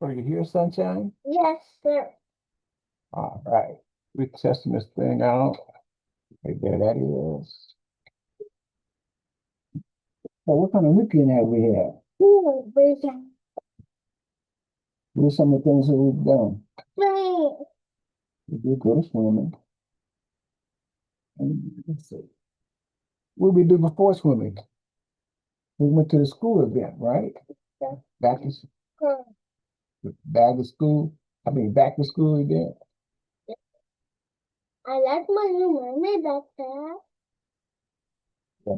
Are you here, Sunshine? Yes, sir. All right. We're testing this thing out. Right there, that is. So what kind of weekend have we had? Vision. What are some of the things that we've done? Right. We did go to swimming. And let's see. What did we do before swimming? We went to the school event, right? Yes, Back to sir. back to school. I mean, back to school event. I like my new mermaid backpack. Yeah.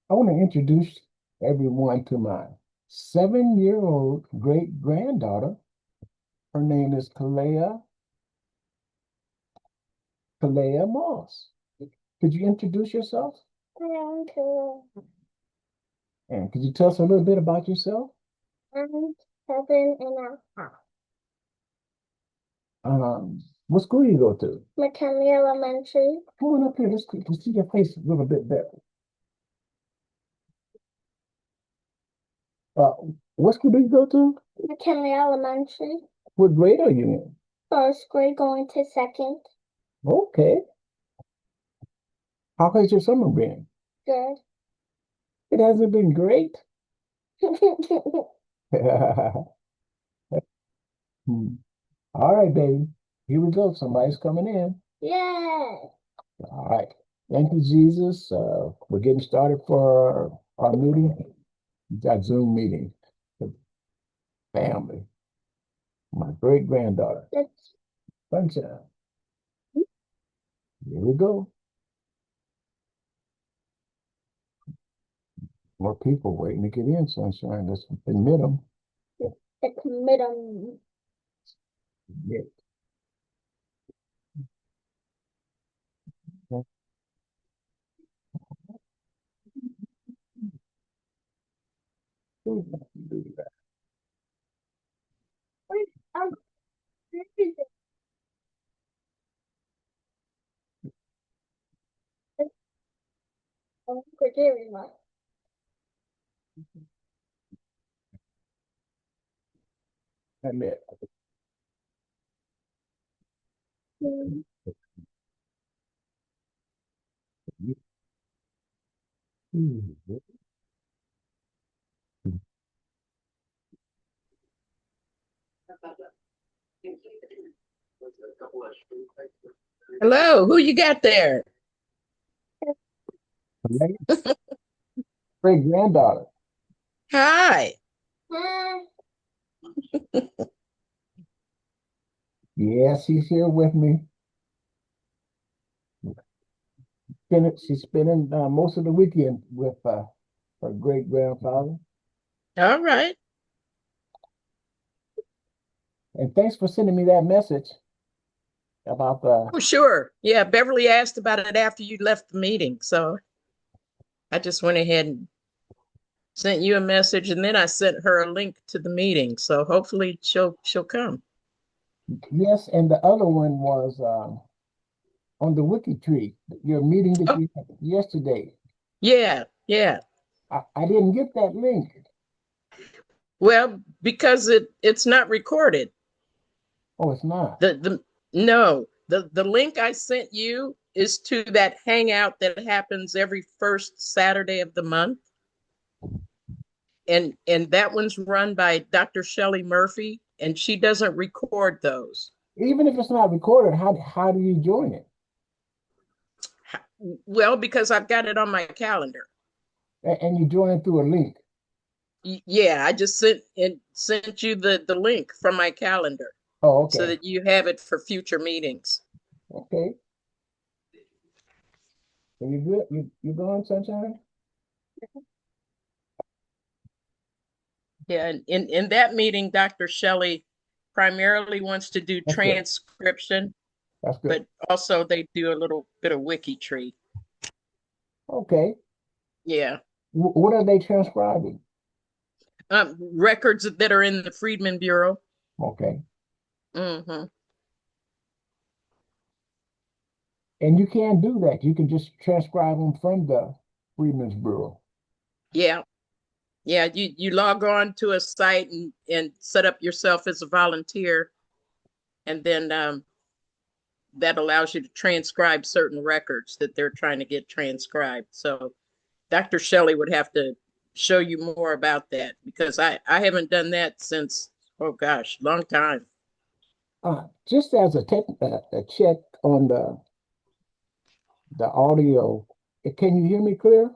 I want to introduce everyone to my 7-year-old great granddaughter. Her name is Kalea Moss. Could you introduce yourself? Thank you. And could you tell us a little bit about yourself? I'm 7.5. What school do you go to? McKinley Elementary. Come on up here. Let's see your face a little bit better. Uh, what school do you go to? McKinley Elementary. What grade are you in? First grade going to second. Okay. How has your summer been? Good. It hasn't been great. Hmm. All right, baby. Here we go. Somebody's coming in. Yeah. All right. Thank you, Jesus. We're getting started for our meeting. That Zoom meeting. The family. My great granddaughter. Let's Sunshine. Here we go. More people waiting to get in, Sunshine. Let's admit them. admit them. Yeah. Do that. I'm Criteria. Admit. Hello, who you got there? Great granddaughter. Hi. Yes, she's here with me. She's spending most of the weekend with her great grandfather. All right. And thanks for sending me that message about the. Oh, sure. Yeah, Beverly asked about it after you left the meeting. So I just went ahead and sent you a message, and then I sent her a link to the meeting. So hopefully she'll come. Yes, and the other one was on the Wiki Tree, your meeting that Oh, you had yesterday. yeah, yeah. I didn't get that link. Well, because it's not recorded. Oh, it's not. The no, the link I sent you is to that hangout that happens every first Saturday of the month. And that one's run by Dr. Shelley Murphy, and she doesn't record those. Even if it's not recorded, how do you join it? Well, because I've got it on my calendar. And you join it through a link. Yeah, I just sent you the link from my calendar Oh, so okay. that you have it for future meetings. Okay. So you good? You going, Sunshine? Yeah, and in that meeting, Dr. Shelley primarily wants to do That's good. transcription, That's good. but also they do a little bit of wiki tree. Okay. Yeah. What are they transcribing? Records that are in the Freedmen Bureau. Okay. Mm-hmm. And you can do that. You can just transcribe them from the Freedmen's Bureau. Yeah. Yeah, you log on to a site and set up yourself as a volunteer, and then that allows you to transcribe certain records that they're trying to get transcribed. So Dr. Shelley would have to show you more about that because I haven't done that since, oh gosh, long time. Just as a check on the audio, can you hear me clear?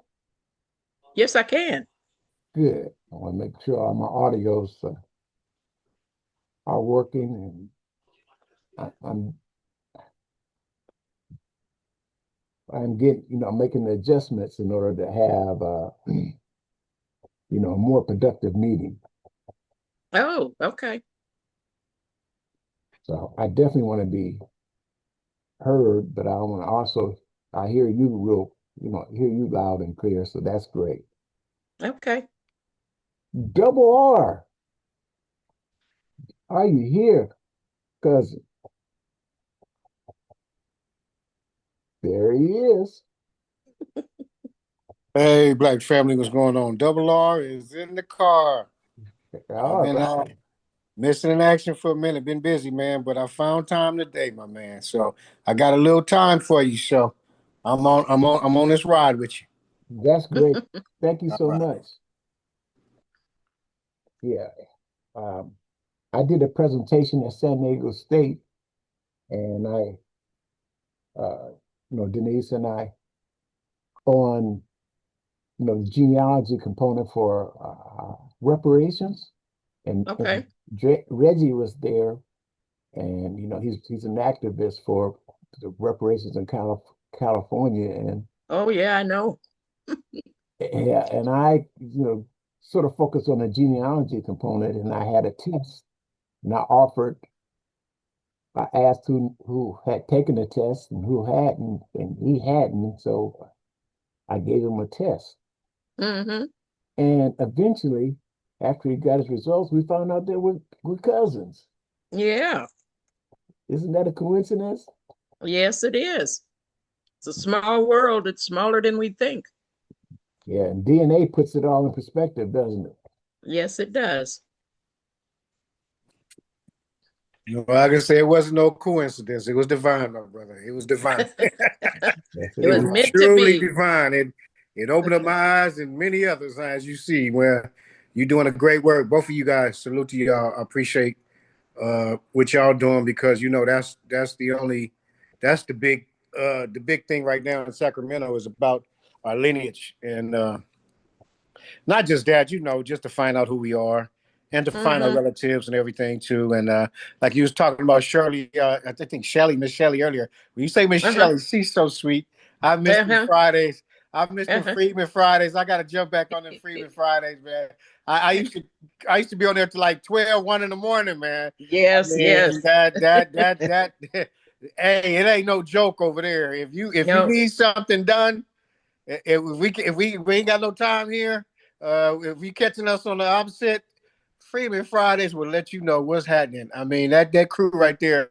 Yes, I can. Good. I want to make sure all my audios are working, and I'm getting, making the adjustments in order to have, a more productive meeting. Oh, okay. So I definitely want to be heard, but I want to also, I hear you hear you loud and clear. So that's great. Okay. Double R, are you here? Because there he is. Hey, Black family, what's going on? Double R is in the car. I've All been right. missing in action for a minute. Been busy, man, but I found time today, my man. So I got a little time for you. So I'm on this ride with you. That's great. Thank you All so right. much. Yeah. Um, I did a presentation at San Diego State, and uh, Denise and I, on, the genealogy component for reparations, and Okay. Reggie was there, and he's an activist for the reparations in California, and Oh yeah, I know. yeah, and I, sort of focused on the genealogy component, and I had a test, and I asked who had taken the test and who hadn't, and he hadn't, so I gave him a test. Mm-hmm. And eventually, after he got his results, we found out that we're cousins. Yeah. Isn't that a coincidence? Yes, it is. It's a small world. It's smaller than we think. Yeah, and DNA puts it all in perspective, doesn't it? Yes, it does. I can say it wasn't no coincidence. It was divine, my brother. It was divine. Yes, It it It was was is. meant to truly be. divine. It opened up my eyes and many others, as you see, where you're doing a great work. Both of you guys, salute to y'all. I appreciate what y'all doing because that's the big thing right now in Sacramento is about our lineage and not just that, just to find out who we are and to find our Mm-hmm. relatives and everything too. And like you was talking about Shirley, I think Shelly, Miss Shelly earlier. When you say Miss Uh-huh. Shelly, she's so sweet. I miss them Uh-huh. Fridays. I miss them Uh-huh. Freeman Fridays. I got to jump back on them Freeman Fridays, man. I used to be on there till like 12, 1 in the morning, man. I Yes, mean yes. that hey, it ain't no joke over there. If you No. need something done, if we ain't got no time here, if you catching us on the opposite, Freeman Fridays will let you know what's happening. I mean that crew right there,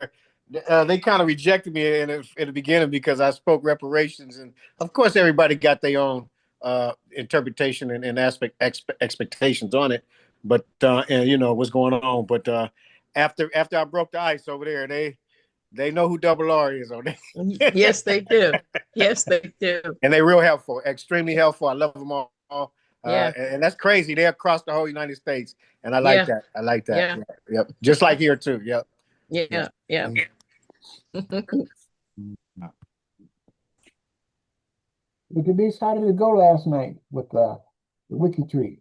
they kind of rejected me in the beginning because I spoke reparations, and of course everybody got their own interpretation and expectations on it, but and what's going on. But after I broke the ice over there, they know who Double R is on there. Yes, they do. Yes, they do. And they're real helpful, extremely helpful. I love them all. Yeah. And that's crazy. They're across the whole United States, and I like Yeah. that. I like that. Yeah. Yep. Yep. Just like here too. Yep. Yep. Yeah. Yeah. Look at this. How did it go last night with the Wiki Tree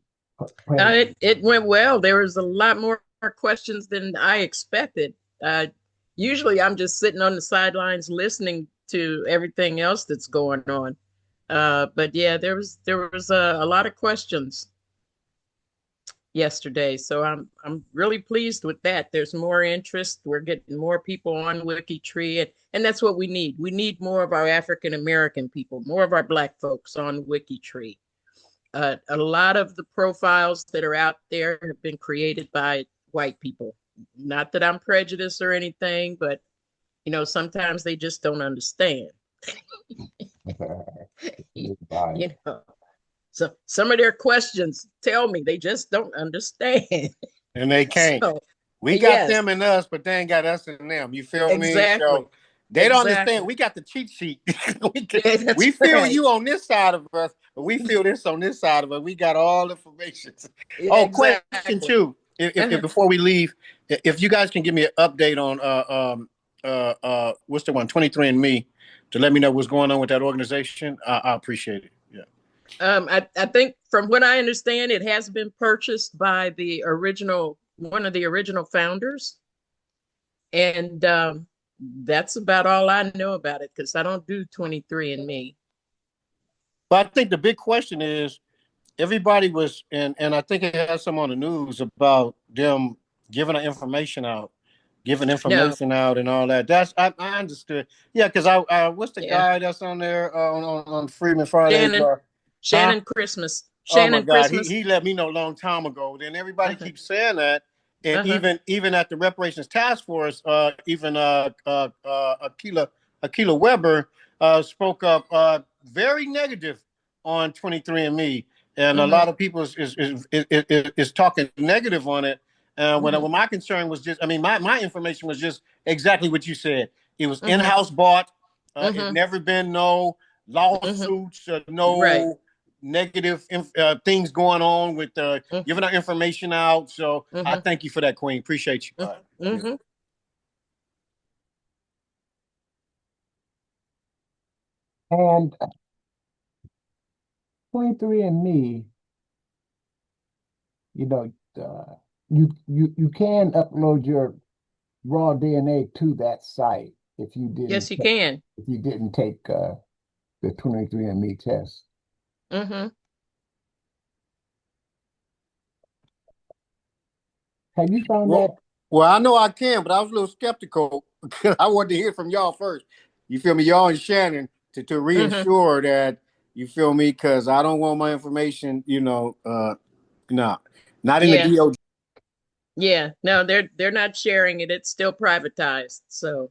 planning? It went well. There was a lot more questions than I expected. Uh, Usually I'm just sitting on the sidelines listening to everything else that's going on. But yeah, there was a lot of questions yesterday, so I'm really pleased with that. There's more interest. We're getting more people on WikiTree, and that's what we need. We need more of our African American people, more of our Black folks on WikiTree. A lot of the profiles that are out there have been created by white people. Not that I'm prejudiced or anything, but sometimes they just don't understand. Bye. you know. So some of their questions tell me they just don't understand. And they can't. So We got yes, them and us, but they ain't got us and them. You feel me? exactly. So they don't understand. Exactly. We got the cheat sheet. Yeah, that's we feel right. you on this side of us, but we feel this on this side of us. We got all the information. Yeah, Oh, question exactly. two. If Uh-huh. before we leave, if you guys can give me an update on what's the one, 23andMe, to let me know what's going on with that organization, I appreciate it. Yeah. I think from what I understand, it has been purchased by the original, one of the original founders. And that's about all I know about it because I don't do 23andMe. But I think the big question is everybody was, and I think it has some on the news about them giving the information out, giving No, information out, and all that. I understood. Yeah, because I what's the yeah. guy that's on there on Freeman Fridays? Shannon, Huh? Shannon Christmas, Oh my Shannon God, he Christmas. he let me know a long time ago. Then everybody Uh-huh. keeps saying that, and Uh-huh. even at the reparations task force, even Akila Weber spoke up very negative on 23andMe, and a Mm-hmm. lot of people is talking negative on it. Mm-hmm. When my concern was just, I mean, my information was just exactly what you said. It was in Mm-hmm. house bought. It Mm-hmm. never been no Mm-hmm. lawsuits, Right. no negative things going on with giving our information out. So I Mm-hmm. thank you for that, Queen. Appreciate you. Yeah. Mm-hmm. And 23andMe, you know, you can upload your raw DNA to that site Yes, you can. if you didn't take the 23andMe test. Mm-hmm. Have you found Well, that? well, I know I can, but I was a little skeptical because I wanted to hear from y'all first. You feel me, y'all and Shannon, to Mm-hmm. reassure that you feel me, because I don't want my information, no, not in the Yeah. DOJ. Yeah. No, they're not sharing it. It's still privatized. So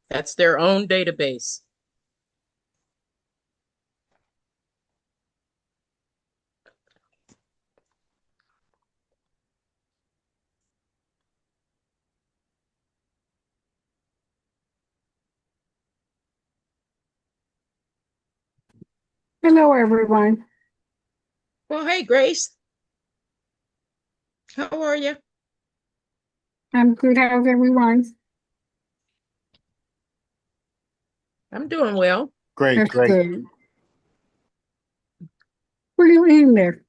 that's their own database. Hello, everyone. Well, hey, Grace, how are you? I'm good. How's everyone? I'm doing well. Great, That's great. good. What are you eating there?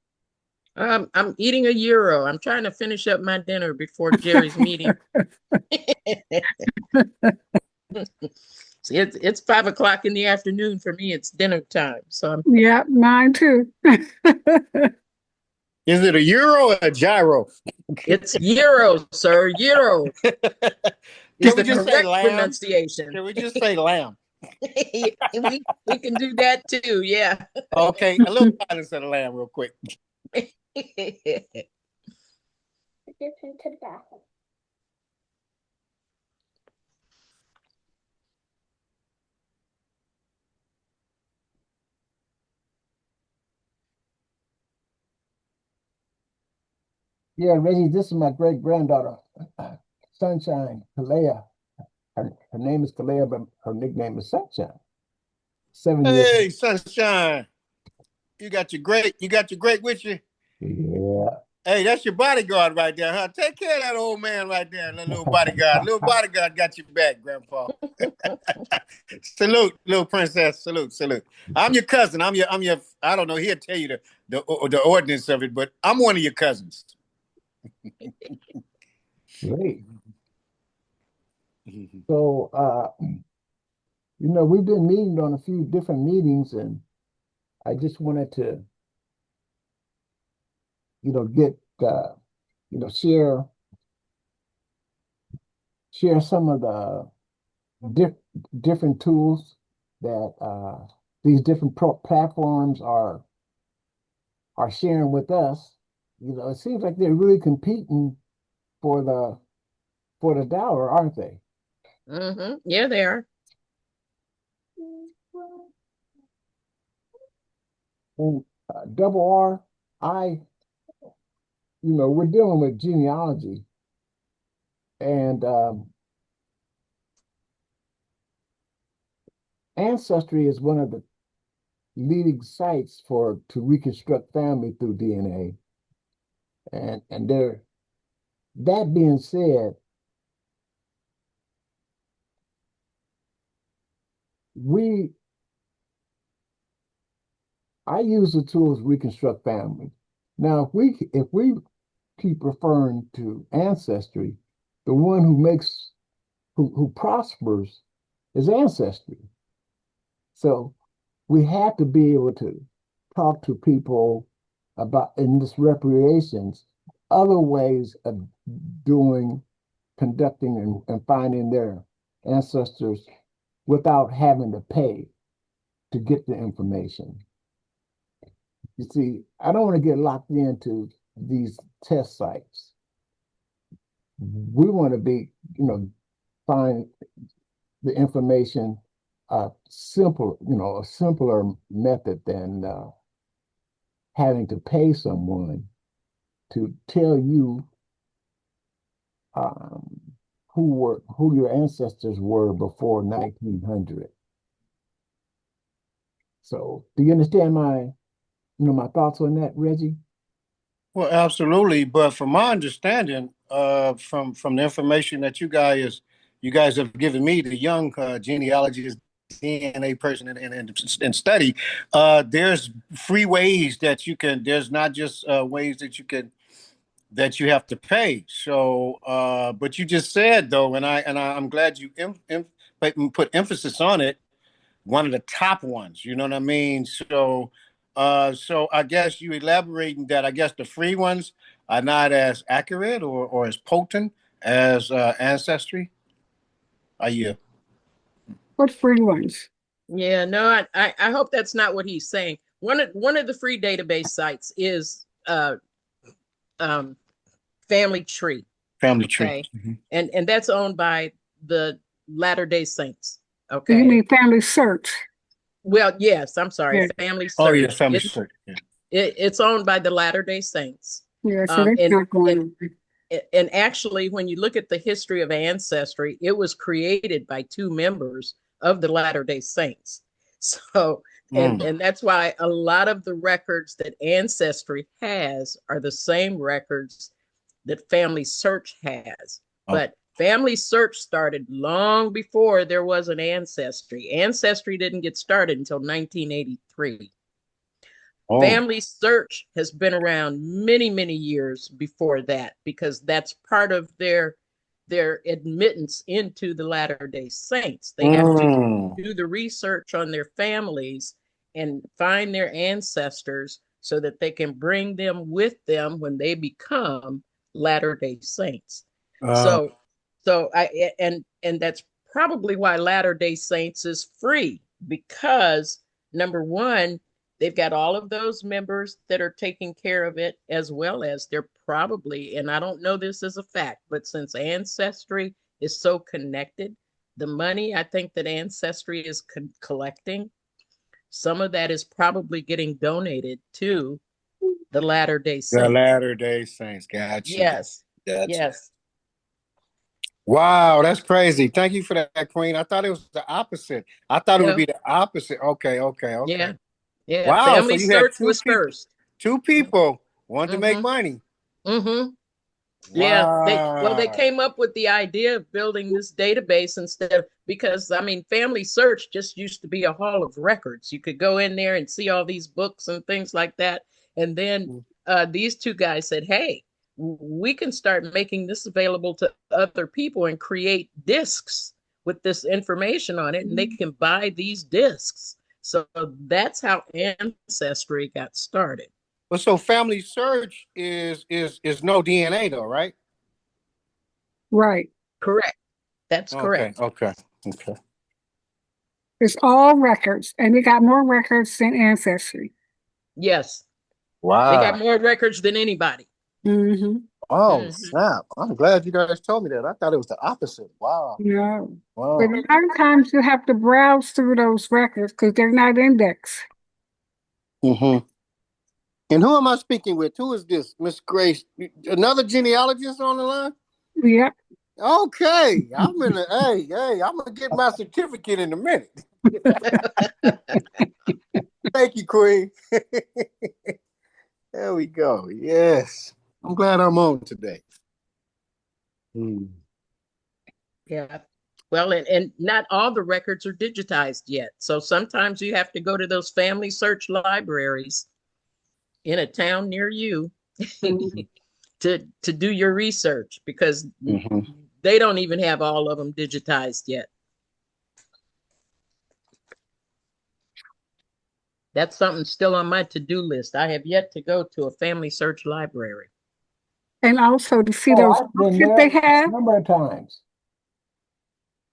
I'm eating a gyro. I'm trying to finish up my dinner before Jerry's meeting. See, it's 5 o'clock in the afternoon for me. It's dinner time. So Yeah, mine too. Is it a euro or a gyro? it's gyro, sir. Gyro is Can we the just say correct lamb? pronunciation. Can we just say lamb? We can do that too. Yeah. Okay, a little violence of the lamb, real quick. Get into the bathroom. Yeah, Reggie, this is my great granddaughter, Sunshine Kalea. Her name is Kalea, but her nickname is Sunshine. 7 years. Hey, sunshine. You got your great with you. Yeah. Hey, that's your bodyguard right there, huh? Take care of that old man right there, that little bodyguard. Little bodyguard got your back, Grandpa. Salute, little princess. Salute, salute. I'm your cousin. I'm your. I don't know. He'll tell you the ordinance of it, but I'm one of your cousins. Great. So, we've been meeting on a few different meetings, and I just wanted to, get, share some of the diff different tools that these different platforms are sharing with us. It seems like they're really competing for the dollar, aren't they? Yeah, they are. And Double R, we're dealing with genealogy, and Ancestry is one of the leading sites to reconstruct family through DNA. And that being said, I use the tools reconstruct family. Now, if we keep referring to Ancestry, the one who prospers is Ancestry. So we have to be able to talk to people about in this reparations, other ways of conducting and finding their ancestors without having to pay to get the information. You see, I don't want to get locked into these test sites. We want to find the information a simpler method than having to pay someone to tell you who your ancestors were before 1900. So, do you understand my thoughts on that, Reggie? Well, absolutely. But from my understanding, from the information that you guys have given me, the young genealogist, DNA person, and study, there's free ways that you can. There's not just ways that you have to pay. So, but you just said though, I'm glad you put emphasis on it. One of the top ones, you know what I mean? So I guess you elaborating that I guess the free ones are not as accurate or as potent as Ancestry. Are you? What free ones? Yeah, no, I hope that's not what he's saying. One of the free database sites is um, Family Tree. Family Tree. Okay. And that's owned by the Latter-day Saints. Do you Okay. mean Family Search? Well, yes, I'm sorry. Yeah, Family Oh yeah, Search. Family Search. Yeah. It's owned by the Latter-day Saints. yeah. So Um, that's and, not going and, on. and actually, when you look at the history of Ancestry, it was created by two members of the Latter-day Saints. So, Mm. and that's why a lot of the records that Ancestry has are the same records that Family Search has. Oh. But Family Search started long before there was an Ancestry. Ancestry didn't get started until 1983. Oh. Family Search has been around many, many years before that because that's part of their admittance into the Latter-day Saints. They have to Mm. do the research on their families and find their ancestors so that they can bring them with them when they become Latter-day Saints. Uh, So and that's probably why Latter-day Saints is free because number one, they've got all of those members that are taking care of it, as well as they're probably, and I don't know this as a fact, but since Ancestry is so connected, the money I think that Ancestry is collecting, some of that is probably getting donated to the Latter-day the Saints. Latter-day Saints. Gotcha. Yes, Gotcha. yes. Wow, that's crazy. Thank you for that, Queen. I thought it was the opposite. I thought it would No, be the opposite. Okay, okay, okay. yeah, yeah. Wow, so Family you had Search was first. two people wanted to make Mm-hmm. money. Mm-hmm. Yeah, they Wow. came up with the idea of building this database instead of because I mean Family Search just used to be a hall of records. You could go in there and see all these books and things like that. And then these two guys said, "Hey, we can start making this available to other people and create discs with this information on it, and they can buy these discs." So that's how Ancestry got started. Well, so Family Search is no DNA though, right? Right. Correct. That's Okay, correct. okay, okay. It's all records, and they got more records than Ancestry. Yes. They got Wow. more records than anybody. Mm-hmm. Oh Mhm. snap! I'm glad you guys told me that. I thought it was the opposite. Wow. No. But Wow. a lot of times you have to browse through those records because they're not indexed. Mm-hmm. And who am I speaking with? Who is this? Miss Grace. Another genealogist on the line? Yep. Okay. I'm gonna get my certificate in a minute. Thank you, Queen. There we go. Yes. I'm glad I'm on today. Yeah. Well, and not all the records are digitized yet. So sometimes you have to go to those family search libraries in a town near you Mhm. to do your research because Mm-hmm. they don't even have all of them digitized yet. That's something still on my to-do list. I have yet to go to a family search library. And also to see Oh, those I've books been that there they a have. number of times.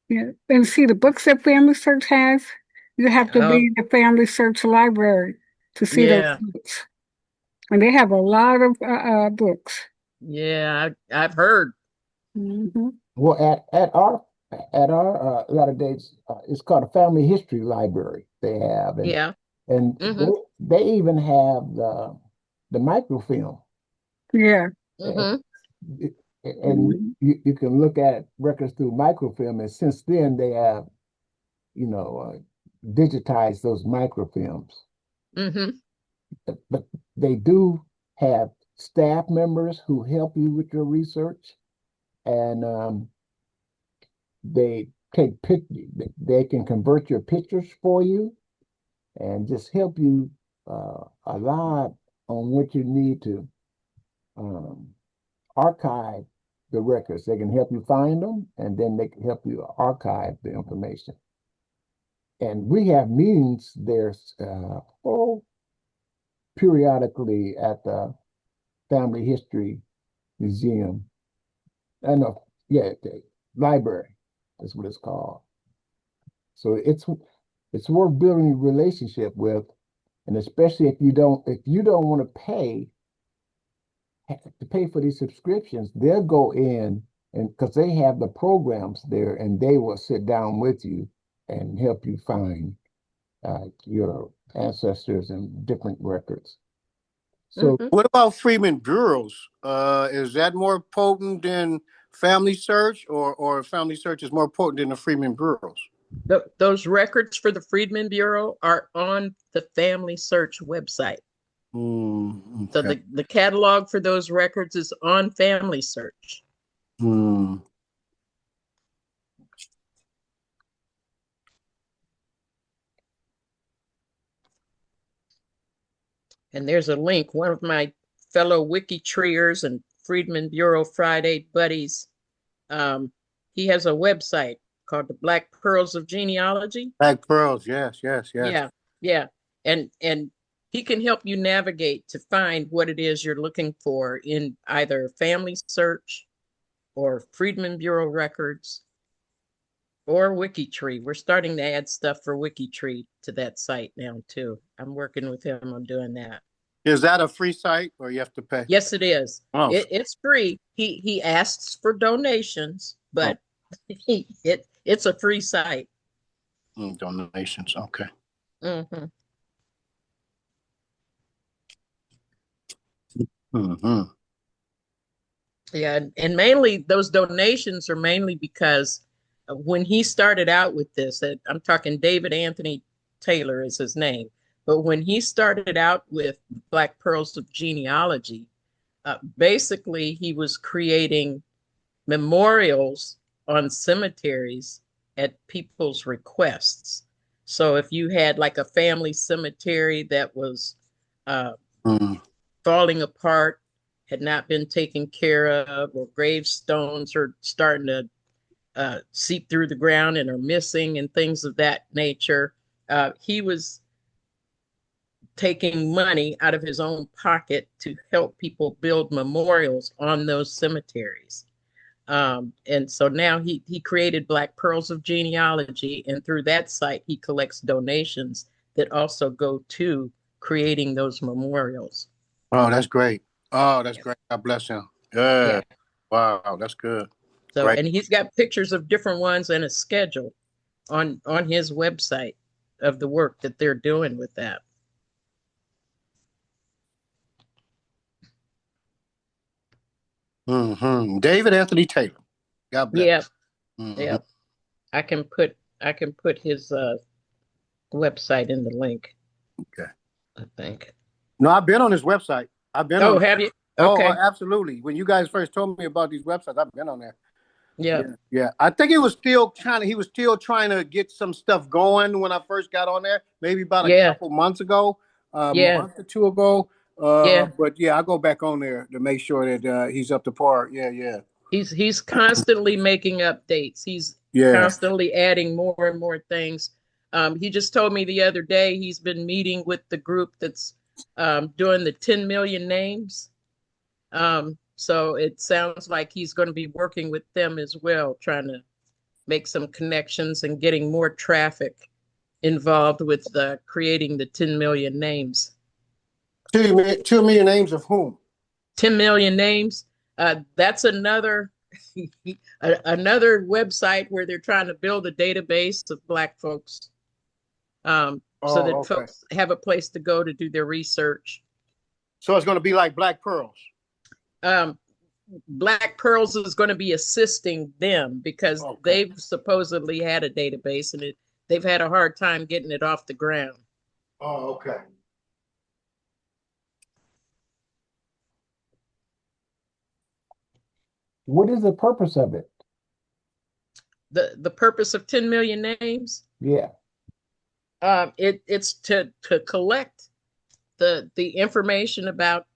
Yeah. And see the books that Family Search has. You have to Oh, be the Family Search library to see those yeah. books. And they have a lot of books. Yeah, I've heard. Hmm. Well, at our latter days, it's called a family history library. They have, Yeah. and Mm-hmm. they even have the microfilm, Yeah. and, Mm-hmm. and you can look at records through microfilm. And since then, they have digitized those microfilms. Mm-hmm. But they do have staff members who help you with your research, and they take they can convert your pictures for you and just help you a lot on what you need to um, archive the records. They can help you find them, and then they can help you archive the information. And we have meetings there periodically at the Family History Museum. I know, yeah, the library is what it's called. So it's worth building a relationship with, and especially if you don't want to pay for these subscriptions, they'll go in and because they have the programs there, and they will sit down with you and help you find your ancestors and different records. So Mm-hmm. What about Freeman bureaus? Is that more potent than Family Search, or Family Search is more potent than the Freeman bureaus? Those records for the Freedmen Bureau are on the Family Search website. So Okay. the catalog for those records is on Family Search. Hmm. And there's a link. One of my fellow Wiki treers and Freedmen Bureau Friday buddies, um, he has a website called the Black Pearls of Genealogy. Black pearls. Yes. Yes. Yes. Yeah, yeah. And he can help you navigate to find what it is you're looking for in either Family Search or Freedmen Bureau records or WikiTree. We're starting to add stuff for WikiTree to that site now too. I'm working with him on doing that. Is that a free site or you have to pay? Yes, it is. Oh, It's free. He asks for donations, oh, but it's a free site. donations. Okay. Hmm. Hmm. Yeah, and mainly those donations are mainly because when he started out with this, I'm talking David Anthony Taylor is his name, but when he started out with Black Pearls of Genealogy, basically he was creating memorials on cemeteries at people's requests. So if you had like a family cemetery that was uh, Mm. falling apart, had not been taken care of, or gravestones are starting to seep through the ground and are missing, and things of that nature, he was taking money out of his own pocket to help people build memorials on those cemeteries. And so now he created Black Pearls of Genealogy, and through that site, he collects donations that also go to creating those memorials. Oh, that's great. Oh, that's Yeah. great. God bless him. Yeah. Yeah. Wow, that's good. So, Great. and he's got pictures of different ones and a schedule on his website of the work that they're doing with that. David Anthony Taylor. God bless. Yep, Mm-hmm. yep. I can put his website in the link, Okay. I think. No, I've been on his website. I've been Oh, on. have you? Oh, Okay. absolutely. When you guys first told me about these websites, I've been on there. Yep. Yeah, yeah. I think he was still trying to get some stuff going when I first got on there, maybe about a Yeah. couple months ago, a Yeah. month or two ago. Yeah. But yeah, I go back on there to make sure that he's up to par. Yeah, yeah, He's constantly making updates. He's yeah. constantly adding more and more things. He just told me the other day he's been meeting with the group that's doing the 10 million names. So it sounds like he's going to be working with them as well, trying to make some connections and getting more traffic involved with creating the 10 million names. 2 million names of whom? 10 million names. That's another another website where they're trying to build a database of Black folks, so Oh, that okay. folks have a place to go to do their research. So it's going to be like Black Pearls. Um, Black Pearls is going to be assisting them because Okay. they've supposedly had a database and they've had a hard time getting it off the ground. Oh, okay. What is the purpose of it? The purpose of 10 million names, Yeah. it's to collect the information about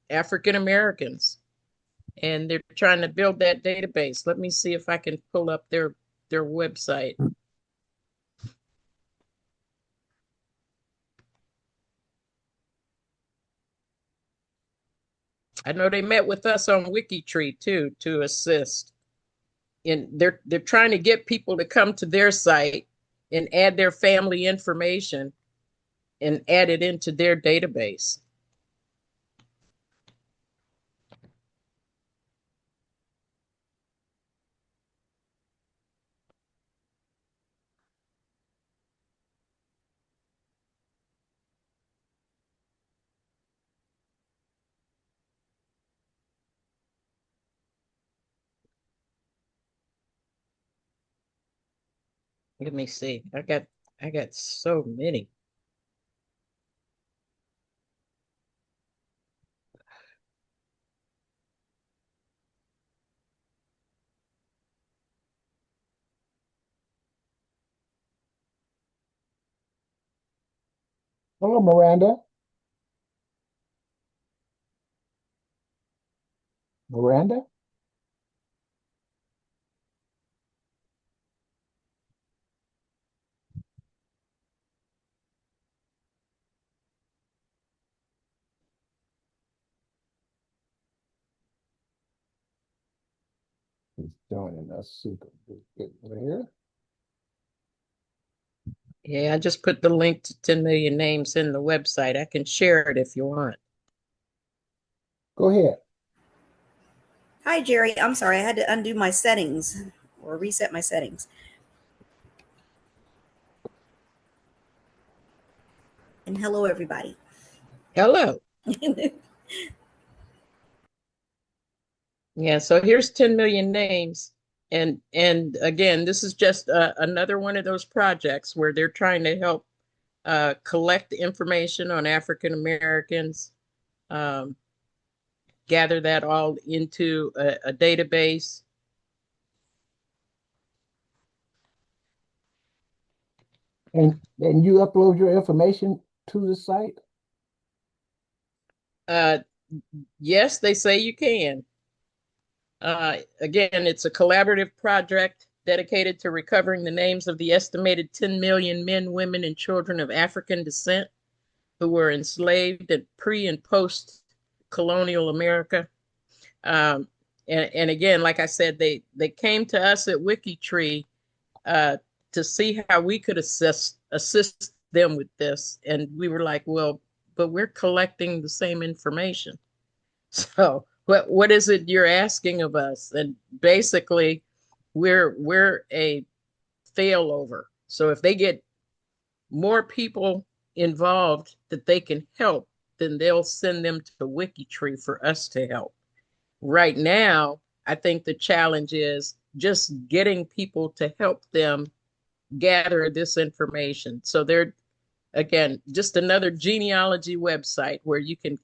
African Americans, and they're trying to build that database. Let me see if I can pull up their website. I know they met with us on WikiTree too to assist. And they're trying to get people to come to their site and add their family information and add it into their database. Let me see. I got so many. Hello, Miranda. Miranda? He's joining us. Super. Get over here. Yeah, I just put the link to 10 million names in the website. I can share it if you want. Go ahead. Hi, Jerry. I'm sorry. I had to undo my settings or reset my settings. And hello, everybody. Hello. Yeah, so here's 10 million names. And again, this is just another one of those projects where they're trying to help collect information on African Americans, um, gather that all into a database. And you upload your information to the site? Uh, yes, they say you can. Again, it's a collaborative project dedicated to recovering the names of the estimated 10 million men, women, and children of African descent who were enslaved in pre and post colonial America. Um, and again, like I said, they came to us at WikiTree uh, to see how we could assist them with this, and we were like, well, but we're collecting the same information. So what is it you're asking of us? And basically, we're a failover. So if they get more people involved that they can help, then they'll send them to WikiTree for us to help. Right now, I think the challenge is just getting people to help them gather this information. So they're, again, just another genealogy website where you can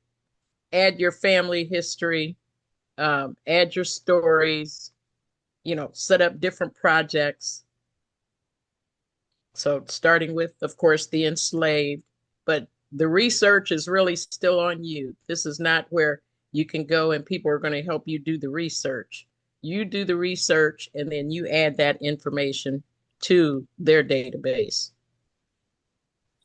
add your family history, add your stories, set up different projects. So starting with, of course, the enslaved, but the research is really still on you. This is not where you can go and people are going to help you do the research. You do the research and then you add that information to their database.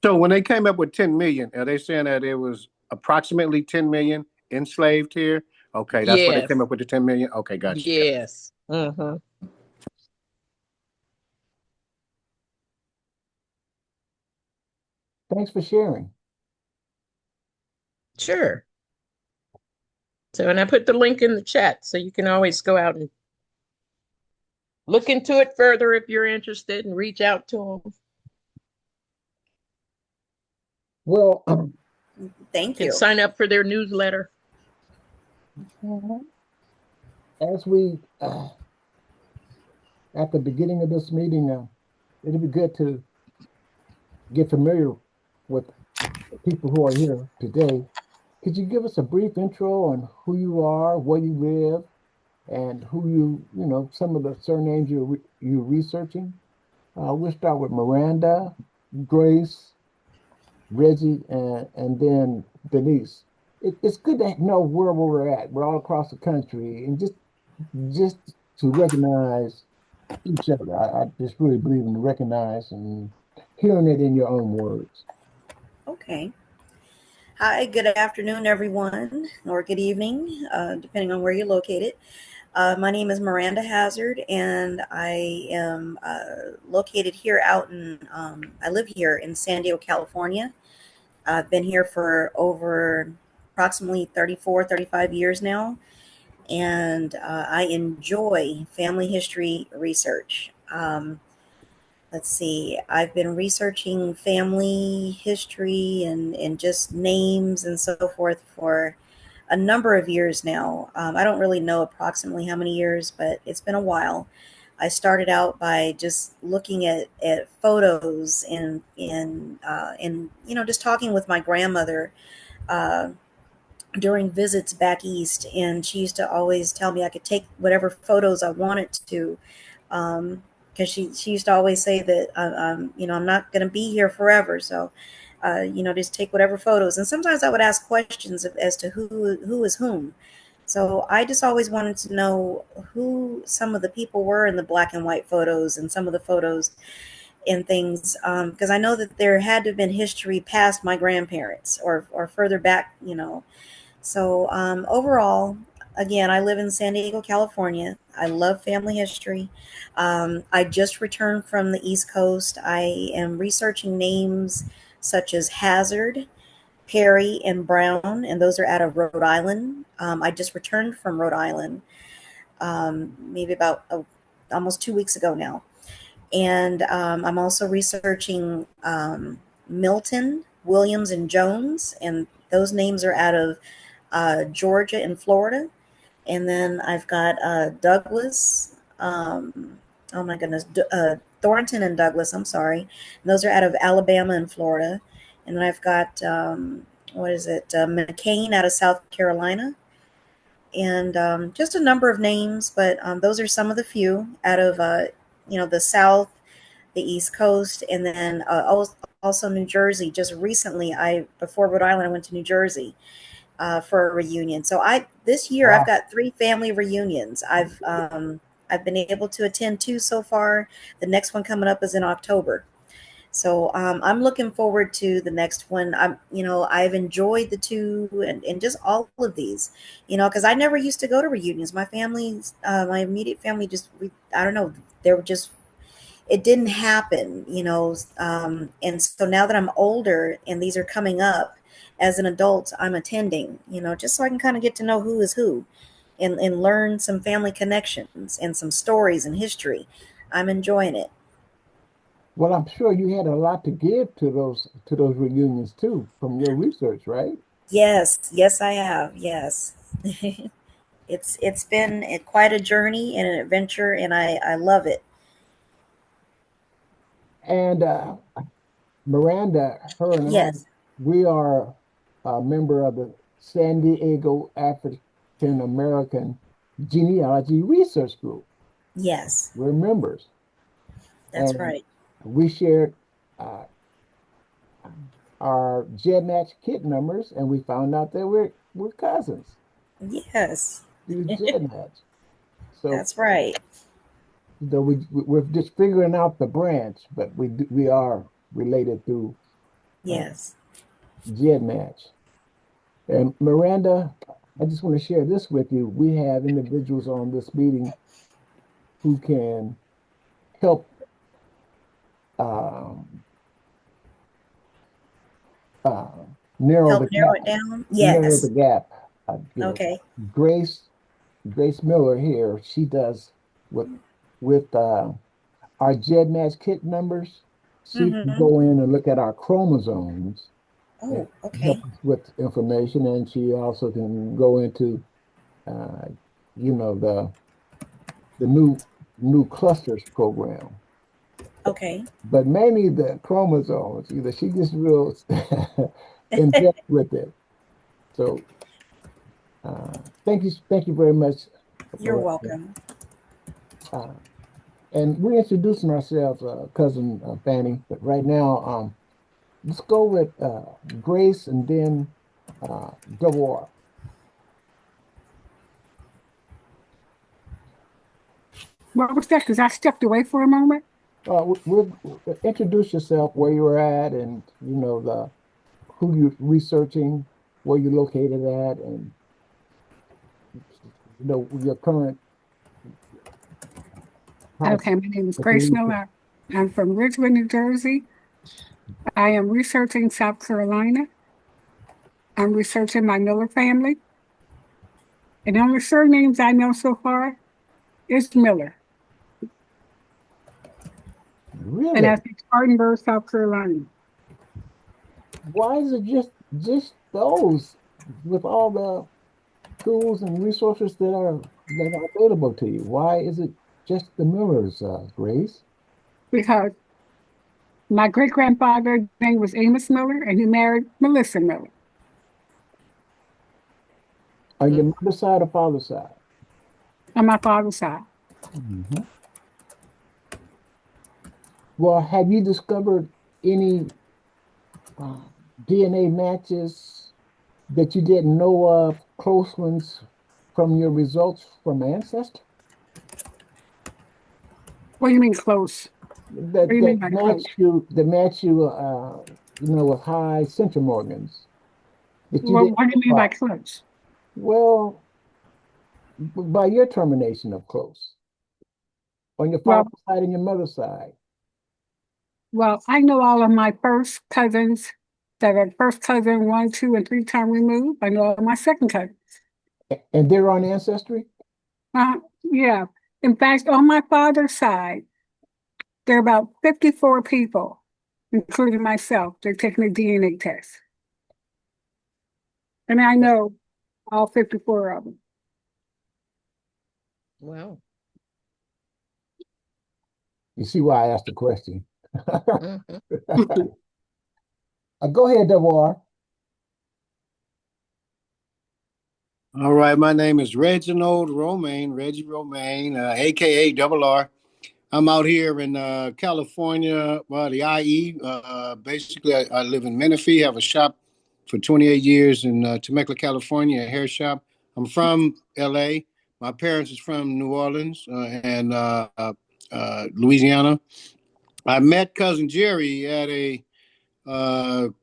So when they came up with 10 million, are they saying that it was approximately 10 million enslaved here? Okay, that's why they Yes, came up with the 10 million. Okay, gotcha. yes. Mm-hmm. Thanks for sharing. Sure. So, and I put the link in the chat so you can always go out and look into it further if you're interested and reach out to them. Well, Thank Can you. sign up for their newsletter. as we at the beginning of this meeting, it'd be good to get familiar with the people who are here today. Could you give us a brief intro on who you are, where you live, and who some of the surnames you're researching? We'll start with Miranda, Grace, Reggie, and then Denise. It's good to know where we're at. We're all across the country, and just to recognize each other. I just really believe in recognize and hearing it in your own words. Okay. Hi, good afternoon, everyone, or good evening, depending on where you're located. My name is Miranda Hazard, and I am located here I live here in San Diego, California. I've been here for over approximately 34, 35 years now, and I enjoy family history research. Let's see, I've been researching family history and just names and so forth for a number of years now. I don't really know approximately how many years, but it's been a while. I started out by just looking at photos and just talking with my grandmother uh, during visits back east, and she used to always tell me I could take whatever photos I wanted to, because she used to always say that I'm not going to be here forever, so just take whatever photos. And sometimes I would ask questions as to who is whom. So I just always wanted to know who some of the people were in the black and white photos and some of the photos and things, because I know that there had to have been history past my grandparents or further back. So overall, again, I live in San Diego, California. I love family history. I just returned from the East Coast. I am researching names such as Hazard, Perry, and Brown, and those are out of Rhode Island. I just returned from Rhode Island, maybe about almost 2 weeks ago now. And I'm also researching Milton, Williams, and Jones, and those names are out of Georgia and Florida. And then I've got Douglas. Oh my goodness, Thornton and Douglas. I'm sorry. And those are out of Alabama and Florida. And then I've got what is it? McCain out of South Carolina. And just a number of names, but those are some of the few out of the South, the East Coast, and then also New Jersey. Just recently, before Rhode Island, I went to New Jersey for a reunion. So this year I've Wow. got 3 family reunions. I've been able to attend 2 so far. The next one coming up is in October. So I'm looking forward to the next one. I've enjoyed the 2 and just all of these, because I never used to go to reunions. My immediate family, I don't know, they were just, it didn't happen. And so now that I'm older and these are coming up as an adult, I'm attending, just so I can kind of get to know who is who and learn some family connections and some stories and history. I'm enjoying it. Well, I'm sure you had a lot to give to those reunions too, from your research, right? Yes, yes, I have. Yes. It's been quite a journey and an adventure, and I love it. And Miranda, her and I, Yes, we are a member of the San Diego African American Genealogy Research Group. yes, We're members, that's and right. we shared uh, our GEDmatch kit numbers, and we found out that we're cousins Yes, through GEDmatch. So, that's right. though we're just figuring out the branch, but we are related through uh, Yes. GEDmatch. And Miranda, I just want to share this with you. We have individuals on this meeting who can help um, uh, narrow the Help narrow gap. it down. Narrow the Yes. gap. Okay. Grace Grace Miller here. She does with our GEDmatch kit numbers. She can Mm-hmm. go in and look at our chromosomes and Oh, okay. help us with information, and she also can go into uh, the new clusters program. Okay. But mainly the chromosomes, she gets real in depth with it. So thank you very much, You're Miranda. welcome. Uh, and we're introducing ourselves, cousin Fanny. But right now, let's go with Grace and then Double R. What was that? Because I stepped away for a moment. Introduce yourself, where you're at, and the who you're researching, where you're located at, and your current Okay, project my name is that you're Grace researching. Miller. I'm from Ridgewood, New Jersey. I am researching South Carolina. I'm researching my Miller family. And the only surnames I know so far is Miller. And Really? that's in Spartanburg, South Carolina. Why is it just those with all the tools and resources that are available to you? Why is it just the Millers, Grace? Because my great grandfather's name was Amos Miller, and he married Melissa Miller On your Mm. mother's side or father's side? on my father's side. Mhm. Well, have you discovered any uh, DNA matches that you didn't know of, close ones from your results from Ancestry What do you mean close? What do that you mean that by match close? you that match you with high central organs that you Well, didn't what do you know mean by about? close? Well, by your termination of close on your Well, father's side and your mother's side, well, I know all of my first cousins that are first cousin one, two, and three time removed. I know all my second cousins. and they're on Ancestry. Yeah. In fact, on my father's side, there are about 54 people, including myself. They're taking a DNA test. And I know all 54 of them. Wow. You see why I asked the question. Mhm. Go ahead, Devoir. All right, my name is Reginald Romaine, Reggie Romaine, aka Double R. I'm out here in California, the IE. Basically, I live in Menifee, have a shop for 28 years in Temecula, California, a hair shop. I'm from LA. My parents is from New Orleans and Louisiana. I met cousin Jerry at a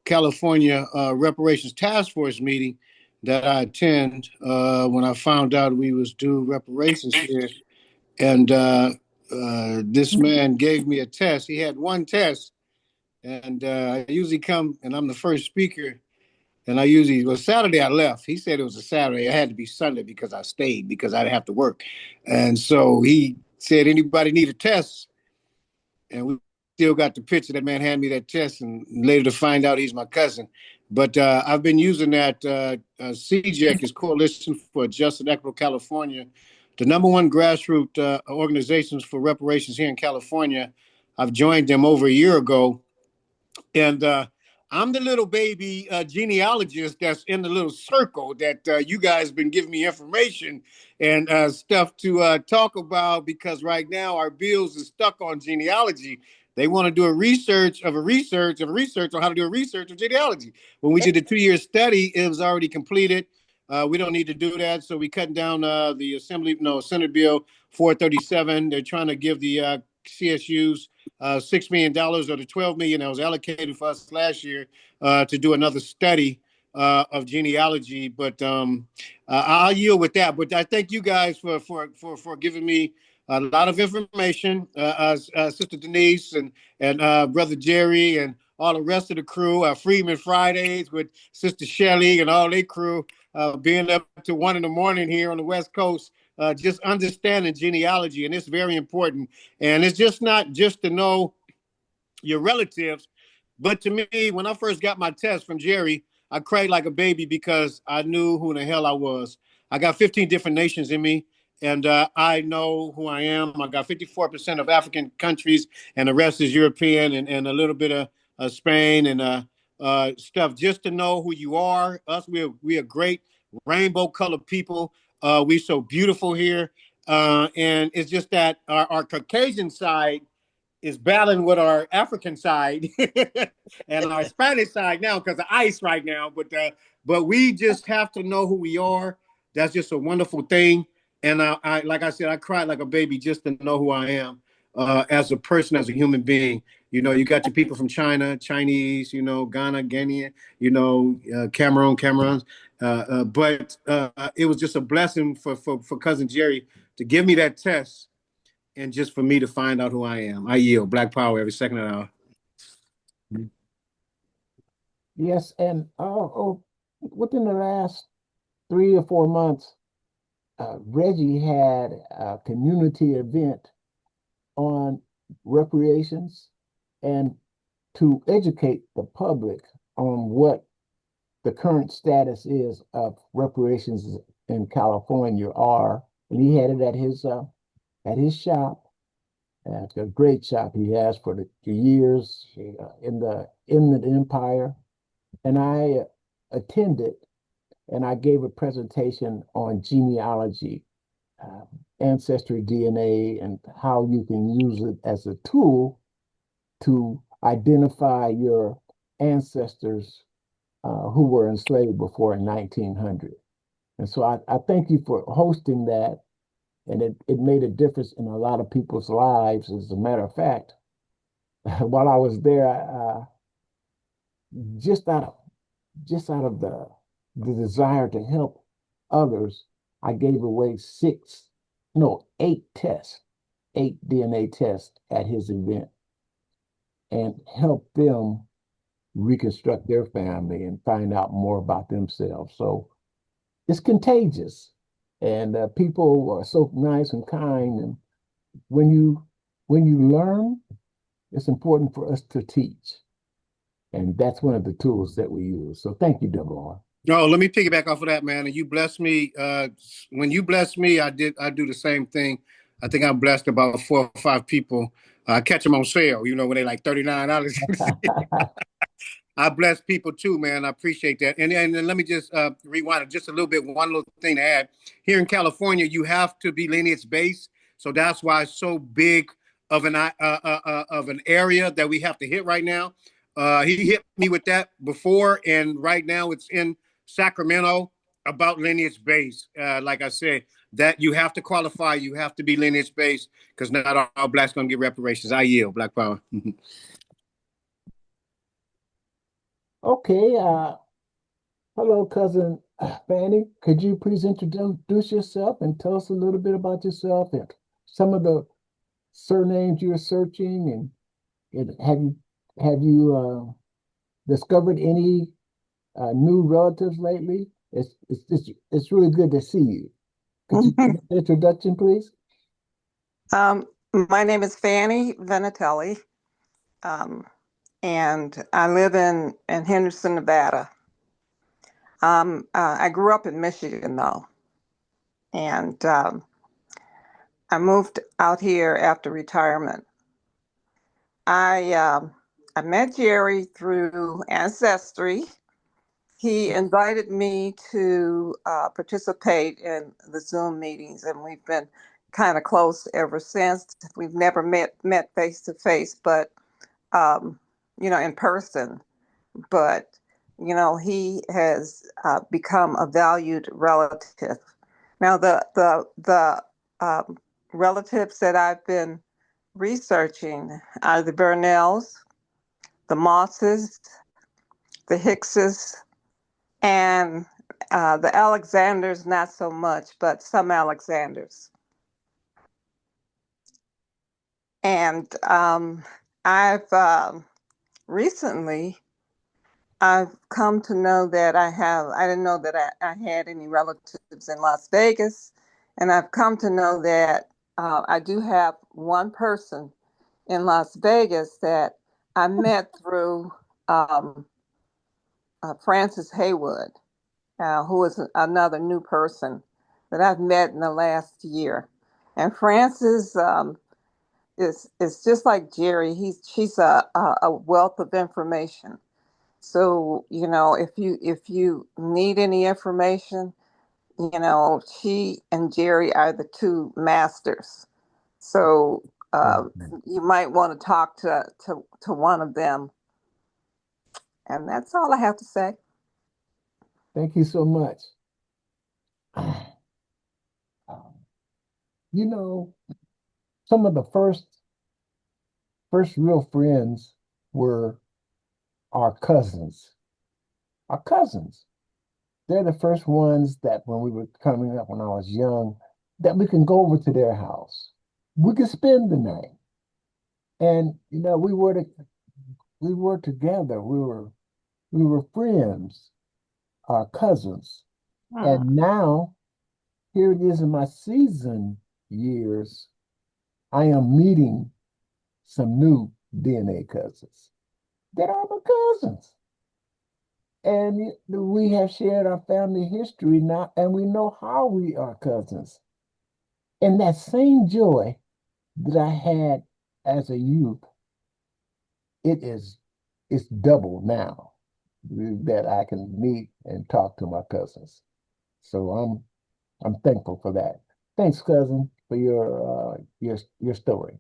California reparations task force meeting that I attend when I found out we was due reparations here. And this man gave me a test. He had one test, and I usually come and I'm the first speaker. And I usually, well, Saturday I left. He said it was a Saturday. It had to be Sunday because I stayed because I'd have to work. And so he said, anybody need a test? And we still got the picture. That man handed me that test, and later to find out he's my cousin. But I've been using that. CJEC is Coalition for Just and Equitable California, the #1 grassroots organizations for reparations here in California. I've joined them over a year ago, and I'm the little baby genealogist that's in the little circle that you guys been giving me information and stuff to talk about, because right now our bills is stuck on genealogy. They want to do a research of a research of a research on how to do a research of genealogy. When we did the 2-year study, it was already completed. We don't need to do that, so we cutting down the Senate Bill 437. They're trying to give the CSUs $6 million, or the $12 million that was allocated for us last year to do another study of genealogy. But I'll yield with that. But I thank you guys for giving me a lot of information, Sister Denise and Brother Jerry and all the rest of the crew, Freeman Fridays with Sister Shelley and all their crew, being up to 1 a.m. here on the West Coast, just understanding genealogy. And it's very important. And it's just not just to know your relatives, but to me, when I first got my test from Jerry, I cried like a baby because I knew who the hell I was. I got 15 different nations in me, and I know who I am. I got 54% of African countries, and the rest is European and a little bit of Spain and stuff. Just to know who you are. Us, we are great rainbow colored people. We so beautiful here. And it's just that our Caucasian side is battling with our African side and our Spanish side now because of ICE right now. But we just have to know who we are. That's just a wonderful thing. And I like I said, I cried like a baby just to know who I am as a person, as a human being. You know, you got your people from China, Chinese, Ghana, Ghanaian, Cameroon. But it was just a blessing for Cousin Jerry to give me that test and just for me to find out who I am. I yield. Black Power every second of the hour. Yes, and within the last 3 or 4 months, Reggie had a community event on reparations and to educate the public on what the current status is of reparations in California are. And he had it at his shop. It's a great shop he has for the years in the Inland Empire. And I attended and I gave a presentation on genealogy, ancestry DNA, and how you can use it as a tool to identify your ancestors who were enslaved before 1900. And so I thank you for hosting that. And it made a difference in a lot of people's lives. As a matter of fact, while I was there, just out of the desire to help others, I gave away 8 tests, 8 DNA tests at his event, and helped them reconstruct their family and find out more about themselves. So it's contagious. And people are so nice and kind. And when you learn, it's important for us to teach. And that's one of the tools that we use. So thank you, Deborah. No, let me piggyback off of that, man. And you blessed me. When you blessed me, I do the same thing. I think I'm blessed about 4 or 5 people. I catch them on sale, when they like $39. I bless people too, man. I appreciate that. And then let me just rewind it just a little bit. One little thing to add. Here in California, you have to be lineage based, so that's why it's so big of an area that we have to hit right now. He hit me with that before, and right now it's in Sacramento about lineage based. Like I said, that you have to qualify, you have to be lineage based, because not all Blacks gonna get reparations. I yield. Black Power. Okay. Hello, cousin Fanny. Could you please introduce yourself and tell us a little bit about yourself and some of the surnames you're searching, and have you discovered any new relatives lately? It's really good to see you. Could you give an introduction, please? My name is Fanny Venatelli. and I live in Henderson, Nevada. I grew up in Michigan, though, and I moved out here after retirement. I I met Jerry through Ancestry. He invited me to participate in the Zoom meetings, and we've been kind of close ever since. We've never met face to face, but in person. But he has become a valued relative. Now, the relatives that I've been researching are the Burnells, the Mosses, the Hickses, and the Alexanders, not so much, but some Alexanders. And recently I've come to know that I didn't know that I had any relatives in Las Vegas. And I've come to know that I do have one person in Las Vegas that I met through Francis Haywood, who is another new person that I've met in the last year. And Francis is just like Jerry. She's a wealth of information. So, if you need any information, she and Jerry are the two masters. So you might want to talk to one of them. And that's all I have to say. Thank you so much. Some of the first real friends were our cousins. Our cousins. They're the first ones that when we were coming up when I was young, that we can go over to their house. We could spend the night. And we were together. We were friends, our cousins. And now here it is in my season years, I am meeting some new DNA cousins that are my cousins. And we have shared our family history now, and we know how we are cousins. And that same joy that I had as a youth, it's double now that I can meet and talk to my cousins. So I'm thankful for that. Thanks, cousin, for your story.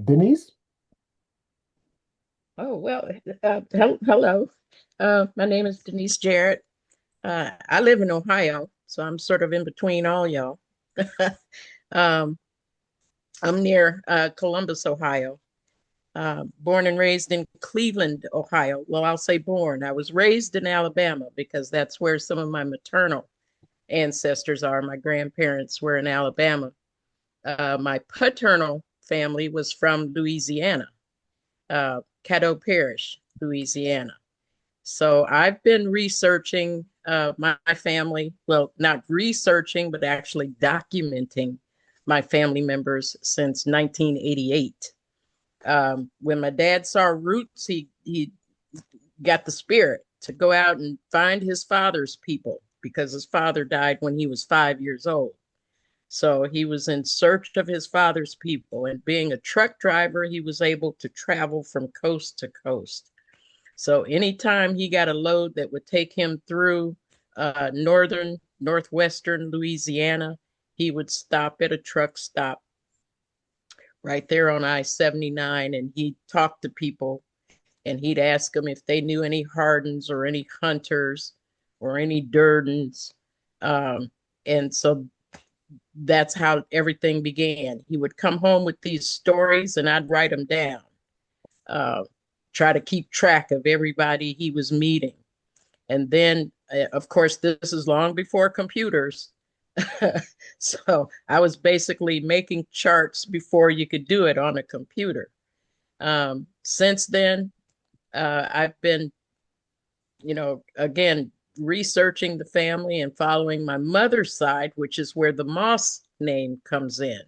Denise? Oh, well, hello. My name is Denise Jarrett. I live in Ohio, so I'm sort of in between all y'all. um, I'm near Columbus, Ohio. Born and raised in Cleveland, Ohio. Well, I'll say born. I was raised in Alabama because that's where some of my maternal ancestors are. My grandparents were in Alabama. My paternal family was from Louisiana, Caddo Parish, Louisiana. So I've been researching my family, well, not researching, but actually documenting my family members since 1988. When my dad saw roots, he got the spirit to go out and find his father's people because his father died when he was 5 years old. So he was in search of his father's people, and being a truck driver, he was able to travel from coast to coast. So anytime he got a load that would take him through northwestern Louisiana, he would stop at a truck stop right there on I-79, and he'd talk to people, and he'd ask them if they knew any Hardens or any Hunters or any Durdens. And so that's how everything began. He would come home with these stories, and I'd write them down, uh, try to keep track of everybody he was meeting. And then, of course, this is long before computers. So I was basically making charts before you could do it on a computer. Since then, I've been, again, researching the family and following my mother's side, which is where the Moss name comes in.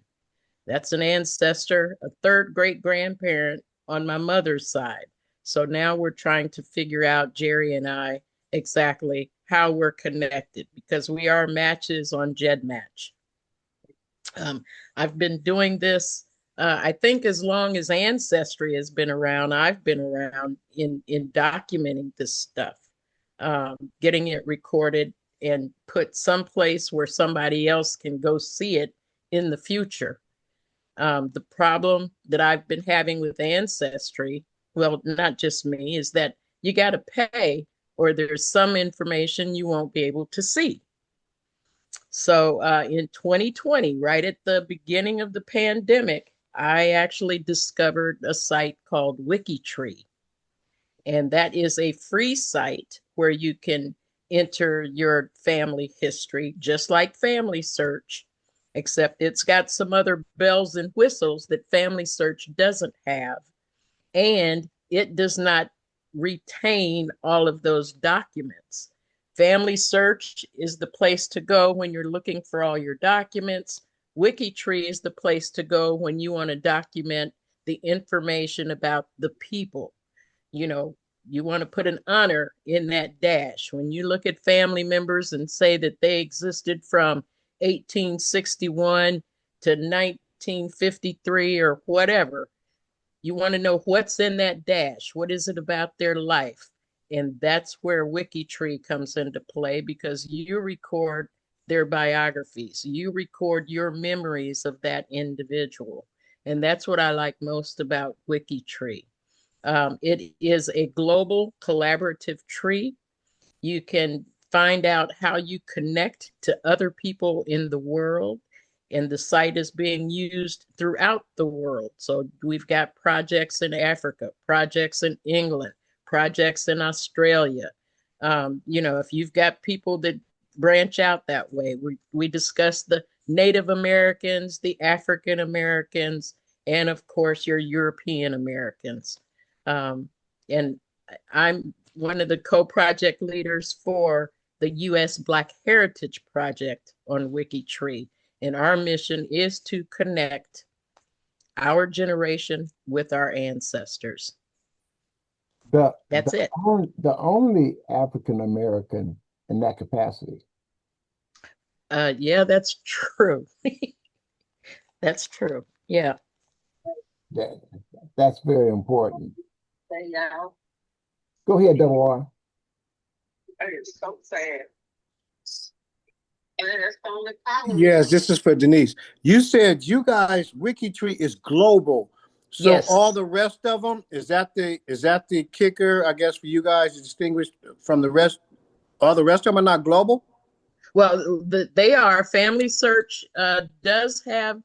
That's an ancestor, a third great grandparent on my mother's side. So now we're trying to figure out, Jerry and I, exactly how we're connected because we are matches on GEDmatch. I've been doing this, I think, as long as Ancestry has been around. I've been around in documenting this stuff, getting it recorded and put someplace where somebody else can go see it in the future. The problem that I've been having with Ancestry, well, not just me, is that you got to pay or there's some information you won't be able to see. So in 2020, right at the beginning of the pandemic, I actually discovered a site called WikiTree. And that is a free site where you can enter your family history, just like Family Search, except it's got some other bells and whistles that Family Search doesn't have. And it does not retain all of those documents. Family Search is the place to go when you're looking for all your documents. WikiTree is the place to go when you want to document the information about the people. You know, you want to put an honor in that dash. When you look at family members and say that they existed from 1861 to 1953 or whatever, you want to know what's in that dash. What is it about their life? And that's where WikiTree comes into play because you record their biographies. You record your memories of that individual. And that's what I like most about WikiTree. It is a global collaborative tree. You can find out how you connect to other people in the world. And the site is being used throughout the world. So we've got projects in Africa, projects in England, projects in Australia. You know, if you've got people that branch out that way, we discuss the Native Americans, the African Americans, and of course your European Americans. And I'm one of the co-project leaders for the U.S. Black Heritage Project on WikiTree. And our mission is to connect our generation with our ancestors. That's it. The only African American in that capacity. Yeah, that's true. That's true. Yeah. That's very important. Go ahead, Double R. That is so sad. Yes, this is for Denise. You said you guys, WikiTree is global. So Yes. all the rest of them, is that the kicker, I guess, for you guys to distinguish from the rest? All the rest of them are not global? Well, they are. Family Search does have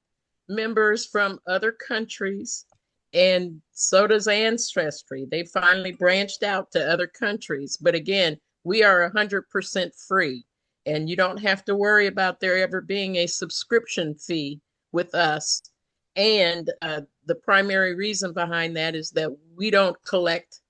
members from other countries, and so does Ancestry. They finally branched out to other countries. But again, we are 100% free, and you don't have to worry about there ever being a subscription fee with us. And the primary reason behind that is that we don't collect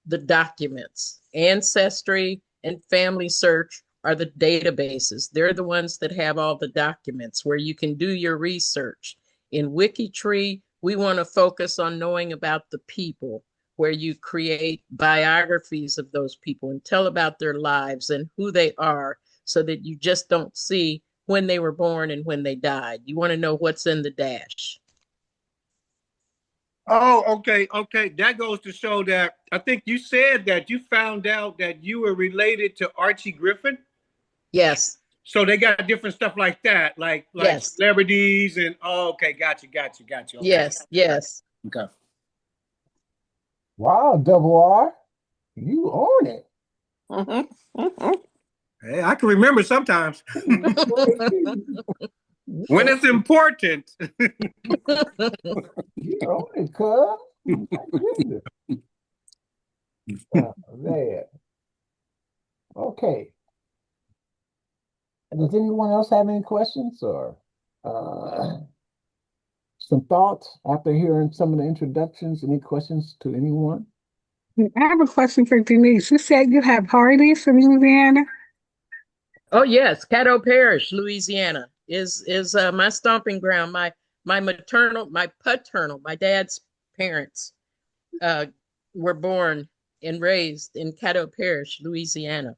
the documents. Ancestry and Family Search are the databases. They're the ones that have all the documents where you can do your research. In WikiTree, we want to focus on knowing about the people, where you create biographies of those people and tell about their lives and who they are so that you just don't see when they were born and when they died. You want to know what's in the dash. Oh, okay. That goes to show that I think you said that you found out that you were related to Archie Griffin. Yes. So they got different stuff like that, like Yes. celebrities and okay, got you. Okay. Yes. Okay. Wow, Double R, you own it. Hey, I can remember sometimes when it's important. You own it, cuz. My goodness. Man. Okay. Does anyone else have any questions or some thoughts after hearing some of the introductions? Any questions to anyone? I have a question for Denise. You said you have Hardee's from Louisiana? Oh yes, Caddo Parish, Louisiana is my stomping ground. my paternal, my dad's parents were born and raised in Caddo Parish, Louisiana.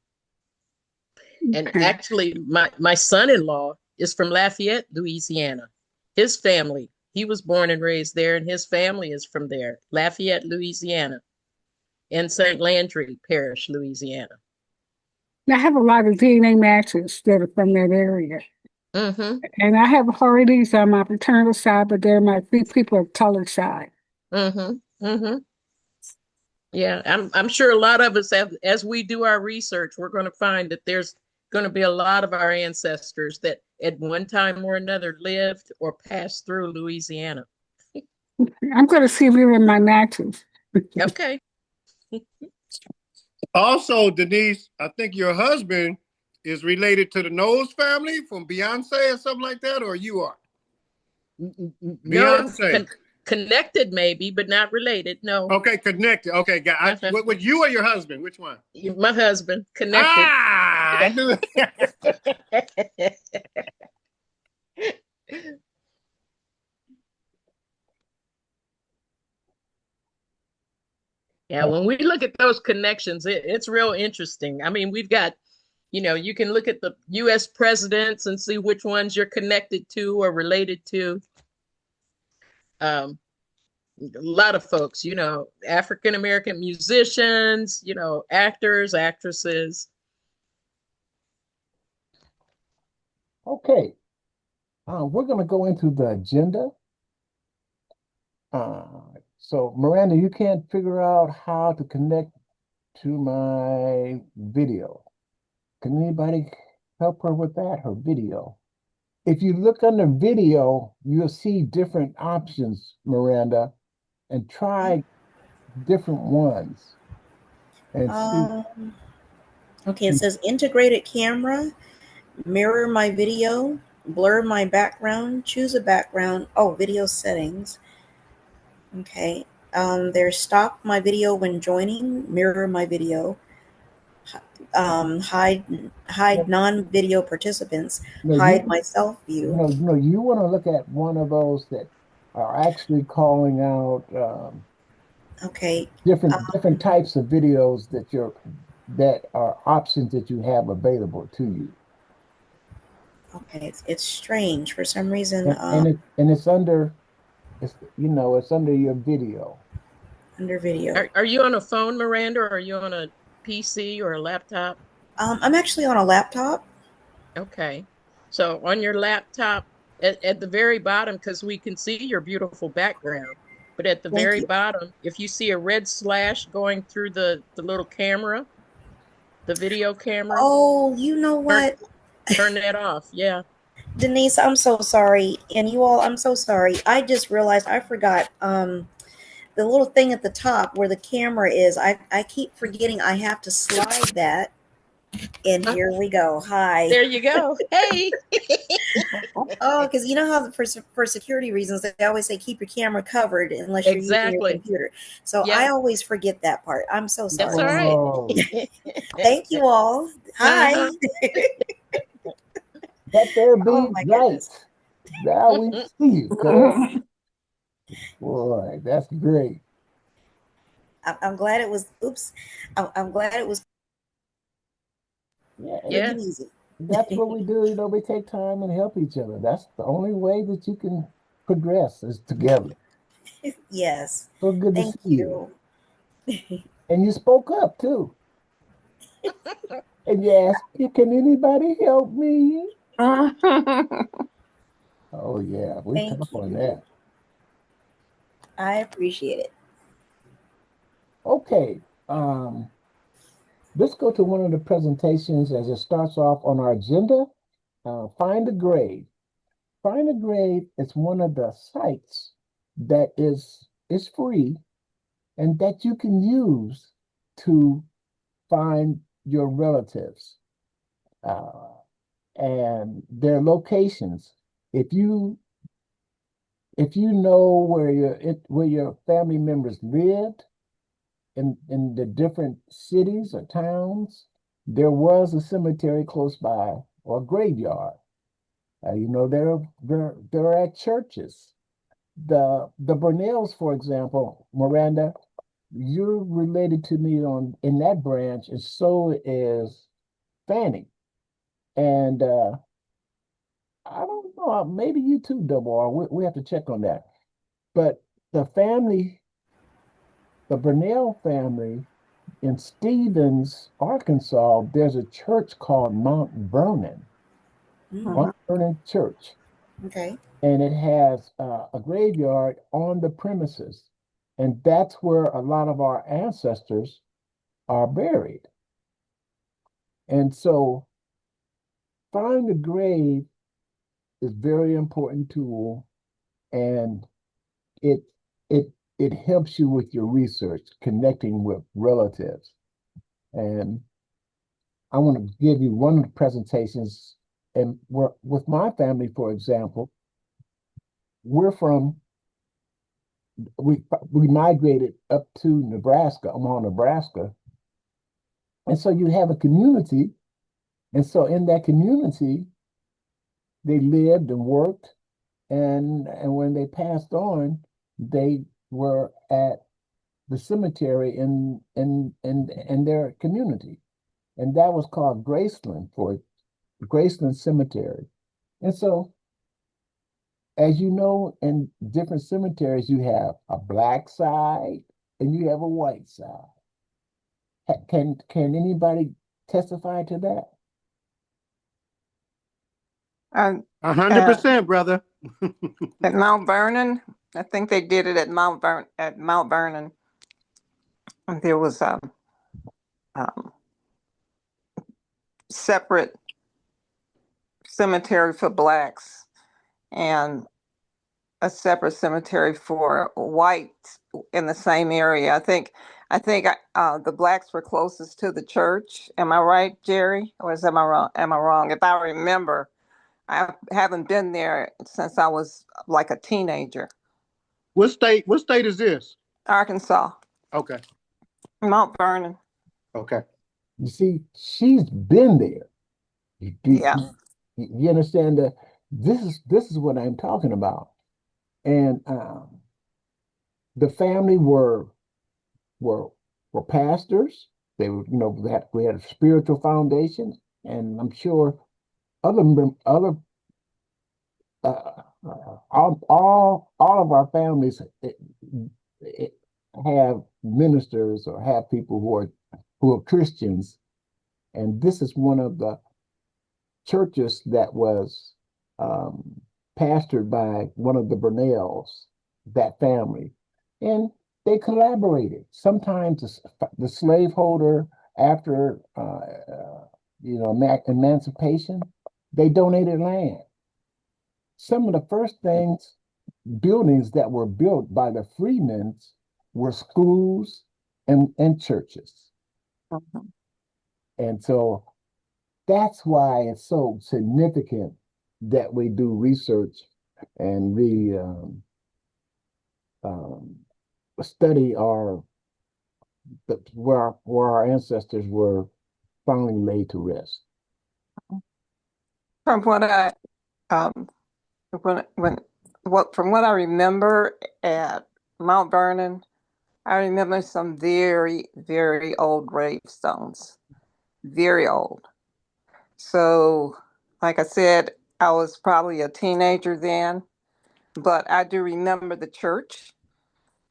And Okay. actually, my son-in-law is from Lafayette, Louisiana. His family, he was born and raised there, and his family is from there, Lafayette, Louisiana, and St. Landry Parish, Louisiana. I have a lot of DNA matches that are from that area. Mm-hmm. And I have Hardys on my paternal side, but they're my three people of color side. Mm-hmm. Mm-hmm. Yeah, I'm sure a lot of us have, as we do our research, we're going to find that there's going to be a lot of our ancestors that at one time or another lived or passed through Louisiana. I'm going to see if you're in my matches. Okay. Also, Denise, I think your husband is related to the Knowles family from Beyonce or something like that, or you are? No, Beyonce. connected maybe, but not related. No. Okay, connected. Okay, got what you or your husband? Which one? My husband, connected. Ah, I knew it. Yeah, when we look at those connections, it's real interesting. I mean, we've got, you can look at the US presidents and see which ones you're connected to or related to. Um, a lot of folks, African American musicians, actors, actresses. Okay, we're going to go into the agenda. Uh, so, Miranda, you can't figure out how to connect to my video. Can anybody help her with that, her video? If you look under video, you'll see different options, Miranda, and try different ones and see. Okay, it says integrated camera, mirror my video, blur my background, choose a background. Oh, video settings. Okay. There's stop my video when joining, mirror my video, hide non-video participants, No, hide my self view. you want to look at one of those that are actually calling out Okay. different types of videos that are options that you have available to you. Okay. It's strange for some reason. And it's under it's under your video. Under video. Are you on a phone, Miranda, or are you on a PC or a laptop? I'm actually on a laptop. Okay. So on your laptop, at the very bottom, because we can see your beautiful background, but at the Thank very you. bottom, if you see a red slash going through the little camera, the video camera, Oh, you know what? turn that off. Yeah. Denise, I'm so sorry. And you all, I'm so sorry. I just realized I forgot the little thing at the top where the camera is. I keep forgetting I have to slide that. And here we go. Hi. There you go. Hey. Oh, because you know how for security reasons they always say keep your camera covered unless you're using your Exactly. computer. So Yeah. I always forget that part. I'm so sorry. That's all right. Oh, Thank you all. Hi. let there be Oh my light. goodness. Now we see you, girl. Boy, that's great. I'm glad it was. Oops. I'm glad it was Yeah, quick Yeah. and easy. that's what we do. We take time and help each other. That's the only way that you can progress is together. Yes. So good to Thank see you. you. And you spoke up too. And you asked, can anybody help me? Oh yeah, we Thank talk on you. that. I appreciate it. Okay. Let's go to one of the presentations as it starts off on our agenda. Find a grade. Find a grade is one of the sites that is free and that you can use to find your relatives and their locations. If you know where your family members lived in the different cities or towns, there was a cemetery close by or a graveyard. There are at churches. the Burnells, for example, Miranda, you're related to me on in that branch, and so is Fanny. And I don't know, maybe you too, Double R. We have to check on that. But the family, the Burnell family in Stevens, Arkansas, there's a church called Mount Vernon, Mount Vernon Church, Okay. and it has a graveyard on the premises. And that's where a lot of our ancestors are buried. And so find a grave is very important tool, and it it it helps you with your research, connecting with relatives. And I want to give you one of the presentations, and with my family, for example, we're from we migrated up to Nebraska, Omaha, Nebraska, and so you have a community, and so in that community, they lived and worked, and when they passed on, they were at the cemetery in their community, and that was called Graceland for Graceland Cemetery. And so, as you know, in different cemeteries, you have a black side and you have a white side. Can anybody testify to that? And 100%, brother. at Mount Vernon, I think they did it at Mount Vernon. There was a separate cemetery for blacks and a separate cemetery for whites in the same area. I think the blacks were closest to the church. Am I right, Jerry? Or am I wrong? Am I wrong? If I remember, I haven't been there since I was like a teenager. What state is this? Arkansas, Okay. Mount Vernon. Okay. You see, she's been there. You, Yeah. you understand that this is what I'm talking about. And the family were were pastors. They were, we had a spiritual foundation, and I'm sure other all of our families have ministers or have people who are Christians, and this is one of the churches that was um, pastored by one of the Burnells, that family, and they collaborated. Sometimes the slaveholder, after emancipation, they donated land. Some of the first buildings that were built by the freemen were schools and churches. Mhm. And so that's why it's so significant that we do research and we um, study where our ancestors were finally laid to rest. From what I um, when from what I remember at Mount Vernon, I remember some very, very old gravestones, very old. So, like I said, I was probably a teenager then, but I do remember the church,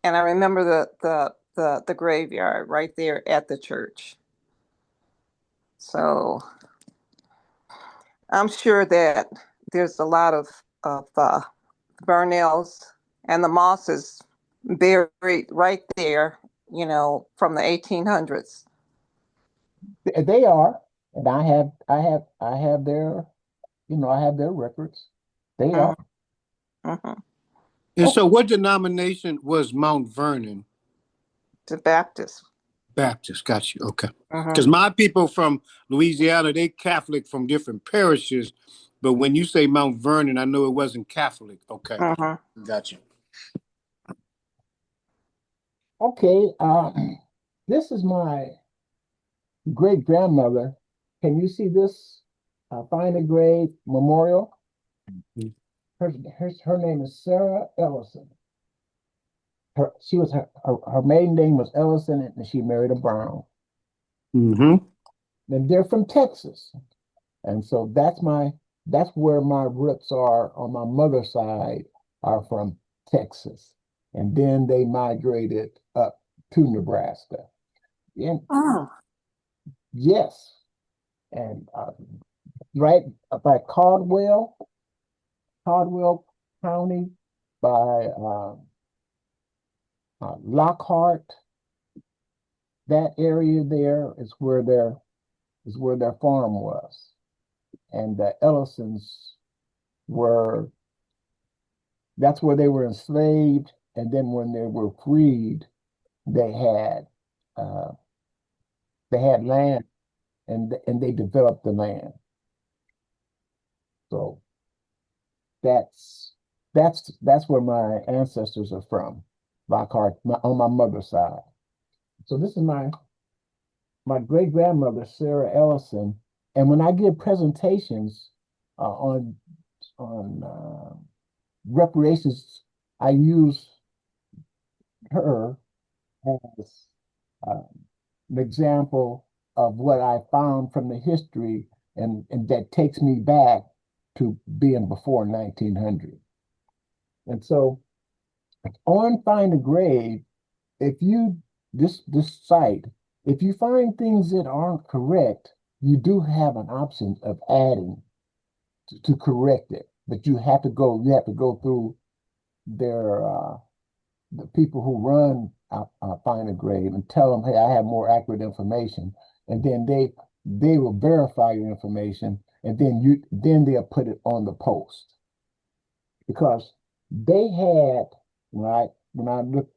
and I remember the graveyard right there at the church. So I'm sure that there's a lot of Burnells and the Mosses buried right there, from the 1800s. They are, and I have their, I have their records. They are. Mm-hmm. And Okay. so, what denomination was Mount Vernon? The Baptist. Baptist. Got you. Okay. Mm-hmm. Because my people from Louisiana, they Catholic from different parishes, but when you say Mount Vernon, I know it wasn't Catholic. Okay. Mm-hmm. Got you. Okay. This is my great grandmother. Can you see this? Find a grave memorial. her name is Sarah Ellison. Her maiden name was Ellison, and she married a Brown. Mm-hmm. And they're from Texas, and so that's where my roots are on my mother's side are from Texas, and then they migrated up to Nebraska. And Oh, yes, and right by Caldwell County, by Lockhart. That area there is where their farm was, and the Ellisons were that's where they were enslaved, and then when they were freed, they had uh, they had land, and they developed the land. So that's that's where my ancestors are from, Lockhart, on my mother's side. So this is my great grandmother, Sarah Ellison. And when I give presentations on reparations, I use her as uh, an example of what I found from the history, and that takes me back to being before 1900. And so on Find a Grave, if you this site, if you find things that aren't correct, you do have an option of adding to correct it. But you have to go through their the people who run Find a Grave and tell them, hey, I have more accurate information, and then they will verify your information, and then they'll put it on the post because they had when I look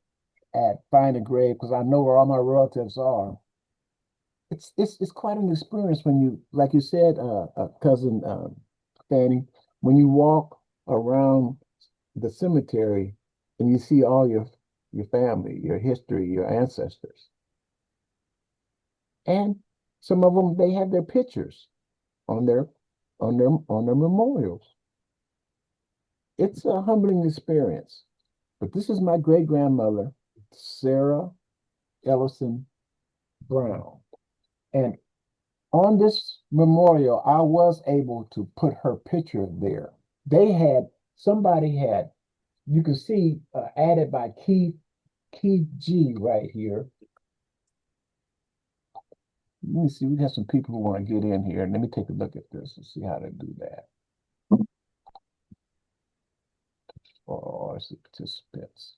at Find a Grave because I know where all my relatives are. It's quite an experience when you, like you said, cousin Fanny, when you walk around the cemetery and you see all your family, your history, your ancestors, and some of them they have their pictures on their memorials. It's a humbling experience. But this is my great grandmother, Sarah Ellison Brown. And on this memorial, I was able to put her picture there. Somebody had, you can see added by Keith G right here. Let me see, we have some people who want to get in here. Let me take a look at this and see how to do that. Oh, I see participants.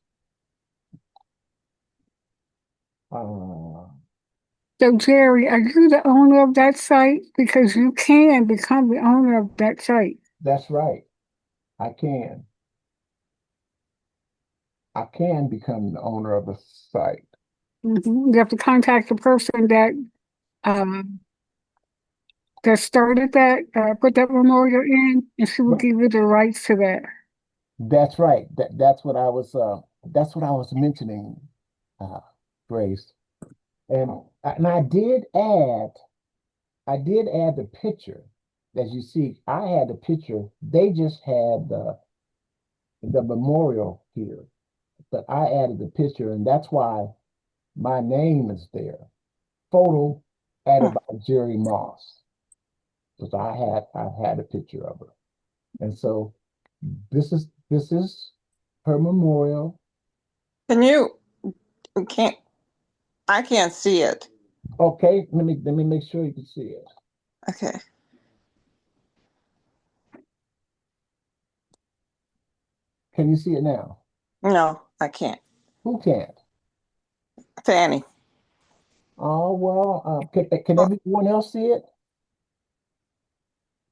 So, Jerry, are you the owner of that site? Because you can become the owner of that site. That's right. I can. I can become the owner of a site. You have to contact the person um, that started that, put that memorial in, and she will give you the rights to that. That's right. That's what I was mentioning, uh, Grace. And I did add the picture. As you see, I had the picture. They just had the memorial here, but I added the picture, and that's why my name is there. Photo added by Jerry Moss, because I had a picture of her, and so this is her memorial. can you can't I can't see it. Okay, let me make sure you can see it. Okay. Can you see it now? No, I can't. Who can't? Fanny. Oh well, can everyone else see it?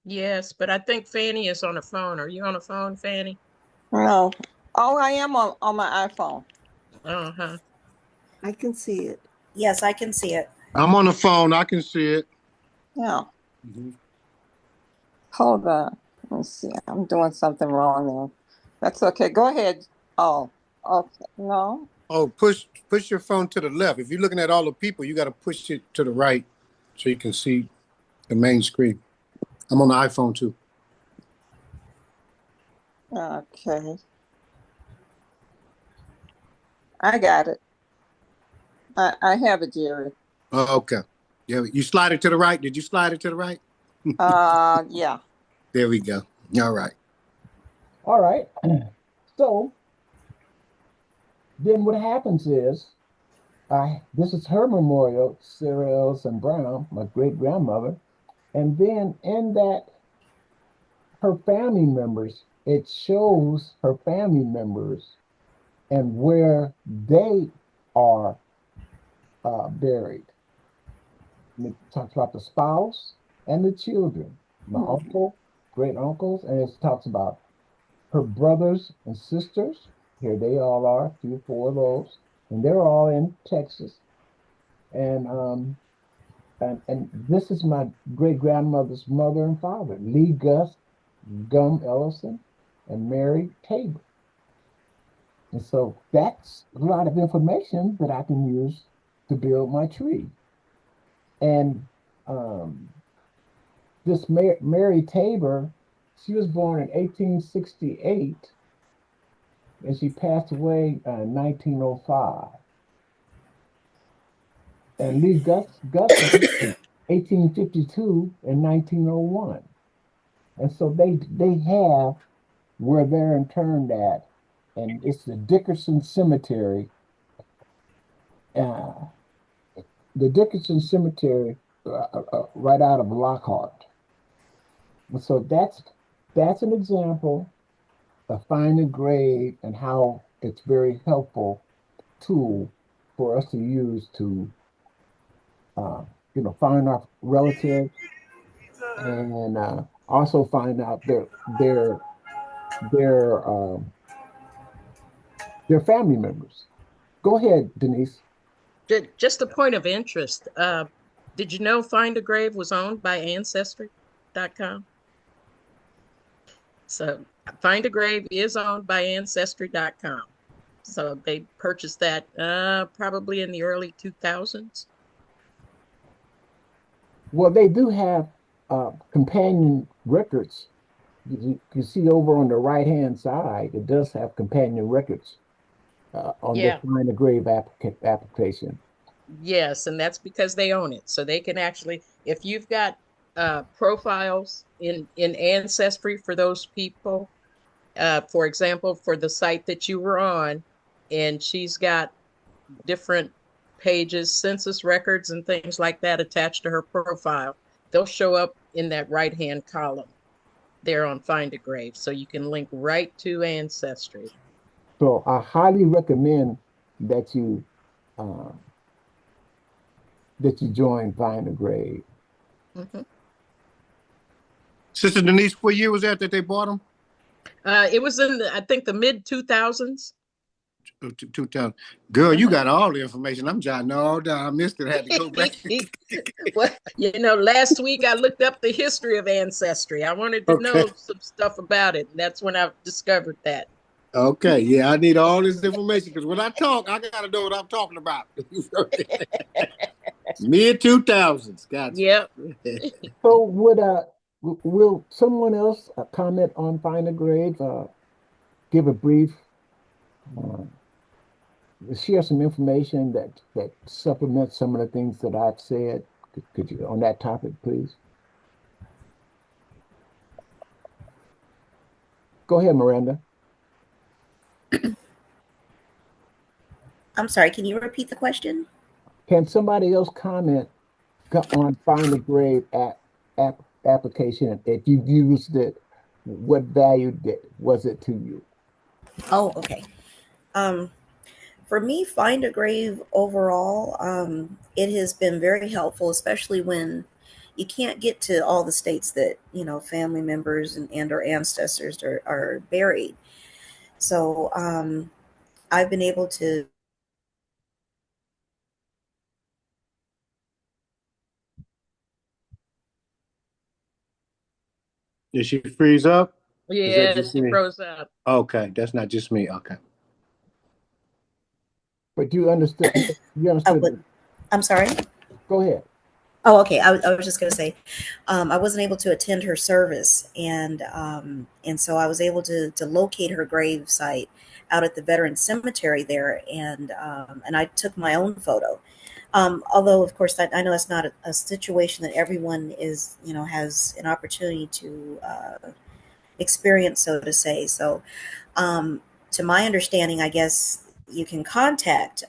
Yes, but I think Fanny is on the phone. Are you on the phone, Fanny? No. Oh, I am on my iPhone. Uh-huh. I can see it. Yes, I can see it. I'm on the phone. I can see it. Yeah. Mm-hmm. Hold on. Let's see. I'm doing something wrong there. That's okay. Go ahead. Oh, okay. No. Oh, push your phone to the left. If you're looking at all the people, you got to push it to the right so you can see the main screen. I'm on the iPhone too. Okay. I got it. I have it, Jerry. Oh, okay. Yeah, you slide it to the right. Did you slide it to the right? Yeah. There we go. All right. All right. So then what happens is this is her memorial, Sarah Ellison Brown, my great grandmother. And then in that, her family members, it shows her family members and where they are buried. And it talks about the spouse and the children, my uncle, great uncles, and it talks about her brothers and sisters. Here they all are, 3 or 4 of those, and they're all in Texas. And and this is my great grandmother's mother and father, Lee Gus Gum Ellison and Mary Tabor. And so that's a lot of information that I can use to build my tree. And um, this Mary Tabor, she was born in 1868 and she passed away in 1905. And Lee Gusson, 1852 and 1901. And so they have where they're interned at, and it's the Dickerson Cemetery. Uh, the Dickerson Cemetery, right out of Lockhart. And so that's an example of finding a grave and how it's very helpful tool for us to use to uh, find our relatives and also find out their their family members. Go ahead, Denise. Just a point of interest. Did you know Find a Grave was owned by Ancestry.com? So Find a Grave is owned by Ancestry.com. So they purchased that probably in the early 2000s. Well, they do have companion records. You see over on the right-hand side, it does have companion records on this Yeah, Find a Grave application. yes, and that's because they own it. So they can actually, if you've got profiles in Ancestry for those people, for example, for the site that you were on, and she's got different pages, census records, and things like that attached to her profile. They'll show up in that right-hand column there on Find a Grave. So you can link right to Ancestry. So I highly recommend that uh, you join Find a Grave. Mhm. Sister Denise, what year was that they bought them? It was in, I think, the mid 2000s. 2000. Girl, you Uh-huh. got all the information. I'm jotting all down. I missed it. I had to go back. Well, last week I looked up the history of Ancestry. I wanted to Okay. know some stuff about it, and that's when I discovered that. Okay. Yeah, I need all this information because when I talk, I got to know what I'm talking about. Mid 2000s. Gotcha. Yep. So will someone else comment on Find a Grave? Give a brief, uh, share some information that supplements some of the things that I've said. Could you on that topic, please? Go ahead, Miranda. I'm sorry, can you repeat the question? Can somebody else comment on Find a Grave application? If you used it, what value was it to you? Oh, okay. Um, for me, Find a Grave overall, it has been very helpful, especially when you can't get to all the states that, family members and or ancestors are buried. So I've been able to. Did she freeze up? Is that Yeah, just she me? froze up. Okay, that's not just me. Okay. But you understood. You Oh, understood. I'm sorry. Go ahead. Oh, okay. I was just going to say, I wasn't able to attend her service, and so I was able to locate her grave site out at the veteran cemetery there, and I took my own photo. Although, of course, I know that's not a situation that everyone is, has an opportunity to experience, so to say. So, um, to my understanding, I guess you can contact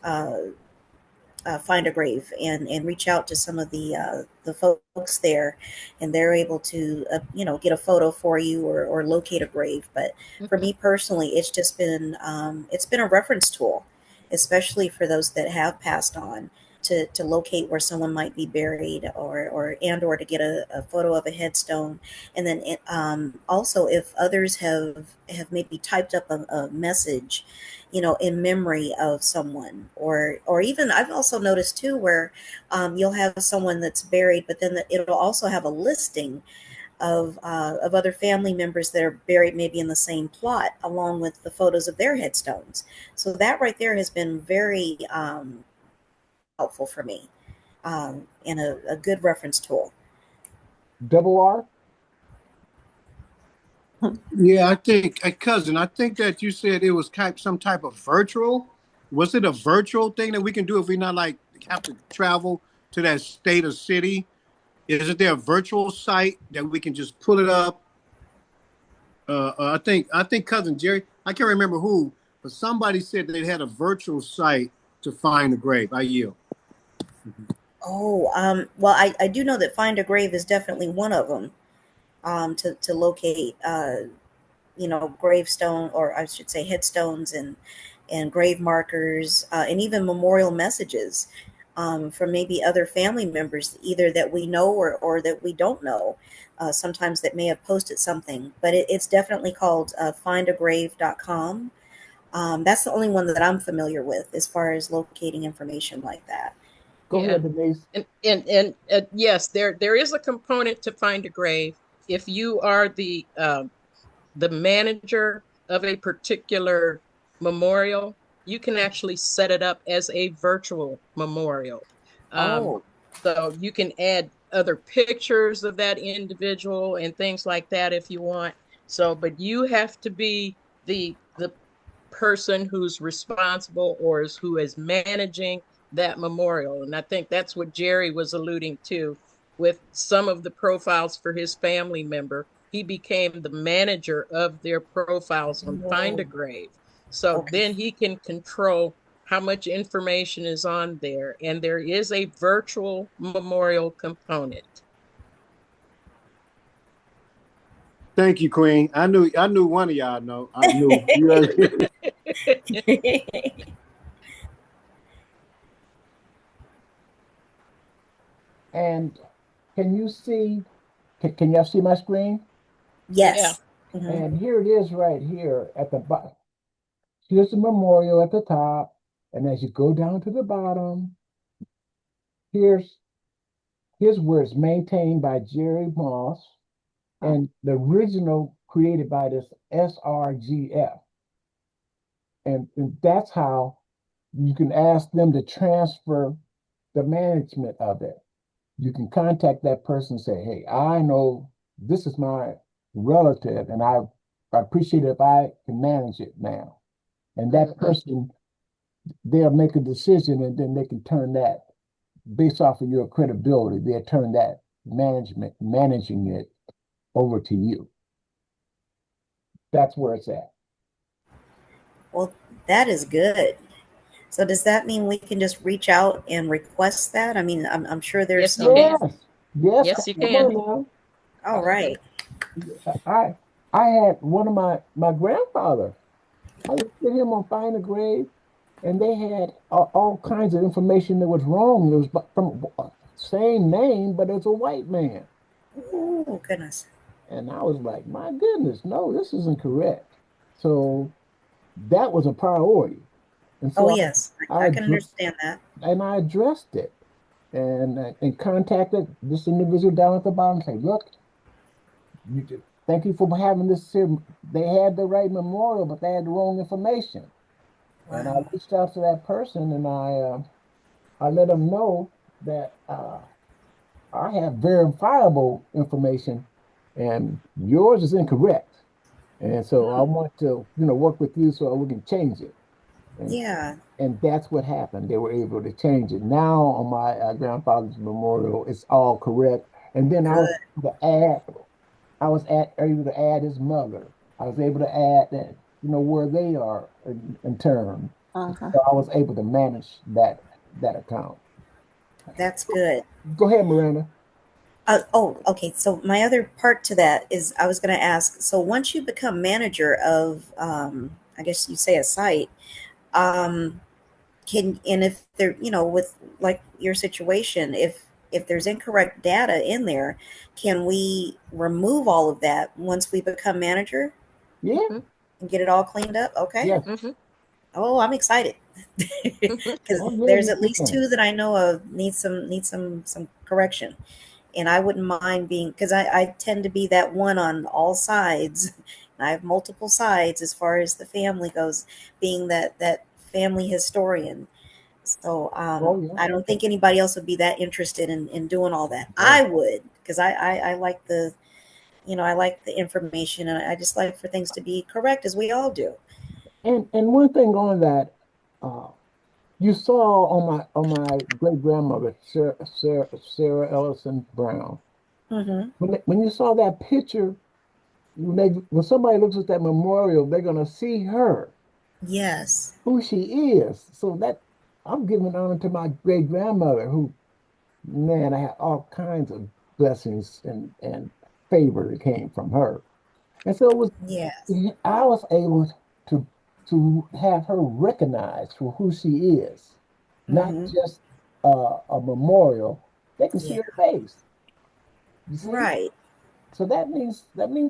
Find a Grave and reach out to some of the folks there, and they're able to get a photo for you or locate a grave. But for Mhm. me personally, it's been a reference tool, especially for those that have passed on. To locate where someone might be buried, or to get a photo of a headstone, and then also if others have maybe typed up a message, in memory of someone, or even I've also noticed too where you'll have someone that's buried, but then it'll also have a listing of other family members that are buried maybe in the same plot, along with the photos of their headstones. So that right there has been very helpful for me, and a good reference tool. Double R? Yeah, I think, cousin, I think that you said it was some type of virtual. Was it a virtual thing that we can do if we not like have to travel to that state or city? Is it there a virtual site that we can just pull it up? I think cousin Jerry, I can't remember who, but somebody said they had a virtual site to find the grave. I yield. Oh, well, I do know that Find a Grave is definitely one of them, to locate gravestone, or I should say headstones, and grave markers, and even memorial messages, from maybe other family members, either that we know or that we don't know, sometimes that may have posted something. But it's definitely called findagrave.com. That's the only one that I'm familiar with as far as locating information like that. Go Yeah. ahead, Denise. And yes, there is a component to Find a Grave. If you are the manager of a particular memorial, you can actually set it up as a virtual memorial. Um, Oh, so you can add other pictures of that individual and things like that if you want. So, but you have to be the person who's responsible or who is managing that memorial. And I think that's what Jerry was alluding to with some of the profiles for his family member. He became the manager of their profiles on Find a oh, Grave. So okay. then he can control how much information is on there. And there is a virtual memorial component. Thank you, Queen. I knew one of y'all know. I knew. You And can you see, can y'all see my screen? Yeah. Yes. Hmm. And here it is right here at the bottom. Here's the memorial at the top. And as you go down to the bottom, here's here's where it's maintained by Jerry Moss and the original created by this SRGF. And that's how you can ask them to transfer the management of it. You can contact that person and say, hey, I know this is my relative, and I appreciate it if I can manage it now. And that person, they'll make a decision, and then they can turn that based off of your credibility, they'll turn that managing it over to you. That's where it's at. Well, that is good. So does that mean we can just reach out and request that? I mean, I'm sure there's Yes, you some. can. Yes, yes, Yes, you come can. on All now. right. I had one of my grandfather. I looked at him on Find a Grave, and they had all kinds of information that was wrong. It was from same name, but it's a white man. Oh, goodness. And I was like, my goodness, no, this isn't correct. So that was a priority. And Oh, so yes. I can understand that. I addressed it and contacted this individual down at the bottom and say, look, thank you for having this here. They had the right memorial, but they had the wrong information. And I Wow. reached out to that person and I let them know that I have verifiable information, and yours is incorrect. And so I want to, work with you so we can change it. And Yeah, and that's what happened. They were able to change it. Now on my grandfather's memorial, it's all correct. And then good. I was able to add his mother. I was able to add that, where they are in term. Uh-huh. So I was able to manage that account. That's good. Go ahead, Miranda. Oh, okay. So my other part to that is I was going to ask. So once you become manager of, I guess you say a site, um, and if there, with like your situation, if there's incorrect data in there, can we remove all of that once we become manager Yeah, Hmm. and get it all cleaned up? Okay. yes. Hmm. Oh, I'm excited because Oh yeah, there's you at least can. two that I know of need some correction. And I wouldn't mind being, because I tend to be that one on all sides. I have multiple sides as far as the family goes, being that family historian. So Oh yeah. I don't think anybody else would be that interested in doing all that. I No. would, because I like I like the information, and I just like for things to be correct, as we all do. And one thing on that, uh, you saw on my great grandmother, Sarah Ellison Brown. Mm-hmm. When you saw that picture, when somebody looks at that memorial, they're gonna see her, Yes. who she is. So that I'm giving honor to my great grandmother, who, man, I had all kinds of blessings and favor that came from her. And so Yes. I was able to have her recognized for who she is, not Mm-hmm. just a memorial. They can see Yeah. her face. You see? Right. So that means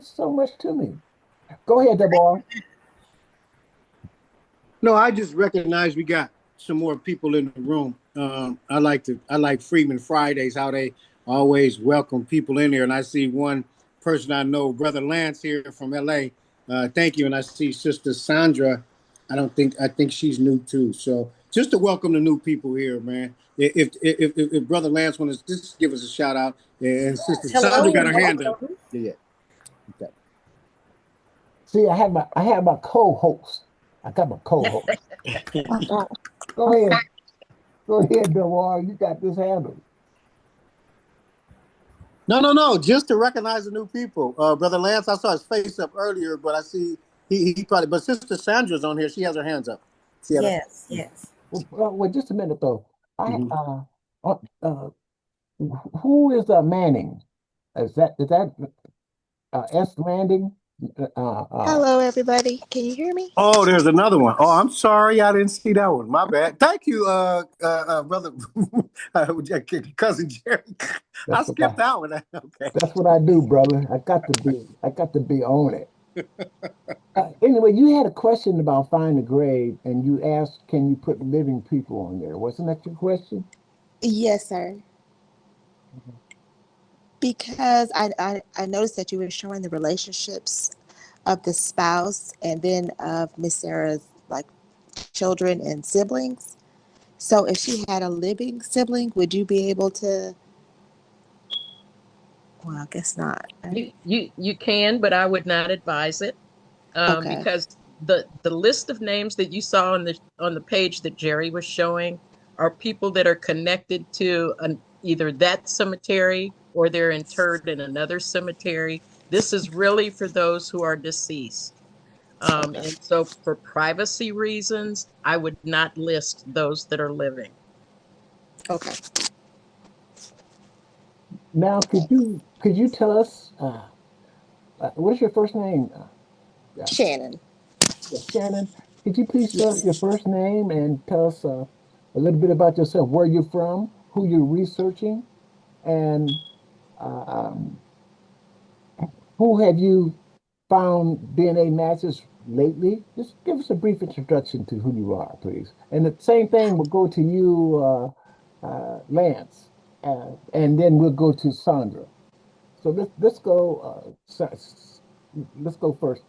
so much to me. Go ahead, Deborah. No, I just recognize we got some more people in the room. I like Freeman Fridays, how they always welcome people in here. And I see one person I know, Brother Lance here from LA. Thank you. And I see Sister Sandra. I think she's new too. So just to welcome the new people here, man. If Brother Lance wants to just give us a shout out, and Sister Sandra Hello got and her hand up. welcome. Yeah, yeah. Okay. See, I have my co-host. I got my co-host. Uh-huh. Go ahead. Go ahead, Deborah. You got this handle. No, no, no. Just to recognize the new people. Brother Lance, I saw his face up earlier, but I see he probably. But Sister Sandra's on here. She has her hands up. See that? Yes. Yes. Wait just a minute though. I Mm-hmm. uh, uh who is Manning? Is that S Landing? Uh, Hello, everybody. Can you hear me? Oh, there's another one. Oh, I'm sorry, I didn't see that one. My bad. Thank you, brother, cousin Jerry. I that's what I skipped that one. Okay. that's what I do, brother. I got to be on it. Anyway, you had a question about Find the Grave, and you asked, can you put living people on there? Wasn't that your question? Yes, sir. Because I noticed that you were showing the relationships of the spouse and then of Miss Sarah's like children and siblings. So if she had a living sibling, would you be able to? Well, I guess not. You can, but I would not advise it, Okay. because the list of names that you saw on the page that Jerry was showing are people that are connected to either that cemetery or they're interred in another cemetery. This is really for those who are deceased. Okay. And so for privacy reasons, I would not list those that are living. Okay. Now, could you tell us what is your first name? Yeah, Shannon. yeah, Shannon. Could you please spell Yes. your first name and tell us a little bit about yourself, where you're from, who you're researching, and uh, um, who have you found DNA matches lately? Just give us a brief introduction to who you are, please. And the same thing will go to you, Lance, and then we'll go to Sandra. So let's go. Let's go first.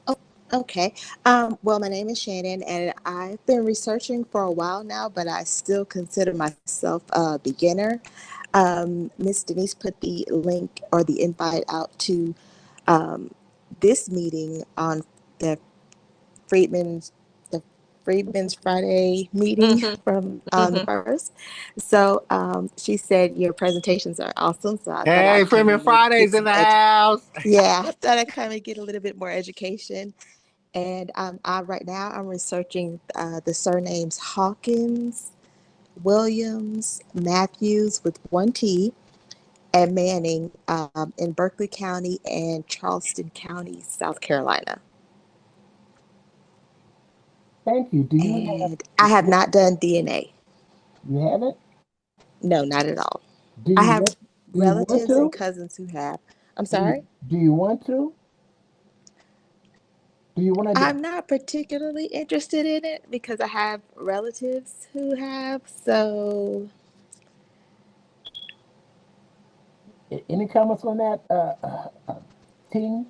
Oh, okay. Well, my name is Shannon, and I've been researching for a while now, but I still consider myself a beginner. Miss Denise put the link or the invite out to this meeting on the Freedmen's the Freedmen's Friday meeting Mm-hmm. from the Mm-hmm. first. So she said your presentations are awesome. So I thought Hey, I'd come Freeman and maybe get Fridays in some the house. yeah, I thought I'd come and get a little bit more education. And right now I'm researching the surnames Hawkins, Williams, Matthews with one T, and Manning in Berkeley County and Charleston County, South Carolina. Thank you. Do you And I have not done DNA. have it? No, not at all. Do I you have want do you want relatives and to? cousins who have. I'm Do you sorry? do you want to? Do you want to I'm not particularly interested in it because I have relatives who have. So, any comments on that team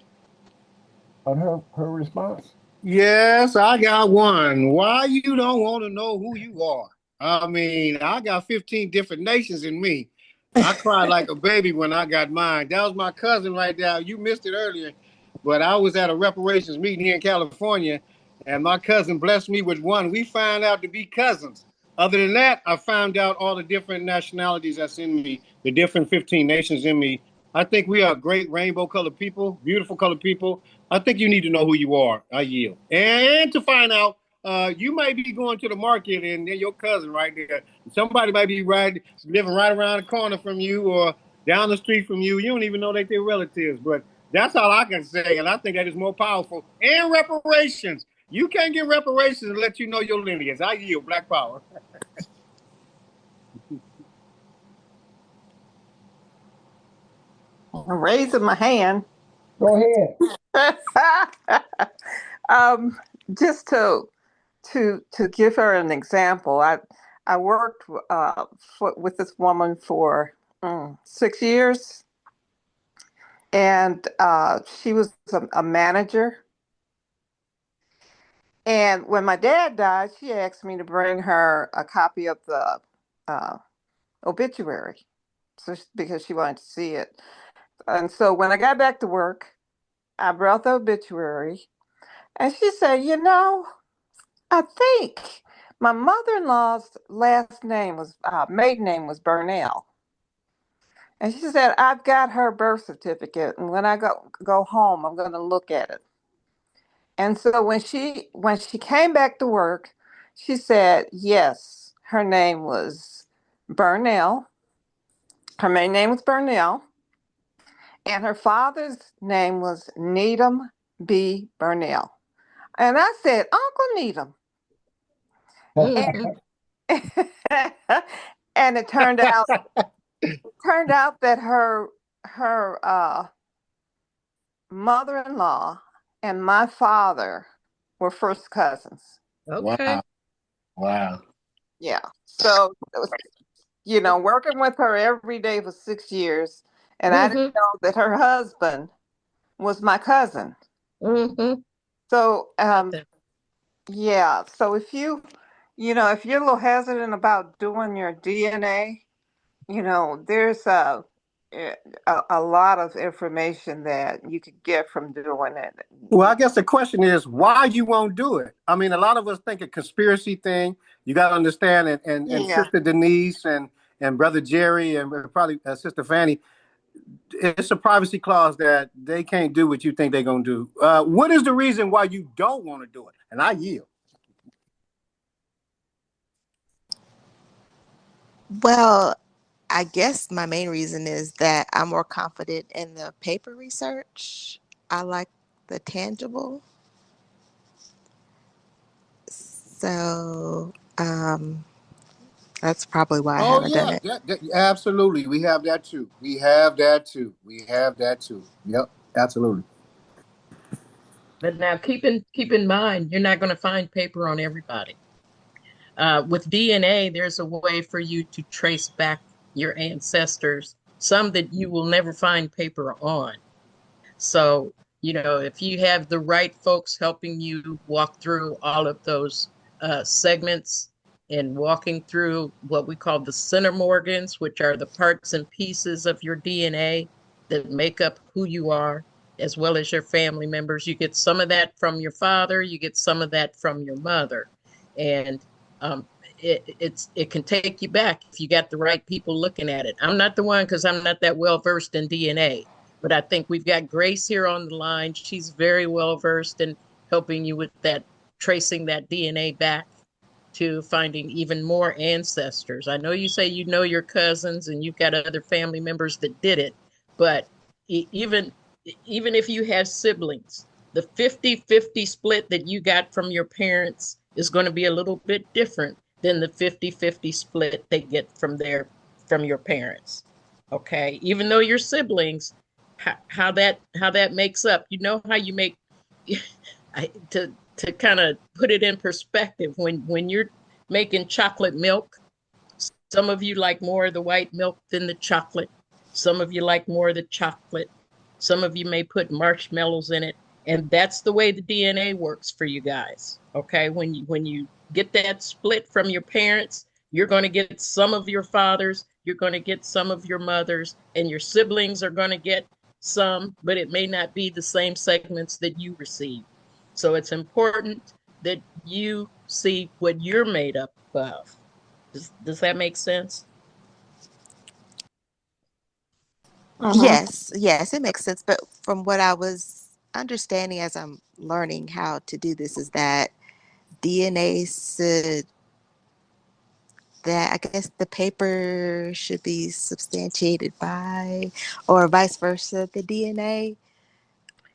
on her response? Yes, I got one. Why you don't want to know who you are? I mean, I got 15 different nations in me. I cried like a baby when I got mine. That was my cousin right there. You missed it earlier, but I was at a reparations meeting here in California, and my cousin blessed me with one. We found out to be cousins. Other than that, I found out all the different nationalities that's in me, the different 15 nations in me. I think we are great rainbow colored people, beautiful colored people. I think you need to know who you are. I yield. And to find out, you might be going to the market and they're your cousin right there. Somebody might be living right around the corner from you or down the street from you. You don't even know that they're relatives. But that's all I can say. And I think that is more powerful. And reparations. You can't get reparations and let you know your lineage. I yield. Black power. I'm raising my hand. Go ahead. um, just to give her an example, I worked with this woman for 6 years, and she was a manager. And when my dad died, she asked me to bring her a copy of the uh, obituary, because she wanted to see it. And so when I got back to work, I brought the obituary, and she said, I think my mother-in-law's last name was maiden name was Burnell. And she said, I've got her birth certificate, and when I go home, I'm going to look at it. And so when she came back to work, she said, yes, her name was Burnell. Her maiden name was Burnell, and her father's name was Needham B. Burnell. And I said, Uncle Needham. Mm-hmm. And it turned out that her mother-in-law and my father were first cousins. Okay. Wow. Wow. Yeah. So it was, working with her every day for 6 years, and I didn't Mm-hmm. know that her husband was my cousin. Mm-hmm. So Got that. yeah. So if you're a little hesitant about doing your DNA, there's a lot of information that you could get from doing it. Well, I guess the question is why you won't do it. I mean, a lot of us think a conspiracy thing. You got to understand, and Yeah. Sister Denise and Brother Jerry and probably Sister Fanny, it's a privacy clause that they can't do what you think they're gonna do. What is the reason why you don't want to do it? And I yield. well, I guess my main reason is that I'm more confident in the paper research. I like the tangible. So that's probably why I Oh haven't done yeah, it. absolutely. We have that too. We have that too. We have that too. Yep, absolutely. But now keep in mind, you're not going to find paper on everybody. With DNA, there's a way for you to trace back your ancestors, some that you will never find paper on. So, if you have the right folks helping you walk through all of those segments, and walking through what we call the centimorgans, which are the parts and pieces of your DNA that make up who you are, as well as your family members. You get some of that from your father, you get some of that from your mother. And um, it can take you back if you got the right people looking at it. I'm not the one because I'm not that well versed in DNA, but I think we've got Grace here on the line. She's very well versed in helping you with that, tracing that DNA back to finding even more ancestors. I know you say you know your cousins and you've got other family members that did it, but even if you have siblings, the 50-50 split that you got from your parents is going to be a little bit different than the 50-50 split they get from your parents. Okay, even though you're siblings, how that makes up. You know how you make to kind of put it in perspective, when you're making chocolate milk, some of you like more of the white milk than the chocolate. Some of you like more of the chocolate. Some of you may put marshmallows in it. And that's the way the DNA works for you guys. Okay. When you get that split from your parents, you're going to get some of your fathers, you're going to get some of your mothers, and your siblings are going to get some, but it may not be the same segments that you receive. So it's important that you see what you're made up of. Does that make sense? Yes, yes, it makes sense. But from what I was understanding as I'm learning how to do this, is that DNA should, that I guess the paper should be substantiated by, or vice versa, the DNA.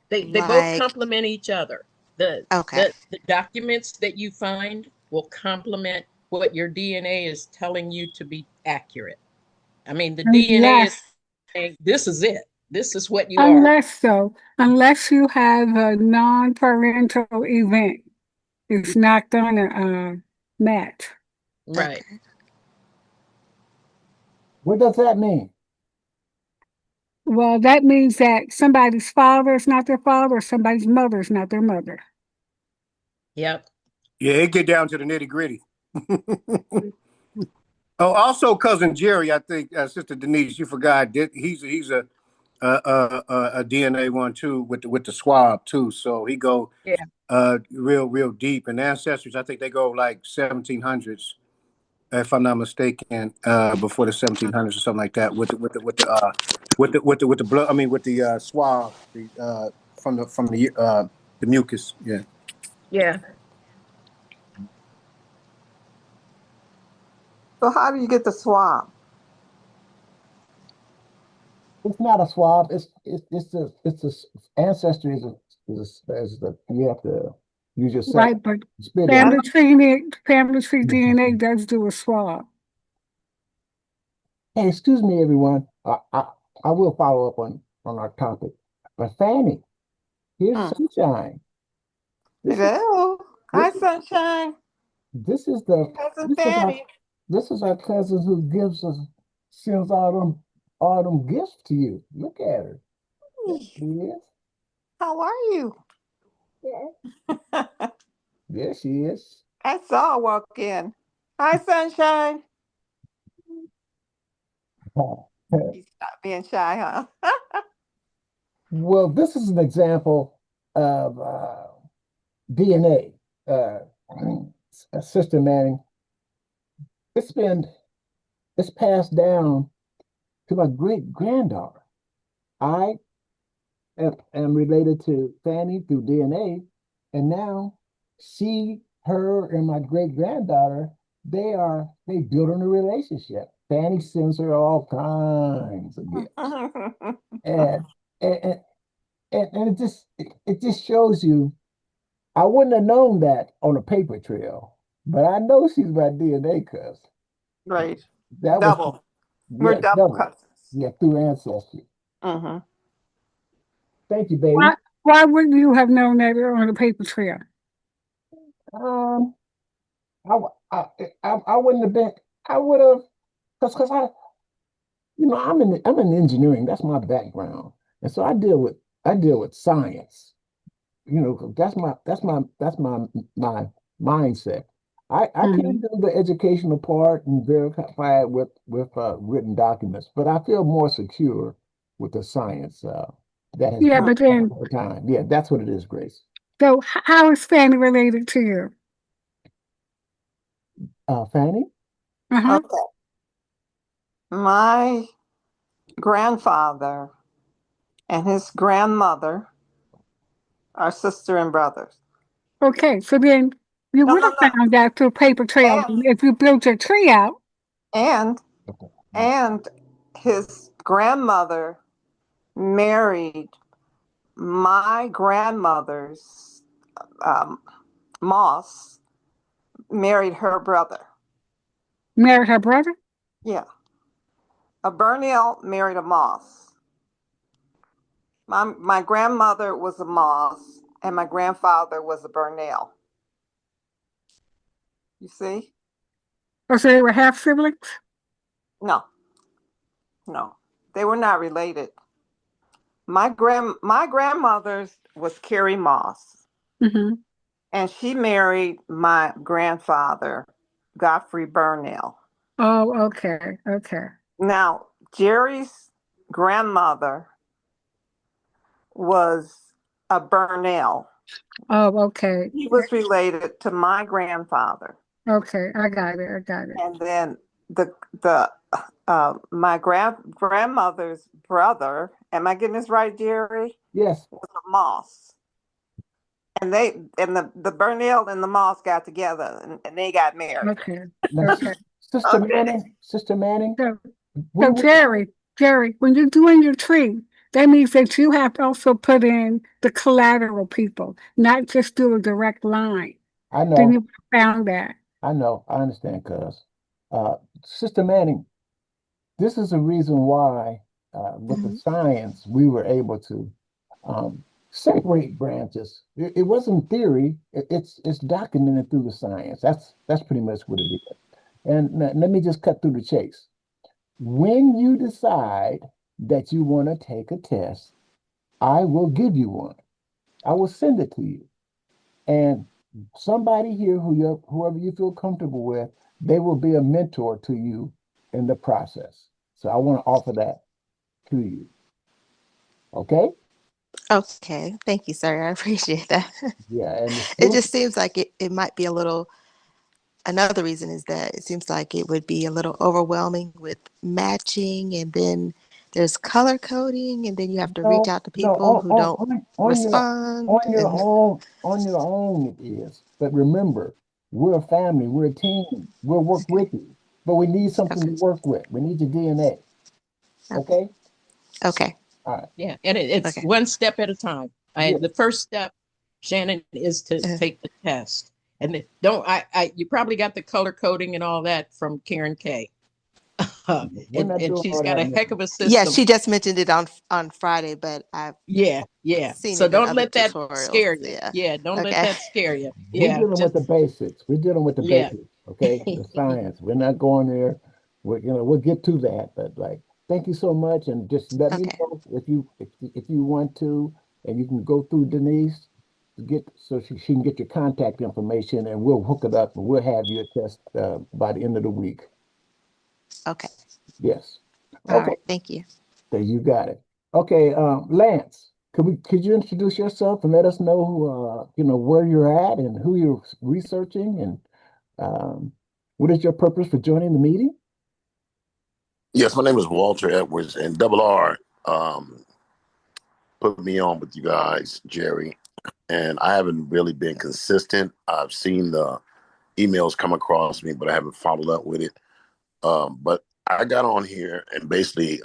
They both Like, complement each other. The okay. the documents that you find will complement what your DNA is telling you to be accurate. I mean, the DNA is Unless, saying this is it. This is what you are. unless you have a non-parental event, it's not gonna match. Right. Okay. What does that mean? Well, that means that somebody's father is not their father, or somebody's mother is not their mother. Yep. Yeah, it get down to the nitty gritty. Oh, also cousin Jerry, I think Sister Denise, you forgot that he's a DNA one too with the swab too. So he go Yeah. real deep. And ancestors, I think they go like 1700s, if I'm not mistaken, before the 1700s or something like that. With the blood. I mean, with the swab, the mucus. Yeah. Yeah. So how do you get the swab? It's not a swab. It's ancestry is the you have to use your set Right, but spit I in. family tree DNA does do a swab. Hey, excuse me, everyone. I will follow up on our topic. But Fanny, here's know. Sunshine. This is Hello. this Hi, Sunshine. this is the Cousin this is our Fanny. this is our cousin who gives us sends all them gifts to you. Look at her. There she is. How are you? Yes. There she is. I saw her walk in. Hi, Sunshine. She stopped being shy, huh? Well, this is an example of DNA. Sister Manning, it's been it's passed down to my great granddaughter. I am related to Fanny through DNA, and now her, and my great granddaughter, they building a relationship. Fanny sends her all kinds of gifts, and and and, and it just shows you. I wouldn't have known that on a paper trail, but I know she's my DNA cousin. Right. That was Double. We're yeah, double double. cousins. Yeah, through ancestry. Mm-hmm. Thank you, baby. Why wouldn't you have known that on the paper trail? Um, I, I wouldn't have been. I would have, because I'm in engineering. That's my background, and so I deal with science. 'Cause that's my my mindset. I can do the educational part and verify it with written documents, but I feel more secure with the science. That has Yeah, been but then, over time. Yeah, that's what it is, Grace. so how is family related to you? Fanny? Uh-huh. Okay. My grandfather and his grandmother are sister and brothers. Okay, so then you No, would no, have found that through paper trail no. if you built your tree out. And Okay. and his grandmother married my grandmother's um, Moss married her brother. Married her brother? Yeah, a Burnell married a Moss. My grandmother was a Moss, and my grandfather was a Burnell. You see? Or so they were half siblings? No, no, they were not related. My grandmother's was Carrie Moss, Mm-hmm. and she married my grandfather, Godfrey Burnell. Oh, okay, okay, Now, Jerry's grandmother was a Burnell. oh, okay, He was related to my grandfather, okay. I got it. I got it. and then the my grandmother's brother. Am I getting this right, Jerry? Yes. Was a Moss, and the Burnell and the Moss got together, and they got married. Okay, Now, okay. Okay. Sister Manning, So, we so were, Jerry, when you're doing your tree, that means that you have to also put in the collateral people, not just do a direct line. I Then know, you found that. I understand, cuz. Sister Manning, this is the reason why, with the Mhm. science, we were able to separate branches. It wasn't theory; it's documented through the science. That's pretty much what it is. And let me just cut through the chase. When you decide that you want to take a test, I will give you one. I will send it to you, and somebody here whoever you feel comfortable with, they will be a mentor to you in the process. So I want to offer that to you. Okay? Okay, thank you, sir. I appreciate that. Yeah, and the It slow, just seems like it might be a little, another reason is that it seems like it would be a little overwhelming with matching, and then there's color coding, and then you have to reach no, out to no, people who don't respond. And on your own it is. But remember, we're a family, we're a team, we'll work okay, with you. But we need something okay, to work with. We need your DNA. okay, Okay? okay, All right. Yeah, and it's okay. one step at a time. Yeah. The first step, Shannon, is to Uh, take the test. And don't you probably got the color coding and all that from Karen K. We're not And doing she's all got that a heck now. of a yeah, system. she just mentioned it on Friday, but I've Yeah, yeah. seen So it in don't other let that tutorials. scare you. Yeah. Yeah, don't let Okay. that scare you. We're Yeah, dealing with just the basics. We're dealing with the yeah. basics, okay? The science. We're not going there. We'll get to that, but like, thank you so much, and just let me Okay. know if you want to, and you can go through Denise to get so she can get your contact information, and we'll hook it up, and we'll have you a test by the end of the week. Okay. Yes. All Okay. right. Thank you. There you got it. Okay, Lance, could you introduce yourself and let us know where you're at and who you're researching and what is your purpose for joining the meeting? Yes, my name is Walter Edwards, and Double R put me on with you guys, Jerry. And I haven't really been consistent. I've seen the emails come across me, but I haven't followed up with it. But I got on here, and basically,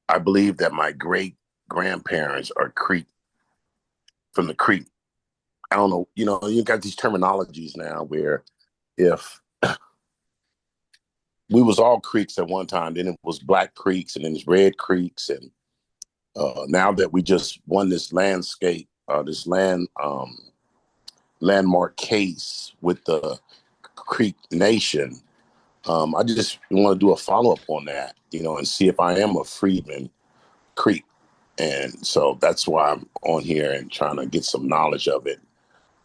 I believe that my great grandparents are Creek from the Creek. I don't know, you got these terminologies now where if we was all creeks at one time, then it was Black Creeks, and then it's Red Creeks, and now that we just won this landscape, this landmark case with the Creek Nation, I just want to do a follow up on that, and see if I am a Freedman Creek. And so that's why I'm on here and trying to get some knowledge of it.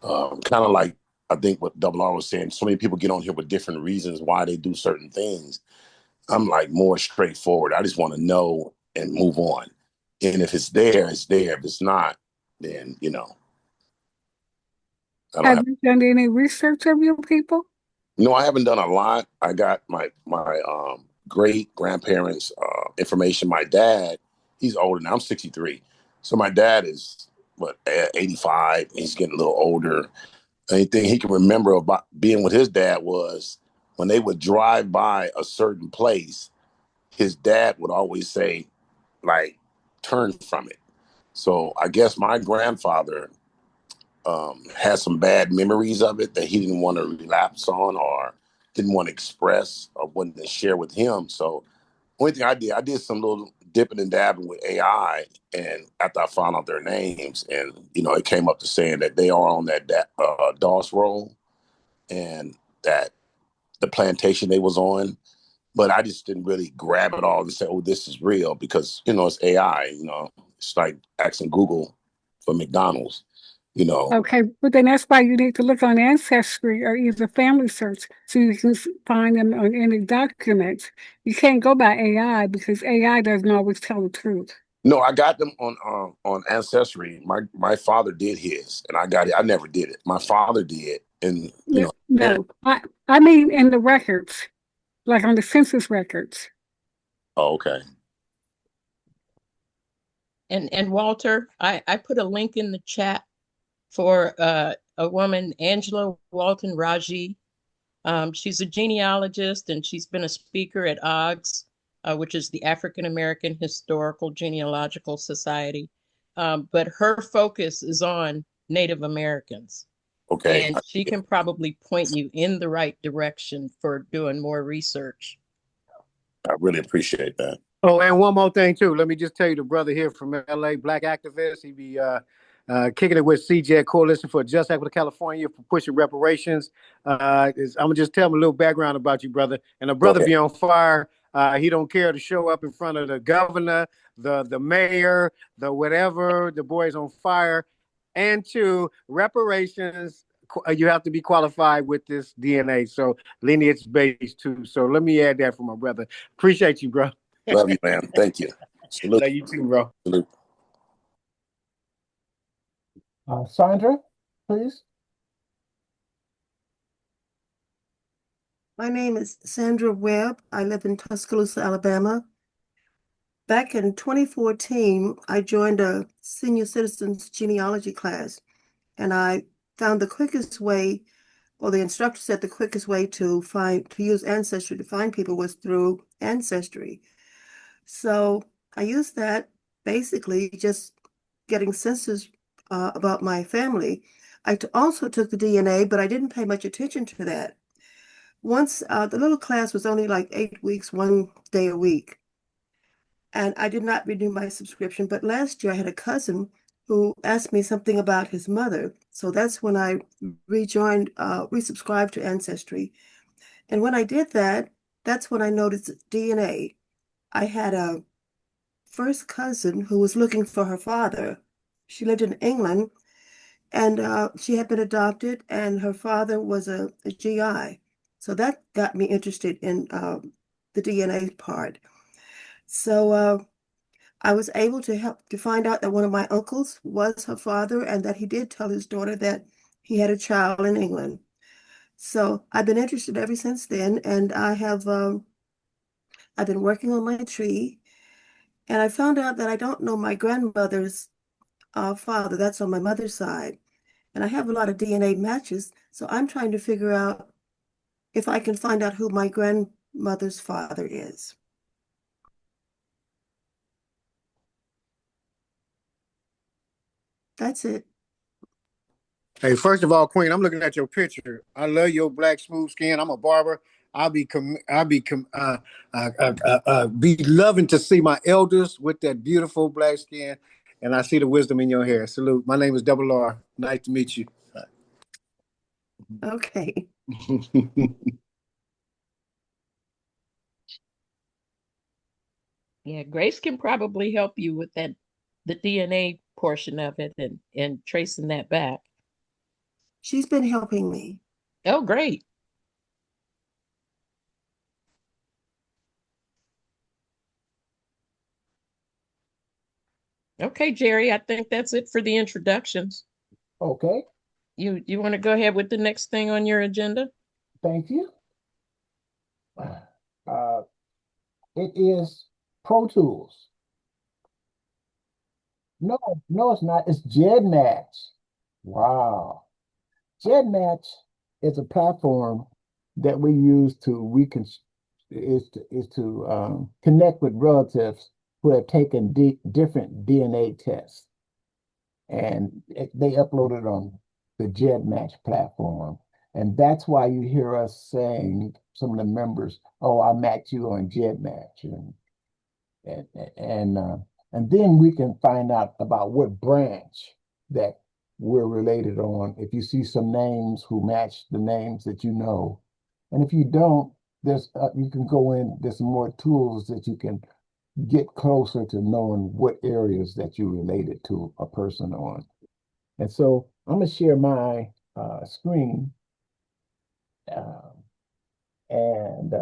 Kind of like I think what Double R was saying, so many people get on here with different reasons why they do certain things. I'm like more straightforward. I just want to know and move on. And if it's there, it's there. If it's not, then I don't Have have. you done any research of your people? No, I haven't done a lot. I got my great grandparents' information. My dad, he's older now. I'm 63, so my dad is 85. He's getting a little older. Anything he can remember about being with his dad was when they would drive by a certain place, his dad would always say, like, turn from it. So I guess my grandfather had some bad memories of it that he didn't want to relapse on or didn't want to express or wanted to share with him. So only thing I did some little dipping and dabbing with AI, and after I found out their names, and it came up to saying that they are on that DOS roll, and that the plantation they was on. But I just didn't really grab it all and say, "Oh, this is real," because it's AI. It's like asking Google for McDonald's. Okay, but then that's why you need to look on Ancestry or either Family Search so you can find them on any documents. You can't go by AI because AI doesn't always tell the truth. No, I got them on Ancestry. My father did his, and I got it. I never did it. My father did, and No, and, no. I mean in the records, like on the census records. oh, okay, And Walter, I put a link in the chat for a woman, Angela Walton Raji. She's a genealogist and she's been a speaker at OGS, which is the African American Historical Genealogical Society. But her focus is on Native Americans. okay. And she can probably point you in the right direction for doing more research. I really appreciate that. Oh, and one more thing too. Let me just tell you, the brother here from LA, black activist, he be kicking it with CJ Coalition for Just Equity California for pushing reparations. I'm gonna just tell him a little background about you, brother. And the Go brother ahead. be on fire. He don't care to show up in front of the governor, the mayor, the whatever. The boy's on fire. And two, reparations. You have to be qualified with this DNA, so lineage based too. So let me add that for my brother. Appreciate you, bro. Love you, man. Thank you. Salute. Love you too, bro. Salute. Sandra, please. My name is Sandra Webb. I live in Tuscaloosa, Alabama. Back in 2014, I joined a senior citizens genealogy class, and I found the quickest way, or the instructor said the quickest way to use Ancestry to find people was through Ancestry. So I used that basically just getting census about my family. I also took the DNA, but I didn't pay much attention to that. Once the little class was only like 8 weeks, 1 day a week. And I did not renew my subscription. But last year I had a cousin who asked me something about his mother. So that's when I resubscribed to Ancestry. And when I did that, that's when I noticed DNA. I had a first cousin who was looking for her father. She lived in England and she had been adopted, and her father was a GI. So that got me interested in the DNA part. So I was able to help to find out that one of my uncles was her father and that he did tell his daughter that he had a child in England. So I've been interested ever since then, and I've been working on my tree, and I found out that I don't know my grandmother's father. That's on my mother's side, and I have a lot of DNA matches. So I'm trying to figure out if I can find out who my grandmother's father is. That's it. Hey, first of all, Queen, I'm looking at your picture. I love your black smooth skin. I'm a barber. Be loving to see my elders with that beautiful black skin, and I see the wisdom in your hair. Salute. My name is Double R. Nice to meet you. Okay. Yeah, Grace can probably help you with the DNA portion of it and tracing that back. She's been helping me. Oh, great. Okay, Jerry, I think that's it for the introductions. Okay, You want to go ahead with the next thing on your agenda? thank you. Uh, it is Pro Tools. No, no, it's not. It's GEDmatch. Wow. GEDmatch is a platform that we use to connect with relatives who have taken different DNA tests, and they upload it on the GEDmatch platform. And that's why you hear us saying, some of the members, "Oh, I match you on GEDmatch," and and uh, and then we can find out about what branch that we're related on. If you see some names who match the names that you know, and if you don't, there's you can go in. There's some more tools that you can get closer to knowing what areas that you're related to a person on. And so I'm gonna share my screen, uh, and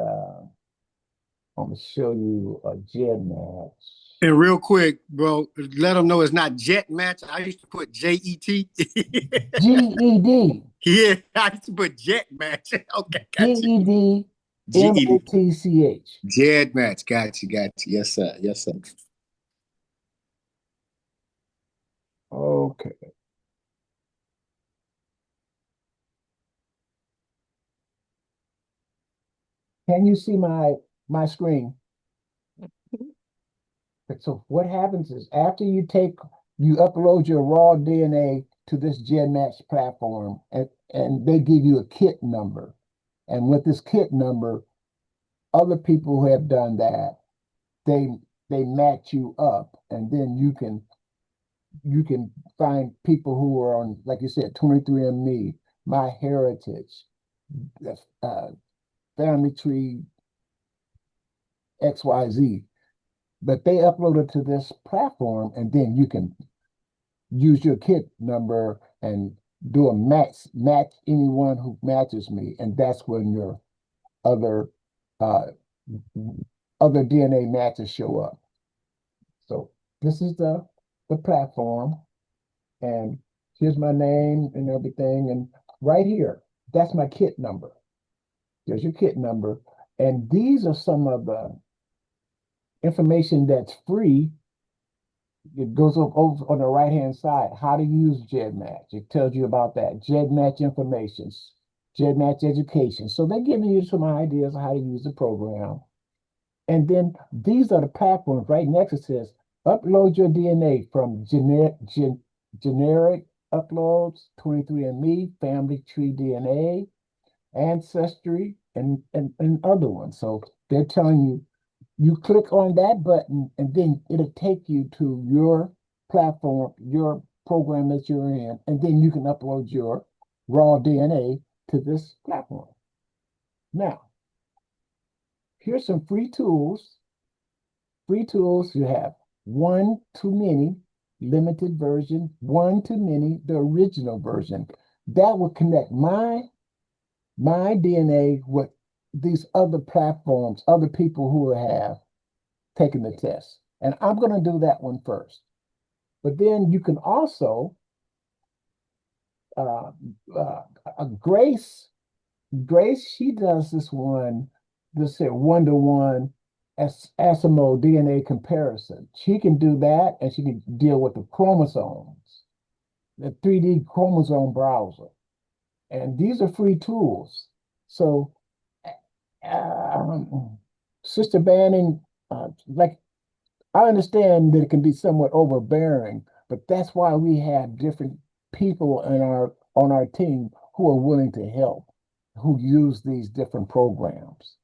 I'm gonna show you a GEDmatch. And real quick, bro, let them know it's not Jet Match. I used to put JET. GED. Yeah, I used to put Jet Match. Okay, got you. GED. GEDmatch. Jet Match. Got you, got you. Yes, sir. Yes, sir. Okay. Can you see my screen? So what happens is after you upload your raw DNA to this GEDmatch platform, and they give you a kit number. And with this kit number, other people who have done that, they they match you up, and then you can find people who are on, like you said, 23andMe, My Heritage, uh, Family Tree XYZ. But they upload it to this platform, and then you can use your kit number and do a match anyone who matches me, and that's when your other uh, other DNA matches show up. So this is the platform, and here's my name and everything, and right here, that's my kit number. There's your kit number, and these are some of the information that's free. It goes over on the right hand side. How to use GEDmatch. It tells you about that. GEDmatch information, GEDmatch education. So they're giving you some ideas of how to use the program. And then these are the platforms. Right next it says upload your DNA from generic uploads, 23andMe, Family Tree DNA, Ancestry, and other ones. So they're telling you, you click on that button, and then it'll take you to your platform, your program that you're in, and then you can upload your raw DNA to this platform. Now, here's some free tools. Free tools you have: one to many, limited version, one to many, the original version. That will connect my DNA with these other platforms, other people who have taken the test. And I'm going to do that one first. But then you can also, uh, uh, Grace, she does this one, this one-to-one Asimo DNA comparison. She can do that, and she can deal with the chromosomes, the 3D chromosome browser. And these are free tools. So, Sister Banning, like, I understand that it can be somewhat overbearing, but that's why we have different people in our on our team who are willing to help, who use these different programs.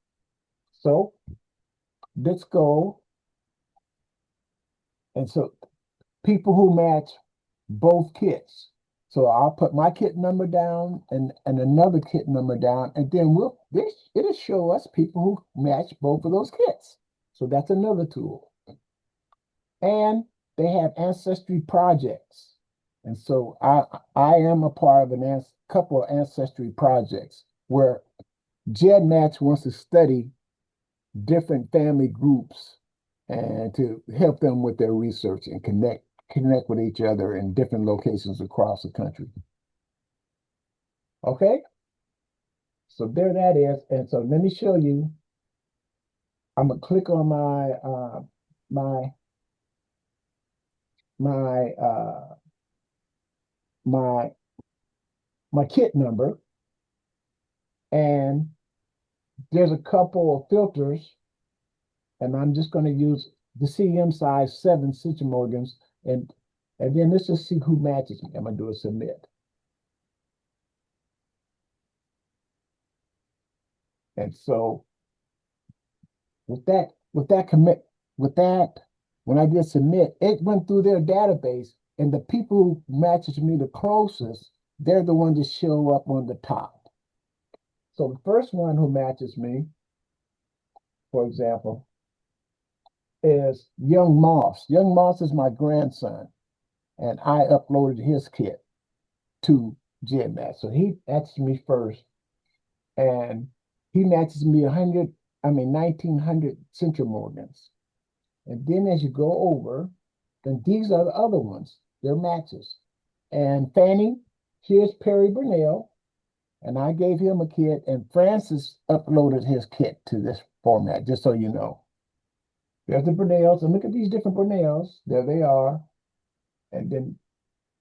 So let's go. And so people who match both kits. So I'll put my kit number down and another kit number down, and then it'll show us people who match both of those kits. So that's another tool. And they have ancestry projects. And so I am a part of a couple of ancestry projects where GEDmatch wants to study different family groups and to help them with their research and connect with each other in different locations across the country. Okay, so there that is. And so let me show you. I'm gonna click on my my my my kit number, and there's a couple of filters, and I'm just going to use the CM size 7 centimorgans, and then let's just see who matches me. I'm gonna do a submit. And so with that commit, with that, when I did submit, it went through their database, and the people who matches me the closest, they're the ones that show up on the top. So the first one who matches me, for example, is Young Moss. Young Moss is my grandson, and I uploaded his kit to GEDmatch. So he matches me first, and he matches me 1900 centimorgans. And then as you go over, then these are the other ones. They're matches. And Fanny, here's Perry Burnell, and I gave him a kit, and Francis uploaded his kit to this format, just so you know. There's the Burnells, and look at these different Burnells. There they are. And then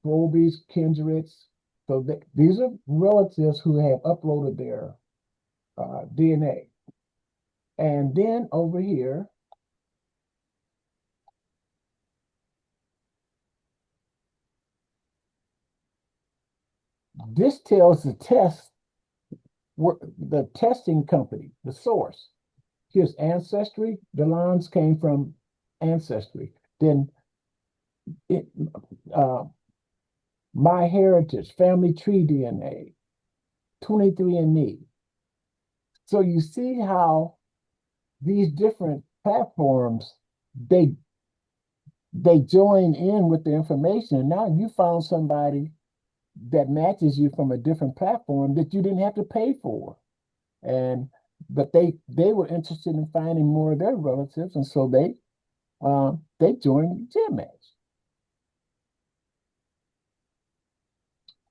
Colby's, Kindreds. So these are relatives who have uploaded their DNA. And then over here, this tells the testing company, the source. Here's Ancestry. The lines came from Ancestry. Then it, uh, My Heritage, Family Tree DNA, 23andMe. So you see how these different platforms, they join in with the information. And now you found somebody that matches you from a different platform that you didn't have to pay for. And but they were interested in finding more of their relatives, and so they joined GEDmatch.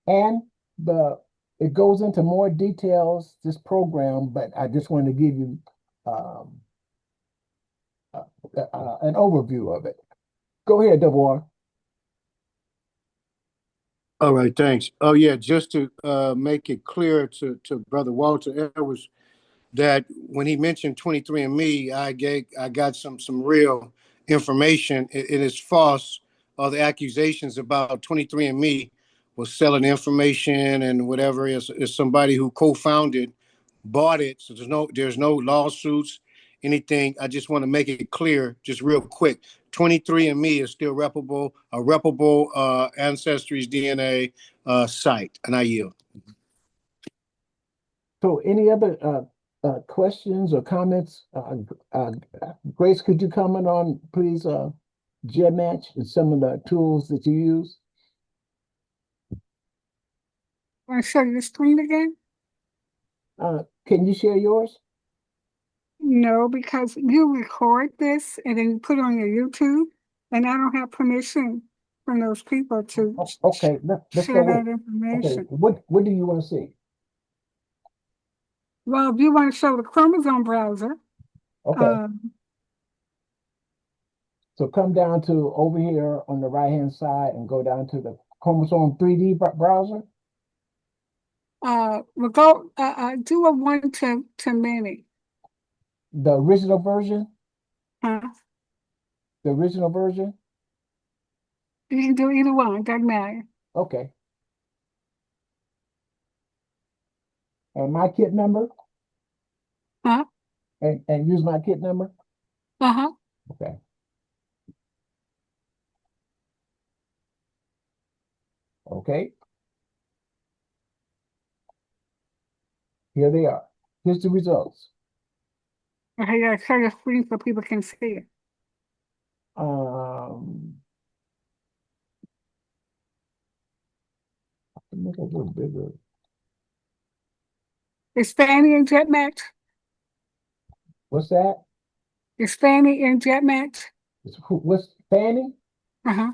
And the it goes into more details, this program, but I just want to give you um, an overview of it. Go ahead, Double R. All right, thanks. Oh yeah, just to make it clear to Brother Walter Edwards that when he mentioned 23andMe, I got some real information. It is false. All the accusations about 23andMe was selling information and whatever is somebody who co-founded, bought it. So there's no lawsuits, anything. I just want to make it clear, just real quick. 23andMe is still a reputable Ancestry's DNA site, and I yield. So any other questions or comments? Grace, could you comment on, please, GEDmatch and some of the tools that you use? Want to show you the screen again? Can you share yours? No, because you record this and then you put it on your YouTube, and I don't have permission from those people to Okay, let's share go with that it. Okay, information. what do you want to see? Well, if you want to show the chromosome browser, Okay, so come down to over here on the right-hand side and go down to the chromosome 3D browser. we'll go do a one to many. The original version? Uh, The original version? you can do either one, doesn't matter. Okay. And my kit number? Huh? And use my kit number? Uh-huh. Okay. Okay. Here they are. Here's the results. Okay, yeah, share your screen so people can see it. Um, Make it a little bigger. Is Fanny in GEDmatch? What's that? Is Fanny in GEDmatch? What's Fanny? Uh-huh.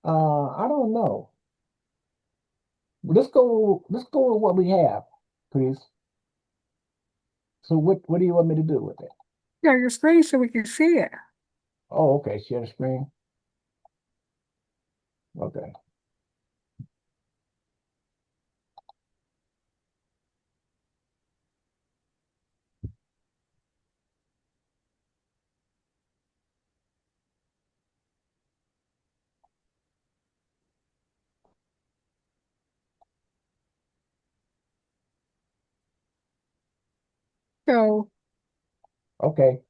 I don't know. Let's go with what we have, please. So what do you want me to do with it? Yeah, your screen so we can see it. Oh, okay. Share the screen. Okay. So Okay.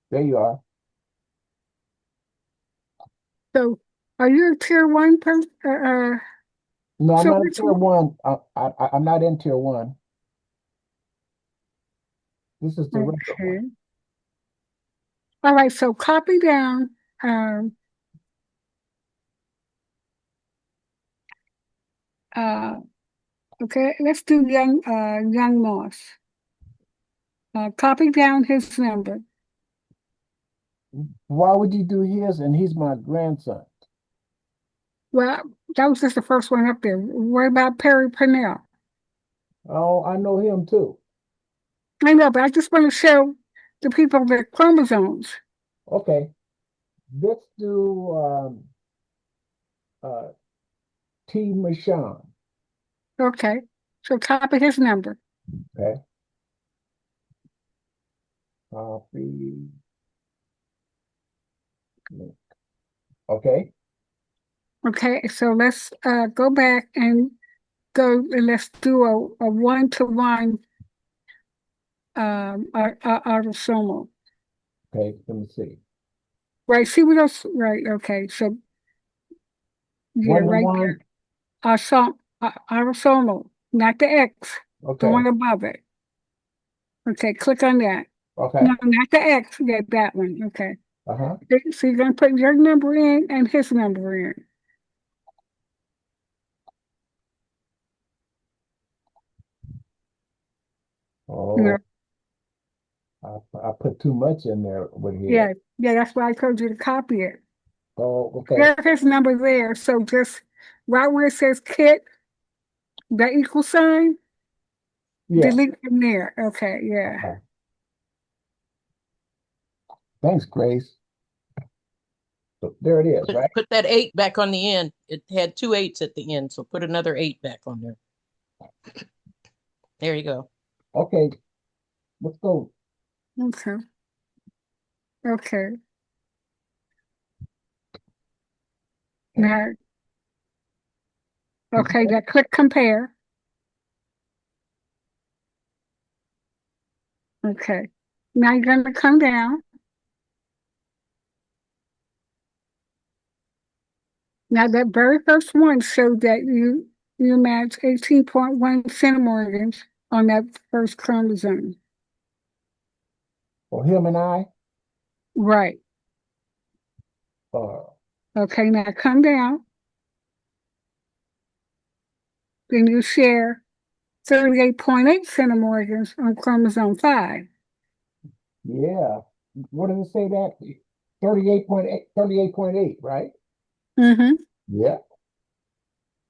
There you are. so are you a tier one person? No, I'm So not in which tier one. I'm not in tier one. This is the regular okay. one. All right, so copy down um uh okay, let's do young Moss. Copy down his number. Why would you do his? And he's my grandson. Well, that was just the first one up there. What about Perry Purnell? Oh, I know him too. I know, but I just want to show the people their chromosomes. Okay. Let's do uh T. Michon. Okay, so copy his number. Okay. Copy. Okay. Okay, so let's go back and go and let's do a one-to-one autosomal. Okay. Let me see. Right, see what else? Right, okay, so yeah, One to right one. there. Autosomal, not the X, the Okay. one above it. Okay, click on that. Okay. No, not the X, yeah, that one. Okay. Uh-huh. So you're gonna put your number in and his number in. No, Oh, I put too much in there with his. yeah, that's why I told you to copy it. Oh, okay. There's his number there. So just right where it says kit, the equal sign, Yeah. delete from there. Okay, yeah. Thanks, Grace. So there it is, right? Put that 8 back on the end. It had 2 8s at the end, so put another 8 back on there. There you go. Okay. Let's go. Okay. Okay. Now, okay, that click compare. Okay. Now you're gonna come down. Now that very first one showed that you match 18.1 centimorgans on that first chromosome. For him and I, Right. uh, Okay, now come down. Then you share 38.8 centimorgans on chromosome 5. yeah. What did it say that? 38.8, 38.8, right? Mm-hmm. Yeah.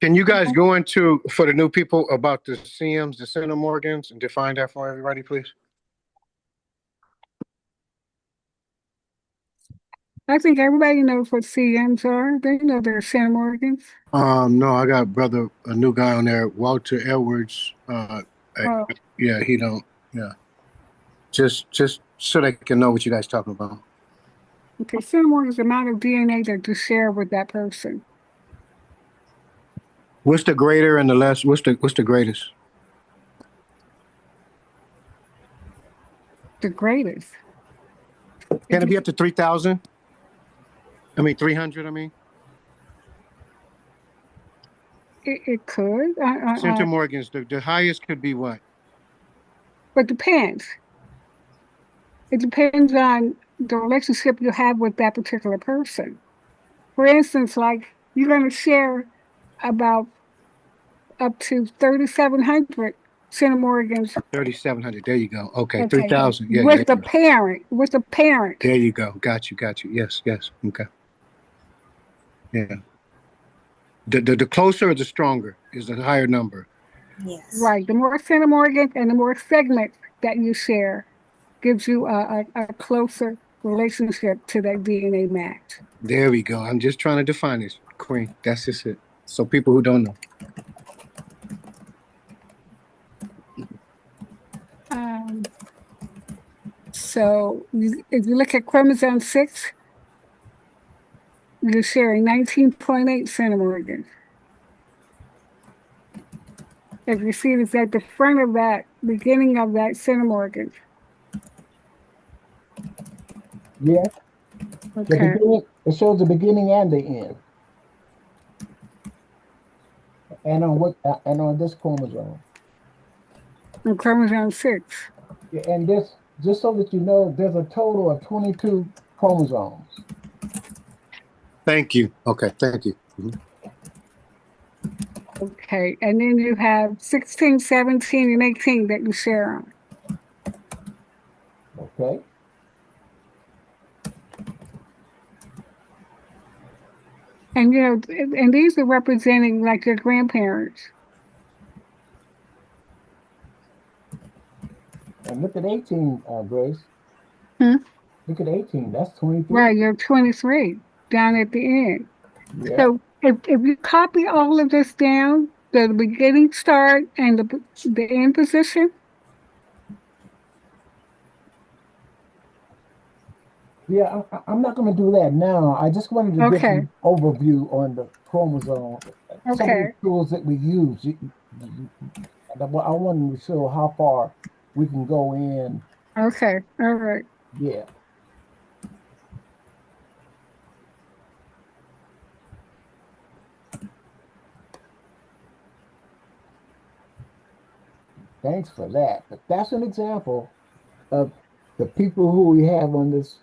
Can you guys go into for the new people about the CMs, the centimorgans, and define that for everybody, please? I think everybody knows what CMs are. They know they're centimorgans. No, I got a new guy on there, Walter Edwards. Oh, Yeah, he don't. Yeah, just so they can know what you guys talking about. okay. Centimorgan is the amount of DNA that you share with that person. What's the greater and the less? What's the greatest? The greatest. Can it It, be up to 3,000? I mean 300. I mean it could, centimorgans. The highest could be what? but depends. It depends on the relationship you have with that particular person. For instance, like you're going to share about up to 3,700 centimorgans. 3,700. There you go. Okay, Okay, 3,000. Yeah, with the parent, with the parent. there you go. Got you. Yes. Okay. Yeah. The closer or the stronger is the higher number. Yes. Right. The more centimorgans and the more segments that you share gives you a closer relationship to that DNA match. There we go. I'm just trying to define this, Queen. That's just it. So people who don't know. Um, so if you look at chromosome 6, you're sharing 19.8 centimorgans. If you see it's at the front of that, beginning of that centimorgan. Yeah, the Okay. beginning, it shows the beginning and the end. And on this chromosome. On chromosome 6. Yeah, and this, just so that you know, there's a total of 22 chromosomes. Thank you. Okay, thank you. Mhm. Okay. And then you have 16, 17, and 18 that you share on. Okay. And and these are representing like your grandparents. And look at 18, Grace. Hmm? Look at 18. That's 23. Right, you're 23 down at the end. Yeah. So if you copy all of this down, the beginning start and the end position. Yeah, I'm not going to do that now. I just wanted to give Okay. you overview on the chromosome, some of the Okay. tools that we use. I wanted to show how far we can go in. Okay. All right. Yeah, thanks for that. But that's an example of the people who we have on this,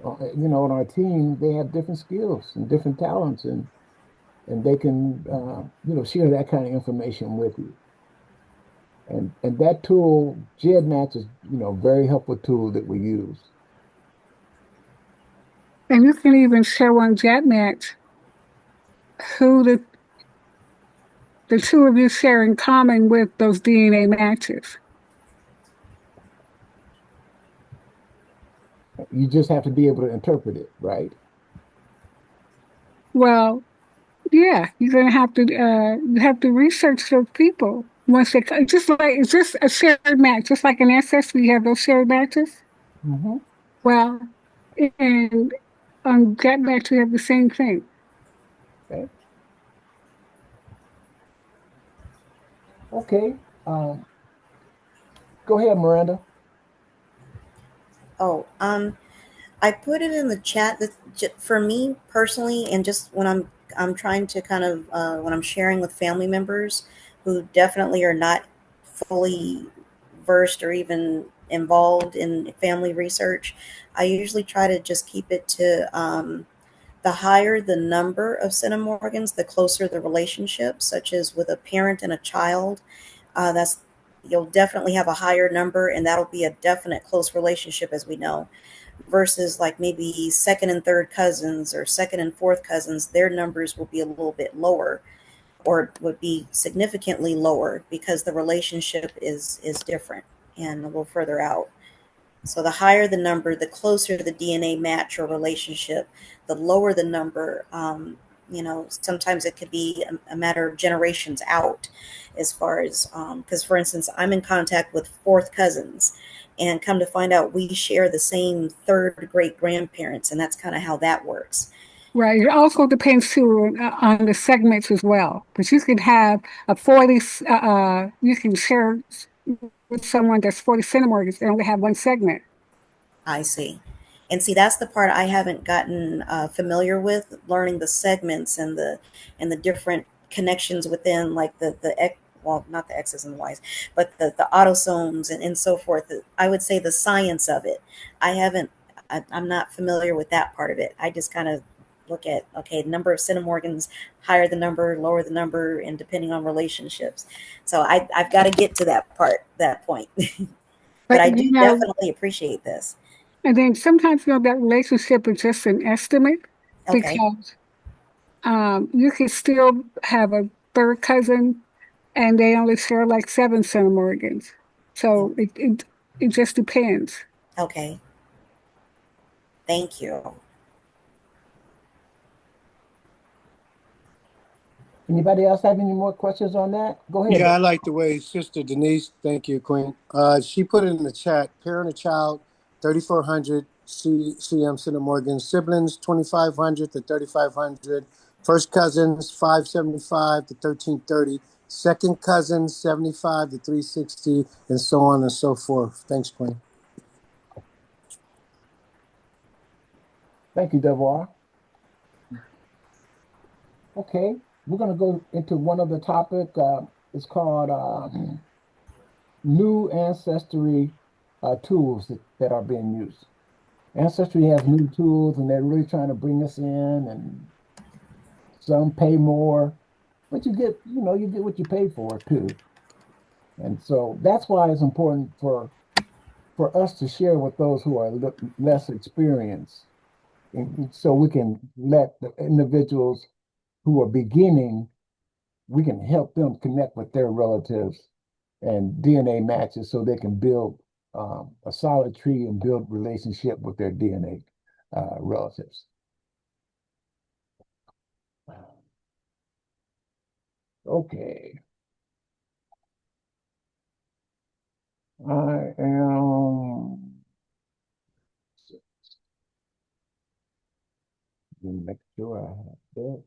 on our team. They have different skills and different talents, and they can, share that kind of information with you. And that tool, GEDmatch, is, a very helpful tool that we use. And you can even show on GEDmatch who the two of you share in common with those DNA matches. You just have to be able to interpret it, right? Well, yeah, you're gonna have to you have to research those people once they just like it's just a shared match, just like an ancestry, you have those shared matches. Hmm. Well, and on GEDmatch we have the same thing. Okay. Okay. Um, Go ahead, Miranda. Oh, I put it in the chat that for me personally, and just when I'm trying to kind of when I'm sharing with family members who definitely are not fully versed or even involved in family research, I usually try to just keep it to the higher the number of centimorgans, the closer the relationship, such as with a parent and a child. That's You'll definitely have a higher number, and that'll be a definite close relationship, as we know, versus like maybe second and third cousins or second and fourth cousins. Their numbers will be a little bit lower, or would be significantly lower, because the relationship is different and a little further out. So the higher the number, the closer the DNA match or relationship. The lower the number, sometimes it could be a matter of generations out, as far as because, for instance, I'm in contact with fourth cousins, and come to find out we share the same third great grandparents, and that's kind of how that works. Right. It also depends too on the segments as well. But you can have a 40, you can share with someone that's 40 centimorgans and only have one segment. I see. And see, that's the part I haven't gotten familiar with, learning the segments and the different connections within, like well, not the X's and Y's, but the autosomes and so forth. I would say the science of it. I haven't. I'm not familiar with that part of it. I just kind of look at, okay, number of centimorgans, higher the number, lower the number, and depending on relationships. So I've got to get to that point. But But I do definitely appreciate this. and then sometimes that relationship is just an estimate Okay. because you can still have a third cousin and they only share like 7 centimorgans. So it just depends. Okay. Thank you. Anybody else have any more questions on that? Go ahead. Yeah, I like the way Sister Denise, thank you, Queen. She put it in the chat, parent or child, 3,400 cm centimorgan, siblings, 2,500 to 3,500, first cousins, 575 to 1,330, second cousins, 75 to 360, and so on and so forth. Thanks, Queen. Thank you, Devoir. Okay, we're going to go into one other topic. It's called new ancestry tools that are being used. Ancestry has new tools, and they're really trying to bring us in, and some pay more, but you get what you pay for too. And so that's why it's important for us to share with those who are less experienced, and so we can let the individuals who are beginning, we can help them connect with their relatives and DNA matches so they can build a solid tree and build relationship with their DNA relatives. Okay. I am make sure I have that.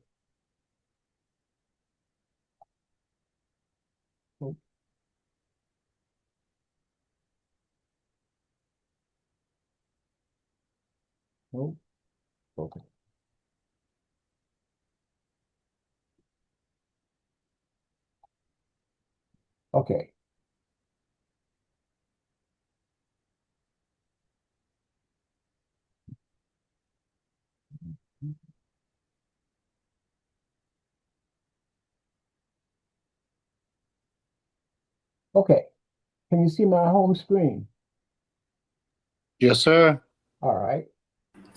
Nope, nope. Okay. Okay. Okay. Can you see my home screen? Yes, sir. All right.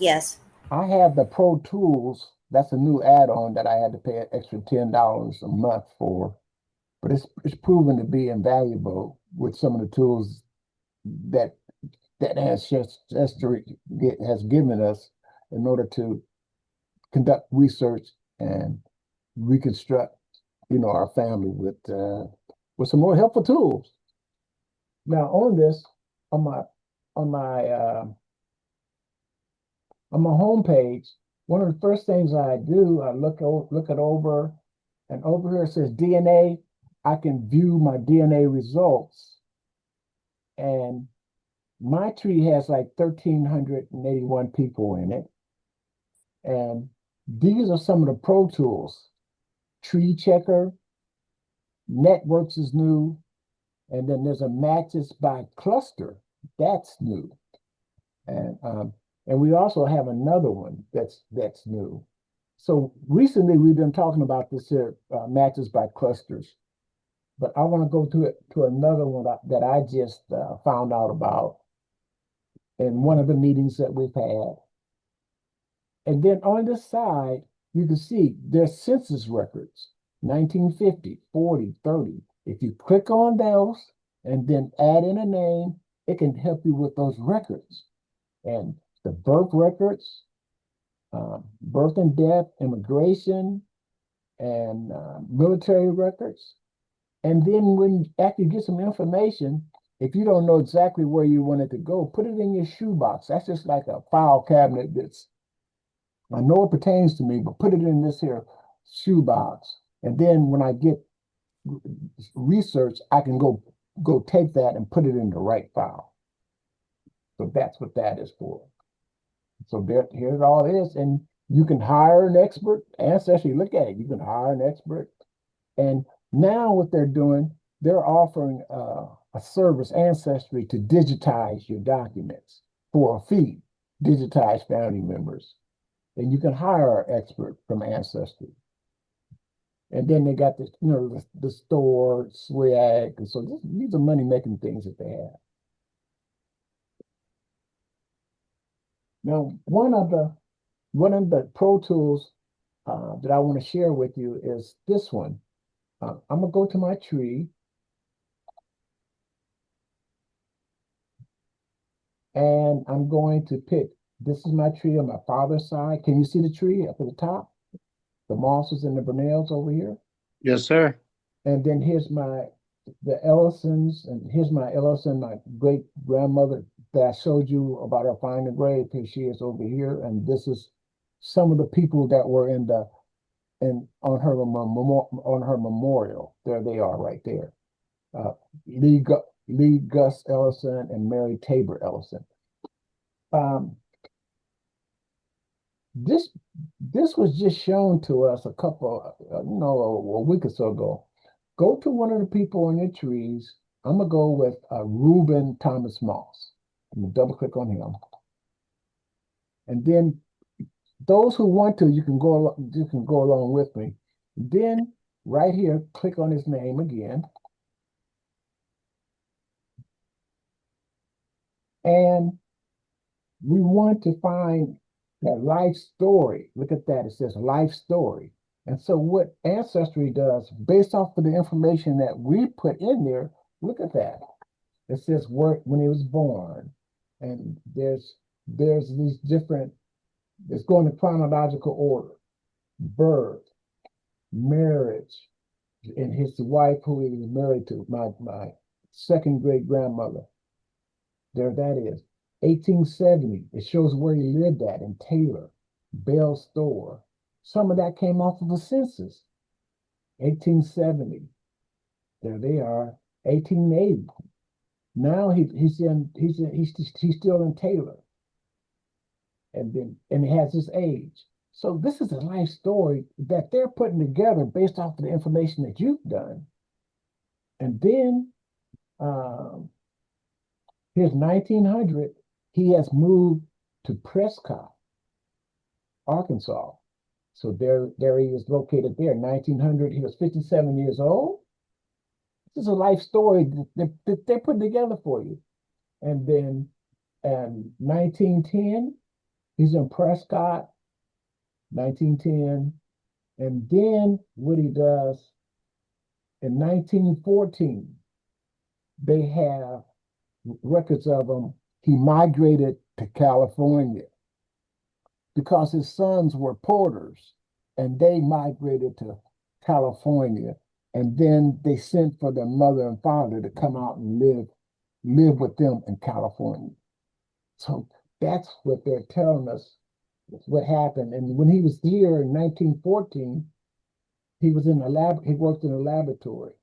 Yes. I have the Pro Tools. That's a new add-on that I had to pay an extra $10 a month for, but it's proven to be invaluable with some of the tools that ancestry has given us in order to conduct research and reconstruct, our family with some more helpful tools. Now, on this, on my on my uh, on my homepage, one of the first things I do, I look it over, and over here it says DNA. I can view my DNA results, and my tree has like 1,381 people in it. And these are some of the pro tools. Tree Checker, Networks is new, and then there's a matches by cluster. That's new. And we also have another one that's new. So recently we've been talking about this here, matches by clusters, but I want to go to another one that I just found out about in one of the meetings that we've had. And then on the side, you can see there's census records, 1950, 40, 30. If you click on those and then add in a name, it can help you with those records. And the birth records, birth and death, immigration, and military records. And then after you get some information, if you don't know exactly where you want it to go, put it in your shoebox. That's just like a file cabinet I know it pertains to me, but put it in this here shoebox. And then when I get research, I can go take that and put it in the right file. So that's what that is for. So here it all is. And you can hire an expert. Ancestry, look at it. You can hire an expert. And now what they're doing, they're offering a service, Ancestry, to digitize your documents for a fee, digitize family members. And you can hire an expert from Ancestry. And then they got this, the store, SWIAG. And so these are money-making things that they have. Now, one of the Pro Tools that I want to share with you is this one. I'm gonna go to my tree, and I'm going to pick. This is my tree on my father's side. Can you see the tree up at the top? The mosses and the Brunels over here. Yes, sir. And then here's the Ellisons, and here's my Ellison, my great grandmother that I showed you about her finding grave. Here she is over here, and this is some of the people that were on her memorial. There they are, right there. Uh, Lee Gus Ellison and Mary Tabor Ellison. Um, this this was just shown to us a week or so ago. Go to one of the people on your trees. I'm gonna go with Reuben Thomas Moss. I'm gonna double click on him, and then those who want to, you can go along with me. Then right here, click on his name again, and we want to find that life story. Look at that. It says life story. And so what Ancestry does, based off of the information that we put in there, look at that. It says when he was born. And there's these different, it's going in chronological order. Birth, marriage, and his wife who he was married to, my second great grandmother. There that is. 1870, it shows where he lived at in Taylor, Bell Store. Some of that came off of a census. 1870, there they are. 1880, now he's still in Taylor, and he has his age. So this is a life story that they're putting together based off of the information that you've done. And then here's 1900, he has moved to Prescott, Arkansas. So there he is located there. 1900, he was 57 years old. This is a life story that they're putting together for you. And then in 1910, he's in Prescott, 1910. And then what he does in 1914, they have records of him. He migrated to California because his sons were porters, and they migrated to California. And then they sent for their mother and father to come out and live with them in California. So that's what they're telling us what happened. And when he was here in 1914, he was in a lab, he worked in a laboratory.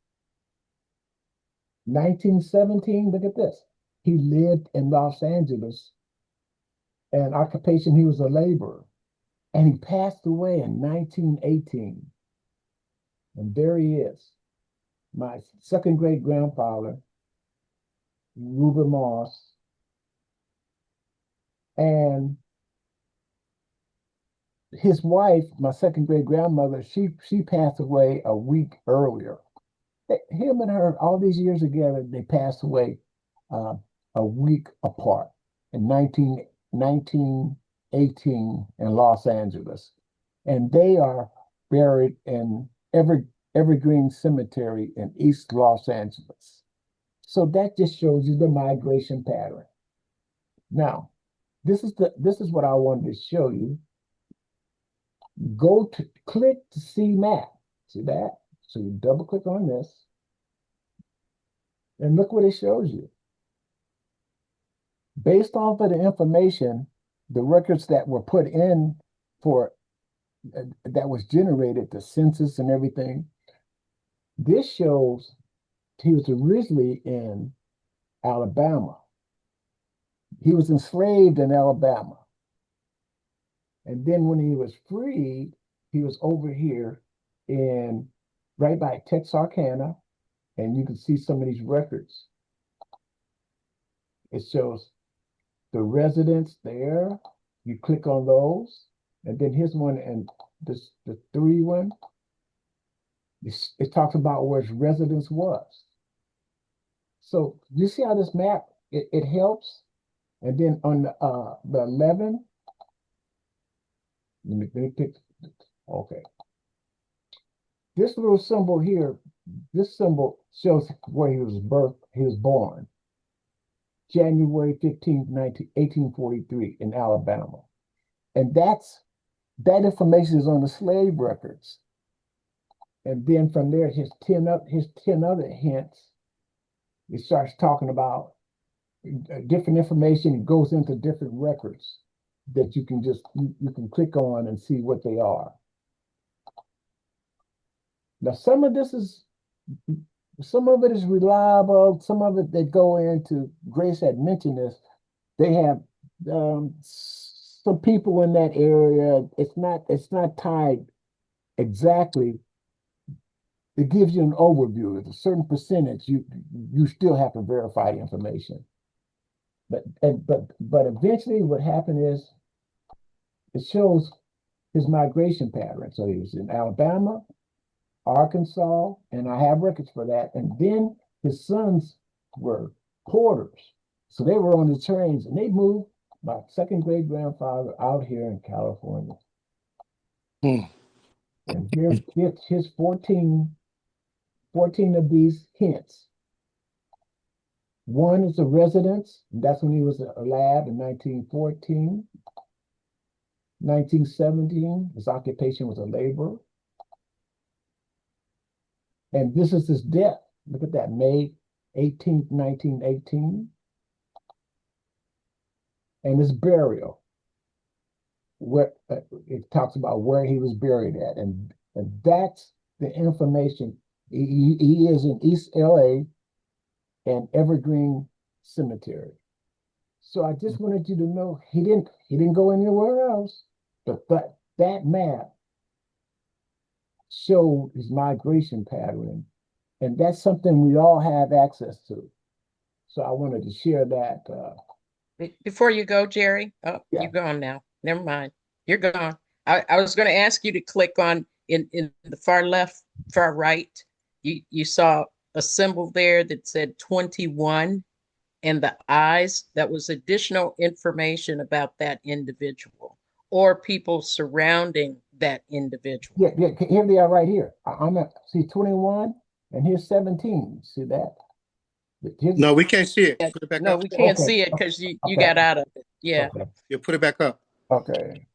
1917, look at this. He lived in Los Angeles, and occupation, he was a laborer. And he passed away in 1918. And there he is, my second great grandfather, Reuben Moss. And his wife, my second great grandmother, she passed away a week earlier. Him and her, all these years together, they passed away a week apart in 1918 in Los Angeles. And they are buried in Evergreen Cemetery in East Los Angeles. So that just shows you the migration pattern. Now, this is what I wanted to show you. Click to see map. See that? So you double click on this, and look what it shows you. Based off of the information, the records that were put in that was generated, the census and everything, this shows he was originally in Alabama. He was enslaved in Alabama. And then when he was freed, he was over here right by Texarkana, and you can see some of these records. It shows the residents there. You click on those. And then here's one, and this the 3 one. It talks about where his residence was. So you see how this map it helps. And then on the 11, let me pick. Okay, this little symbol here, this symbol shows where he was born, January 15th, 1843 in Alabama. And that information is on the slave records. And then from there, his 10 other hints, it starts talking about different information. It goes into different records that you can you can click on and see what they are. Now, some of it is reliable. Some of it, they go into, Grace had mentioned this, they have some people in that area. It's not tied exactly. It gives you an overview. It's a certain percentage. You still have to verify the information. But eventually what happened is it shows his migration pattern. So he was in Alabama, Arkansas, and I have records for that. And then his sons were porters. So they were on the trains, and they moved my second great grandfather out here in California. And here's his 14 of these hints. One is a residence, and that's when he was a lad in 1914. 1917, his occupation was a laborer. And this is his death. Look at that, May 18th, 1918. And his burial, where it talks about where he was buried at. And that's the information. He is in East LA and Evergreen Cemetery. So I just wanted you to know he didn't go anywhere else, but that map showed his migration pattern, and that's something we all have access to. So I wanted to share that. Before you go, Jerry, oh, Yeah. you're gone now. Never mind. You're gone. I was going to ask you to click on in the far left, far right. You saw a symbol there that said 21 and the eyes. That was additional information about that individual or people surrounding that individual. Yeah, here they are right here. I'm at, see 21, and here's 17. See that? No, we can't see it. Yeah, Put it back no, up. we can't Okay. see it because you Okay. got out of it. Yeah. Okay. You put it back up. Okay.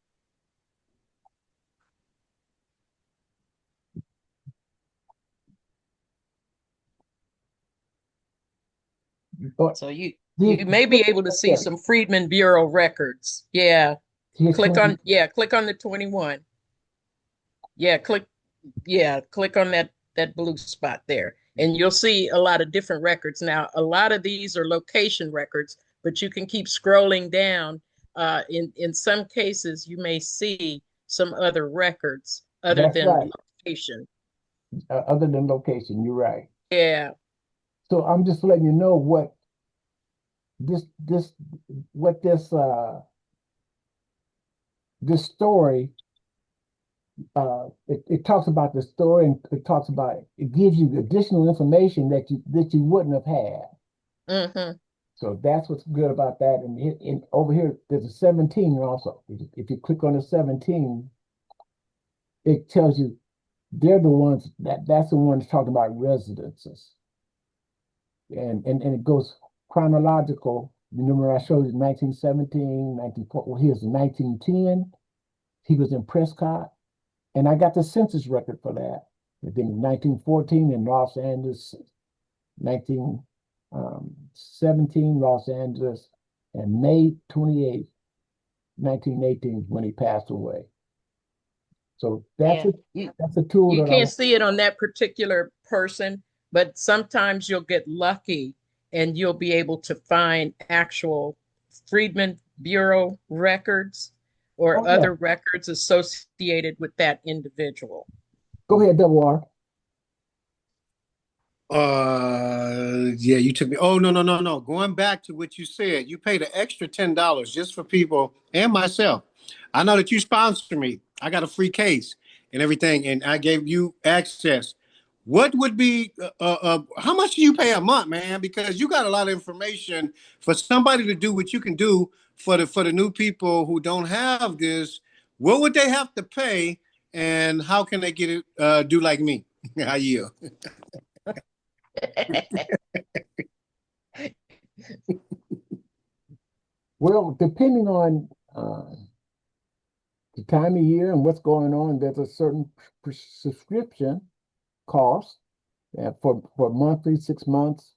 But So you may be able to see some Freedmen Bureau records. Yeah. Click on the 21. Yeah, click on that blue spot there. And you'll see a lot of different records. Now, a lot of these are location records, but you can keep scrolling down. In some cases, you may see some other records other That's than right. location. Other than location, you're right. Yeah. So I'm just letting you know what this this story it talks about the story, and it gives you additional information that you wouldn't have had. Mm-hmm. So that's what's good about that. And over here, there's a 17 also. If you click on the 17, it tells you they're the ones that's the ones talking about residences. And it goes chronological. Remember, I showed you 1917, 1940. Well, here's 1910. He was in Prescott. And I got the census record for that. And then 1914 in Los Angeles, 1917 Los Angeles, and May 28th, 1918 when he passed away. So that's a tool You that can't see it on that particular person, but sometimes you'll get lucky and you'll be able to find actual Freedmen Bureau records or other records associated with that individual. Go ahead, Double R. Yeah, you took me. Oh, no. Going back to what you said, you paid an extra $10 just for people and myself I know that you sponsor me. I got a free case and everything, and I gave you access. What would be how much do you pay a month, man? Because you got a lot of information for somebody to do what you can do for the new people who don't have this. What would they have to pay, and how can they get it? Do like me? How you? Well, depending on the time of year and what's going on, there's a certain subscription cost for monthly, 6 months.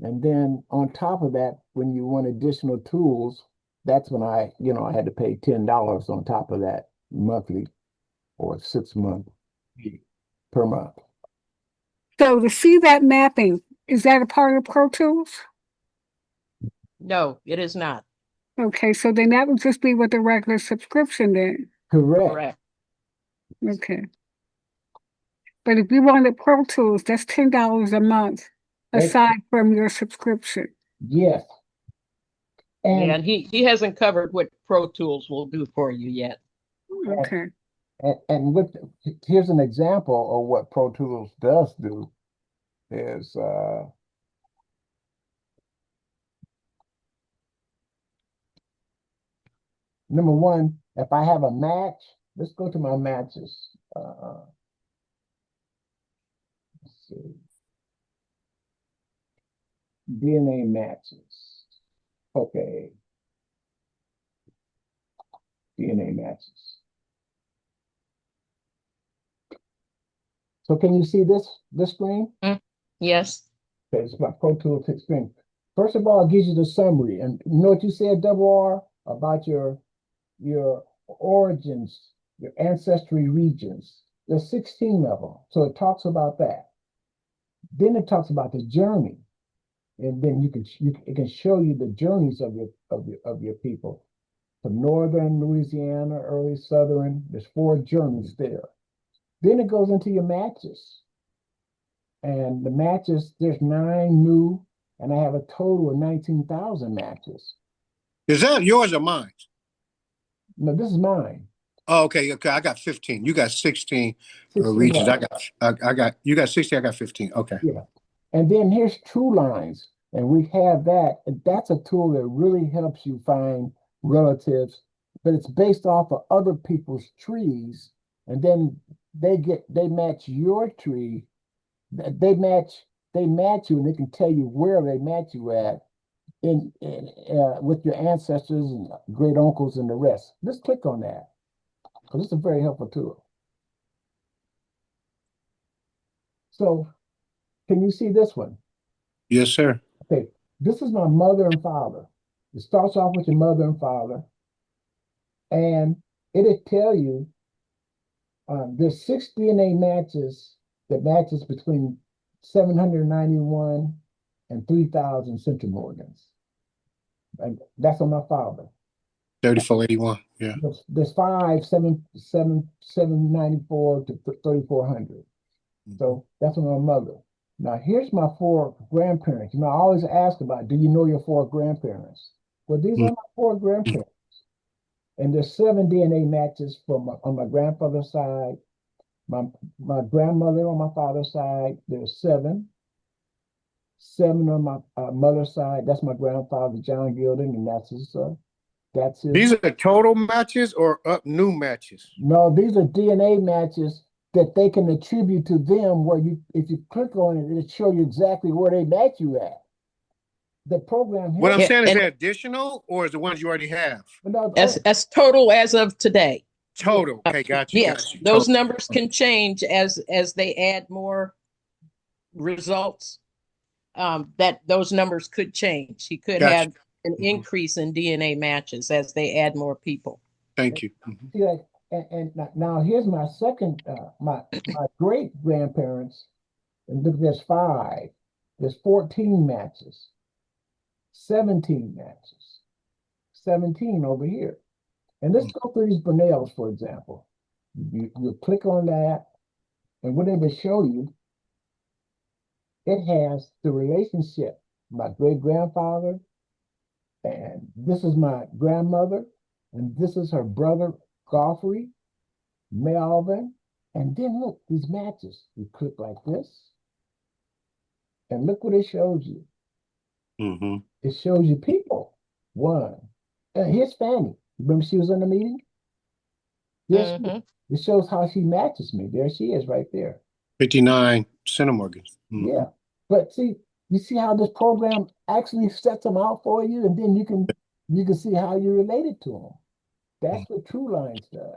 And then on top of that, when you want additional tools, that's when I had to pay $10 on top of that monthly or 6 month fee per month. So to see that mapping, is that a part of Pro Tools? No, it is not. Okay, so then that would just be with the regular subscription then. Correct. Correct. Okay. But if you wanted Pro Tools, that's $10 a month aside from your subscription. Yes. Yeah, and he hasn't covered what Pro Tools will do for you yet. Okay. And here's an example of what Pro Tools does do is number one, if I have a match, let's go to my matches. Let's see. DNA matches. Okay. DNA matches. So can you see this screen? Yes. Okay, it's my Pro Tools screen. First of all, it gives you the summary. And you know what you said, Double R, about your origins, your ancestry regions. There's 16 of them. So it talks about that. Then it talks about the journey. And then it can show you the journeys of your people. From northern Louisiana, early southern, there's 4 journeys there. Then it goes into your matches. And the matches, there's 9 new, and I have a total of 19,000 matches. Is that yours or mine? No, this is mine. Oh, okay. I got 15. You got 16 regions. Right. I got you got 16. I got 15. Okay. Yeah. And then here's True Lines, and we have that. That's a tool that really helps you find relatives, but it's based off of other people's trees, and then they match your tree. They match you, and they can tell you where they match you at with your ancestors and great uncles and the rest. Just click on that because it's a very helpful tool. So, can you see this one? Yes, sir. Okay, this is my mother and father. It starts off with your mother and father, and it'll tell you there's 6 DNA matches that matches between 791 and 3,000 centromorgans. And that's on my father. 3481. Yeah. There's 794 to 3,400. So that's on my mother. Now here's my 4 grandparents. I always ask about, do you know your 4 grandparents? Well, these are my 4 grandparents. And there's 7 DNA matches on my grandfather's side. My grandmother on my father's side, there's 7. 7 on my mother's side. That's my grandfather, John Gildon, and that's his. These are total matches or new matches? No, these are DNA matches that they can attribute to them. Where if you click on it, it'll show you exactly where they match you at. The program. What I'm saying is that additional or is the ones you already have? As total as of today. Total. Okay, got you. Yes, got you. those Total. numbers can change as they add more results. That those numbers could change. He could have an increase in DNA matches as they add more people. Thank you. See, and now here's my second, my great grandparents, and look, there's 5, there's 14 matches, 17 matches, 17 over here. And let's go through these Burnells, for example. You click on that, and what it will show you, it has the relationship. My great grandfather, and this is my grandmother, and this is her brother Godfrey, Melvin, and then look, these matches. You click like this, and look what it shows you. Mm-hmm. It shows you people. One. And here's Fanny. Remember she was in the meeting? Yes. Mm-hmm. It shows how she matches me. There she is right there. 59 Centimorgan. Mm-hmm. Yeah. But see, you see how this program actually sets them out for you, and then you can see how you related to them. That's what True Lines does.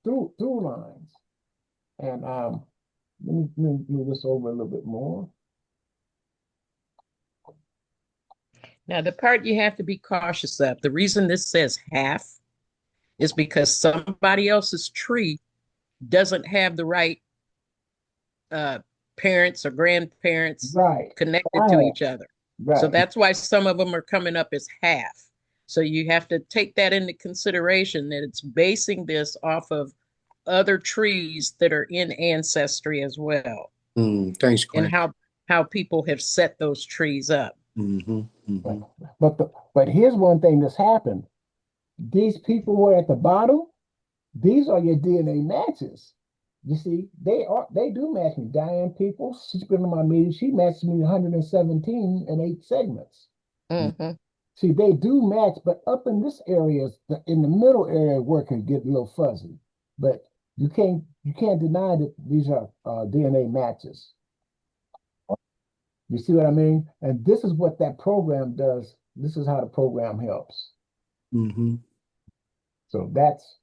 Through lines. And let me move this over a little bit more. Now, the part you have to be cautious of, the reason this says half is because somebody else's tree doesn't have the right uh, parents or grandparents Right. connected to Right. each other. So Right. that's why some of them are coming up as half. So you have to take that into consideration that it's basing this off of other trees that are in Ancestry as well, Thanks, and Gwen. how people have set those trees up. Mm-hmm. Mm-hmm. But here's one thing that's happened. These people who are at the bottom, these are your DNA matches. You see, they do match me. Diane People, she's been in my meeting. She matched me 117 in 8 segments. Mm-hmm. See, they do match, but up in this area, in the middle area, where it can get a little fuzzy. But you can't deny that these are DNA matches. You see what I mean? And this is what that program does. This is how the program helps. Mm-hmm. So that's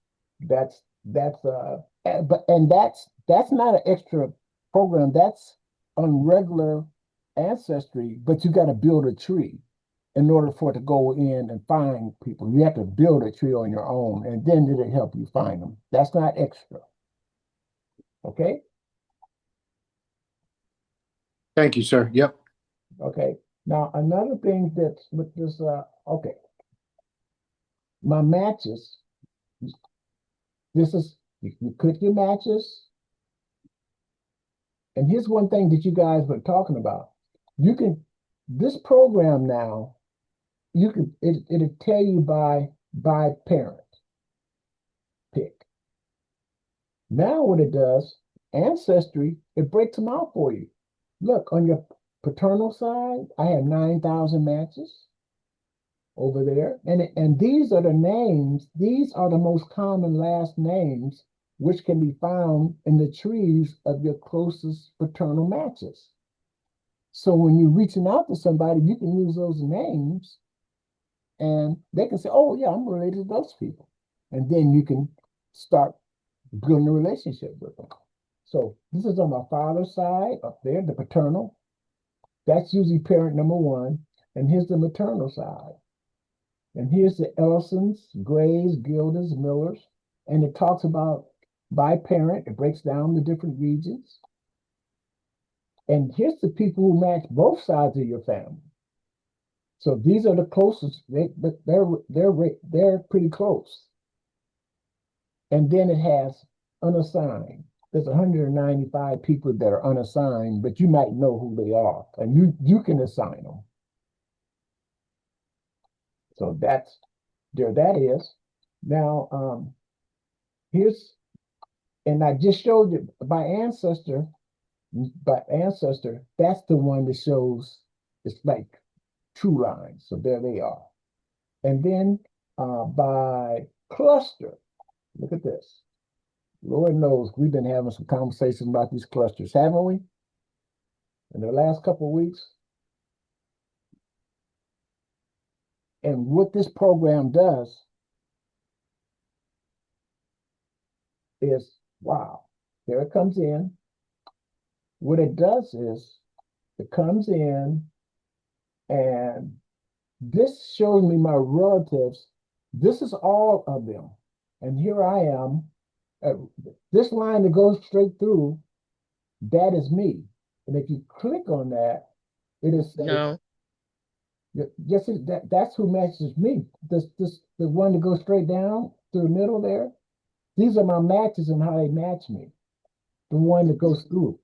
not an extra program. That's on regular ancestry, but you got to build a tree in order for it to go in and find people. You have to build a tree on your own, and then it'll help you find them. That's not extra. Okay? Thank you, sir. Yep. Okay. Now another thing that's with this okay. My matches, this is you click your matches. And here's one thing that you guys were talking about. You can this program now, you can it'll tell you by parent pick. Now what it does, Ancestry, it breaks them out for you. Look, on your paternal side, I have 9,000 matches over there. And these are the names, these are the most common last names which can be found in the trees of your closest paternal matches. So when you're reaching out to somebody, you can use those names and they can say, oh, yeah, I'm related to those people. And then you can start building a relationship with them. So this is on my father's side up there, the paternal. That's usually parent number one. And here's the maternal side. And here's the Ellisons, Grays, Gilders, Millers. And it talks about by parent, it breaks down the different regions. And here's the people who match both sides of your family. So these are the closest. They're pretty close. And then it has unassigned. There's 195 people that are unassigned, but you might know who they are, and you can assign them. So there that is. Now here's and I just showed you by ancestor. By ancestor, that's the one that shows it's like true lines. So there they are. And then by cluster, look at this. Lord knows we've been having some conversations about these clusters, haven't we? In the last couple of weeks. And what this program does is, wow, there it comes in. What it does is it comes in and this shows me my relatives. This is all of them. And here I am. This line that goes straight through, that is me. And if you click on that, it is No. yes, that's who matches me. The one that goes straight down through the middle there. These are my matches and how they match me. The one that goes through.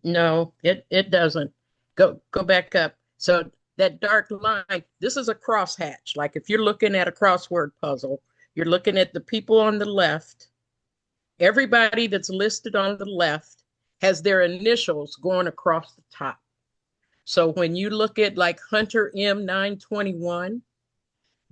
No, it doesn't. Go back up. So that dark line, this is a crosshatch. Like if you're looking at a crossword puzzle, you're looking at the people on the left. Everybody that's listed on the left has their initials going across the top. So when you look at like Hunter M921,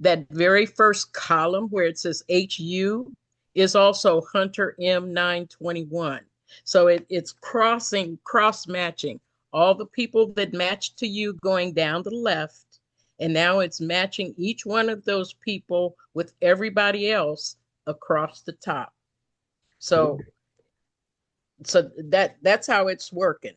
that very first column where it says HU is also Hunter M921. So it's cross-matching all the people that match to you going down the left. And now it's matching each one of those people with everybody else across the top. So that's how it's working.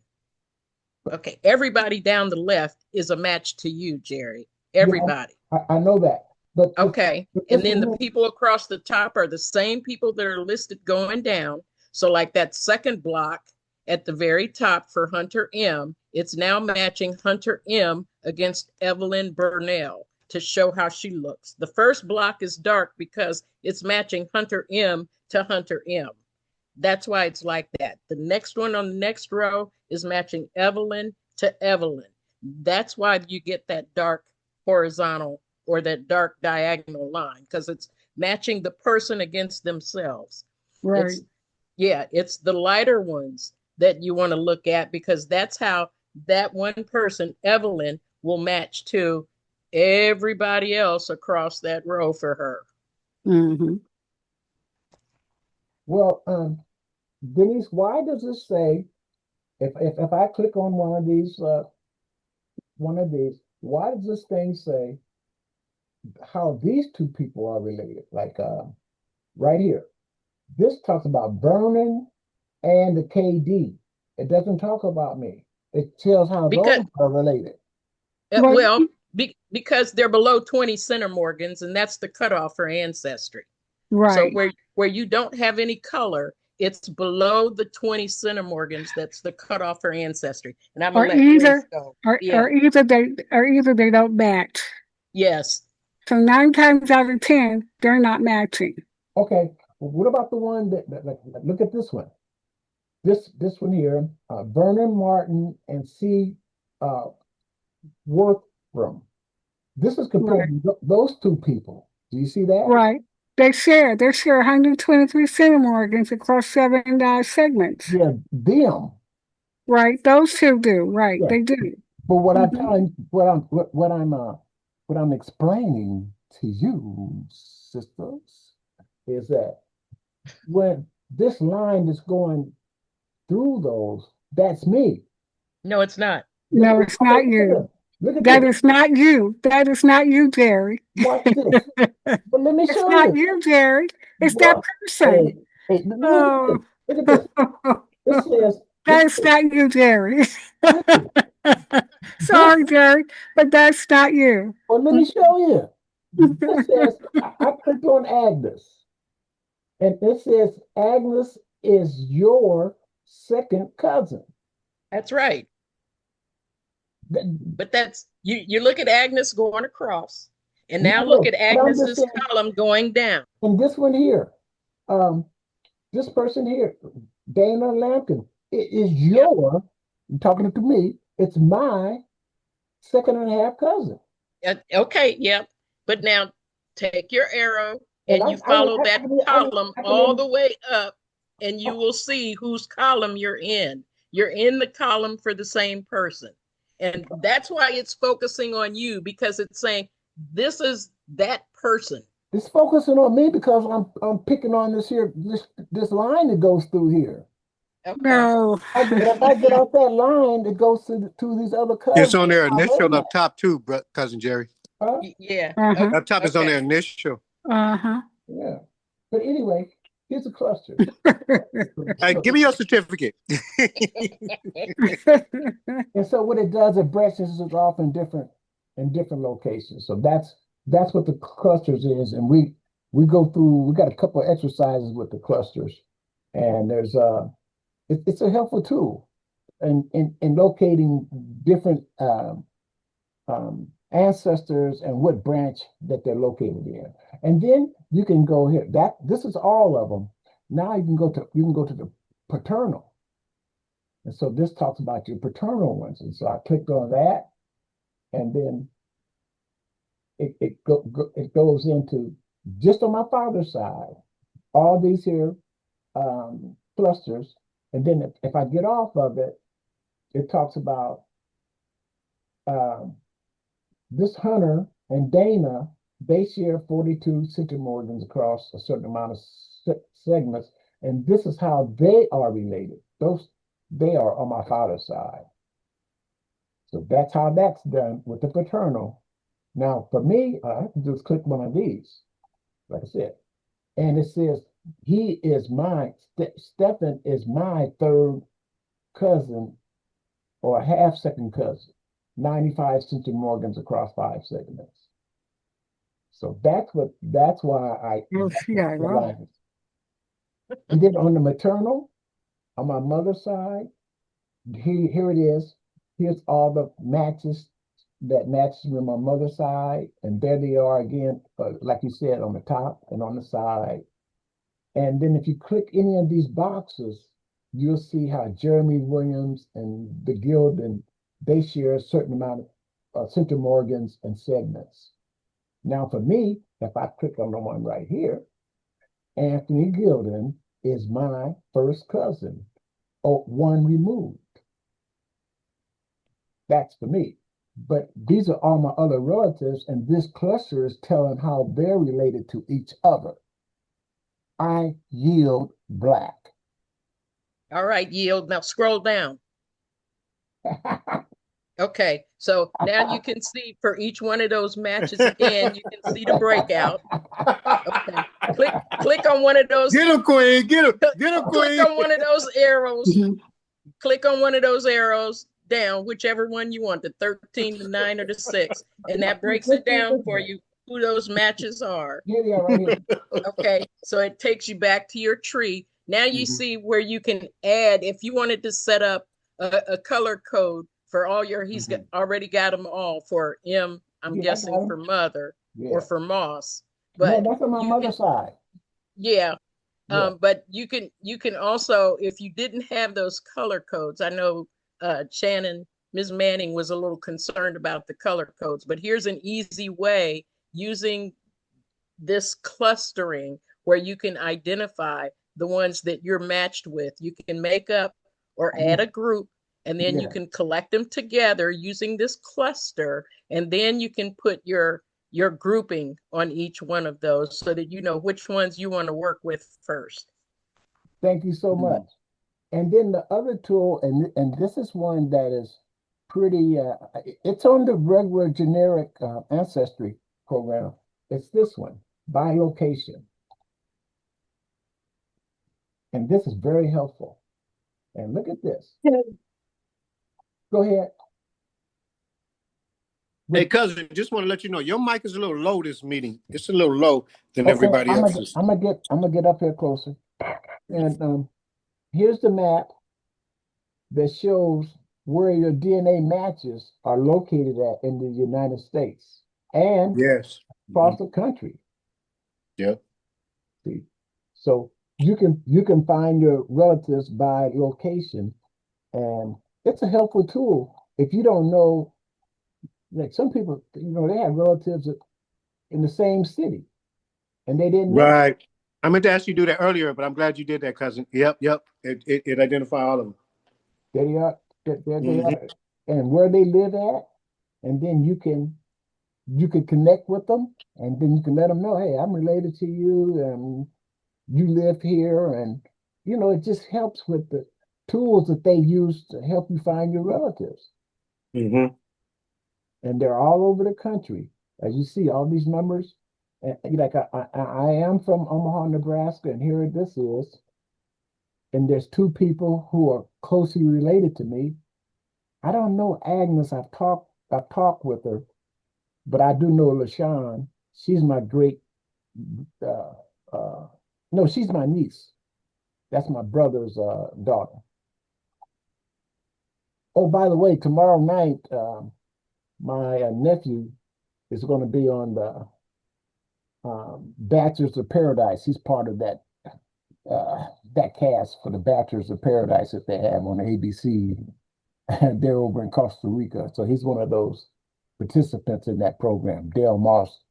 Okay, everybody down the left is a match to you, Jerry. Everybody. Yeah, I know that. But okay, and then the people across the top are the same people that are listed going down. So like that second block at the very top for Hunter M, it's now matching Hunter M against Evelyn Burnell to show how she looks. The first block is dark because it's matching Hunter M to Hunter M. That's why it's like that. The next one on the next row is matching Evelyn to Evelyn. That's why you get that dark horizontal or that dark diagonal line, because it's matching the person against themselves. Right. It's the lighter ones that you want to look at, because that's how that one person, Evelyn, will match to everybody else across that row for her. Mm-hmm. Well, Denise, why does it say if I click on one of these, why does this thing say how these two people are related? Like right here, this talks about Vernon and the KD. It doesn't talk about me. It tells how Because those are related. well, because they're below 20 centimorgans, and that's the cutoff for ancestry. Right. So where you don't have any color, it's below the 20 centimorgans. That's the cutoff for ancestry. And I'm gonna let Grace go. Or either they don't match. Yes. So 9 times out of 10, they're not matching. Okay. Well, what about the one that look at this one? This one here, Vernon Martin and C. Worthram. This is compared to those two people. Do you see that? Right. They share 123 centimorgans across 7 segments. Yeah, them. Right. Those two do. Right. Yeah. They do. But what I'm telling, what I'm explaining to you, sisters, is that when this line is going through those, that's me. No, it's not. No, it's not you. Look at That this. is not you. That is not you, Jerry. Watch this. But let me It's show not you. you, Jerry. It's that What? person. Hey, look at this. It says, That's not you, Jerry. listen, Sorry, this, Jerry, but that's not you. well, let me show you. This says, I clicked on Agnes, and it says, Agnes is your second cousin. That's right. But that's you look at Agnes going across, and now look at Agnes's column going down. And this one here, this person here, Dana Lampkin, it is your, talking to me, it's my second and a half cousin. Okay, yep. But now take your arrow and you follow that column all the way up, and you will see whose column you're in. You're in the column for the same person. And that's why it's focusing on you, because it's saying this is that person. It's focusing on me because I'm picking on this this line that goes through here. Okay. No. If I get off that line, it goes to these other cousins. It's on their initial up top too, cousin Jerry. Huh? Yeah. Up top is on their initial. Uh-huh. Yeah. But anyway, here's a cluster. Give me your certificate. And so what it does, it branches it off in different locations. So that's what the clusters is. And we go through, we got a couple of exercises with the clusters. And there's it's a helpful tool in locating different ancestors and what branch that they're located in. And then you can go here. This is all of them. Now you can go to the paternal. And so this talks about your paternal ones. And so I clicked on that, and then it goes into just on my father's side, all these here clusters. And then if I get off of it, it talks about um, this Hunter and Dana, they share 42 centimorgans across a certain amount of segments, and this is how they are related. They are on my father's side. So that's how that's done with the paternal. Now, for me, I have to just click one of these, like I said, and it says he is my Stephen is my third cousin or a half second cousin, 95 centimorgans across 5 segments. So that's why I Oh, yeah, wow. and then on the maternal, on my mother's side, here it is. Here's all the matches that matches with my mother's side, and there they are again, like you said, on the top and on the side. And then if you click any of these boxes, you'll see how Jeremy Williams and the Gildon, they share a certain amount of centimorgans and segments. Now for me, if I click on the one right here, Anthony Gildon is my first cousin, or one removed. That's for me. But these are all my other relatives, and this cluster is telling how they're related to each other. I yield black. All right, yield. Now scroll down. Okay, so now you can see for each one of those matches again, you can see the breakout. Okay, click on one of those. Get him, Queen. Get him, Queen. Click on one of those arrows. Click on one of those arrows down, whichever one you want, the 13, the 9, or the 6. And that breaks it down for you who those matches are. Here they are right here. Okay, so it takes you back to your tree. Now you see where you can add, if you wanted to set up a color code for all your, he's already got them all for M, I'm guessing for mother or for Moss. But no, that's on my mother's side. Yeah. But you can also, if you didn't have those color codes, I know Shannon, Ms. Manning was a little concerned about the color codes, but here's an easy way using this clustering where you can identify the ones that you're matched with. You can make up or add a group, and then you can collect them together using this cluster, and then you can put your grouping on each one of those so that you know which ones you want to work with first. Thank you so much. And then the other tool, and this is one that is pretty, it's on the regular generic ancestry program. It's this one, by location. And this is very helpful. And look at this. Go ahead. Hey, cousin, just want to let you know your mic is a little low this meeting. It's a little low than everybody else's. I'm gonna get up here closer. And here's the map that shows where your DNA matches are located at in the United States and across the country. Yeah. See, so you can find your relatives by location, and it's a helpful tool if you don't know. Like some people, they have relatives in the same city, and they didn't know. Right. I meant to ask you to do that earlier, but I'm glad you did that, cousin. Yep. It identified all of them. There they are. There they are, and where they live at, and then you can connect with them, and then you can let them know, hey, I'm related to you, and you live here, and it just helps with the tools that they use to help you find your relatives. And they're all over the country. As you see, all these numbers, like I am from Omaha, Nebraska, and here this is. And there's two people who are closely related to me. I don't know Agnes. I've talked with her, but I do know LaShawn. She's my no, she's my niece. That's my brother's daughter. Oh, by the way, tomorrow night, my nephew is going to be on the Bachelors of Paradise. He's part of that cast for the Bachelors of Paradise that they have on ABC. They're over in Costa Rica, so he's one of those participants in that program. Dale Moss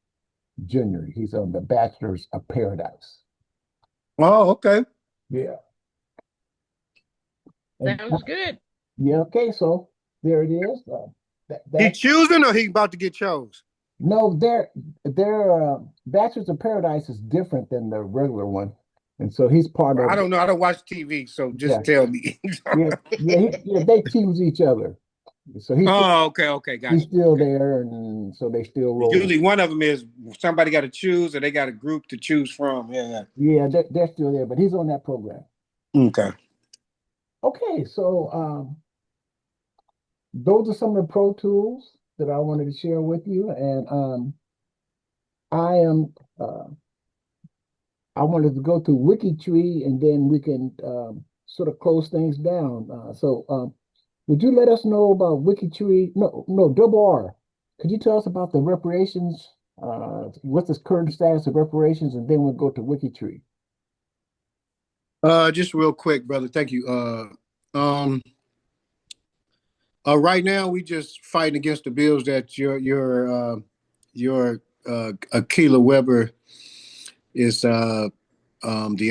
Jr. He's on the Bachelor's of Paradise. Oh, okay. Yeah. And Sounds good. yeah, okay, so there it is. He That's choosing or he about to get chose? no, their Bachelor's of Paradise is different than the regular one, and so he's part I of. don't know. I don't watch TV, so Yeah, just tell me. yeah. They choose each other, so Oh, okay, okay, he's gotcha. still Okay. there, and so they still roll. Usually one of them is somebody got to choose, or they got a group to choose from. Yeah. Yeah, they're still there, but he's on that program. Okay. Okay, so those are some of the pro tools that I wanted to share with you, and I am. I wanted to go to WikiTree and then we can sort of close things down. Would you let us know about WikiTree? No, no, double R. Could you tell us about the reparations? What's the current status of reparations? And then we'll go to WikiTree. Just real quick, brother. Thank you. Right now we just fighting against the bills that your Akila Weber is the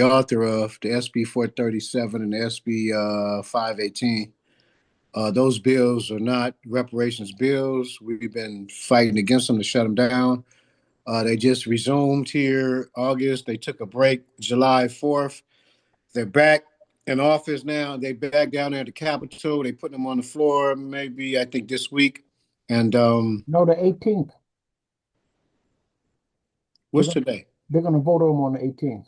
author of, the SB 437 and the SB 518. Those bills are not reparations bills. We've been fighting against them to shut them down. They just resumed here August. They took a break July 4th. They're back in office now. They back down there at the Capitol. They put them on the floor maybe I think this week. And No, the 18th. They're what's gonna, today? they're going to vote on the 18th.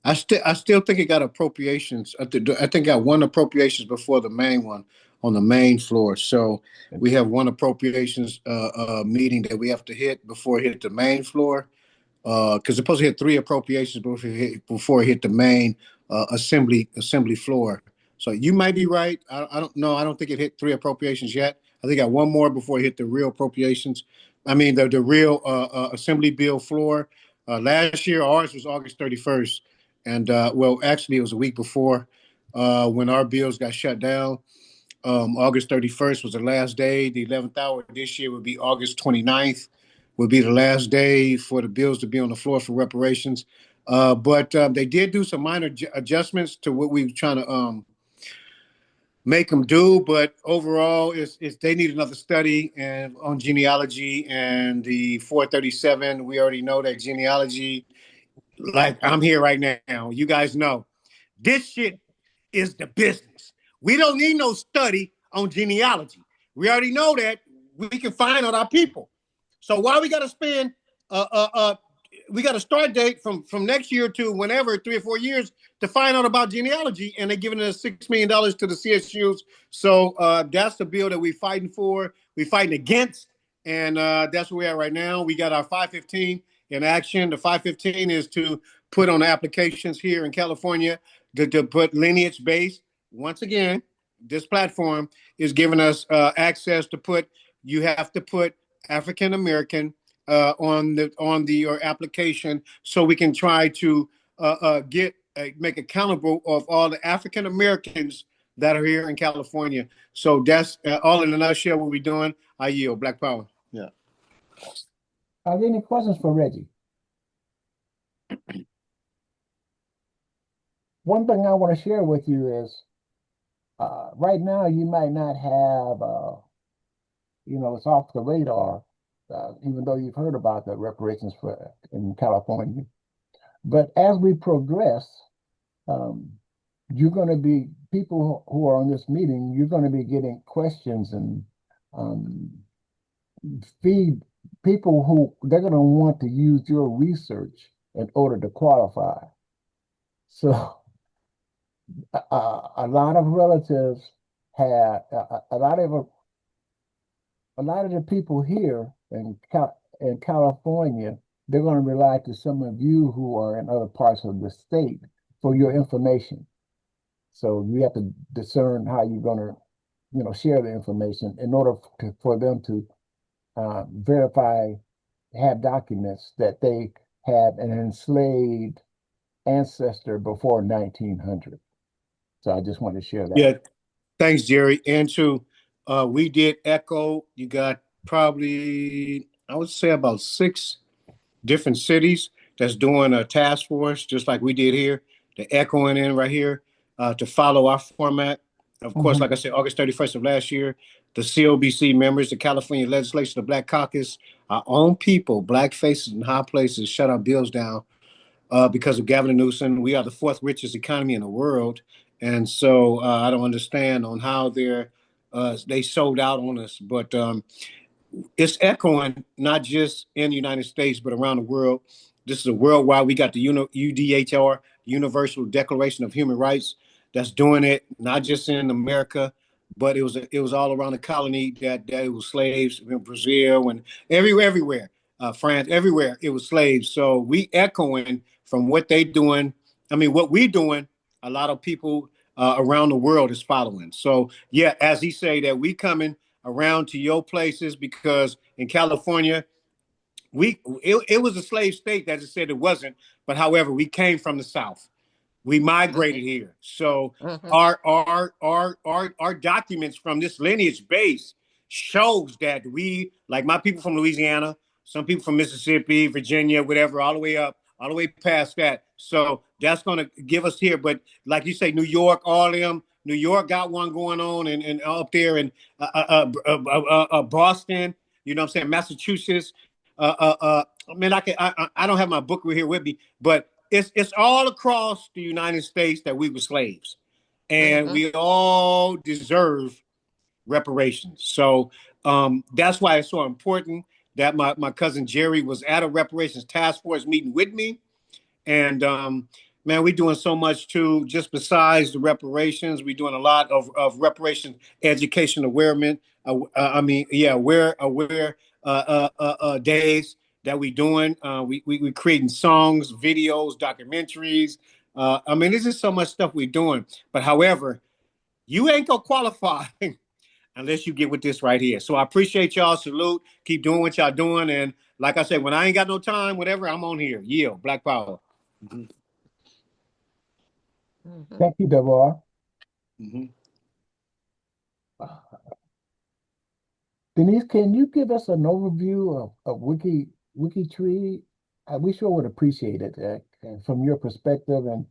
I still think it got appropriations. I think it got one appropriations before the main one on the main floor. So we have one appropriations meeting that we have to hit before it hit the main floor. Because it's supposed to hit three appropriations before it hit the main assembly floor. So you might be right. I don't know. I don't think it hit three appropriations yet. I think I got one more before it hit the real appropriations. I mean the real assembly bill floor. Last year ours was August 31st, and well actually it was a week before when our bills got shut down. August 31st was the last day. The 11th hour this year would be August 29th, would be the last day for the bills to be on the floor for reparations. But they did do some minor adjustments to what we were trying to make them do. But overall, it's they need another study and on genealogy and the 437. We already know that genealogy, like I'm here right now. You guys know this shit is the business. We don't need no study on genealogy. We already know that we can find out our people. So why we got to spend we got a start date from next year to whenever 3 or 4 years to find out about genealogy, and they're giving us $6 million to the CSUs. So that's the bill that we're fighting for. We're fighting against, and that's where we're at right now. We got our 515 in action. The 515 is to put on applications here in California to put lineage based. Once again, this platform is giving us access to put. You have to put African American on your application, so we can try to get make accountable of all the African Americans that are here in California. So that's all in a nutshell what we're doing. I yield. Black Power. Yeah. Are there any questions for Reggie? One thing I want to share with you is right now you might not have, it's off the radar, even though you've heard about the reparations for in California. But as we progress, um, you're going to be people who are on this meeting. You're going to be getting questions and um, feed people who they're going to want to use your research in order to qualify. So a lot of relatives have a lot of the people here in California, they're going to rely to some of you who are in other parts of the state for your information. So you have to discern how you're going to, share the information in order for them to verify, have documents that they have an enslaved ancestor before 1900. So I just want to share that. Yeah. Thanks, Jerry. And to we did echo. You got probably I would say about six different cities that's doing a task force, just like we did here. They're echoing in right here to follow our format. Of course, like I said, August 31st of last year, the COBC members, the California Legislation, the Black Caucus, our own people, black faces in high places, shut our bills down because of Gavin Newsom. We are the fourth richest economy in the world. And so I don't understand on how they sold out on us. But it's echoing not just in the United States, but around the world. This is a worldwide. We got the UDHR, Universal Declaration of Human Rights, that's doing it not just in America, but it was all around the colony that it was slaves in Brazil and everywhere, France, everywhere it was slaves. So we echoing from what they doing. I mean, what we doing. A lot of people around the world is following. So yeah, as he say that we coming around to your places because in California, it was a slave state that just said it wasn't. But however, we came from the South. We migrated here. So our documents from this lineage base shows that we, like my people from Louisiana, some people from Mississippi, Virginia, whatever, all the way up, all the way past that. So that's going to give us here. But like you say, New York, all them, New York got one going on and up there in Boston, you know what I'm saying, Massachusetts. I mean, I don't have my book here with me, but it's all across the United States that we were slaves, and we all deserve reparations. So that's why it's so important that my cousin Jerry was at a reparations task force meeting with me. And man, we're doing so much too, just besides the reparations. We're doing a lot of reparations education awareness. Aware days that we're doing. We're creating songs, videos, documentaries. I mean, there's just so much stuff we're doing. But however, you ain't gonna qualify unless you get with this right here. So I appreciate y'all. Salute. Keep doing what y'all doing. And like I said, when I ain't got no time, whatever, I'm on here. Yield. Black Power. Thank you, Devar. Mm-hmm. Denise, can you give us an overview of WikiTree? We sure would appreciate it and from your perspective. And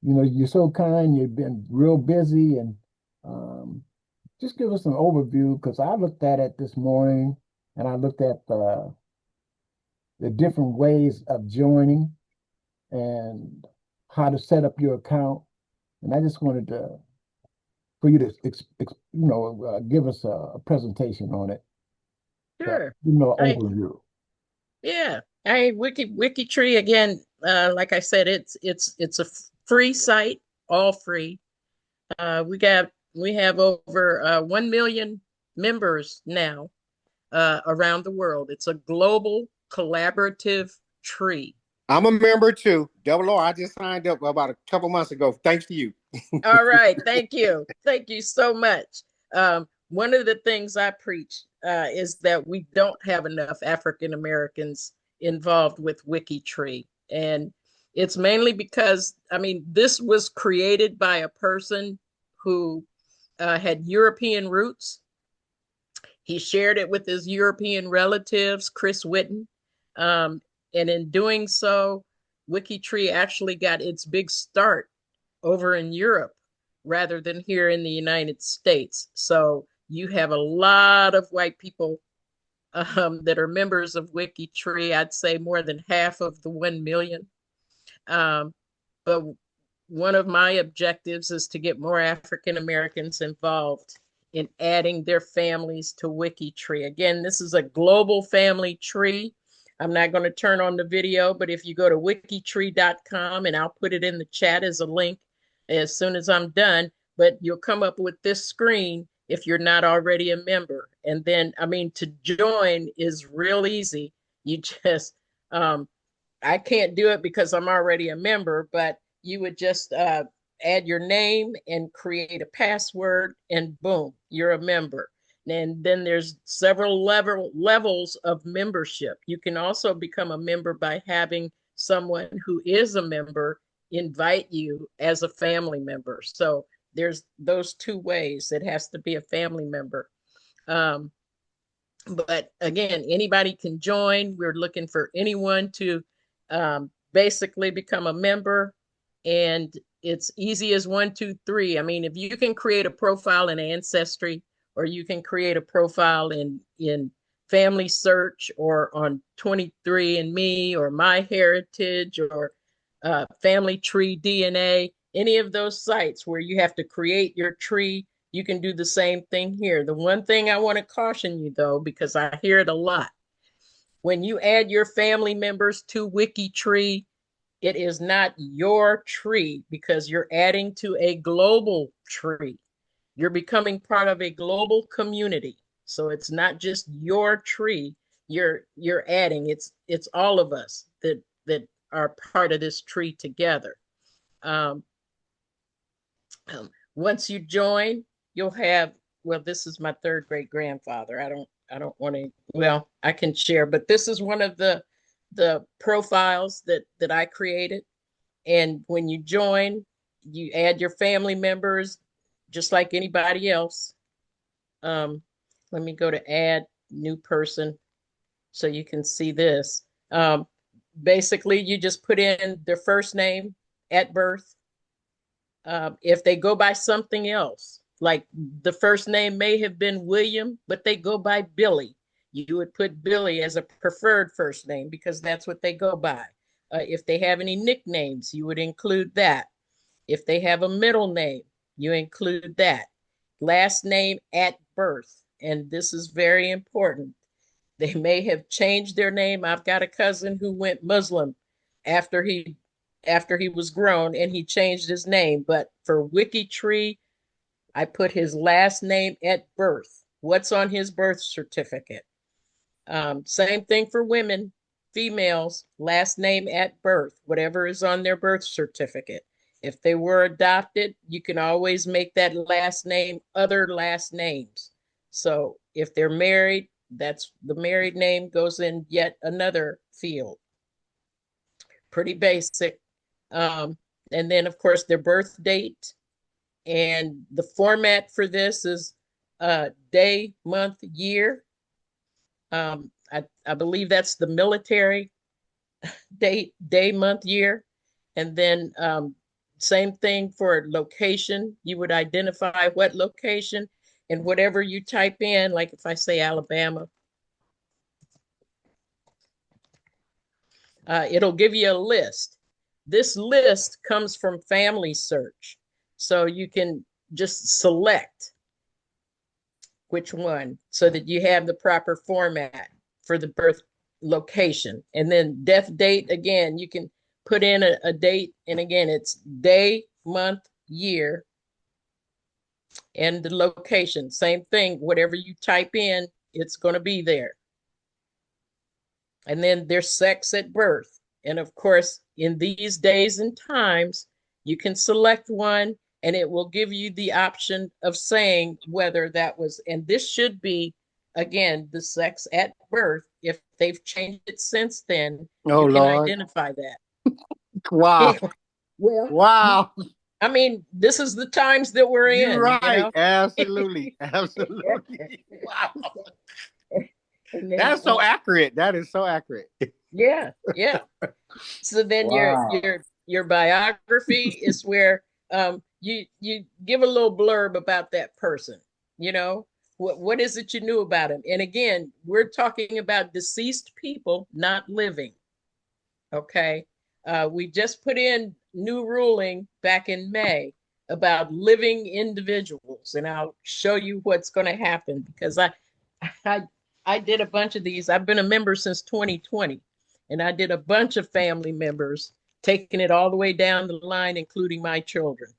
you're so kind. You've been real busy, and um, just give us an overview because I looked at it this morning, and I looked at the different ways of joining and how to set up your account. And I just wanted for you to give us a presentation on it. Sure. Overview. Yeah. WikiTree again, like I said, it's a free site, all free. We have over 1 million members now around the world. It's a global collaborative tree. I'm a member too. Double R, I just signed up about a couple months ago. Thanks to you. All right. Thank you. Thank you so much. One of the things I preach is that we don't have enough African Americans involved with WikiTree. And it's mainly because, I mean, this was created by a person who had European roots. He shared it with his European relatives, Chris Whitten. Um, and in doing so, WikiTree actually got its big start over in Europe rather than here in the United States. So you have a lot of white people that are members of WikiTree. I'd say more than half of the 1 million. But one of my objectives is to get more African Americans involved in adding their families to WikiTree. Again, this is a global family tree. I'm not going to turn on the video, but if you go to wikitree.com, and I'll put it in the chat as a link as soon as I'm done, but you'll come up with this screen if you're not already a member. And then, I mean, to join is real easy. You just, I can't do it because I'm already a member, but you would just add your name and create a password, and boom, you're a member. And then there's several levels of membership. You can also become a member by having someone who is a member invite you as a family member. So there's those two ways. It has to be a family member. Um, But again, anybody can join. We're looking for anyone to basically become a member. And it's easy as 1, 2, 3. I mean, if you can create a profile in Ancestry, or you can create a profile in Family Search, or on 23andMe, or My Heritage, or Family Tree DNA, any of those sites where you have to create your tree, you can do the same thing here. The one thing I want to caution you, though, because I hear it a lot, when you add your family members to WikiTree, it is not your tree, because you're adding to a global tree. You're becoming part of a global community. So it's not just your tree you're adding. It's all of us that are part of this tree together. Um, Once you join, you'll have, well, this is my third great grandfather. I don't want to, well, I can share, but this is one of the profiles that I created. And when you join, you add your family members just like anybody else. Um, Let me go to add new person so you can see this. Basically, you just put in their first name at birth. If they go by something else, like the first name may have been William, but they go by Billy, you would put Billy as a preferred first name because that's what they go by. If they have any nicknames, you would include that. If they have a middle name, you include that. Last name at birth, and this is very important. They may have changed their name. I've got a cousin who went Muslim after he was grown, and he changed his name. But for WikiTree, I put his last name at birth. What's on his birth certificate? Same thing for women, females, last name at birth, whatever is on their birth certificate. If they were adopted, you can always make that last name other last names. So if they're married, that's the married name goes in yet another field. Pretty basic. Um, and then, of course, their birth date. And the format for this is day, month, year. I believe that's the military date, day, month, year. And then same thing for location. You would identify what location, and whatever you type in, like if I say Alabama, it'll give you a list. This list comes from Family Search. So you can just select which one so that you have the proper format for the birth location. And then death date, again, you can put in a date. And again, it's day, month, year, and the location. Same thing, whatever you type in, it's going to be there. And then their sex at birth. And of course, in these days and times, you can select one and it will give you the option of saying whether that was, and this should be, again, the sex at birth. If they've changed it since then, Oh you can Lord. identify that. Wow. Well, Wow. I mean, this is the times that we're You're in, you right. know? Absolutely. Absolutely. Wow. And then, That's so accurate. That is so accurate. yeah, yeah. So then Wow. your biography is where you give a little blurb about that person. You know, what is it you knew about him? And again, we're talking about deceased people, not living. Okay. We just put in new ruling back in May about living individuals, and I'll show you what's going to happen because I I did a bunch of these. I've been a member since 2020, and I did a bunch of family members, taking it all the way down the line, including my children.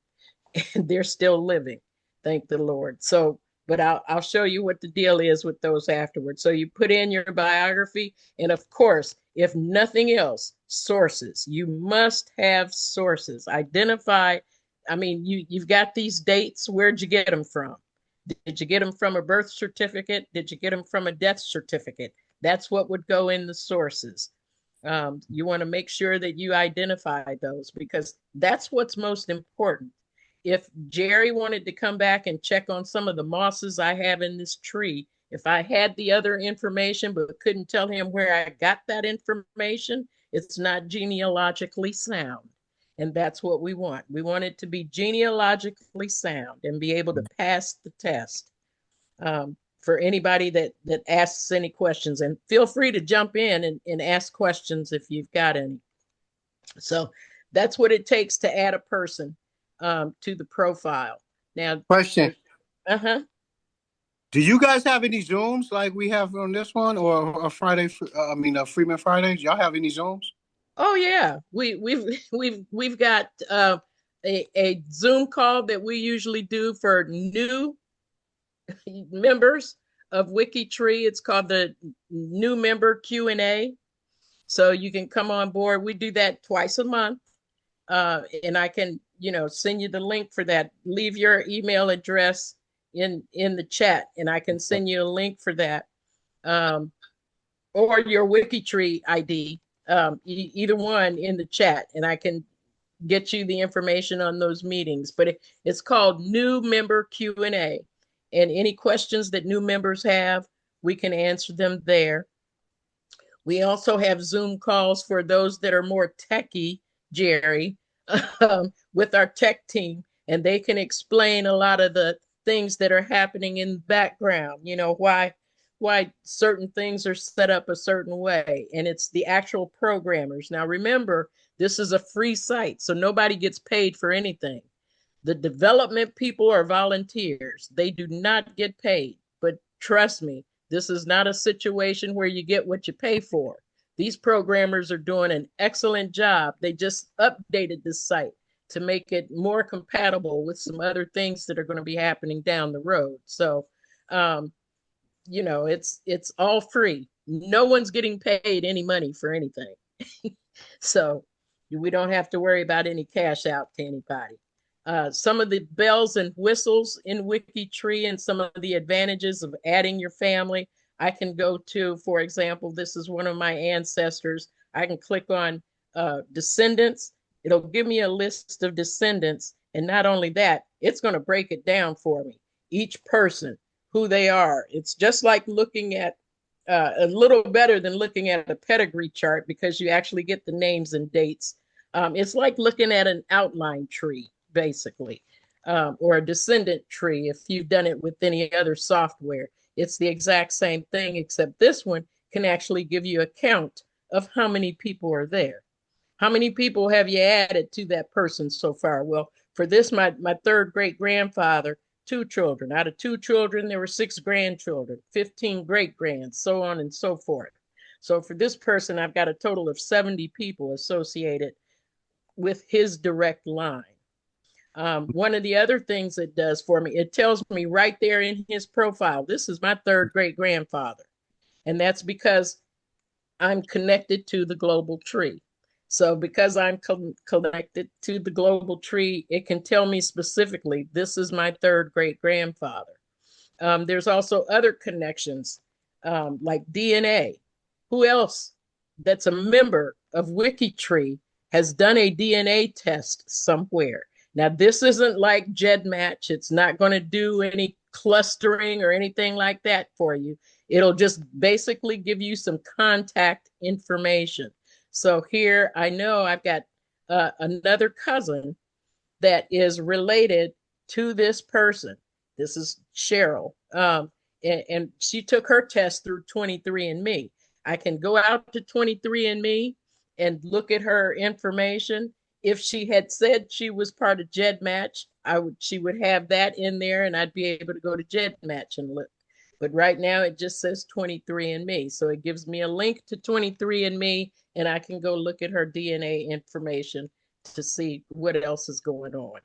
And they're still living, thank the Lord. So, but I'll show you what the deal is with those afterwards. So you put in your biography, and of course, if nothing else, sources. You must have sources. Identify. I mean, you've got these dates. Where'd you get them from? Did you get them from a birth certificate? Did you get them from a death certificate? That's what would go in the sources. You want to make sure that you identify those because that's what's most important. If Jerry wanted to come back and check on some of the mosses I have in this tree If I had the other information but couldn't tell him where I got that information, it's not genealogically sound. And that's what we want. We want it to be genealogically sound and be able to pass the test. For anybody that asks any questions, and feel free to jump in and ask questions if you've got any. So that's what it takes to add a person to the profile. Now, Question. uh-huh. Do you guys have any Zooms like we have on this one, or a Friday? Freeman Fridays. Y'all have any Zooms? Oh yeah, we've got a Zoom call that we usually do for new members of WikiTree. It's called the new member Q&A. So you can come on board. We do that twice a month. And I can, send you the link for that. Leave your email address in the chat, and I can send you a link for that. Or your WikiTree ID, either one in the chat, and I can get you the information on those meetings. But it's called New Member Q&A. And any questions that new members have, we can answer them there. We also have Zoom calls for those that are more techie, Jerry, with our tech team, and they can explain a lot of the things that are happening in the background, why certain things are set up a certain way. And it's the actual programmers. Now, remember, this is a free site, so nobody gets paid for anything. The development people are volunteers. They do not get paid. But trust me, this is not a situation where you get what you pay for. These programmers are doing an excellent job. They just updated this site to make it more compatible with some other things that are going to be happening down the road. So, it's all free. No one's getting paid any money for anything. So we don't have to worry about any cash out to anybody. Some of the bells and whistles in WikiTree and some of the advantages of adding your family, I can go to, for example, this is one of my ancestors. I can click on descendants. It'll give me a list of descendants. And not only that, it's going to break it down for me. Each person, who they are. It's just like looking at a little better than looking at a pedigree chart, because you actually get the names and dates. It's like looking at an outline tree, basically, or a descendant tree if you've done it with any other software. It's the exact same thing, except this one can actually give you a count of how many people are there. How many people have you added to that person so far? Well, for this, my third great grandfather, 2 children. Out of 2 children, there were 6 grandchildren, 15 great grands, so on and so forth. So for this person, I've got a total of 70 people associated with his direct line. One of the other things it does for me, it tells me right there in his profile, this is my third great grandfather. And that's because I'm connected to the global tree. So because I'm connected to the global tree, it can tell me specifically, this is my third great grandfather. There's also other connections, like DNA. Who else that's a member of WikiTree has done a DNA test somewhere? Now, this isn't like GEDmatch. It's not going to do any clustering or anything like that for you. It'll just basically give you some contact information. So here I know I've got another cousin that is related to this person. This is Cheryl. And she took her test through 23andMe. I can go out to 23andMe and look at her information. If she had said she was part of GEDmatch, she would have that in there, and I'd be able to go to GEDmatch and look. But right now it just says 23andMe. So it gives me a link to 23andMe, and I can go look at her DNA information to see what else is going on.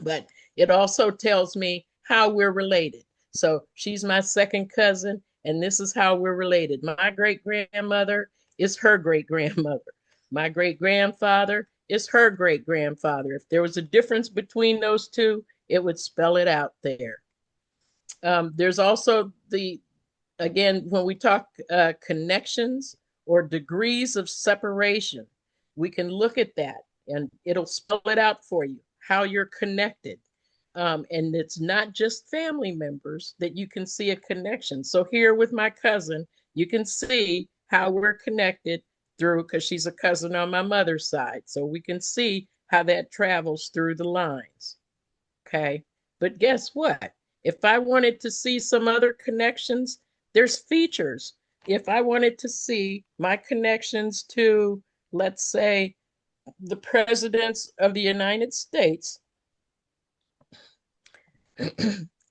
But it also tells me how we're related. So she's my second cousin, and this is how we're related. My great grandmother is her great grandmother. My great grandfather is her great grandfather. If there was a difference between those two, it would spell it out there. There's also again, when we talk connections or degrees of separation, we can look at that and it'll spell it out for you, how you're connected. And it's not just family members that you can see a connection. So here with my cousin, you can see how we're connected through, because she's a cousin on my mother's side. So we can see how that travels through the lines. Okay. But guess what? If I wanted to see some other connections, there's features. If I wanted to see my connections to, let's say, the presidents of the United States,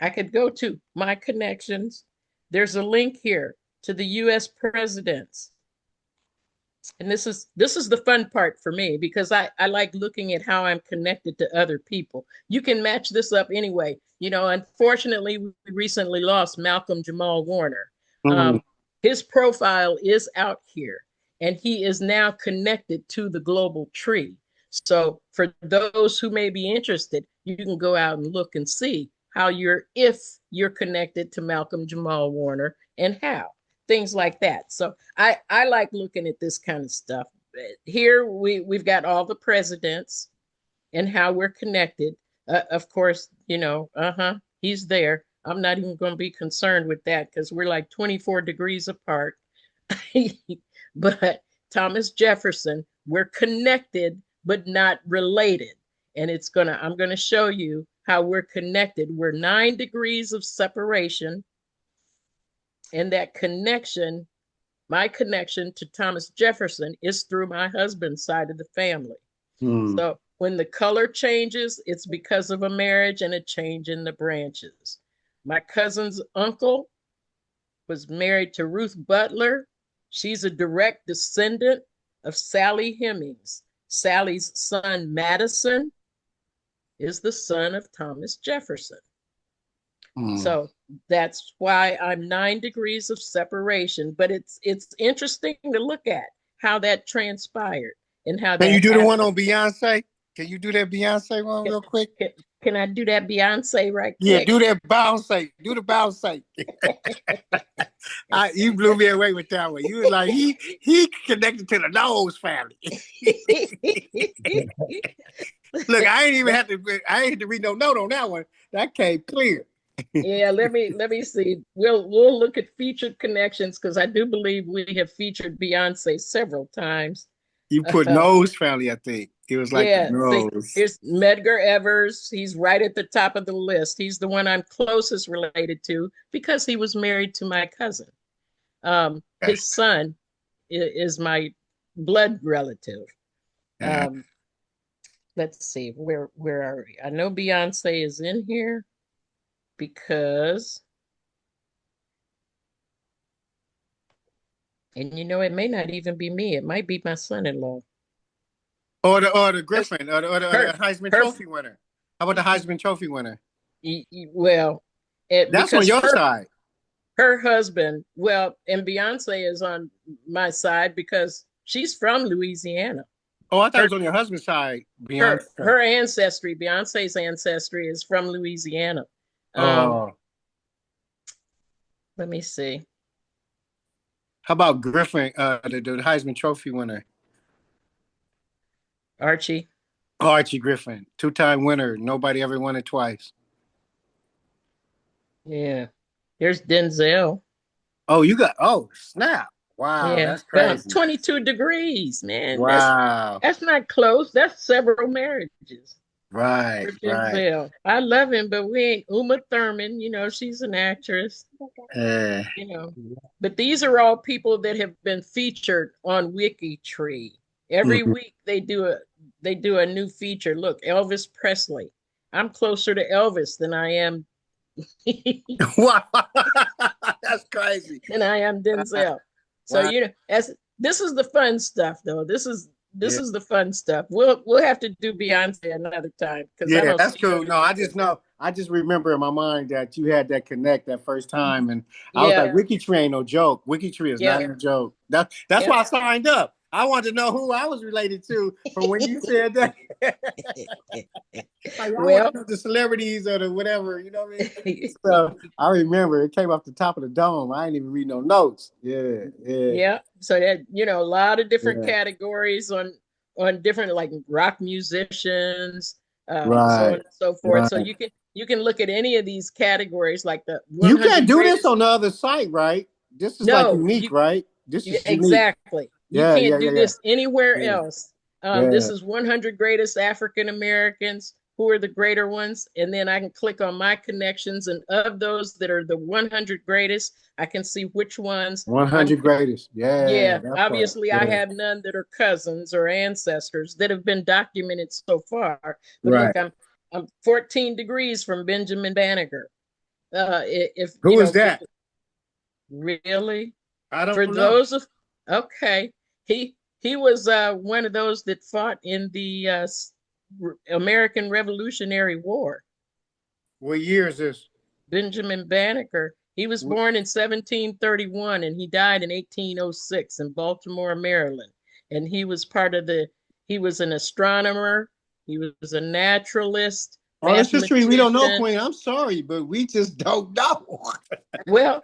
I could go to my connections. There's a link here to the US presidents. And this is the fun part for me, because I like looking at how I'm connected to other people. You can match this up anyway. You know, unfortunately, we recently lost Malcolm Jamal Warner. Mm. His profile is out here, and he is now connected to the global tree. So for those who may be interested, you can go out and look and see how if you're connected to Malcolm Jamal Warner, and how. Things like that. So I like looking at this kind of stuff. Here we've got all the presidents and how we're connected. Of course, you know, he's there. I'm not even going to be concerned with that, because we're like 24 degrees apart. But Thomas Jefferson, we're connected but not related. And I'm gonna show you how we're connected. We're 9 degrees of separation. And that connection, my connection to Thomas Jefferson, is through my husband's side of the family. So when the color changes, it's because of a marriage and a change in the branches. My cousin's uncle was married to Ruth Butler. She's a direct descendant of Sally Hemings. Sally's son, Madison, is the son of Thomas Jefferson. So that's why I'm 9 degrees of separation. But it's interesting to look at how that transpired and how that Can you do happened. the one on Beyonce? Can you do that Beyonce one real quick? Can I do that Beyonce right Yeah, quick? do that Beyonce. Do the Beyonce. You blew me away with that one. You was like, he connected to the Knowles family. Look, I ain't had to read no note on that one. That came clear. Yeah, let me see. We'll look at featured connections, because I do believe we have featured Beyonce several times. You put Knowles family, I think. It was like Yeah, the see, Knowles. here's Medgar Evers. He's right at the top of the list. He's the one I'm closest related to, because he was married to my cousin. His son is my blood relative. Let's see, where are we? I know Beyonce is in here, because, and you know, it may not even be me. It might be my son-in-law. Or the Griffin, or the Heisman Trophy winner. How about the Heisman Trophy winner? Well, that's on your side. Her husband, well, and Beyonce is on my side because she's from Louisiana. Oh, I thought it was on your husband's side. Beyonce. Her ancestry, Beyonce's ancestry, is from Louisiana. Let me see. How about Griffin, the Heisman Trophy winner? Archie Griffin, 2-time winner. Nobody ever won it twice. Yeah. There's Denzel. Oh, snap. Wow, yeah, that's crazy. 22 degrees, man. Wow. That's not close. That's several marriages. Right, right. I love him, but we ain't Uma Thurman. You know, she's an actress. You know, but these are all people that have been featured on WikiTree. Every week they do a new feature. Look, Elvis Presley. I'm closer to Elvis than I am. Wow, that's crazy. Than I am Denzel. So you know, this is the fun stuff, though. This is the fun stuff. We'll have to do Beyonce another time, because that's cool. No, I just remember in my mind that you had that connect that first time, and I was like, WikiTree ain't no joke. WikiTree is not a joke. That's why I signed up. I wanted to know who I was related to from when you said that. Like, I want to know the celebrities or the whatever, you know what I mean? So I remember it came off the top of the dome. I ain't even read no notes. Yeah. So that, you know, a lot of different categories on different, like, rock musicians, so on and so forth. So you can look at any of these categories, like the You can't 100 do this greatest. on the other site, right? This is like No, unique, right? This is unique. exactly. You Yeah, yeah, can't yeah, do yeah. this anywhere Yeah, else. This yeah. is 100 greatest African Americans. Who are the greater ones? And then I can click on my connections, and of those that are the 100 greatest, I can see which ones I'm. 100 greatest. Yeah, Yeah, that part. obviously, I Yeah. have none that are cousins or ancestors that have been documented so far. But Right. look, I'm 14 degrees from Benjamin Banneker. If Who is for that? really, I don't for know. those of okay, he was one of those that fought in the American Revolutionary War. What year is this? Benjamin Banneker. He was born in 1731 and he died in 1806 in Baltimore, Maryland. And he was he was an astronomer, he was a naturalist, All this history we don't know, mathematician. Queen. I'm sorry, but we just don't know. Well,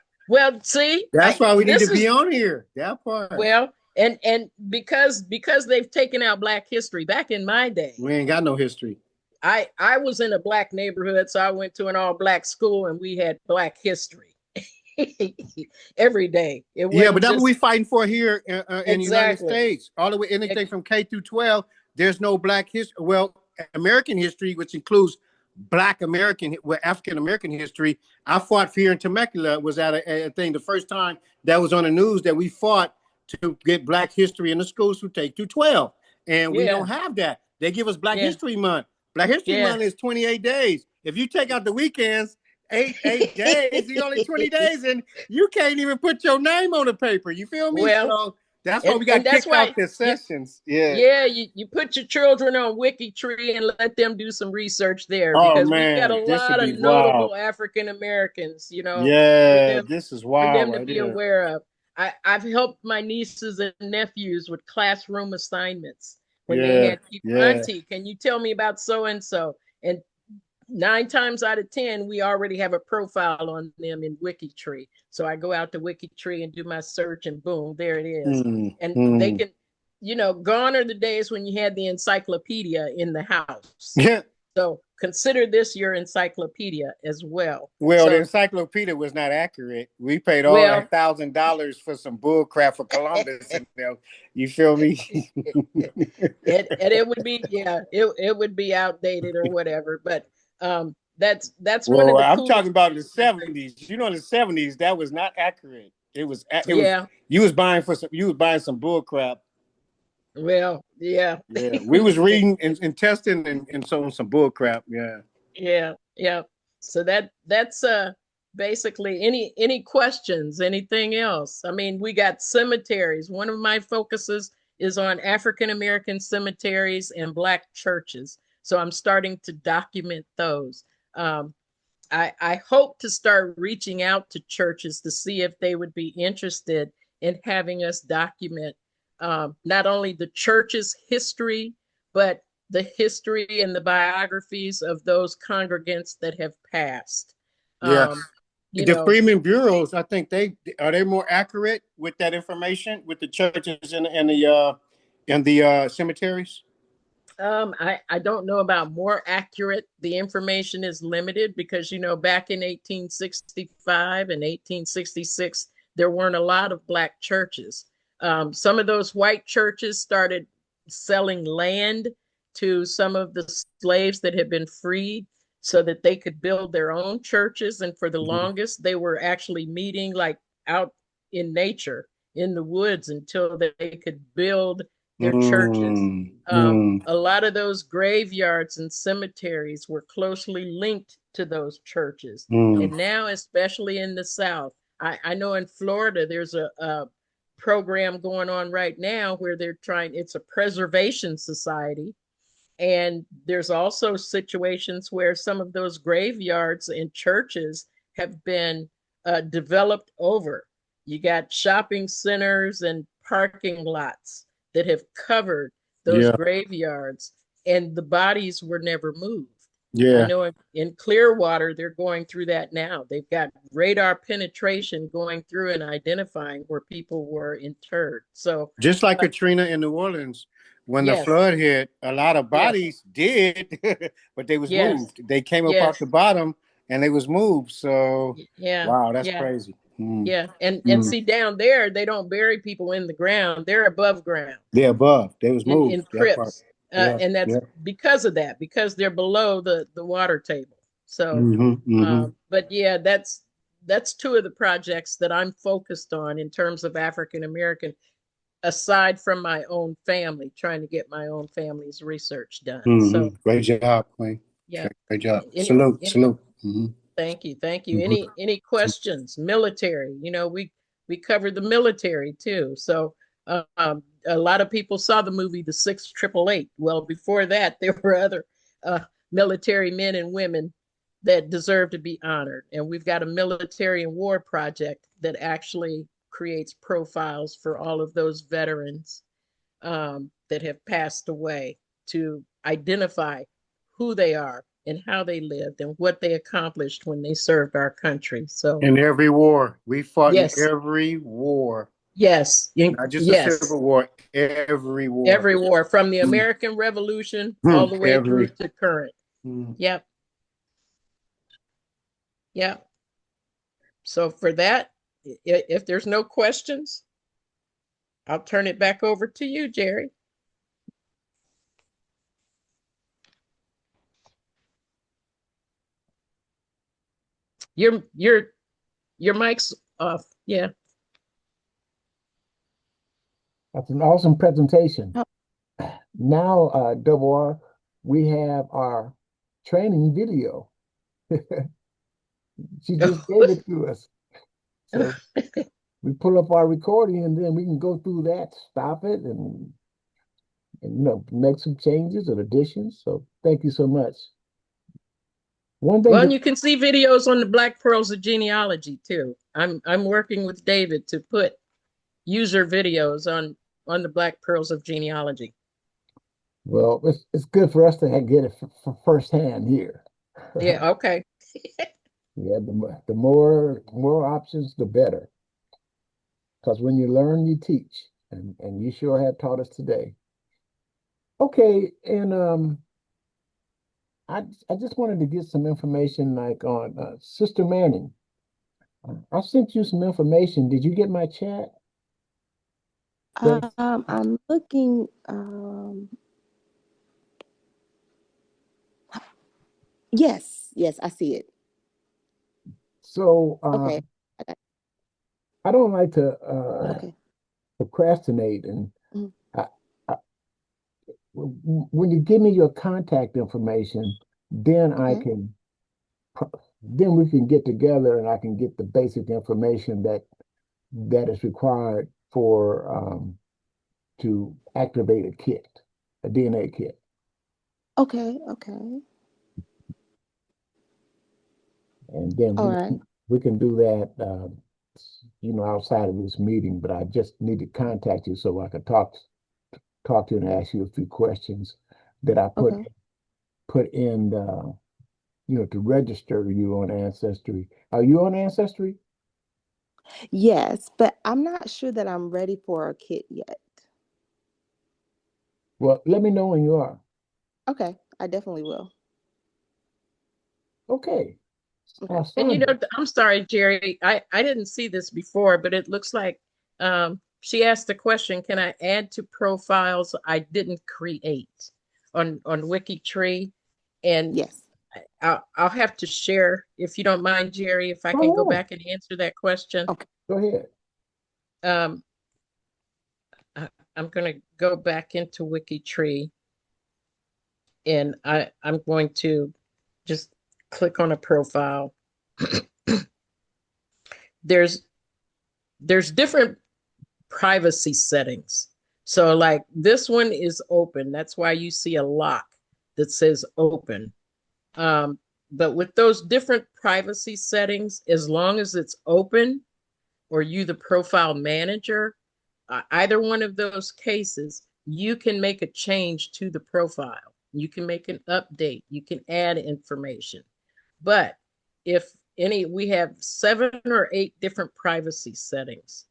see, That's why we need to this be is on here. That part. well, and because they've taken out Black history back in my day. We ain't got no history. I was in a Black neighborhood, so I went to an all Black school and we had Black history every day. It Yeah, but wasn't that's what just we fighting for here in the United exactly. States. All the way, anything from K through 12, there's no Black history. Well, American history, which includes Black American, well, African American history. I fought for here in Temecula, was at a thing the first time that was on the news that we fought to get Black history in the schools who take through 12. And we Yeah, don't have that. They give us Black yeah, History Month. Black History yeah. Month is 28 days. If you take out the weekends, eight days, you only 20 days, and you can't even put your name on the paper. You feel me? Well, So that's why we and got that's kicked out why the sessions. Yeah. you put your children on WikiTree and let them do some research there Oh because we've got a man, this would lot of be wild. notable African Americans, Yeah, this is for wild them to right be here. aware of. I've helped my nieces and nephews with classroom assignments when they Yeah, had people, yeah. Auntie, can you tell me about so and so? And 9 times out of 10, we already have a profile on them in WikiTree. So I go out to WikiTree and do my search, and boom, there it is. And they Mm. can, gone are the days when you had the encyclopedia in the house. Yeah. So consider this your encyclopedia as well. Well, the So, encyclopedia was not accurate. We paid all well, that $1,000 for some bull crap for Columbus, and you feel me? and it would be it would be outdated or whatever. But that's one of Well, the I'm talking coolest about the things I think. 70s. You know, in the 70s, that was not accurate. It was Yeah, you was buying some bull crap. well, yeah. Yeah. We was reading and testing and so on some bull crap. Yeah. Yeah, yeah. So that's basically any questions, anything else? I mean, we got cemeteries. One of my focuses is on African American cemeteries and Black churches. So I'm starting to document those. Um, I hope to start reaching out to churches to see if they would be interested in having us document not only the church's history, but the history and the biographies of those congregants that have passed. Yeah. Um, you The know, Freeman bureaus, I think they more accurate with that information with the churches and the cemeteries. I don't know about more accurate. The information is limited because, back in 1865 and 1866, there weren't a lot of Black churches. Some of those white churches started selling land to some of the slaves that had been freed so that they could build their own churches. And for the Mhm. longest, they were actually meeting like out in nature, in the woods, until they could build their churches. Mm, mm, A lot of those graveyards and cemeteries were closely linked to those churches. mm, And now, especially in the South, I know in Florida, there's a program going on right now where it's a preservation society. And there's also situations where some of those graveyards and churches have been developed over. You got shopping centers and parking lots that have covered those yeah, graveyards, and the bodies were never moved. I yeah. know in Clearwater, they're going through that now. They've got radar penetration going through and identifying where people were interred. So, Just like but Katrina in New Orleans, when the Yes. flood hit, a lot of Yes. bodies did, but they was Yes. moved. They came up off Yes. the bottom and they was moved. So Yeah. wow, that's Yeah. crazy. Mm. Yeah. And Mm. see down there, they don't bury people in the ground. They're above ground They're above. They was in moved. That part. crypts. Yeah. And that's Yeah. because of that, because they're below the water table. So Mm-hmm. Mm-hmm. but yeah, that's two of the projects that I'm focused on in terms of African American, aside from my own family, trying to get my own family's research done. So Mm-hmm. Great job, Queen. yeah. Great job. Any Salute. any Salute. Mm-hmm. Thank you. Thank you. Mm-hmm. Any questions? Military, we covered the military too. So a lot of people saw the movie The 688. Well, before that, there were other uh, military men and women that deserve to be honored. And we've got a military and war project that actually creates profiles for all of those veterans that have passed away to identify who they are and how they lived and what they accomplished when they served our country. So, In every war, we fought in yes, every war, yes, not just the yes, Civil War. Every war. every war from the Mm. American Revolution all Mm. the way through Every. to current. Mm. Yep, yep. So, for that, if there's no questions, I'll turn it back over to you, Jerry. Your your your mic's off. Yeah. That's an awesome presentation. Oh. Now, Double R, we have our training video. She just gave it to us. So we pull up our recording and then we can go through that, stop it, and make some changes and additions. So thank you so much. One thing Well, and that you can see videos on the Black Pearls of Genealogy too. I'm working with David to put user videos on the Black Pearls of Genealogy. well, it's good for us to get it firsthand here. Yeah, okay. Yeah, the more options, the better. Because when you learn, you teach, and you sure have taught us today. Okay, and I just wanted to get some information like on Sister Manning. I sent you some information. Did you get my chat? That I'm looking. Yes, yes, I see it. so Okay. I got- I don't like to Okay. procrastinate, and Mhm. I, I, when you give me your contact information, then I Okay. can then we can get together and I can get the basic information that is required for to activate a kit, a DNA kit. Okay. Okay. And then All right. we can do that, outside of this meeting. But I just need to contact you so I can talk to you and ask you a few questions that I Okay. put in, to register you on Ancestry. Are you on Ancestry? Yes, but I'm not sure that I'm ready for a kit yet. Well, let me know when you are. Okay, I definitely will. Okay. Okay. And Sandra. I'm sorry, Jerry. I didn't see this before, but it looks like she asked the question, can I add to profiles I didn't create on WikiTree? And Yes. I'll have to share, if you don't mind, Jerry, if I can go Go ahead. back and answer that question. Okay. Go ahead. Um, I'm going to go back into WikiTree and I'm going to just click on a profile. There's different privacy settings. So like this one is open. That's why you see a lock that says open. But with those different privacy settings, as long as it's open or you, the profile manager, either one of those cases, you can make a change to the profile. You can make an update. You can add information. But if we have 7 or 8 different privacy settings.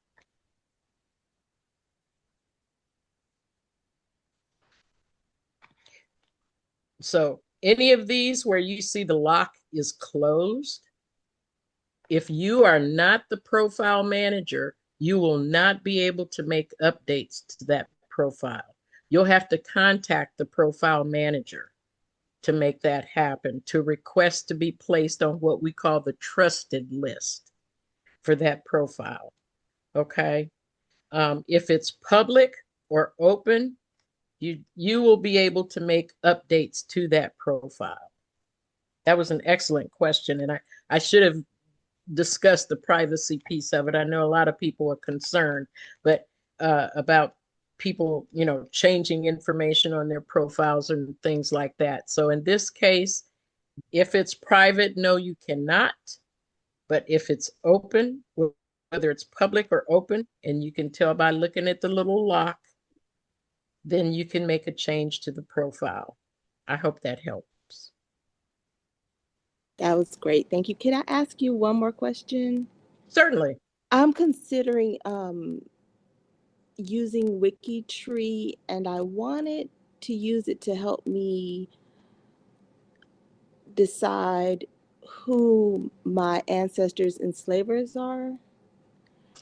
So any of these where you see the lock is closed, if you are not the profile manager, you will not be able to make updates to that profile. You'll have to contact the profile manager to make that happen, to request to be placed on what we call the trusted list for that profile. Okay. If it's public or open, you will be able to make updates to that profile. That was an excellent question, and I should have discussed the privacy piece of it. I know a lot of people are concerned, but about people, changing information on their profiles and things like that. So in this case, if it's private, no, you cannot. But if it's open, whether it's public or open, and you can tell by looking at the little lock, then you can make a change to the profile. I hope that helps. That was great. Thank you. Can I ask you one more question? Certainly. I'm considering using WikiTree, and I wanted to use it to help me decide who my ancestors enslavers are.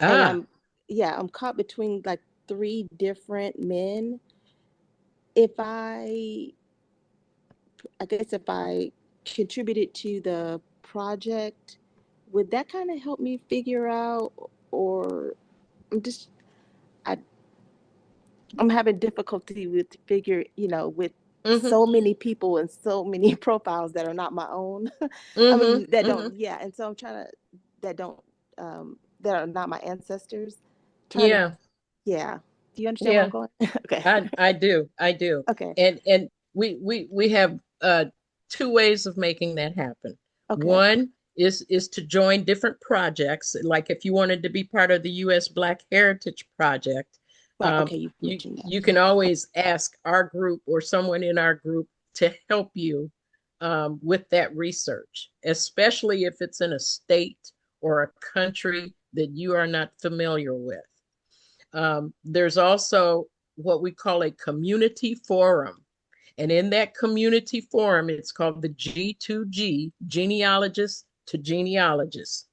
And Ah, I'm caught between like three different men. If I guess if I contributed to the project, would that kind of help me figure out, or I'm just I I'm having difficulty with with mm-hmm, so many people and so many profiles that are not my own. I mm-hmm, mean that mm-hmm. don't yeah, and so I'm trying to that don't that are not my ancestors. Trying to Yeah, yeah. Do you understand where I'm yeah. going? Okay. I do. Okay. And we have two ways of making that happen. Okay. One is to join different projects. Like if you wanted to be part of the U.S. Black Heritage Project, Right. Okay. You you mentioned that. you can always ask our group or someone in our group to help you with that research, especially if it's in a state or a country that you are not familiar with. There's also what we call a community forum. And in that community forum, it's called the G2G, genealogist to genealogist.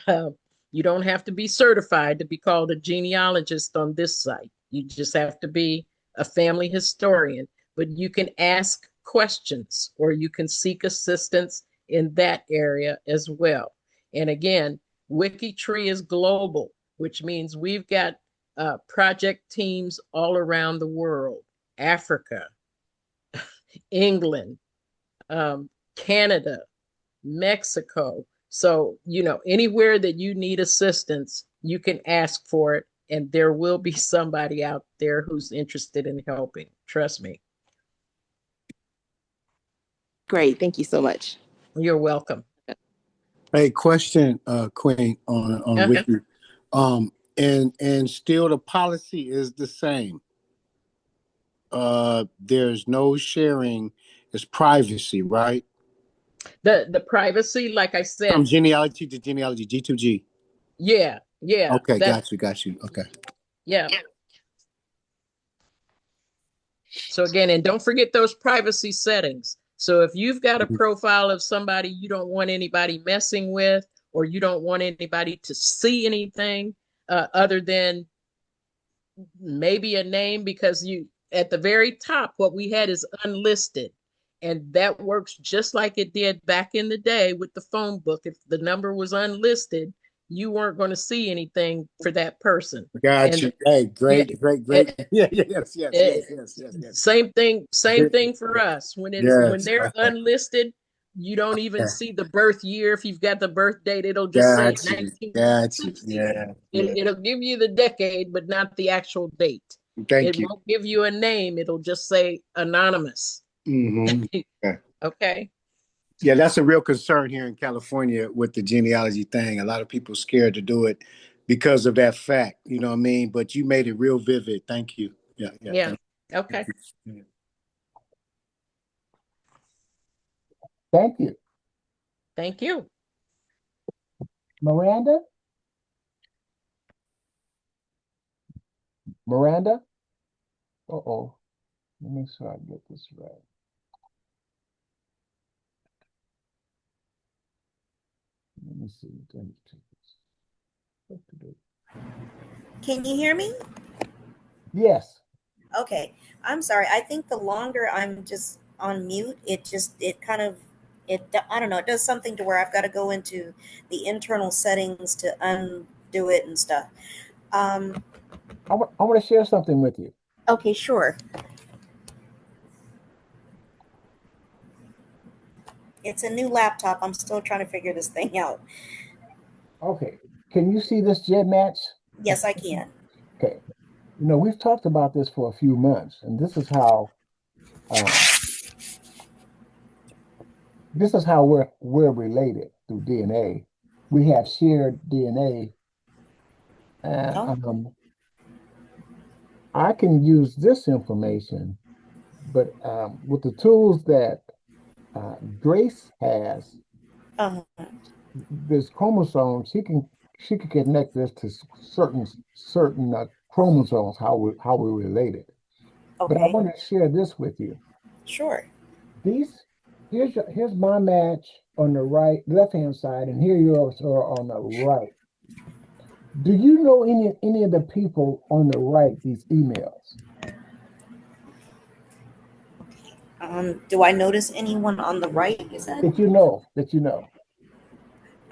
Uh, you don't have to be certified to be called a genealogist on this site. You just have to be a family historian. But you can ask questions or you can seek assistance in that area as well. And again, WikiTree is global, which means we've got project teams all around the world: Africa, England, Canada, Mexico. So, anywhere that you need assistance, you can ask for it, and there will be somebody out there who's interested in helping. Trust me. Great. Thank you so much. You're welcome. Hey, question, Queen, on Uh-huh. Wiki. And still the policy is the same. There's no sharing. It's privacy, right? The privacy, like I From said, genealogy to genealogy, G2G. yeah, Okay, that, got you. Okay. yeah. So again, and don't forget those privacy settings. So if you've got a profile of somebody you don't want anybody messing with, or you don't want anybody to see anything other than maybe a name, because you at the very top, what we had is unlisted. And that works just like it did back in the day with the phone book. If the number was unlisted, you weren't going to see anything for that person. Got And you. Hey, yeah, great. it, Yeah, yes. same thing for Yeah. us. When Yes. they're Okay. unlisted, you don't even Yeah. see the birth year. If you've got the birth date, it'll just say Got you. Got you. 1960. Yeah. It, Yeah. it'll give you the decade, but not the actual date. It Thank you. won't give you a name. It'll just say anonymous. Mm-hmm. Yeah. Okay. Yeah, that's a real concern here in California with the genealogy thing. A lot of people scared to do it because of that fact. You know what I mean? But you made it real vivid. Thank you. Yeah. Yeah. Thank Okay. you. Thank you. Thank you. Miranda? Miranda? Uh-oh. Let me make sure I get this right. me see. Let me check this. Can you hear me? Yes. Okay. I'm sorry. I think the longer I'm just on mute, it kind of, I don't know, it does something to where I've got to go into the internal settings to undo it and stuff. I want to share something with you. Okay, sure. It's a new laptop. I'm still trying to figure this thing out. Okay. Can you see this GEDmatch? Yes, I can. Okay. You know, we've talked about this for a few months, and um, this is how we're related through DNA. We have shared DNA, and Oh, I can use this information, but with the tools that Grace has, uh-huh. this chromosome, she can connect this to certain chromosomes how we related. But I Okay, want to share this with you. sure. These here's my match on the right left hand side, and here yours are on the right. Do you know any of the people on the right these emails Do I notice anyone on the right, you said? that you know?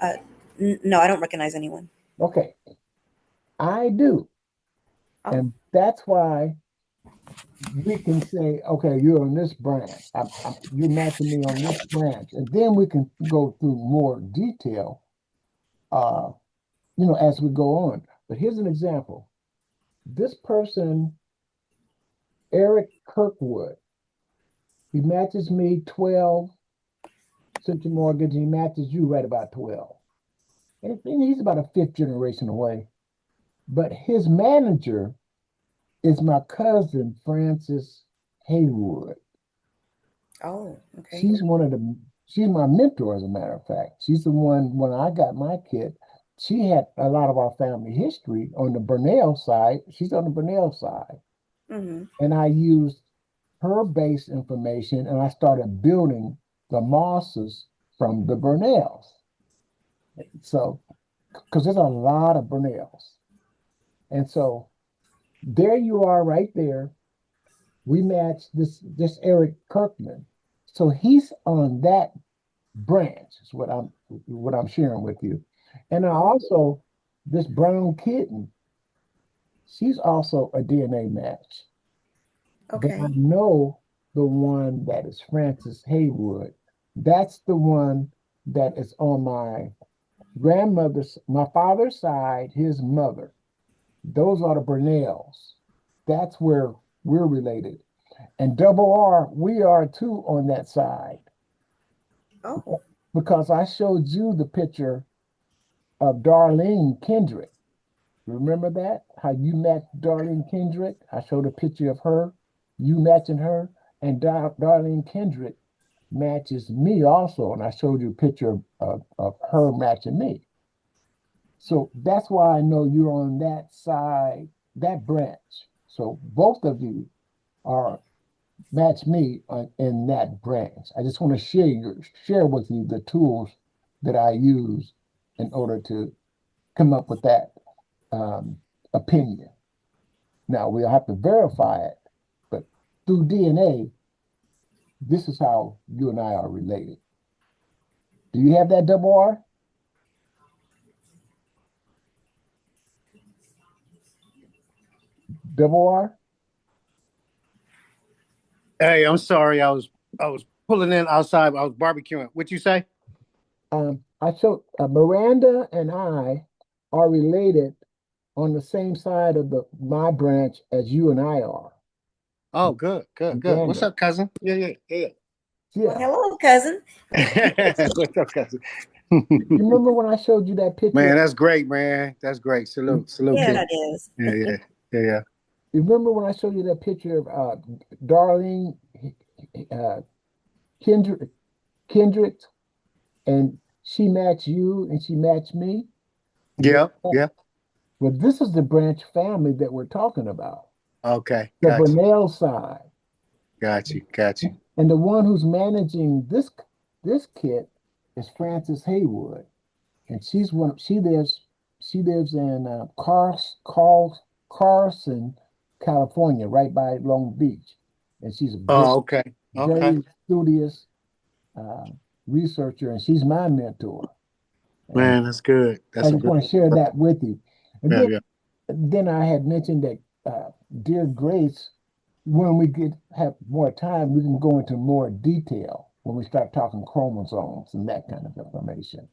Uh, no, I don't recognize anyone. Okay, I do, Oh, and that's why we can say, okay, you're on this branch. You're matching me on this branch, and then we can go through more detail, uh, as we go on. But here's an example. This person, Eric Kirkwood, he matches me 12 Central Mortgage. He matches you right about 12. And he's about a fifth generation away. But his manager is my cousin, Frances Haywood. oh, okay. She's one of the, she's my mentor, as a matter of fact. She's the one, when I got my kid, she had a lot of our family history on the Burnell side. She's on the Burnell side. Mm-hmm. And I used her base information and I started building the Mosses from the Burnells. So, because there's a lot of Burnells. And so there you are right there. We matched this Eric Kirkman. So he's on that branch, is what I'm sharing with you. And I Oh, also, this brown kitten, she's also a DNA match. But I okay. know the one that is Francis Haywood. That's the one that is on my father's side, his mother. Those are the Burnells. That's where we're related. And double R, we are too on that side. Oh, Because I showed you the picture of Darlene Kendrick. Remember that? How you matched Darlene Kendrick? I showed a picture of her, you matching her, and Darlene Kendrick matches me also. And I showed you a picture of her matching me. So that's why I know you're on that side, that branch. So both of you are match me in that branch. I just want to share with you the tools that I use in order to come up with that um, opinion. Now we'll have to verify it, but through DNA, this is how you and I are related. Do you have that double R? Double R? Hey, I'm sorry. I was pulling in outside. I was barbecuing. What you say? I showed Miranda and I are related on the same side of the my branch as you and I are. Oh, good, good, good. What's Miranda. up, cousin? Yeah, yeah, yeah. well, Yeah. hello, cousin. What's up, cousin? You remember when I showed you that picture? Man, that's great, man. That's great. Salute, salute to Yeah, you. it is. Yeah, yeah, yeah, yeah. You remember when I showed you that picture of Darlene uh, Kendrick, Kendrick, and she matched you and she matched me? Yeah, Remember that? yeah. Well, this is the branch family that we're talking about, Okay, the got you, Burnell side. got you, got you. And the one who's managing this kit is Francis Haywood. and she lives in Carson, California, right by Long Beach, and she's a Oh, okay. Okay. very studious uh, researcher, and she's my mentor. And Man, that's good. I That's a just good. want to share that with you. And Yeah, then, yeah. then I had mentioned that, dear Grace, when we have more time, we can go into more detail when we start talking chromosomes and that kind of information.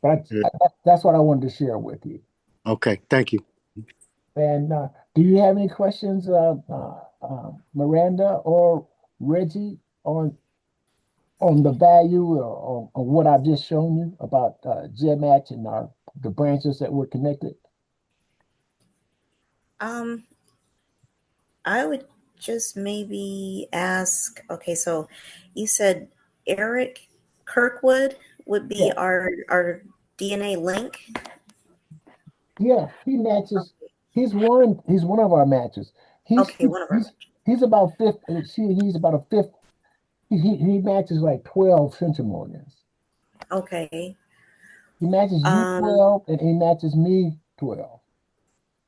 But Yeah. that's what I wanted to share with you. Okay. Thank you. And do you have any questions, Miranda or Reggie, on the value or on what I've just shown you about GEDmatch and the branches that were connected? Um, I would just maybe ask, okay, so you said Eric Kirkwood would be Yeah, our DNA link. yeah, he matches. He's one of our matches. He's Okay, one of our. he's about fifth. He's about a fifth. He matches like 12 centimorgans. Okay. He matches you Um, 12 and he matches me 12.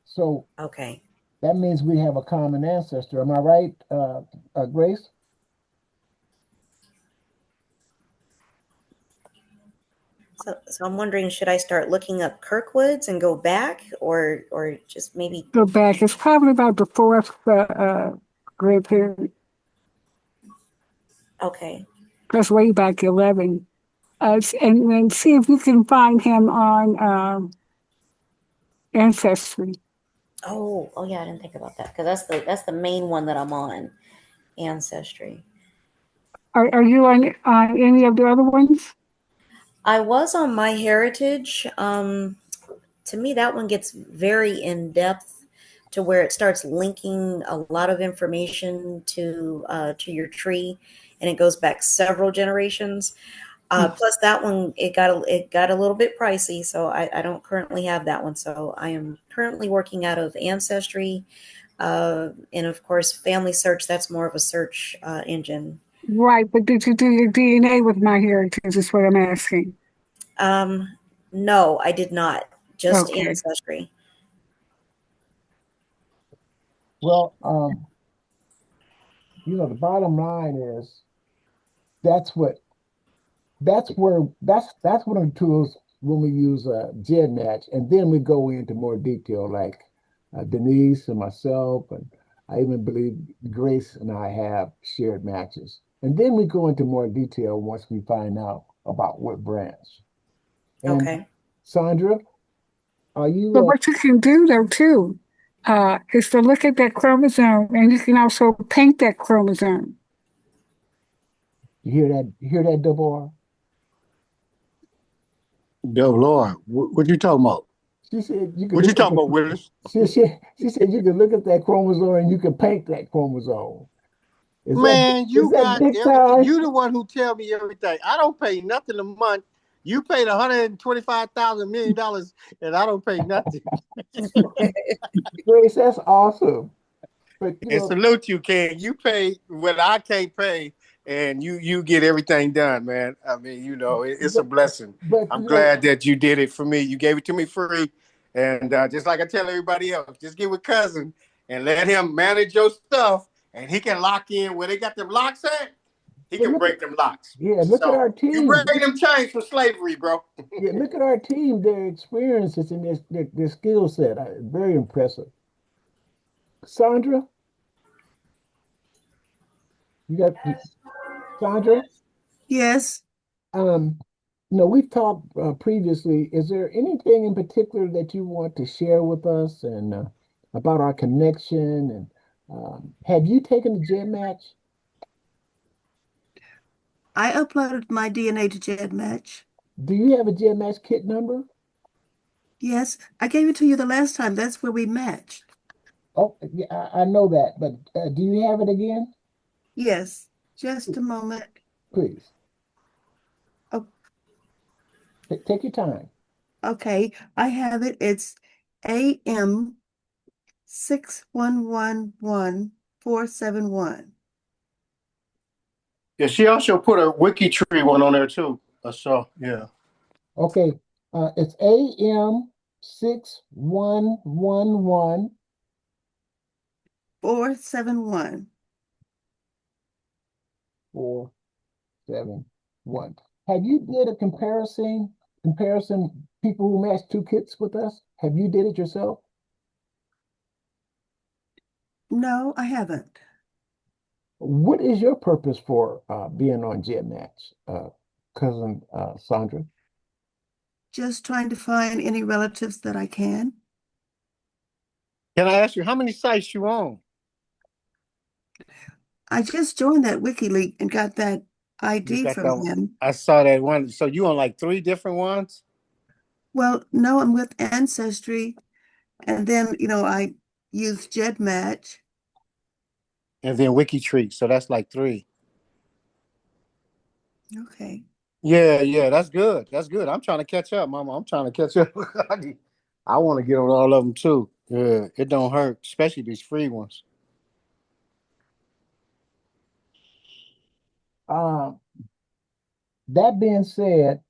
So okay. that means we have a common ancestor. Am I right, Grace? So I'm wondering, should I start looking up Kirkwoods and go back, or just maybe? Go back. It's probably about the fourth grandparent. Okay. That's way back 11. And then see if you can find him on Ancestry. Oh yeah, I didn't think about that because that's the main one that I'm on, Ancestry. Are you on any of the other ones? I was on My Heritage. To me, that one gets very in depth to where it starts linking a lot of information to your tree, and it goes back several generations. Plus, that one it got a little bit pricey, so I don't currently have that one. So I am currently working out of Ancestry, and of course, Family Search. That's more of a search engine. Right, but did you do your DNA with My Heritage? Is what I'm asking. Um, no, I did not. Just Okay. Ancestry. Well, the bottom line is that's what that's one of the tools when we use GEDmatch, and then we go into more detail, like Denise and myself, and I even believe Grace and I have shared matches, and then we go into more detail once we find out about what branch. And Okay. Sandra, are So you? what you can do though too, is to look at that chromosome, and you can also paint that chromosome. You hear that? You hear that, Deborah? Dear Lord, what you talking about? She said you could What you look at talking the. about, Willis? She said you could look at that chromosome and you can paint that chromosome. Is that Man, is you that got big everything. time? You the one who tell me everything. I don't pay nothing a month. You paid $125,000 million, and I don't pay nothing. Grace, that's awesome. But And salute you, King. You pay what I can't pay, and you get everything done, man. I mean, it's a but blessing. but I'm glad that you did it for me. You gave it to me free, and just like I tell everybody else, just get with cousin and let him manage your stuff, and he can lock in where they got them locks at. He but can look at break them locks. look at So our you team. break them chains from slavery, bro. Yeah, look at our team. Their experiences and their skill set. Very impressive. Sandra, you got Sandra. Yes, Um, we've talked previously. Is there anything in particular that you want to share with us and about our connection? And have you taken the Gen Match? I uploaded my DNA to GEDmatch. Do you have a Gen Match kit number? Yes, I gave it to you the last time. That's where we matched. Oh, yeah, I know that, but do you have it again? Yes, just a moment. Please Oh, take your time. okay, I have it. It's AM 6111471. Yeah, she also put a wiki tree one on there too. I saw. Yeah. Okay. It's AM 6111 471. 471. Have you did a comparison people who match two kits with us? Have you did it yourself? No, I haven't. What is your purpose for being on GEDmatch, cousin Sandra? Just trying to find any relatives that I can. Can I ask you how many sites you own? I just joined that WikiLeaks and got that You ID got from that? him. I saw that one. So you on like 3 different ones? Well, no, I'm with Ancestry. And then, I use GEDmatch. And then WikiTree. So that's like 3. Okay. Yeah, that's good. That's good. I'm trying to catch up, Mama. I'm trying to catch up. I want to get on all of them too. Yeah, it don't hurt, especially these free ones. Um, that being said,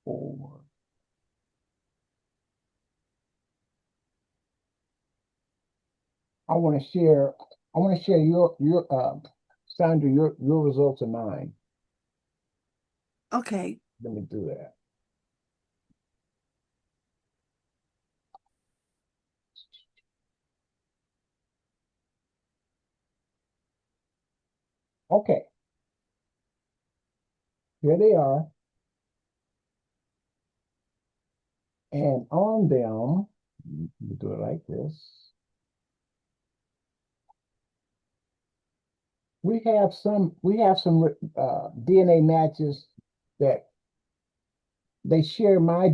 oh, I want to share. I want to share your Sandra, your results and mine. Okay. Let me do that. Okay, here they are. And on them, we do it like this. We have some DNA matches that they share my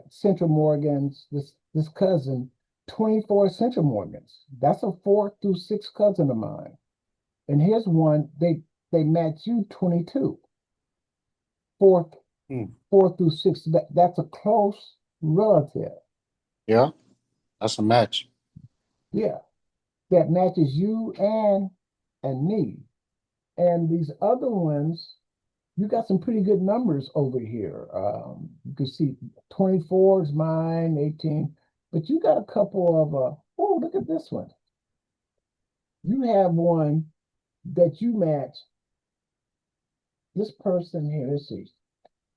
Central Morgans, this cousin, 24 Central Morgans. That's a 4 through 6 cousin of mine. And here's one, they match you 22. Four, Hmm. 4 through 6. That's a close relative. Yeah, that's a match. Yeah. That matches you and me. And these other ones, you got some pretty good numbers over here. You can see 24 is mine, 18, but you got a couple of oh, look at this one. You have one that you match this person here. Let's see.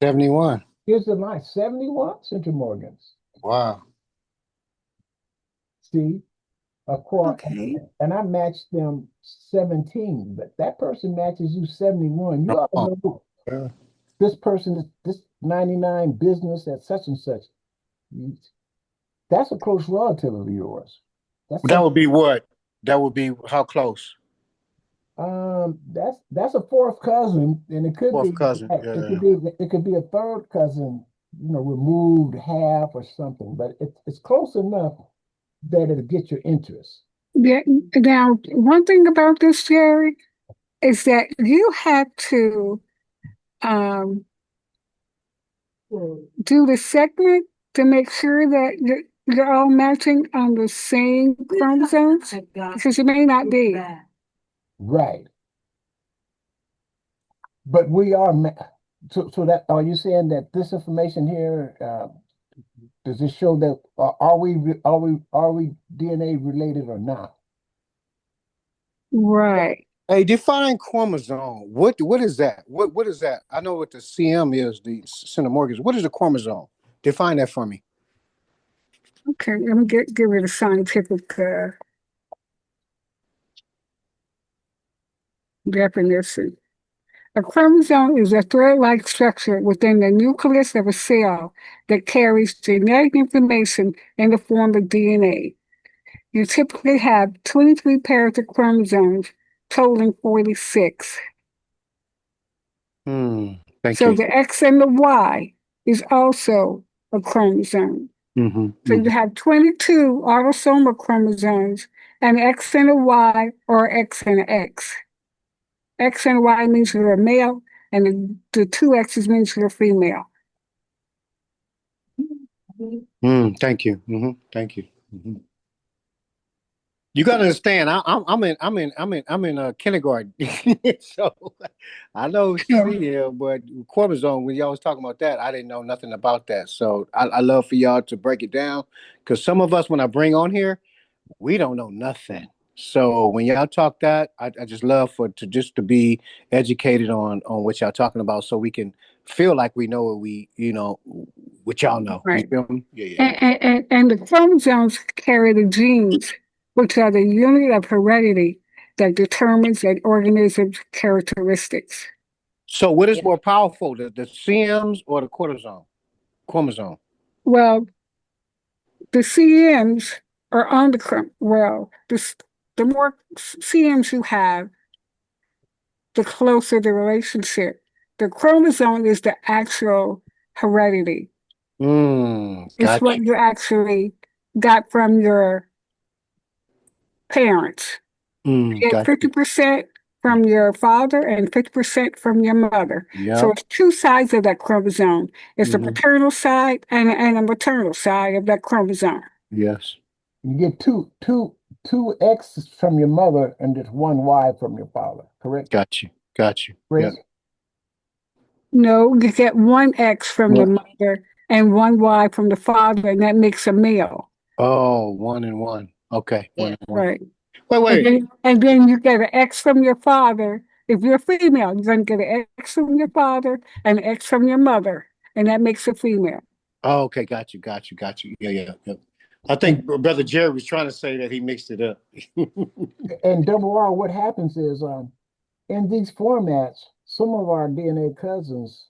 71. Here's the line, 71 Central Morgans. Wow. See, across, Okay. and I matched them 17, but that person matches you 71. You ought to Oh, know yeah. this person is this 99 business at such and such. That's a close relative of yours. That's That some would be what? That would be how close? that's a fourth cousin, and it could Fourth be cousin. it Yeah. could be it could be a third cousin, removed half or something, but it's close enough that it'll get your interest. Yeah, now, one thing about this, Jerry, is that you have to um, do the segment to make sure that you're all matching on the same chromosomes, because you may not be. Right. But we are so that are you saying that this information here does it show that are we DNA related or not? Right. Hey, define chromosome. What is that? What is that? I know what the CM is, the centimorgans. What is a chromosome? Define that for me. Okay, let me get rid of scientific definition. A chromosome is a thread-like structure within the nucleus of a cell that carries genetic information in the form of DNA. You typically have 23 pairs of chromosomes, totaling 46. Thank So you. the X and the Y is also a chromosome. So you have 22 autosomal chromosomes, and X and a Y or X and an X. X and Y means you're a male, and the two X's means you're female. Thank you. Thank you. You got to understand. I'm in kindergarten, so I know CM, but cortisone. When y'all was talking about that, I didn't know nothing about that. So I love for y'all to break it down because some of us, when I bring on here, we don't know nothing. So when y'all talk that, I just love to be educated on what y'all talking about, so we can feel like we know what y'all know. You Right. feel me? Yeah. And the chromosomes carry the genes, which are the unit of heredity that determines an organism's characteristics. So what is more powerful, the CMs or the cortisone? Chromosome. Well, the CMs are on the more CMs you have, the closer the relationship. The chromosome is the actual heredity. It's Gotcha. what you actually got from your parents. You get Gotcha. 50% from your father and 50% from your mother. So Yep. it's two sides of that chromosome. It's the Hmm. paternal side and a maternal side of that chromosome. Yes. You get two X's from your mother and just one Y from your father, correct? Got you. Got you. Yep. Grace? No, you get one X from the Well, mother and one Y from the father, and that makes a male. oh, 1 and 1. Okay. Yeah. 1 and 1. Right. Wait. And then you get an X from your father. If you're female, you're going to get an X from your father and an X from your mother, and that makes a female. Oh, okay. Got you. Got you. Got you. Yeah. I And think Brother Jerry was trying to say that he mixed it up. and double R, what happens is in these formats, some of our DNA cousins,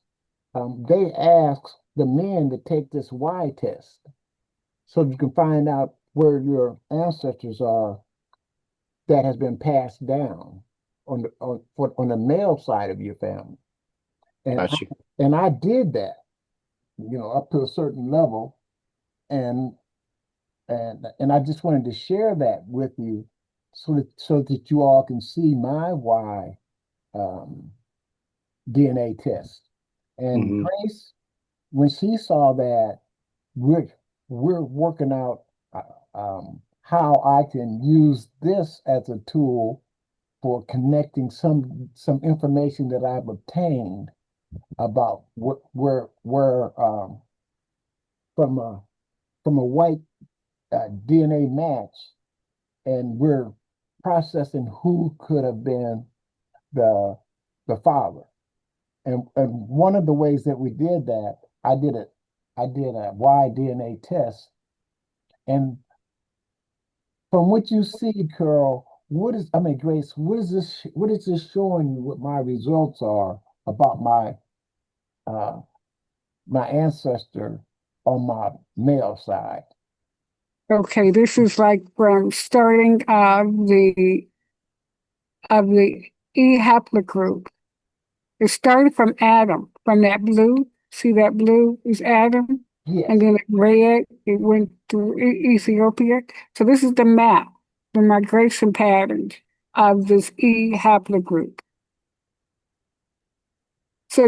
they ask the men to take this Y test so you can find out where your ancestors are that has been passed down on the male side of your family. And Got you. and I did that, up to a certain level, and and I just wanted to share that with you so that you all can see my Y um, DNA test. And Hmm. Grace, when she saw that, we're we're working out how I can use this as a tool for connecting some information that I've obtained about where from a from a white DNA match, and we're processing who could have been the the father. And one of the ways that we did that, I did a Y DNA test, and from what you see, Carol, Grace, what is this showing you? What my results are about uh, my ancestor on my male side? Okay, this is like from starting of the E haplogroup. It started from Adam, from that blue. See that blue is Adam, and Yes. then red, it went to Ethiopia. So this is the map, the migration patterns of this E haplogroup. So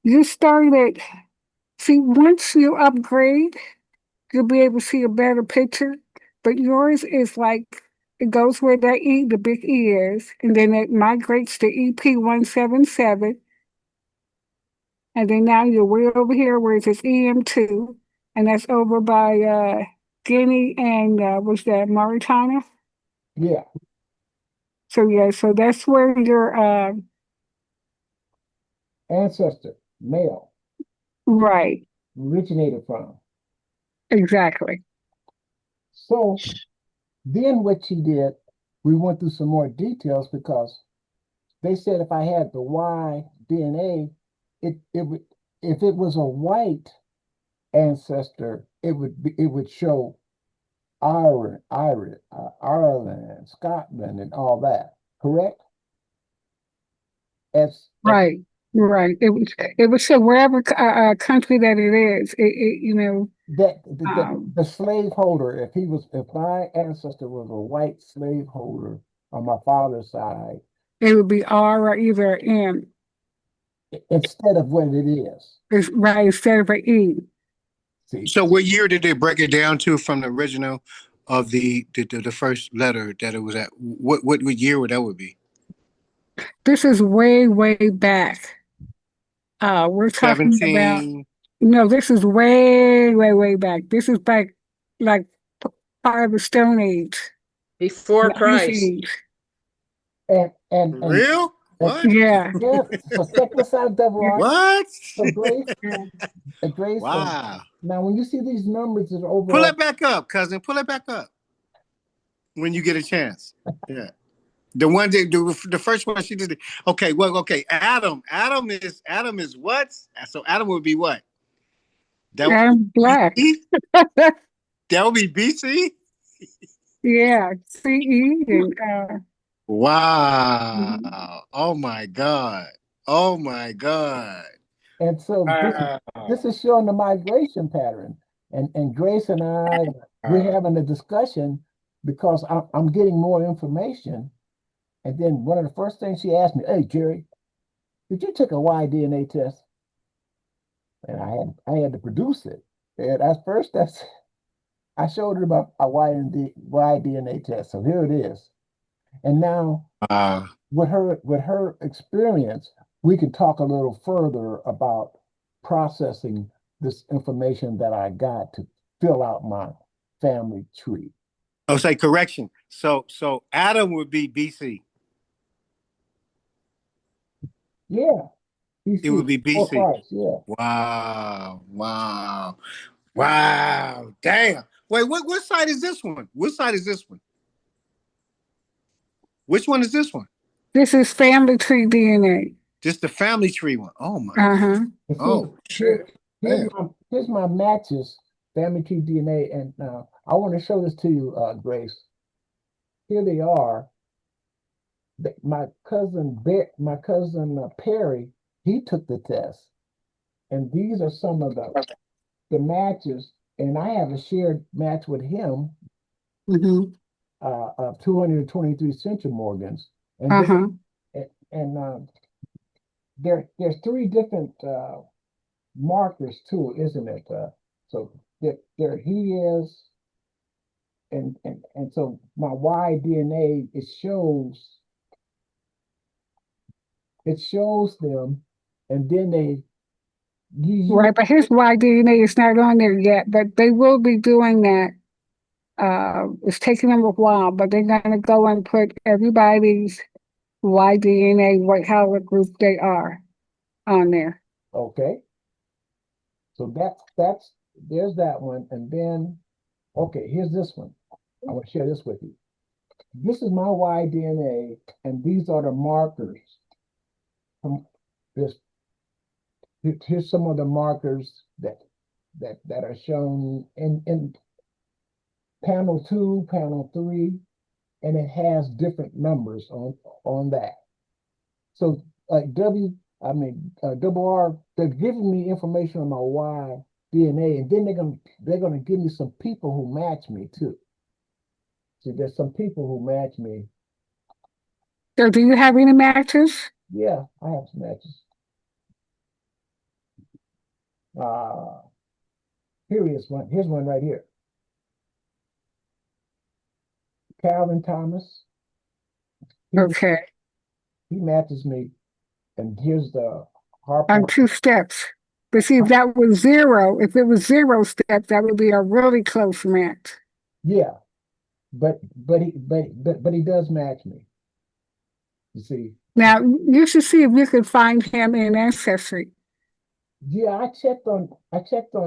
you started, see, once you upgrade, you'll be able to see a better picture. But yours is like, it goes where that E, the big E is, and then it migrates to EP177. And then now you're way over here where it says EM2, and that's over by Guinea and what's that, Mauritania? Yeah. So yeah, so that's where your Ancestor, male, right, originated from. exactly. So then what she did, we went through some more details because they said if I had the Y DNA, it would, if it was a white ancestor, it would show Ireland, and Scotland, and all that. Correct? As Right, right. It was so wherever country that it is, that the, um, the slaveholder, if my ancestor was a white slaveholder on my father's side, it would be R or either M. instead of what it is. It's right instead of an E. See, So what year did they break it down to from the original of the first letter that it was at? What year would that would be? This is way, way back. We're talking about, 17. no, this is way, way, way back. This is back like part of the Stone Age, Before the Ice Christ. Age. And Real? What? Yeah. yeah, so check this out, Double R. What? So Grace, Grace, Wow. now when you see these numbers that are Pull overall, it back up, cousin. Pull it back up when you get a chance. Yeah. The one that the first one she did. Okay, well, okay. Adam is what? So Adam would be what? That would I'm be black. BC? That would be BC? Yeah, CE and Wow. Oh my God. Oh my God. and so Wow. this is showing the migration pattern. And Grace and we're having a discussion because I'm getting more information. And then one of the first things she asked me, "Hey Jerry, did you take a Y-DNA test?" And I had to produce it. And at first I showed her about a Y-DNA test. So here it is. And now Wow. with her experience, we can talk a little further about processing this information that I got to fill out my family tree. Oh, say correction. So Adam would be BC. Yeah, It would BC, be before BC. Christ, yeah. Wow. Wow. Wow. Damn. Wait, what side is this one? What side is this one? Which one is this one? this is family tree DNA. Just the family tree one. Oh my. Uh-huh. And see, Oh here, shit. here's Damn. my matches, family tree DNA, and I want to show this to you, Grace. Here they are. My cousin Perry, he took the test, and these are some of the matches, and I have a shared match with him Mm-hmm. of 223 centimorgans, and then Uh-huh. and there's three different markers too, isn't it? So there he is, and so my Y DNA it shows them, and then you Right, but his Y-DNA is not on there yet, but they will be doing that. It's taking them a while, but they're going to go and put everybody's Y-DNA, what how group they are on there. okay. So that's there's that one, and then okay, here's this one. I want to share this with you. This is my Y DNA, and these are the markers. From this, here's some of the markers that are shown in panel 2, panel 3, and it has different numbers on that. So double R, they're giving me information on my Y DNA, and then they're gonna give me some people who match me too. See, there's some people who match me. So do you have any matches? Yeah, I have some matches. Uh, here is one. Here's one right here. Calvin Thomas. He, Okay. he matches me, and here's the Harper. On 2 steps. But see, if that was zero, if it was 0 steps, that would be a really close match. Yeah, but he does match me. You see. Now, you should see if you could find him in Ancestry. Yeah, I checked on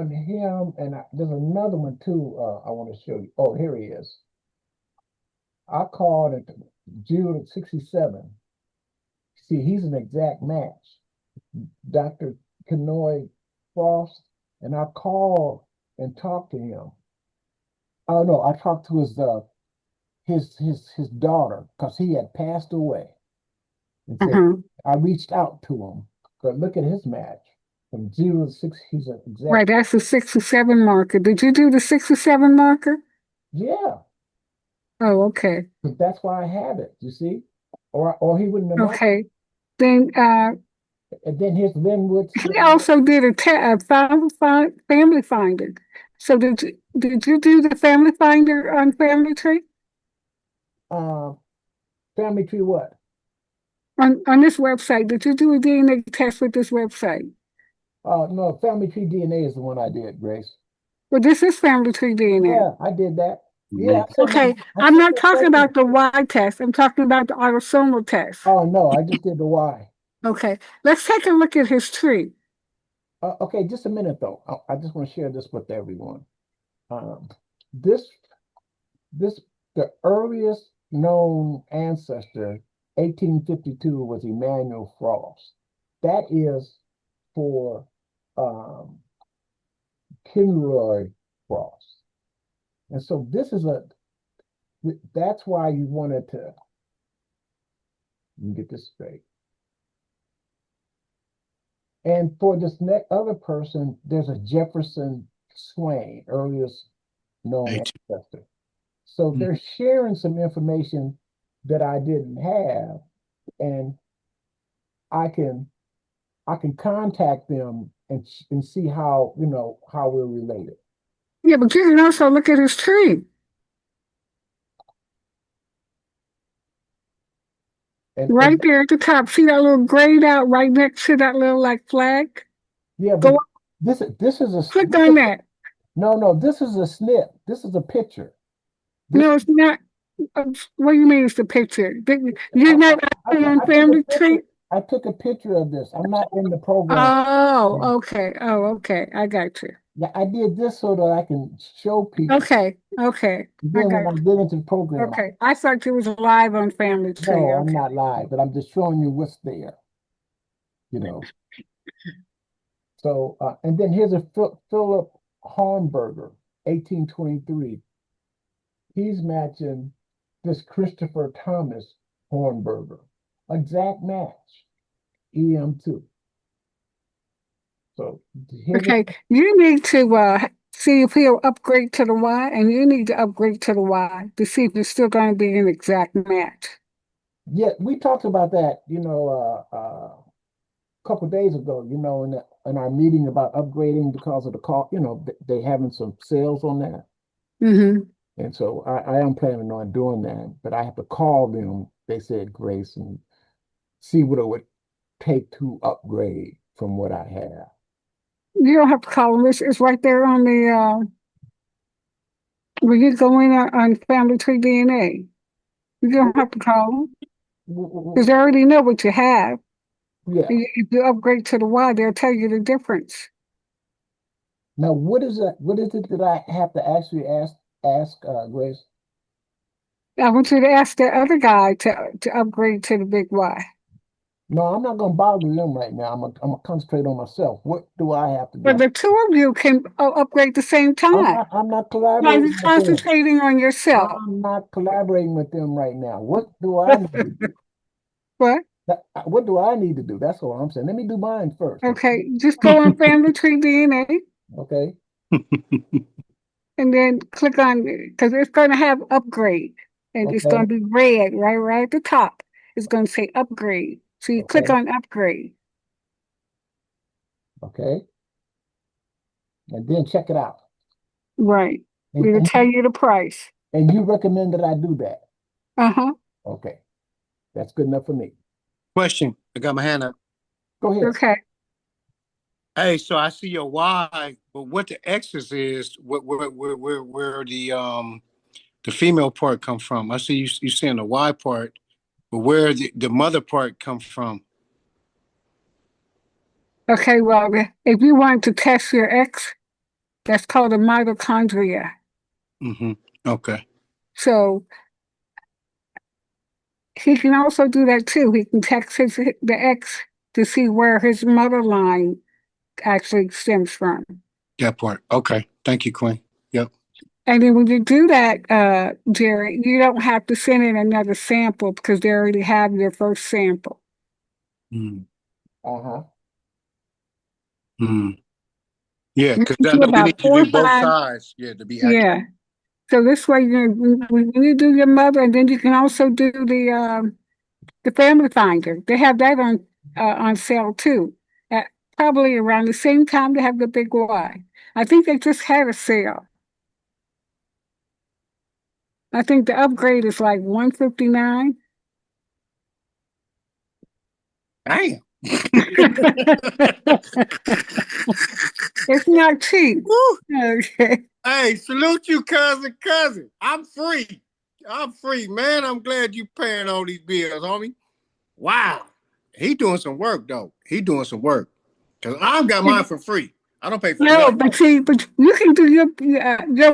him, and there's another one too. I want to show you. Oh, here he is. I called it June of '67. See, he's an exact match. Dr. Kenoy Frost, and I called and talked to him. Oh no, I talked to his daughter because he had passed away, and said Uh-huh. I reached out to him. But look at his match from 0 to 6. He's an Right, exact. that's the 6 or 7 marker. Did you do the 6 or 7 marker? Yeah, Oh, okay. that's why I have it. You see, or he wouldn't have matched. Okay. Then And then here's Linwood he Smith. also did a family finder. So did you do the family finder on Family Tree? Family tree what? On this website, did you do a DNA test with this website? No, Family Tree DNA is the one I did, Grace. Well, this is Family Tree DNA. Yeah, I did that. Yeah, I sent Okay, I I'm sent not that talking question. about the Y test. I'm talking about the autosomal test. Oh no, I just did the Y. Okay, let's take a look at his tree. Okay, just a minute though. I just want to share this with everyone. Um, this this the earliest known ancestor, 1852, was Emmanuel Frost. That is for um, Kinroy Frost, and so this is that's why you wanted to get this straight. And for this next other person, there's a Jefferson Swain, earliest known ancestor. So they're sharing some information that I didn't have, and I can contact them and see how how we're related. Yeah, but you can also look at his tree. Right And there at the top. See that little grayed out right next to that little like flag? yeah, Go but this is a click on that. no, this is a snip. This is a picture. This No, it's not. What do you mean it's the picture? I, You're not actually on I took a Family picture. Tree? I took a picture of this. I'm not in the program. Oh, okay. Oh, okay. I got you. Yeah, I did this so that I can show people. Okay, okay. I Then when got I you. get into the program, Okay. I thought you was live on Family Tree. no, I'm Okay. not live, but I'm just showing you what's there. You know. So and then here's a Philip Hornberger, 1823. He's matching this Christopher Thomas Hornberger. Exact match, EM2. So here's Okay. You need to see if he'll upgrade to the Y, and you need to upgrade to the Y to see if it's still going to be an exact match. yeah, we talked about that, a couple days ago, in our meeting about upgrading because of the call, they having some sales on that. Mm-hmm. And so I am planning on doing that, but I have to call them, they said, Grace, and see what it would take to upgrade from what I have. You don't have to call him. It's right there on the when you go in on Family Tree DNA. You don't have to call them because they already know what you have. Yeah. If you upgrade to the Y, they'll tell you the difference. Now, what is that? What is it that I have to actually ask Grace? I want you to ask that other guy to upgrade to the big Y. No, I'm not going to bother them right now. I'm gonna concentrate on myself. What do I have to But do? the two of you can upgrade at the same time. I'm not Like you're collaborating with them. concentrating on yourself. I'm not collaborating with them right now. What do I need to do? What? What do I need to do? That's all I'm saying. Let me do mine first. Okay, just go on Family Tree DNA Okay. and then click on because it's going to have upgrade and it's going Okay. to be red right at the top. It's going to say upgrade. So you click Okay. on upgrade. Okay. And then check it out. Right. And, It'll and, tell you the price. and you recommend that I do that. Uh-huh. Okay. That's good enough for me. Question. I got my hand up. Go ahead. Okay. Hey, so I see your Y, but what the X's is where the female part come from. I see you saying the Y part, but where the mother part come from? Okay, well, if you want to test your X, that's called a mitochondria. Mm-hmm. Okay. So he can also do that too. He can text the X to see where his mother line actually stems from. That part. Okay. Thank you, Queen. Yep. And then when you do that, Jerry, you don't have to send in another sample because they already have your first sample. Mm. Uh-huh. Mm. Yeah, because You I do know we about need to 4 do or both 5. sides. Yeah, to be accurate. Yeah. So this way, when you do your mother, and then you can also do the Family Finder. They have that on sale too. At probably around the same time they have the big Y. I think they just had a sale. I think the upgrade is like $159. Damn. It's not cheap. Woo. Okay. Hey, salute you, cousin. I'm free. Man. I'm glad you paying all these bills, homie. Wow. He doing some work, though. He doing some work. Because I've got mine for free. I don't pay for No, nothing. but you can do your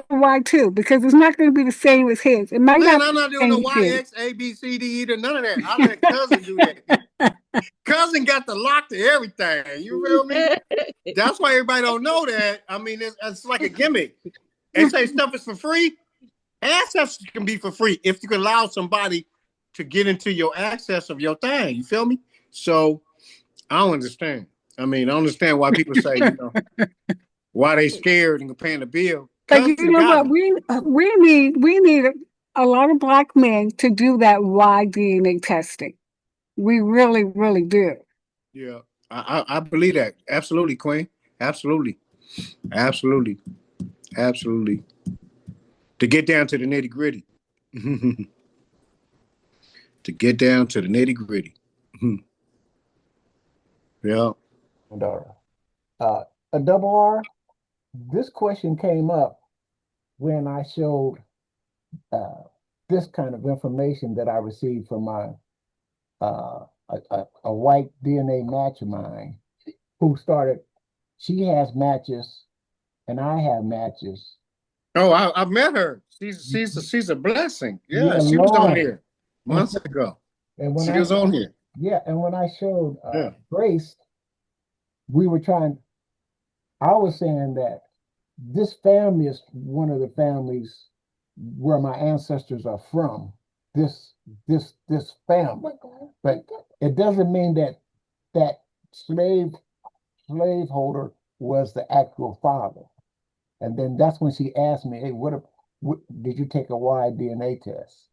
Y too, because it's not going to be the same as his. It might Man, not I'm be not the doing no same as his. YX, A, B, C, D, either. None of that. I let cousin do that. Cousin got the lock to everything. You feel me? That's why everybody don't know that. I mean, it's like a gimmick. They say stuff is for free. Access can be for free if you can allow somebody to get into your access of your thing. You feel me? So I don't understand. I mean, I understand why people say, why they scared and paying the bill. But you Cousin know got what? me. We need a lot of black men to do that Y DNA testing. We really, really do. Yeah, I believe that. Absolutely, Queen. Absolutely. To get down to the nitty gritty. To get down to the nitty gritty. Yeah. Daughter. A double R. This question came up when I showed uh, this kind of information that I received from my a white DNA match of mine who started. She has matches, and I have matches. Oh, I've met her. She's a blessing. Yeah, Yeah, she was on Lord. here And months ago. and when She I was on here. yeah, and when I showed Yeah. Grace, we were trying. I was saying that this family is one of the families where my ancestors are from. This this family, but it doesn't mean that that slaveholder was the actual father. And then that's when she asked me, "Hey, what did you take a Y-DNA test?"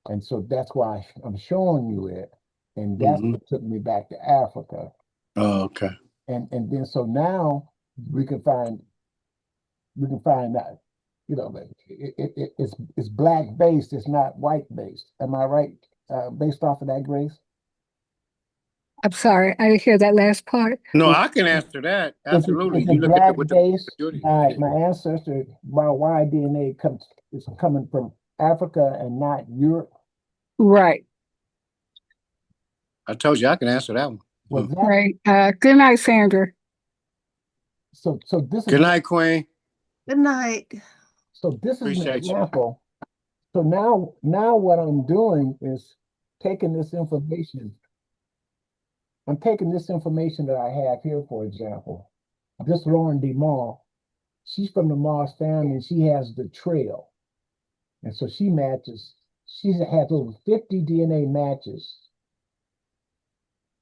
And so that's why I'm showing you it, and that's Mm-hmm. what took me back to Africa. Oh, okay. And then so now we can find we can find out, that it's black based, it's not white based. Am I right? Based off of that, Grace? I'm sorry, I didn't hear that last part. No, Is, I can answer that. Absolutely. is You it look at black it with the based? duty. My ancestor, my Y-DNA is coming from Africa and not Europe. Right, I told you I can answer that one. Was that right. Good night, Sandra. so? This is Good night, Queen. Good night. an Appreciate you. example. So now what I'm doing is taking this information. I'm taking this information that I have here, for example. This Lauren DeMar, she's from the Moss family, and she has the trail. And so she matches, she has over 50 DNA matches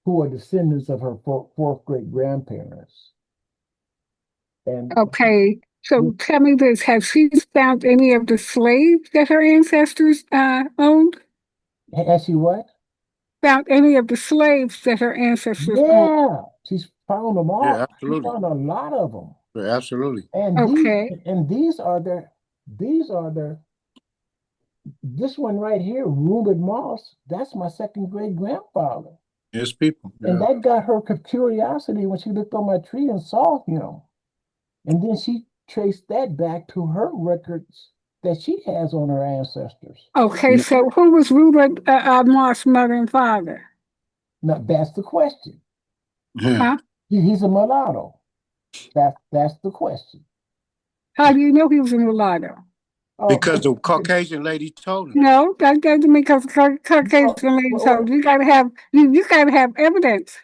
who are descendants of her fourth great grandparents. And Okay, so tell me this: have she found any of the slaves that her ancestors owned? has she what? Found any of the slaves that her ancestors owned? Yeah, she's found them Yeah, all. She absolutely. found a lot of them. Yeah, absolutely. And Okay, these are their this one right here, Reuben Moss, that's my second great grandfather. Yes, people. And Yeah. that got her curiosity when she looked on my tree and saw him. And then she traced that back to her records that she has on her ancestors. okay. So who was Rupert Moss' mother and father? Now that's the question. Yeah. Huh? He's a mulatto. That's the question. How do you know he was a mulatto? Oh, Because the Caucasian lady told him. No, that doesn't mean because Caucasian well, lady well, told you. You gotta have you gotta have evidence.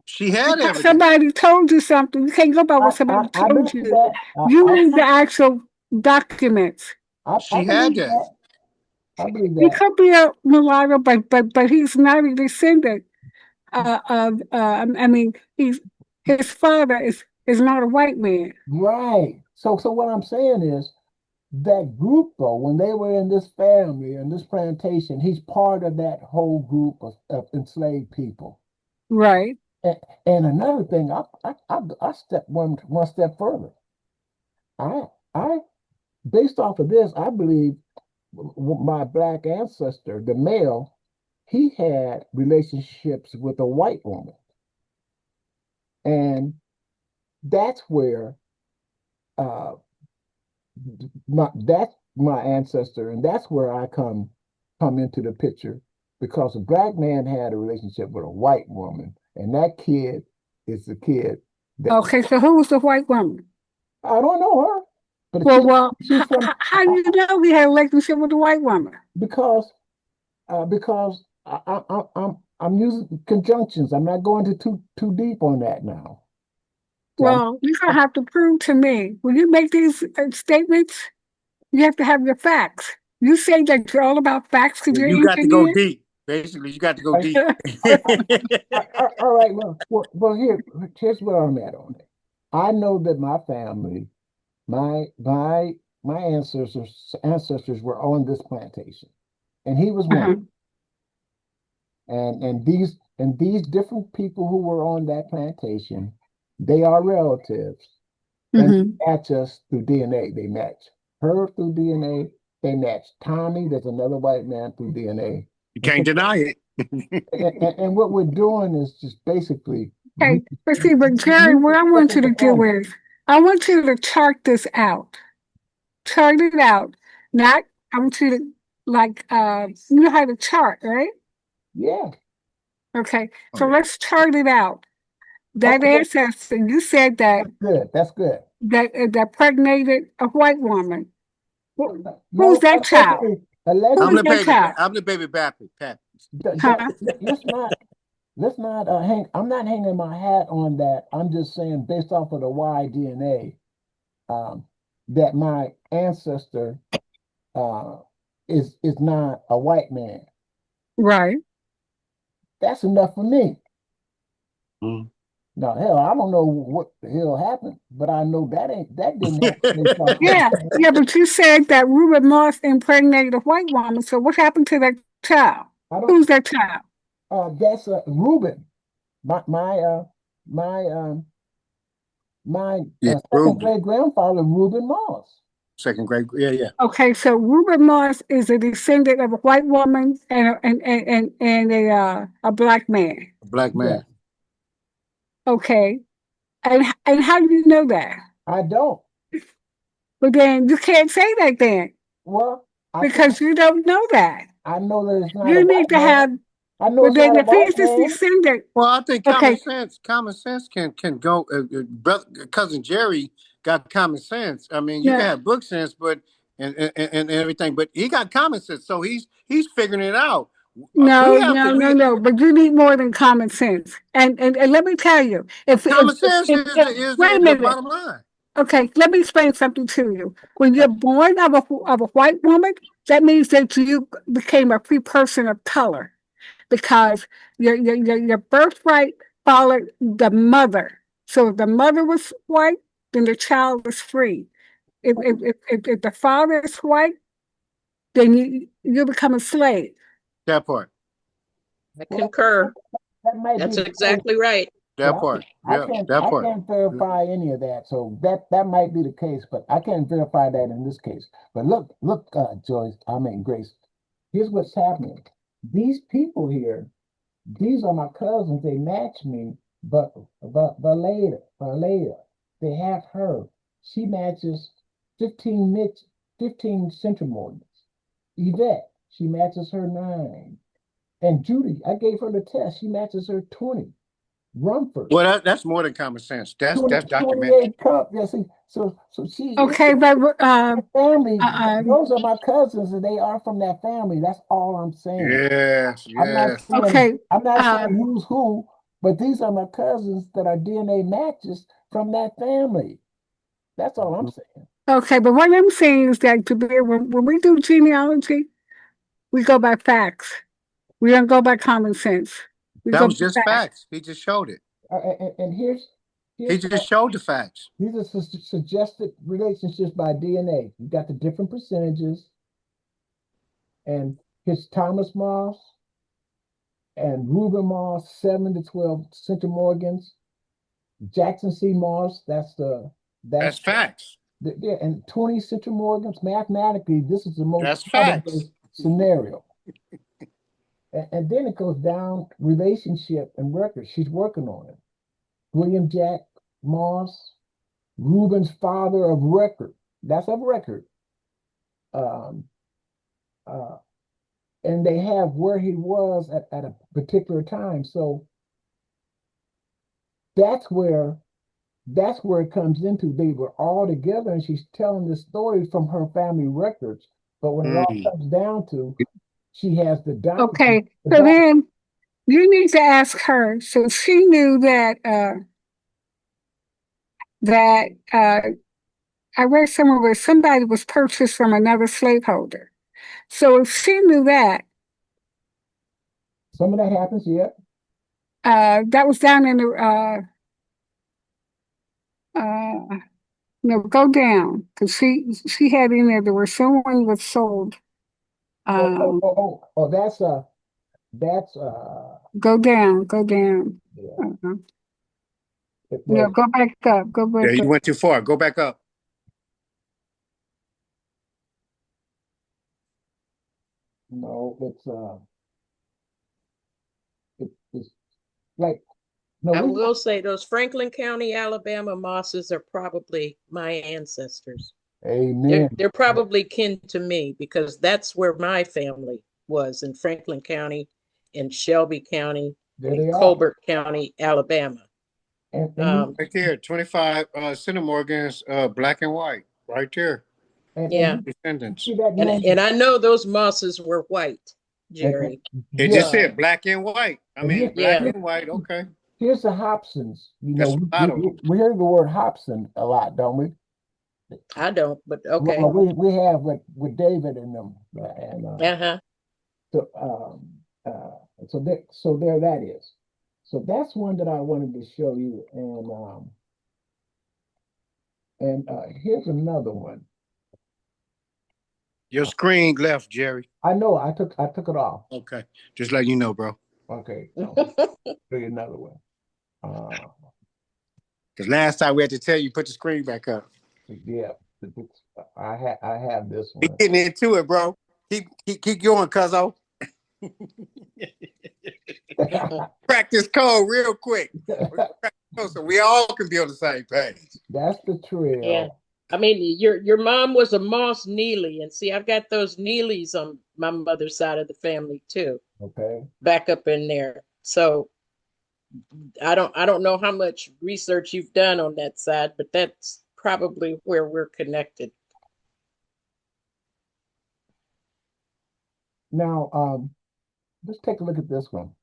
She had Because evidence. somebody told you something. You can't go by what I somebody told believe you. that. You need the actual documents. I She had believe that. that. I believe He that. could be a mulatto, but he's not a descendant. I mean, his father is not a white man. Right. So what I'm saying is that group though, when they were in this family and this plantation, he's part of that whole group of enslaved people. Right. And another thing, I step one step further. I, based off of this, I believe my black ancestor, the male, he had relationships with a white woman, and that's where uh, that's my ancestor, and that's where I come into the picture because a black man had a relationship with a white woman, and that kid is the kid that Okay, so who was the white woman? I don't know her, but Well, she's from how do you know we had a relationship with the white woman? because I'm using conjunctions. I'm not going to too deep on that now. So Well, you're gonna have to prove to me when you make these statements, you have to have your facts. You say that you're all about facts because you're You an got to go engineer. deep. Basically, you got to go I, deep. all right. Well, here's where I'm at on it. I know that my family, my my my ancestors were on this plantation, and he was one. Uh-huh. And these different people who were on that plantation, they are relatives, and Hmm. they match us through DNA. They match her through DNA. They match Tommy. There's another white man through DNA. You And can't so, deny it. and what we're doing is just basically Okay, but see, but Jerry, what I want you to do is, I want you to chart this out. Chart it out. Not, I want you to, like, you know how to chart, right? yeah. Okay, Oh so yeah. let's chart it out. That Okay, ancestor, you said that that's good. That's good. that pregnated a white woman. Who's No, that child? Who I'm is the that baby. child? I'm the baby Pappy. Huh? let's not hang. I'm not hanging my hat on that. I'm just saying, based off of the Y DNA, that my ancestor uh, is not a white man. Right. That's enough for me. Mm. Now, hell, I don't know what the hell happened, but I know that didn't happen based off of Yeah, yeah, but you said that Reuben Moss impregnated a white woman. So what happened to that child? I don't. Who's that child? That's Reuben. My second Ruben. great grandfather, Reuben Moss. Second grade. Yeah, yeah. Okay, so Reuben Moss is a descendant of a white woman and a black man. A black Yes, man. Okay, and how do you know that? I don't. But then you can't say that then Well, I can't. because you don't know that. I know that it's not a You need white to man. have. I know But it's then not a if white he's this man. descendant, Well, I think okay, common sense can go. Brother, cousin Jerry got common sense. I mean, you can yeah. have book sense, but and everything, but he got common sense, so he's figuring it out. No, We have to. no, no, no. But you need more than common sense. And let me tell you, Common sense is wait a the minute. bottom line. Okay, let me explain something to you. When you're born of a white woman, that means that you became a free person of color because your birthright followed the mother. So if the mother was white, then the child is free. If the father is white, then you become a slave. That part. I Well, concur. that might be That's the case, exactly right. but That part. I Yeah. can't That I part. can't verify any of that. So that might be the case, but I can't verify that in this case. But look, Joyce, I mean Grace, here's what's happening. These people here, these are my cousins. They match me, but later, they have her. She matches 15 Mitch, 15 Centromorgans. Yvette, she matches her 9. And Judy, I gave her the test. She matches her 20. Rumford, Well, that's more than common sense. That's 20, documented. 28 Cup. Yeah, see, so she Okay, but family. uh, Those are my cousins, and they are from that family. That's all I'm saying. Yes. I'm not Yes. saying okay, I'm not uh, saying who's who, but these are my cousins that are DNA matches from that family. That's all I'm saying. okay. But what I'm saying is that when we do genealogy, we go by facts. We don't go by common sense. We That go was by just facts. facts. He just showed it. And here's He just showed the facts. these are suggested relationships by DNA. You got the different percentages, and here's Thomas Moss and Reuben Moss, 7 to 12 Central Morgans. Jackson C. Moss, That's that's facts. Yeah, and 20 Central Morgans, mathematically, this is the most That's probable facts. scenario. And then it goes down relationship and record. She's working on it. William Jack Moss, Reuben's father of record. That's of record. Um, uh, and they have where he was at a particular time. So that's where that's where it comes into. They were all together, and she's telling the story from her family records. But when it all Mm. comes down to, she has the Okay, the so doc. then you need to ask her. So she knew that I read somewhere where somebody was purchased from another slaveholder. So if she knew that, Some of that happens, yeah. that was down in the uh, no, go down because she had in there where someone was sold. That's Go down, go down. yeah. Uh, It no, was go back up, go Yeah, back you up. went too far. Go back up. no, it's like no, I we will say those Franklin County, Alabama mosses are probably my ancestors. They're amen. they're probably kin to me because that's where my family was in Franklin County, in Shelby County, There in they are. Colbert County, Alabama. And you Um, Right there, 25 Centimorgans, black and white, right there. and yeah, you Descendants. see that and name I know those mosses were white, and Jerry. It just yeah, Uh, said black and white. I and mean, black yeah, here, and white. Okay, here's the Hobsons. You know, that's a lot of them. we hear the word Hobson a lot, don't we? I don't, but okay. Well, we have with David and them, and Uh-huh. so so there that is. So that's one that I wanted to show you, and here's another one. Your screen left, Jerry. I know I took it off. Okay, just let you know, bro. Okay, I'll show you another one. Uh, Because last time we had to tell you put the screen back up. yeah, I have this Be one. getting into it, bro. Keep going, cuzzo. Practice code real quick. So we all can be on the same page. That's the Yeah. trail. I mean, your mom was a Moss Neely, and see, I've got those Neelys on my mother's side of the family too, Okay. back up in there. So I don't know how much research you've done on that side, but that's probably where we're connected. Now, let's take a look at this one.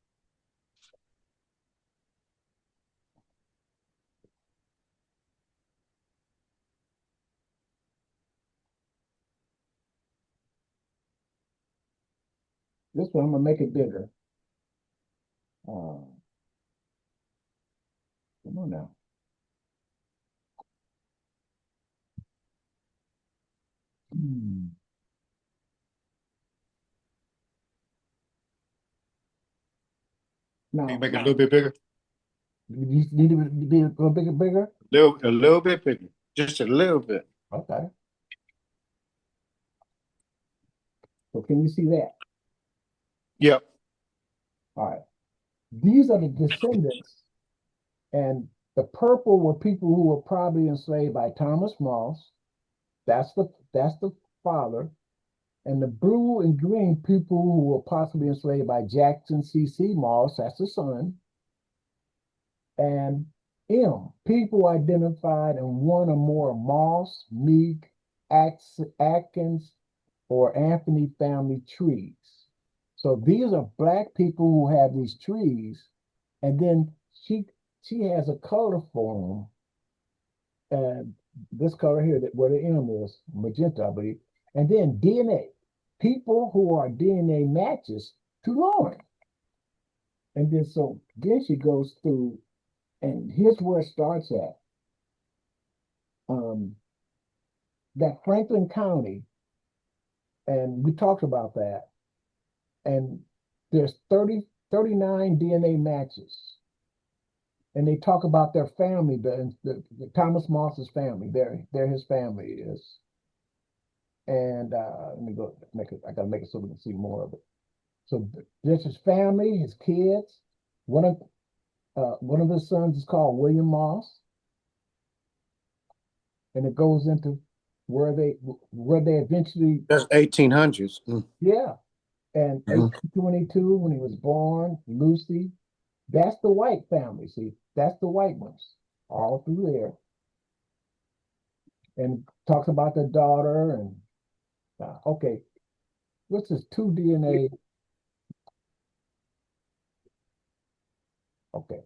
This one I'm gonna make it bigger. Come on now. Hmm. Can you Now, make it a little bit bigger? you need to be a little bigger, bigger. A little bit bigger. Just a little bit. Okay. So can you see that? Yep. All right. These are the descendants, and the purple were people who were probably enslaved by Thomas Moss. That's the father. And the blue and green people who were possibly enslaved by Jackson C.C. Moss, that's the son. And M, people identified in one or more Moss, Meek, Atkins, or Anthony family trees. So these are black people who have these trees, and then she has a color for them, and this color here, that where the M is magenta, I believe, and then DNA, people who are DNA matches to Lauren, and then she goes through, and here's where it starts at. Um, that Franklin County, and we talked about that, and there's 39 DNA matches. and they talk about their family, the Thomas Moss's family. They're his family is. And let me go make it. I gotta make it so we can see more of it. So there's his family, his kids. One of his sons is called William Moss, and it goes into where they eventually. That's 1800s. Yeah. And 1822, when he was born, Lucy, that's the white family. See, that's the white ones all through there. And talks about the daughter and okay, what's this 2 DNA? Okay,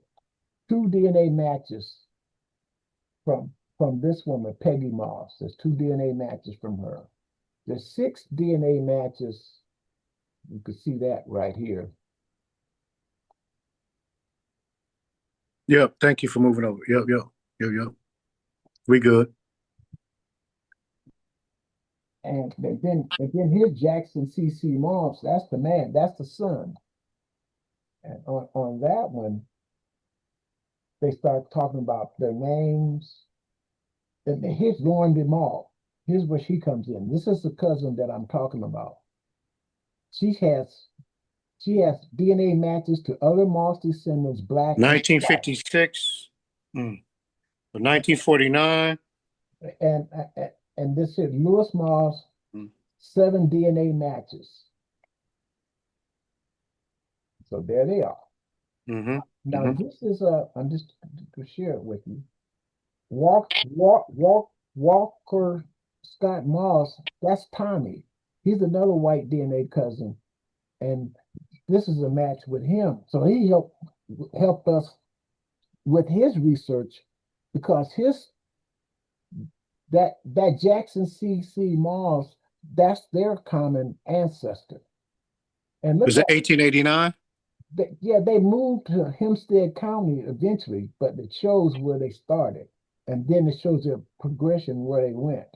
2 DNA matches from this woman, Peggy Moss. There's 2 DNA matches from her. There's 6 DNA matches. You can see that right here. Yep. Thank you for moving over. Yep. We good. And then here's Jackson C.C. Moss. That's the man. That's the son. And on that one, they start talking about their names. And here's Lauren DeMall. Here's where she comes in. This is the cousin that I'm talking about. She has DNA matches to other Moss descendants, black and white. 1956. 1949. And and this is Lewis Moss, 7 DNA matches. So there they are. Now this is I'm just to share it with you. Walker Scott Moss, that's Tommy. He's another white DNA cousin, and this is a match with him. So he helped us with his research because that Jackson C.C. Moss, that's their common ancestor. And look Was it at 1889? yeah, they moved to Hempstead County eventually, but it shows where they started. And then it shows their progression where they went.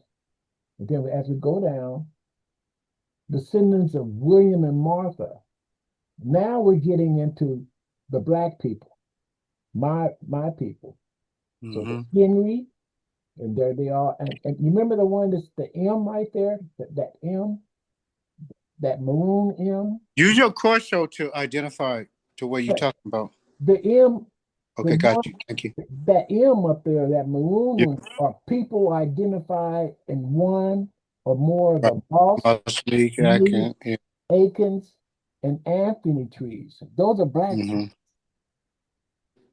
And then as we go down, descendants of William and Martha. Now we're getting into the black people, my people. So the Henry, and there they are. And you remember the one that's the M right there? That M, that maroon M? Use your cross show to identify to what you're talking about. The M. Okay, got you. Thank you. That M up there, that maroon Yeah. one, are people identified in one or more of the Moss, League, Lee, yeah. Akins, and Anthony trees. Those are black trees.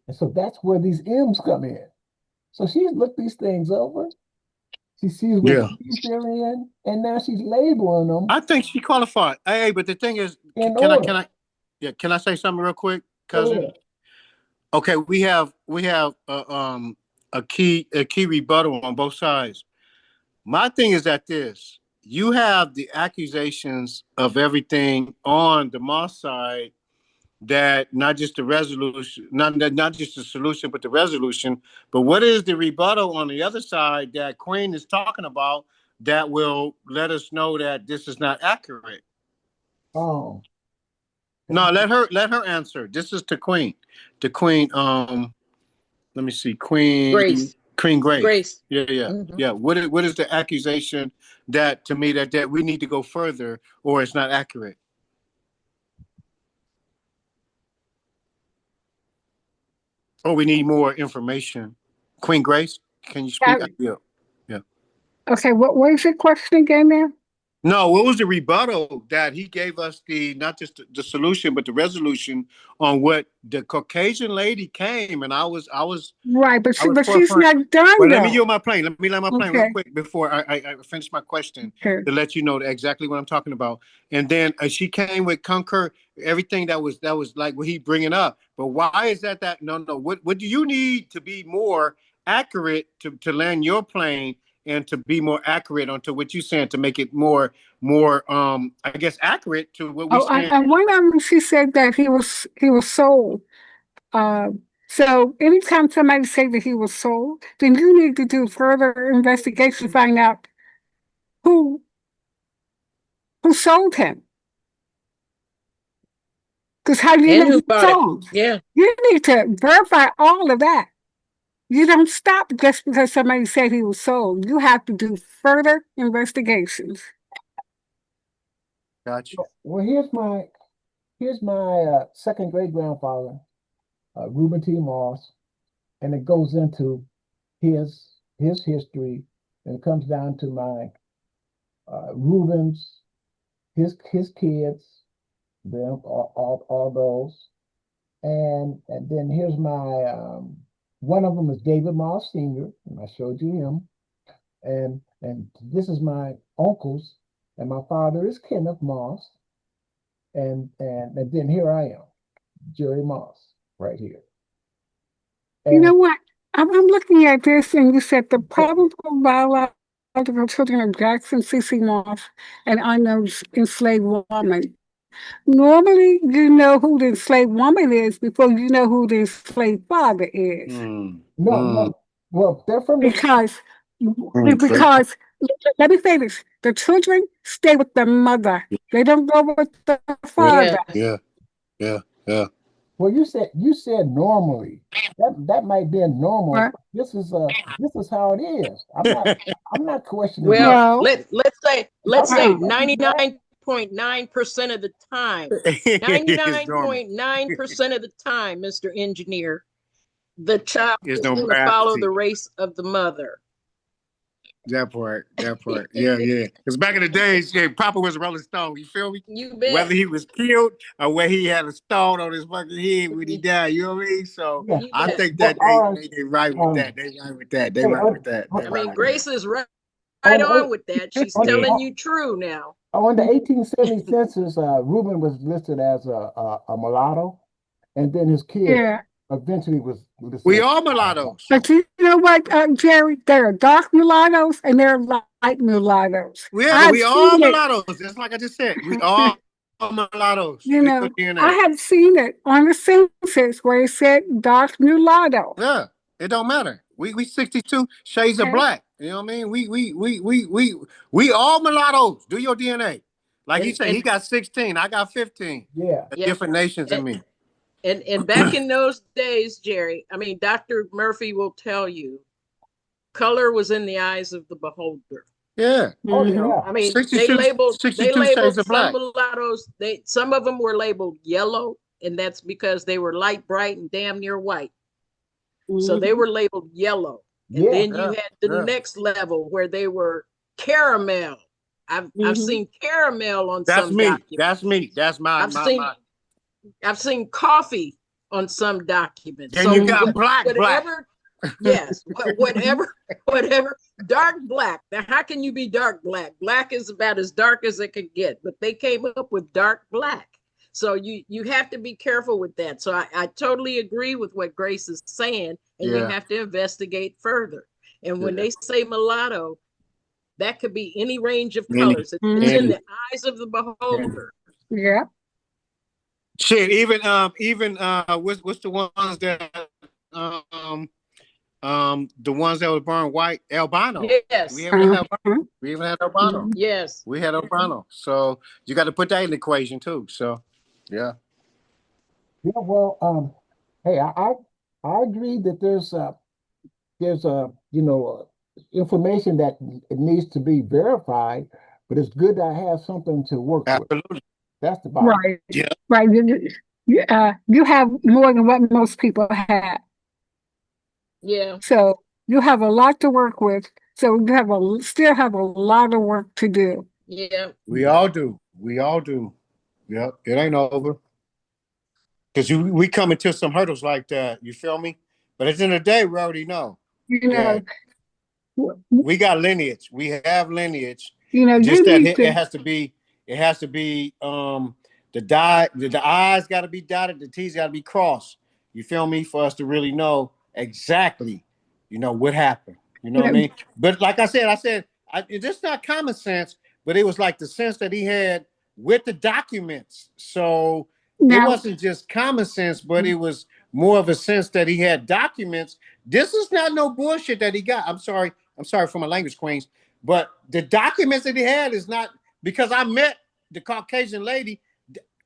And so that's where these M's come in. So she's looked these things over. She sees what trees they're in, and now she's labeling them. I think she qualified. Hey, but the thing is, in can order. I say something real quick, Go cousin? ahead. Okay, we have a key rebuttal on both sides. My thing is that you have the accusations of everything on the Moss side, that not just the resolution, not just the solution, but the resolution. But what is the rebuttal on the other side that Queen is talking about that will let us know that this is not accurate? Oh. No, let her answer. This is to Queen. To Queen, let me see, Grace. Queen Grace. Yeah. Mm-hmm. Yeah. What is the accusation that to me that we need to go further or it's not accurate? Oh, we need more information. Queen Grace, can you speak? Yeah. Okay, what is your question again now? No, what was the rebuttal that he gave us not just the solution, but the resolution on what the Caucasian lady came, and I was right, but she's forefront. not done. Well, though. let me yield my plane. Let me land my plane real Okay. quick before I finish my question Okay. to let you know exactly what I'm talking about. And then she came with concur everything that was like what he bringing up. But why is that? No. What do you need to be more accurate to land your plane and to be more accurate onto what you're saying to make it more I guess accurate to what we're saying? And one of them, she said that he was sold. So anytime somebody say that he was sold, then you need to do further investigation to find out who sold him. Because how do you And know who he bought it? sold? Yeah. You need to verify all of that. You don't stop just because somebody said he was sold. You have to do further investigations. Gotcha. Well, here's my second great grandfather, Reuben T. Moss, and it goes into his history, and it comes down to my Reuben's, his kids, them all those, and then here's my one of them is David Moss Sr., and I showed you him, and this is my uncles, and my father is Kenneth Moss, and then here I am, Jerry Moss, right here. You And know what? I'm looking at this, and you said the probable biological children of Jackson C.C. Moss and unknown enslaved woman. Normally, you know who the enslaved woman is before you know who the enslaved father is. no, well, they're from the Because, Okay. because, let me say this, the children stay with the mother. They don't go with the father. Yes. Yeah. well, you said normally. That might be a normal, Right? but this is how it is. I'm not questioning that. Well, No. let's I'm not say Uh-uh. questioning that. 99.9% of the time. It's normal. 99.9% of the time, Mr. Engineer, the child It's is no going to follow veracity. the race of the mother. That part. Yeah. Because back in the days, yeah, Papa was a Rolling Stone. You feel me? You Whether bet. he was killed or whether he had a stone on his fucking head when he died. You know what I mean? So Yeah. You I bet. think Well, that all right. they right with that. They right with that. They Hey, right with that. They I right mean, with that. Grace is right on the on with that. She's on, Yeah. telling on, you true now. on the 1870 census, Reuben was listed as a mulatto, and then his kids Yeah. eventually was listed We as all mulattoes. But you know what, Jerry? There are dark mulattoes and there are light mulattoes. Yeah, I've we all seen it. mulattoes. Just like I just said. We all mulattoes. You Do your know, I DNA. have seen it on the census where it said dark mulatto. Yeah. It don't matter. We 62 shades of Okay. black. You know what I mean? We all mulattoes. Do your DNA. Like he And said, he and got 16. I got 15. yeah. yeah, Different nations in and, me. and back in those days, Jerry, I mean, Dr. Murphy will tell you, color was in the eyes of the beholder. Yeah. Oh You know, yeah. I mean, 62, they 62 shades labeled of some black. mulattoes. Some of them were labeled yellow, and that's because they were light, bright, and damn near white. So they Mhm. were labeled yellow. And Yeah. then you Yeah. had the Yeah. next level where they were caramel. I've Mhm. seen caramel on That's some me. That's documents. me. That's my I've my seen my. I've seen coffee on some documents. Then you So got black. whatever, yes, whatever, dark black. Now, how can you be dark black? Black is about as dark as it could get, but they came up with dark black. So you have to be careful with that. So I totally agree with what Grace is saying, and you Yeah. have to investigate further. And when Yeah. they say mulatto, that could be any range of Any, colors. It's in Mhm. any, the eyes of the any. beholder. Yeah. Shit, even what's the ones that um the ones that was born white, albino. We Yes, even Uh-huh. have we even had albino. Mhm. yes. We had albino. So you got to put that in the equation too. So yeah. Yeah. Well, hey, I agree that there's information that it needs to be verified, but it's good to have something to work with. Absolutely. That's the bottom. Right. Yeah. Right. You have more than what most people have. Yeah, So you have a lot to work with. So you still have a lot of work to do. yeah. We all do. We all do. Yep. It ain't over. Because we come into some hurdles like that. You feel me? But at the end of the day, we already know You know, that we got lineage. We have lineage. you Just that need it to, has to be. It has to be. The I's got to be dotted. The T's got to be crossed. You feel me? For us to really know exactly, what happened. You know you what I know, mean? But like it's just not common sense. But it was like the sense that he had with the documents. So it now, wasn't just common sense, but it was more of a sense that he had documents. This is not no bullshit that he got. I'm sorry. I'm sorry for my language, Queens. But the documents that he had is not because I met the Caucasian lady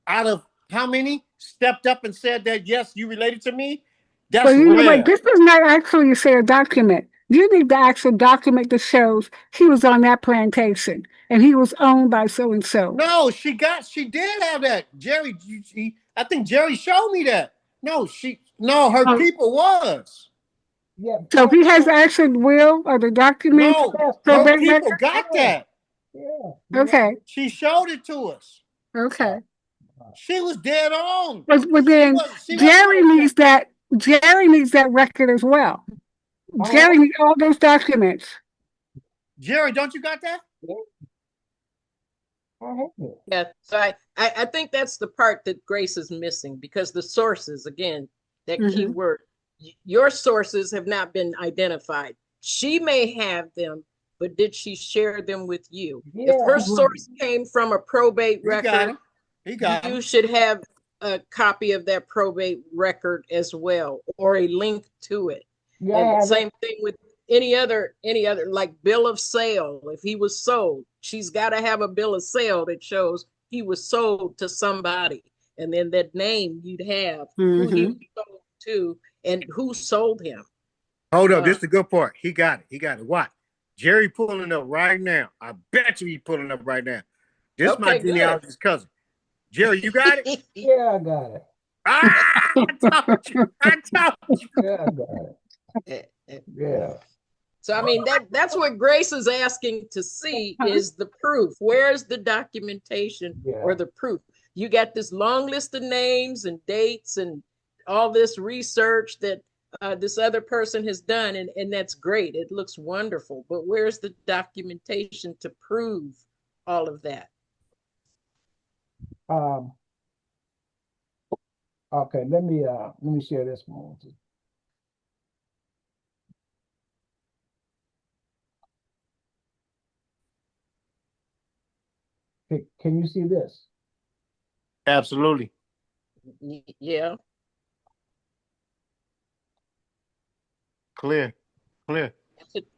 out of how many stepped up and said that, yes, you related to me? That's Well, you know what? rare. This does not actually say a document. You need the actual document that shows he was on that plantation and he was owned by so and so. No, she did have that. Jerry, I think Jerry showed me that. No, her people was. Yeah. So if he has the actual will or the documents, No, her probate people record. got that. Yeah. Okay. She showed it to us. Okay. She was dead on. But then She Jerry wasn't. needs that. Jerry needs that record as well. Jerry needs all those documents. Jerry, don't you got that? Yeah, so I think that's the part that Grace is missing, because the sources, again, that key word, your sources have not been identified. She may have them, but did she share them with you? If her source came from a probate record, you should have a copy of that probate record as well, or a link to it. And same thing with any other like bill of sale. If he was sold, she's got to have a bill of sale that shows he was sold to somebody, and then that name you'd have who he was sold to and who sold him. Hold up, this is the good part. He got it. What? Jerry pulling up right now. I bet you he pulling up right now. This is my genealogist cousin. Jerry, you got it? Yeah, I got it. I told you. Yeah, I got it. Yeah. So I mean that's what Grace is asking to see is the proof. Where's the documentation or the proof? You got this long list of names and dates and all this research that this other person has done, and that's great. It looks wonderful, but where's the documentation to prove all of that? Okay, let me share this one. Can you see this? Absolutely. Yeah. Clear.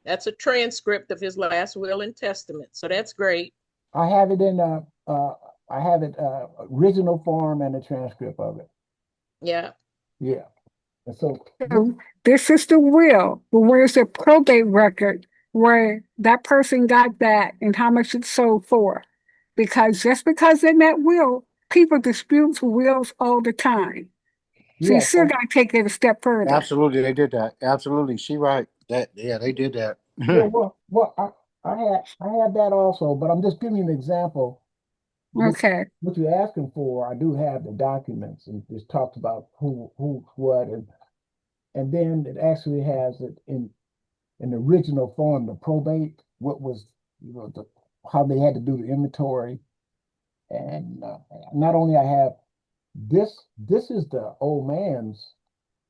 That's a transcript of his last will and testament. So that's great. I have it in I have it original form and a transcript of it. Yeah. Yeah. And so this is the will, but where's the probate record where that person got that and how much it sold for? Because just because in that will, people dispute wills all the time. So you still got to take it a step further. Absolutely, they did that. Absolutely, she right. They did that. yeah, I had that also, but I'm just giving you an example. Okay. What you're asking for, I do have the documents, and it talks about who, what, and then it actually has it in the original form, the probate, what was, how they had to do the inventory, and not only I have this is the old man's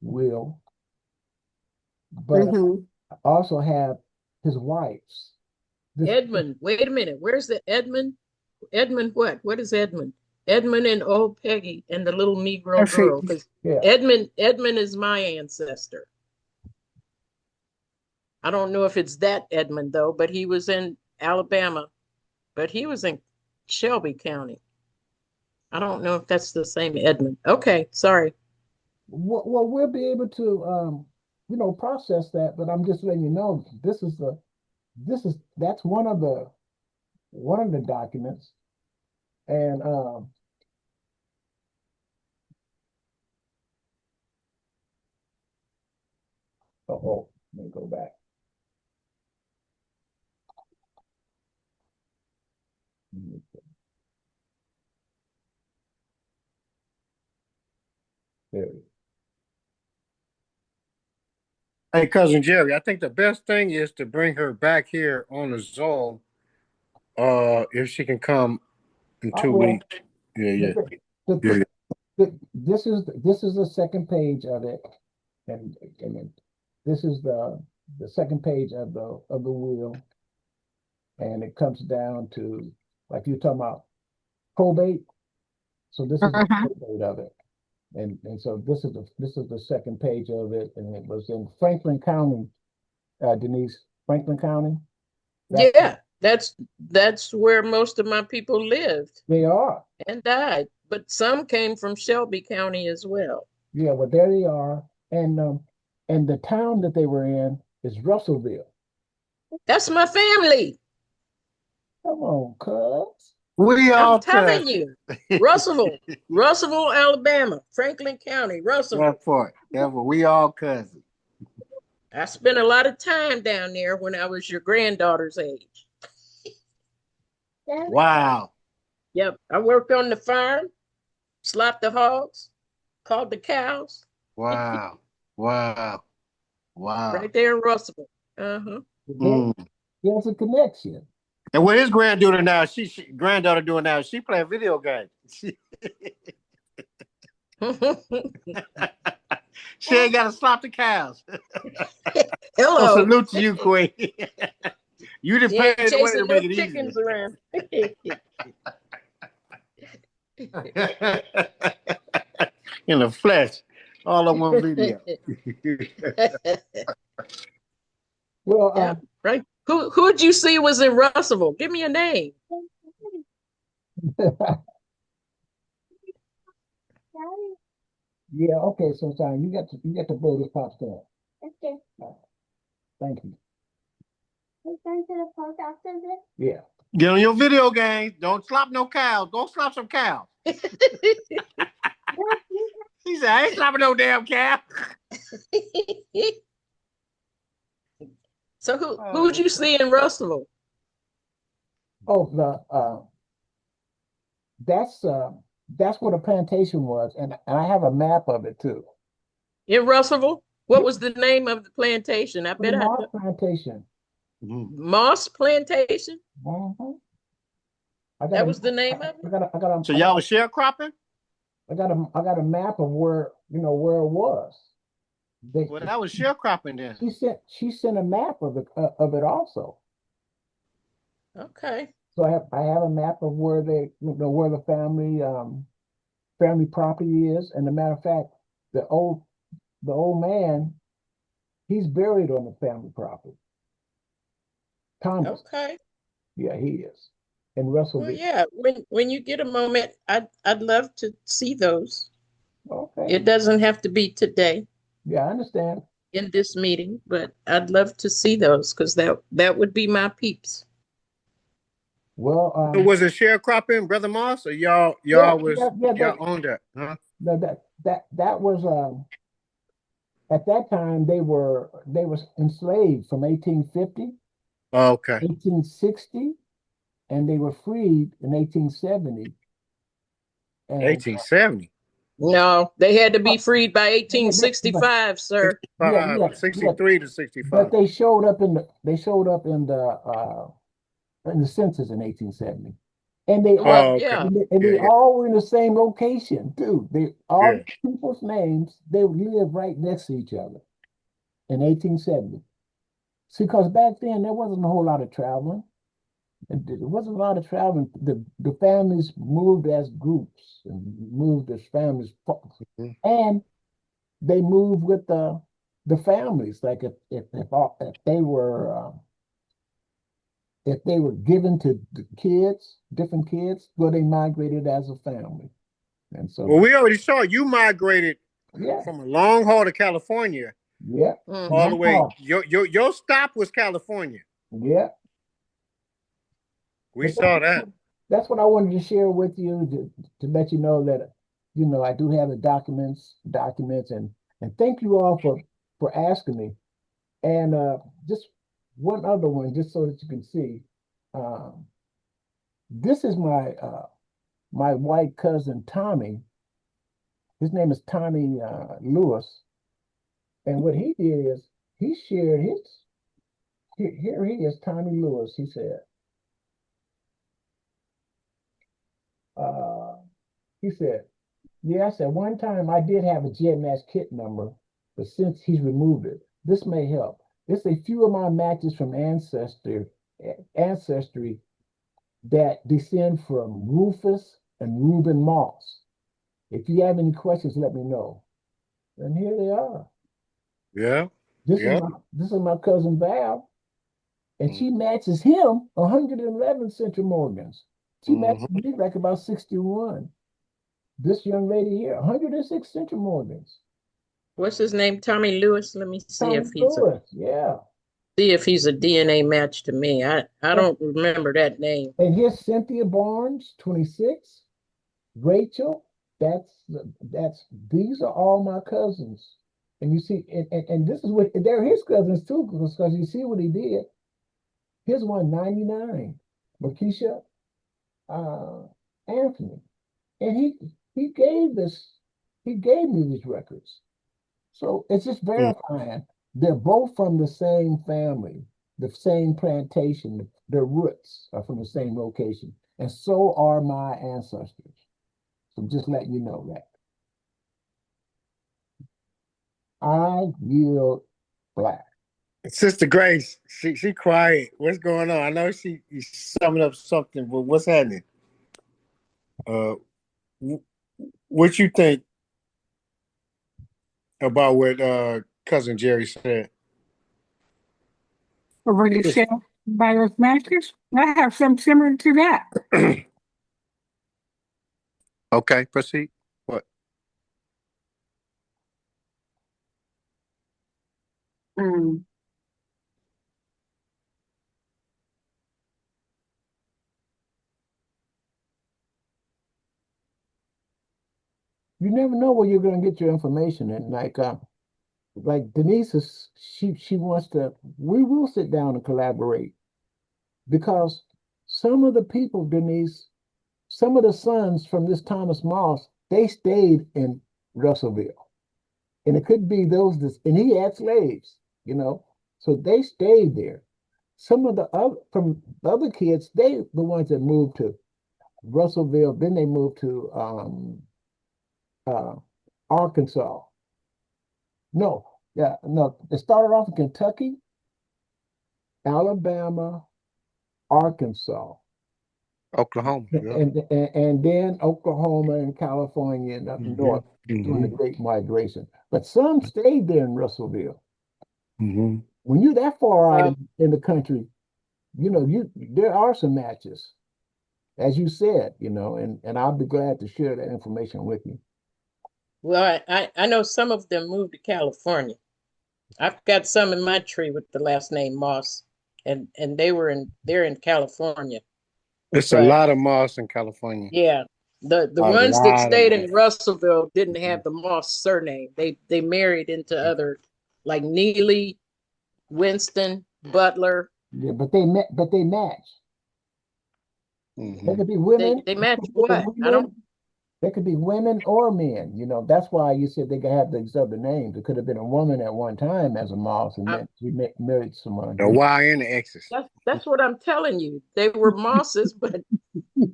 will, but I also have his wife's. Edmund, wait a minute. Where's the Edmund? Edmund what? What is Edmund? Edmund and old Peggy and the little Negro girl. Because Edmund is my ancestor. I don't know if it's that Edmund though, but he was in Alabama, but he was in Shelby County. I don't know if that's the same Edmund. Okay, sorry. Well, we'll be able to process that, but I'm just letting you know that's one of the documents. And let me go back. There it is. Hey, cousin Jerry, I think the best thing is to bring her back here on the Zoom. If she can come in 2 weeks. Yeah. This is the second page of it, and this is the second page of the will, and it comes down to, like you're talking about, probate. So this is the probate of it, and so this is the second page of it, and it was in Franklin County, Denise, Franklin County. That's where most of my people lived. They are. And died. but some came from Shelby County as well. Yeah, well, there they are. And the town that they were in is Russellville. That's my family. Come on, cuz. We I'm all telling cousins. you. Russellville, Alabama, Franklin County, Russellville. That part. We all cousins. I spent a lot of time down there when I was your granddaughter's age. Wow. Yep. I worked on the farm, slopped the hogs, called the cows. Wow. Wow. Wow. Right there in Russellville. Uh-huh. Mm. There's a connection. And what his granddaughter now, granddaughter doing now, she playing video games. She ain't got to slop the cows. Hello. So salute to you, Queen. You didn't pay the way to make it chickens easy. around. In the flesh, all on one video. Well, yeah, right. Who'd you see was in Russellville? Give me a name. yeah, okay, so Simon, you got to blow this popcorn. Okay. Thank you. We're going to the park after this? Yeah. Get on your video game. Don't slop no cows. Go slop some cows. He said, I ain't slopping no damn cow. So who'd you see in Russellville? Oh, that's what a plantation was, and I have a map of it too. In Russellville? What was the name of the plantation? I bet I Moss know. Plantation. Moss Plantation? Mm-hmm. That was the name of it? So y'all was sharecropping? I got a map of where it was. Well, that was sharecropping then. She sent a map of it also. Okay. So I have a map of where where the family property is. And a matter of fact, the old man, he's buried on the family property. Thomas. Okay. Yeah, he is. In Russellville. Well, yeah. When you get a moment, I'd love to see those. Okay. It doesn't have to be today Yeah, I understand. in this meeting, but I'd love to see those because that would be my peeps. Well, was it sharecropping, Brother Moss, or y'all y'all owned that? Huh? No, that was at that time they were enslaved from 1850, Oh, okay. 1860, and they were freed in 1870. And 1870. No, they had to be freed by 1865, sir. 63 to 65. But they showed up in the census in 1870. And they all they all were in the same location too. All people's names, they live right next to each other in 1870. See, because back then there wasn't a whole lot of traveling. There wasn't a lot of traveling. The families moved as groups and moved as families, and they moved with the families. Like if they were given to the different kids, well, they migrated as a family. And so, well, we already saw you migrated yeah, from a long haul to California. Yeah. All the way. Your stop was California. Yeah. We saw that. That's what I wanted to share with you to let you know that I do have the documents, and thank you all for asking me. And just one other one, just so that you can see. This is my white cousin Tommy. His name is Tommy Lewis. And what he did is he shared his. Here he is, Tommy Lewis. He said, yes, at one time I did have a GEDmatch kit number, but since he's removed it, this may help. It's a few of my matches from ancestry that descend from Rufus and Reuben Moss. If you have any questions, let me know. And here they are. Yeah. This is my cousin Val, and she matches him 111 Central Morgans. She matches me like about 61. This young lady here, 106 central organs. What's his name? Tommy Lewis. Let me see Tommy if he's a Lewis, yeah. DNA match to me. I And, don't remember that name. and here's Cynthia Barnes, 26. Rachel, that's these are all my cousins. And you see, and this is what they're his cousins too, because you see what he did. Here's one 99, Makisha uh, Anthony. And he gave me these records. So it's just Mm. verifying they're both from the same family, the same plantation. Their roots are from the same location. And so are my ancestors. So just letting you know that. I yield black. Sister Grace, she quiet. What's going on? I know she summing up something, but what's happening? Uh, what you think about what cousin Jerry said? Already Yes. shared by those masters. I have something similar to that. Okay, proceed. What? Mm. You never know where you're going to get your information. And like Denise is, she wants to. We will sit down and collaborate because some of the people, Denise, some of the sons from this Thomas Moss, they stayed in Russellville, and it could be those. And he had slaves, so they stayed there. Some of the other from the other kids, they the ones that moved to Russellville. Then they moved to uh, Arkansas. No, yeah, no. It started off in Kentucky, Alabama, Arkansas, Oklahoma. Yeah. and then Oklahoma and California and up Mm-hmm. north during the Mm-hmm. Great Migration. But some stayed there in Russellville. Mm-hmm. When you're that far out Well, in the country, you there are some matches, as you said, and I'll be glad to share that information with you. well, I know some of them moved to California. I've got some in my tree with the last name Moss, and they're in California. It's a But lot of moss in California. yeah, the A ones that lot of stayed moss. in Russellville didn't have the Moss surname. They married into other, like Neely, Winston, Butler. Yeah, but they match. They Mm-hmm. could be They women, they match they could what? be I don't. men, they could be women or men. That's why you said they could have these other names. It could have been a woman at one time as a Moss, and I, then she married someone. The Y and the X's. that's what I'm telling you. They were Mosses, but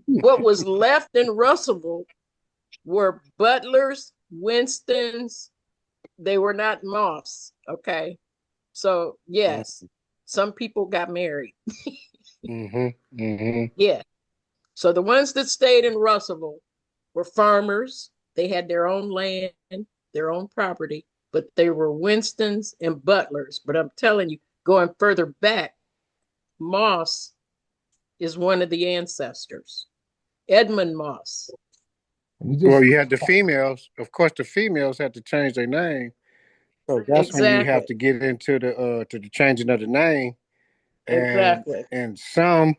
what was left in Russellville were Butlers, Winstons. They were not Moss. Okay, so yes, some people got married. Mm-hmm. Mm-hmm. Yeah. So the ones that stayed in Russellville were farmers. They had their own land, their own property, but they were Winstons and Butlers. But I'm telling you, going further back, Moss is one of the ancestors. Edmund Moss. You Well, just you had the females. Of course, the females had to change their name. So that's when you have Exactly. to get into the changing of the name, and Exactly. and some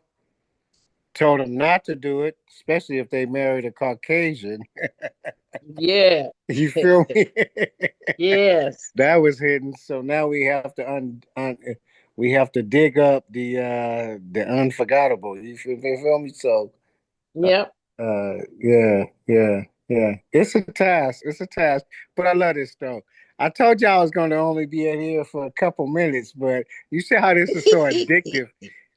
told them not to do it, especially if they married a Caucasian. Yeah. You feel me? Yes. That was hidden. So now we have to we have to dig up the unforgettable. You feel me? So Yep. yeah, yeah, yeah. It's a task. It's a task. But I love this though. I told you I was going to only be in here for a couple minutes, but you see how this is so addictive.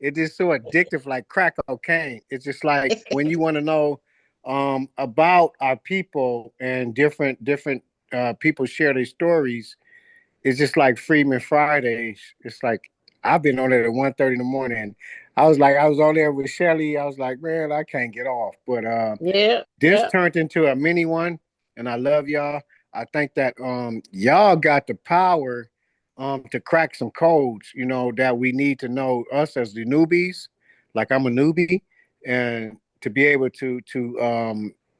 It is so addictive, like crack cocaine. It's just like when you want to know about our people and different people share their stories. It's just like Freeman Fridays. It's like I've been on it at 1:30 in the morning. I was on there with Shelly. I was like, man, I can't get off. But Yeah. this Yeah. turned into a mini one, and I love y'all. I think that y'all got the power to crack some codes, that we need to know, us as the newbies. Like I'm a newbie, and to be able to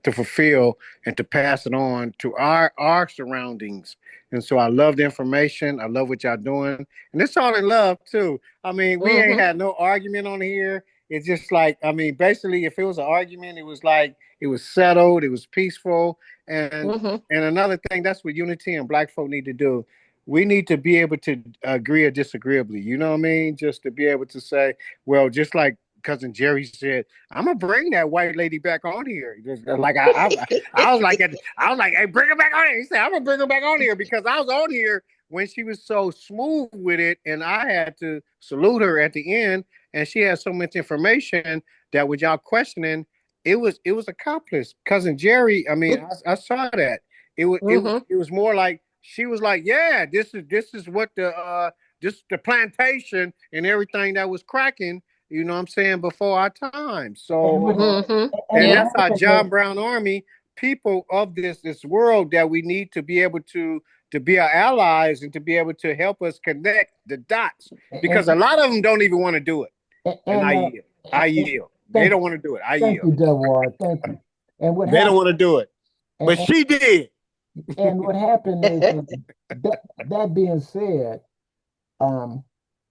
to fulfill and to pass it on to our surroundings. And so I love the information. I love what y'all doing. And it's all in love too. I mean, we ain't had no argument on here. It's just like, I mean, basically if it was an argument, it was like it was settled, it was peaceful. And another thing, that's what unity and black folk need to do. We need to be able to agree or disagreeably. You know what I mean? Just to be able to say, well, just like cousin Jerry said, I'm gonna bring that white lady back on here. Just like I was like, hey, bring her back on here. He said, I'm gonna bring her back on here because I was on here when she was so smooth with it, and I had to salute her at the end, and she had so much information that with y'all questioning, it was accomplished. Cousin Jerry, I mean, I saw that. It was more like she was like, yeah, this is what the plantation and everything that was cracking. You know what I'm saying? Before our time. So, and that's our John Brown Army, people of this world that we need to be able to be our allies and to be able to help us connect the dots because a lot of them don't even want to do it. And I yield. I yield. They don't want to do it. I yield. Thank you, Delwar. Thank you. And what they don't want to do it, but she did. And what happened is that being said,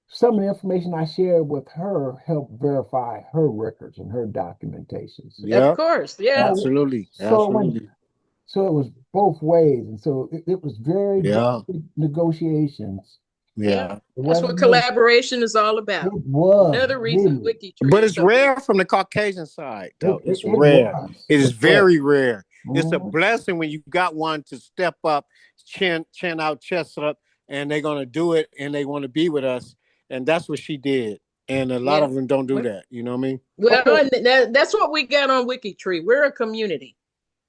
some of the information I shared with her helped verify her records and her documentations. Yeah, of course. Yeah, absolutely. So it was both ways, and so it was very good negotiations. Yeah. That's what collaboration is all about. It was. Another reason WikiTree. But it's rare from the Caucasian side, though. It's rare. It is very rare. It's a blessing when you got one to step up, chin out, chest up, and they're gonna do it, and they want to be with us, and that's what she did. And a lot of them don't do that. You know what I mean? Well, that's what we got on WikiTree. We're a community.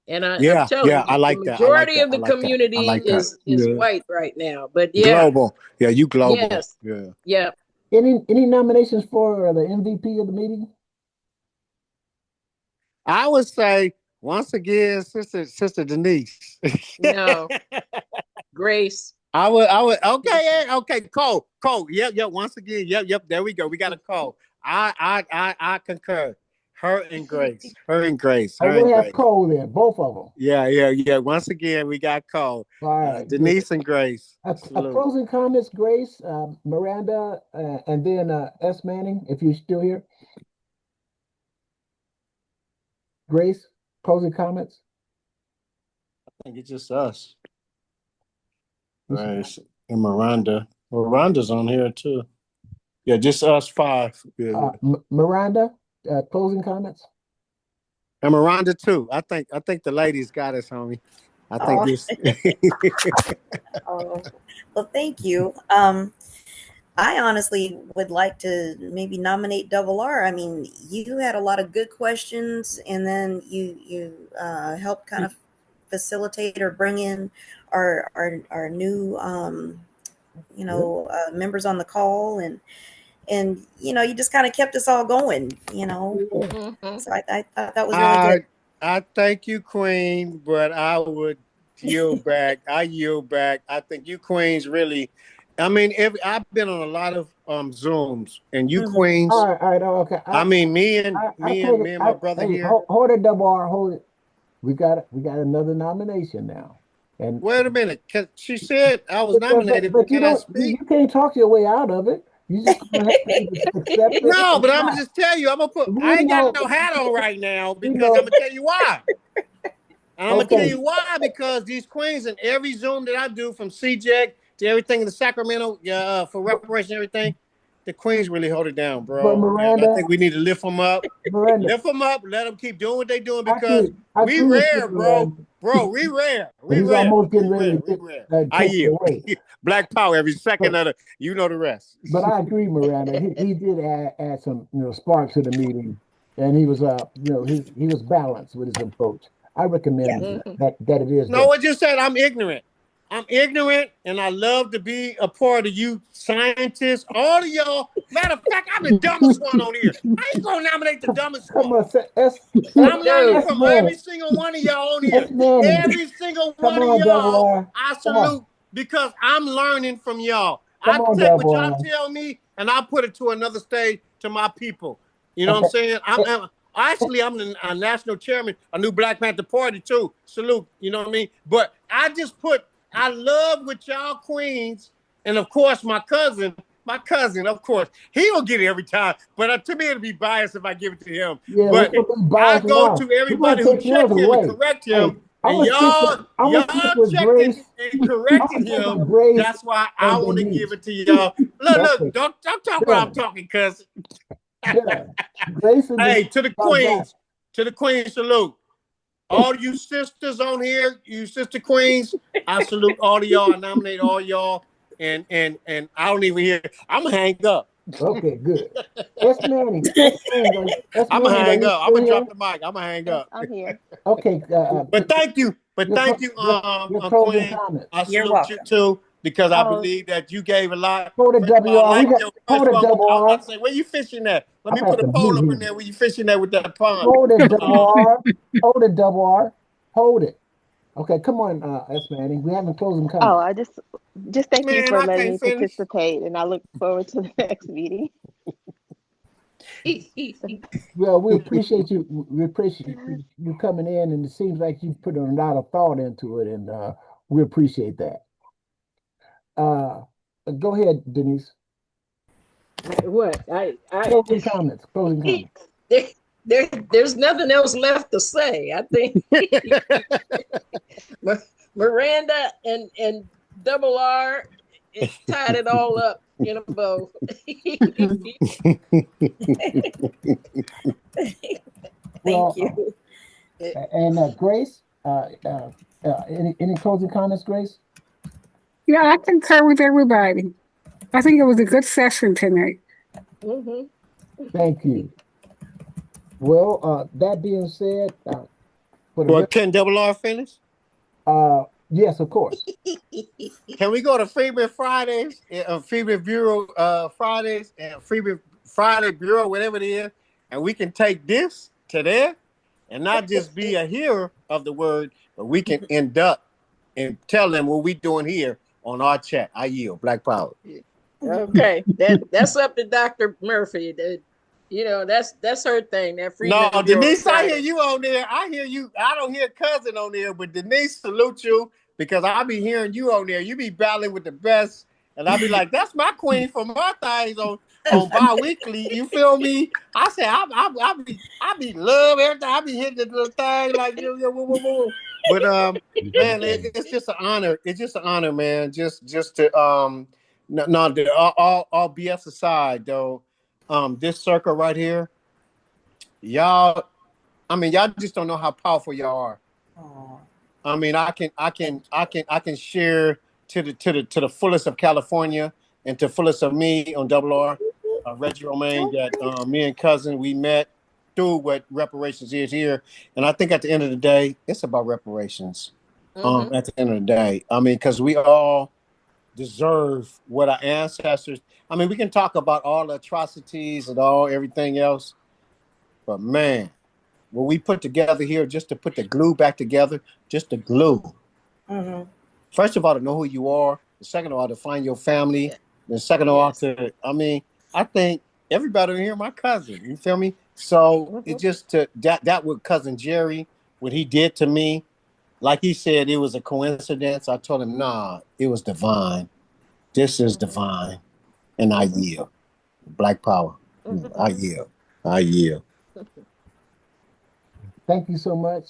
And I'm telling you, I like the that. majority of the community is white right now. But global. Yeah, you global. Yes. Yeah. Any nominations for the MVP of the meeting? I would say once again, Sister Denise. No. Grace. I would. Okay. Cole. Yep. Once again, yep. There we go. We got a call. I concur. Her and Grace. We have Cole there, both of them. Yeah. Once again, we got Cole. All right. Denise and Grace. Closing comments, Grace, Miranda, and then S. Manning, if you're still here. Grace, closing comments? I think it's just us. Right. And Miranda. Miranda's on here too. Yeah, just us five. Yeah. Miranda, closing comments? And Miranda too. I think the ladies got us, homie. I think this. Well, thank you. I honestly would like to maybe nominate Double R. I mean, you had a lot of good questions, and then you helped kind of facilitate or bring in our new members on the call, and you just kind of kept us all going. So I thought that was really good. I thank you, Queen, but I would yield back. I think you Queens really. I mean, I've been on a lot of Zooms, and you Queens. All right, okay. I mean, me and my brother here. Hold it, Double R. Hold it. We got another nomination now. And wait a minute. She said I was nominated, but can I speak? You can't talk your way out of it. You just gonna have to accept it. No, but I'm gonna just tell you. I ain't got no hat on right now because I'm gonna tell you why. And I'm gonna tell you why, because these queens in every Zoom that I do, from CJ to everything in the Sacramento for reparation, everything, the queens really hold it down, bro. But Miranda, I think we need to lift them up. Lift them up. Let them keep doing what they're doing because we rare, bro. Bro, we rare. He's almost getting ready to get I yield. Black power every second of the. You know the rest. But I agree, Miranda. He did add some sparks to the meeting, and he was he was balanced with his approach. I recommend that it is. No, what you said, I'm ignorant. I'm ignorant, and I love to be a part of you scientists. All of y'all. Matter of fact, I'm the dumbest one on here. I ain't gonna nominate the dumbest one. I'm learning from every single one of y'all on here. Every single one of y'all, I salute because I'm learning from y'all. I take what y'all tell me, and I put it to another stage to my people. You know what I'm saying? Actually, I'm the national chairman of New Black Panther Party too. Salute, you know what I mean? But I just put, I love with y'all queens, and of course my cousin, of course, he'll get it every time. But to me, it'll be biased if I give it to him. Yeah, But let's be I biased go now. to We're gonna everybody who take yours checked him and away. correct Hey, him, and I'm gonna stick with checked it Grace. and I'm corrected gonna stick him. with Grace That's why I and want to give Denise. it to y'all. Look, Okay, don't talk while I'm done, talking, cuz. done. Grace and Hey, Denise, y'all got it. to the queens, salute. All you sisters on here, you sister queens, I salute all of y'all. I nominate all y'all, and I don't even hear. I'm gonna hang up. Okay, good. S. Manning, S. Manning, S. I'm gonna Manning, are hang you up. I'm still gonna here? drop the mic. I'm gonna hang Yes, up. I'm here. Okay, But thank you, your closing Queen. I comments. You're salute you welcome. too because I Oh, believe that you gave a lot. Hold it, First of all, I WR. We like got your. hold First of it, all, I was about WR. to say, where you fishing at? Let I'm me at put a the pole up zoo. in there. Where you fishing at with that pond? Hold it, Um, WR. Hold it, WR. Hold it. Okay, come on, S. Manning. We having closing oh, comments. I just thank you man, for I letting can't me finish. participate, and I look forward to the next meeting. Well, we appreciate you. We appreciate you coming in, and it seems like you put a lot of thought into it, and we appreciate that. Uh, Go ahead, Denise. What? Closing comments. Closing comments. There's nothing else left to say. I think Miranda and Double R, it tied it all up in a bow. Thank Well, you. and Grace, any closing comments, Grace? Yeah, I concur with everybody. I think it was a good session tonight. Mhm. Thank you. Well, that being said, for the Well, rest, can Double R finish? yes, of course. Can we go to Freeman Fridays, Freeman Bureau Fridays, and Freeman Friday Bureau, whatever it is, and we can take this to there and not just be a hearer of the word, but we can induct and tell them what we doing here on our chat. I yield. Black Power. Okay, that's up to Dr. Murphy. That's her thing. That No, Freeman Bureau Denise, I hear Friday. you on there. I hear you. I don't hear cousin on there, but Denise, salute you because I be hearing you on there. You be battling with the best, and I be like, "That's my queen for my things on bi-weekly." You feel me? I say I be love everything. I be hitting the little thing like yo, woo, woo, woo. But man, it's just an honor. It's just an honor, man. Just to no, all BS aside though, this circle right here. Y'all, I mean, y'all just don't know how powerful y'all are. Aw. I mean, I can share to the fullest of California and to fullest of me on Double R, Reggie Romaine, that me and cousin we met through what reparations is here, and I think at the end of the day, it's about reparations. Mm-hmm. At the end of the day, I mean, because we all deserve what our ancestors. I mean, we can talk about all the atrocities and all everything else, but man, what we put together here just to put the glue back together, just the glue. Mm-hmm. First of all, to know who you are. The second of all, to find your family. Yeah. The second of all, Yes. I mean, I think everybody here, my cousin. You feel me? So Mm-hmm. it's just to that with cousin Jerry, what he did to me. Like he said, it was a coincidence. I told him, nah, it was divine. This is Mm-hmm. divine, and I Mm-hmm. yield. Black power. Mm-hmm. I yield. I yield. Thank you so much.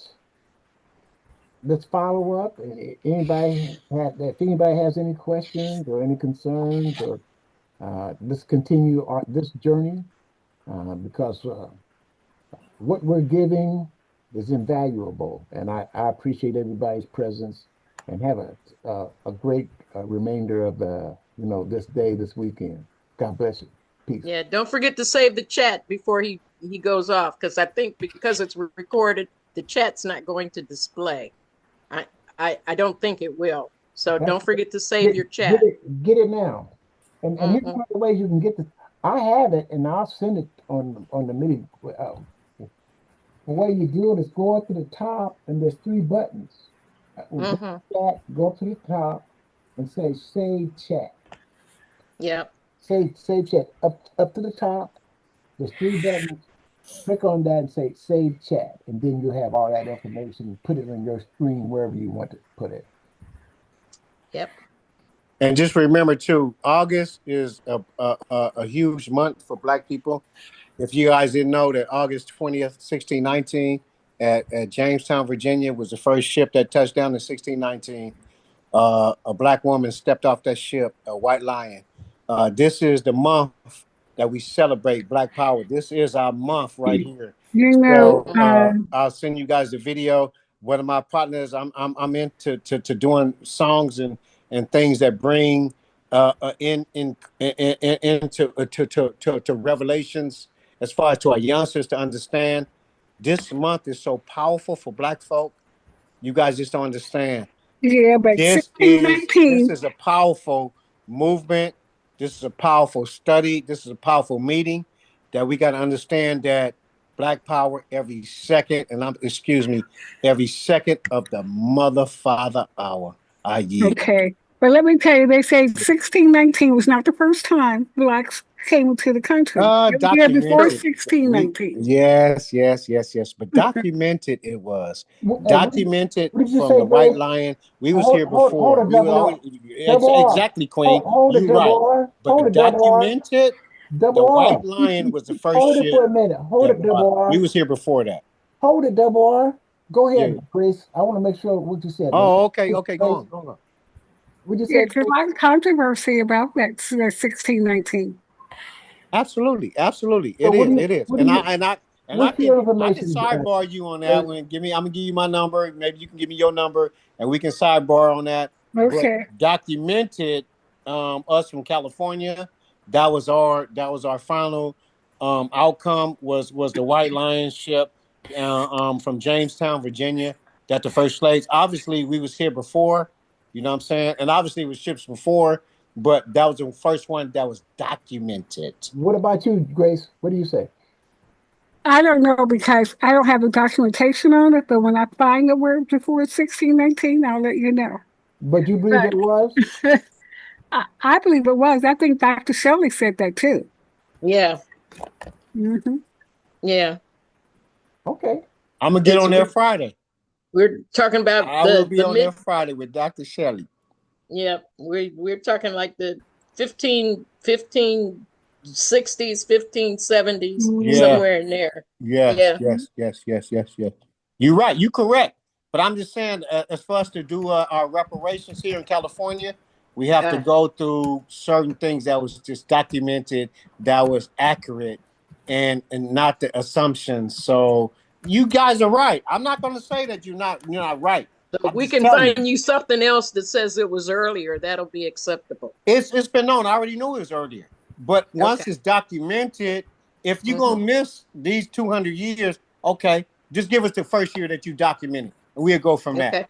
Let's follow up. If anybody has any questions or any concerns, or let's continue this journey because what we're giving is invaluable, and I appreciate everybody's presence and have a great remainder of this day, this weekend. God bless you. Peace. Yeah. Don't forget to save the chat before he goes off, because I think because it's recorded, the chat's not going to display. I I don't think it will. So That's don't forget to save get your get chat. it now. And here's Mm-hmm. one of the ways you can get this. I have it, and I'll send it on the meeting. The way you do it is go up to the top, and there's three buttons. We'll go Mm-hmm. to chat, go up to the top, and say save chat. Yeah. Save chat up to the top. There's three buttons. Click on that and say save chat, and then you have all that information. Put it on your screen wherever you want to put it. Yep. And just remember too, August is a huge month for Black people. If you guys didn't know that August 20th, 1619, at Jamestown, Virginia, was the first ship that touched down in 1619. A Black woman stepped off that ship, a white lion. This is the month that we celebrate Black Power. This is our month right here. You know, So I'll send you guys the video. One of my partners, I'm into to doing songs and things that bring into to revelations as far as to our youngsters to understand. This month is so powerful for Black folk. You guys just don't understand. yeah, but This 1619, is a powerful movement. This is a powerful study. This is a powerful meeting that we got to understand that Black Power every second, and I'm excuse me, every second of the mother father hour. I yield. okay. But let me tell you, they say 1619 was not the first time blacks came into the country. It was here before Documented. 1619. Yes. But documented it was. Hey, Documented what did you from say, the White Grace? Lion. We was Hold, here hold before. it, We were double always R. Double R. exactly, Queen. Hold it, You right. double R. Hold But it, double R. documented, the Double White R. Lion was the first Hold it ship for a minute. Hold that it, double we R. was here before that. Hold it, double R. Go Yeah. ahead, Grace. I want to make sure what you said. Oh, okay. Go Grace, on. Go on. what'd you Yeah, say, there's a Grace? lot of controversy about that 1619. Absolutely. So It is. It is. what do you, And what's your I can information, sidebar you on that Grace? one. I'm gonna give you my number. Maybe you can give me your number and we can sidebar on that. But Okay. documented us from California. That was our final outcome was the White Lion ship from Jamestown, Virginia, that the first slaves. Obviously, we was here before, you know what I'm saying? And obviously it was ships before, but that was the first one that was documented. What about you, Grace? What do you say? I don't know because I don't have the documentation on it, but when I find the word before 1619, I'll let you know. But you believe But it was? I believe it was. I think Dr. Shelley said that too. Yeah. Hmm. Yeah. Okay. I'm gonna get Because on there Friday. we're talking about I will be the on there mid. Friday with Dr. Shelley. Yeah, we're talking like the 1560s, 1570s, Yeah. somewhere in there. Yes. Yeah. You're right. You're correct. But I'm just saying, as for us to do our reparations here in California, we have to Uh, go through certain things that was just documented, that was accurate, and not the assumptions. So you guys are right. I'm not going to say that you're not right. so I'm we just can telling you. find you something else that says it was earlier. That'll be acceptable. It's been known. I already knew it was earlier. But Okay. once it's documented, if you're Hmm. gonna miss these 200 years, okay, just give us the first year that you documented, and we'll go from that. Okay.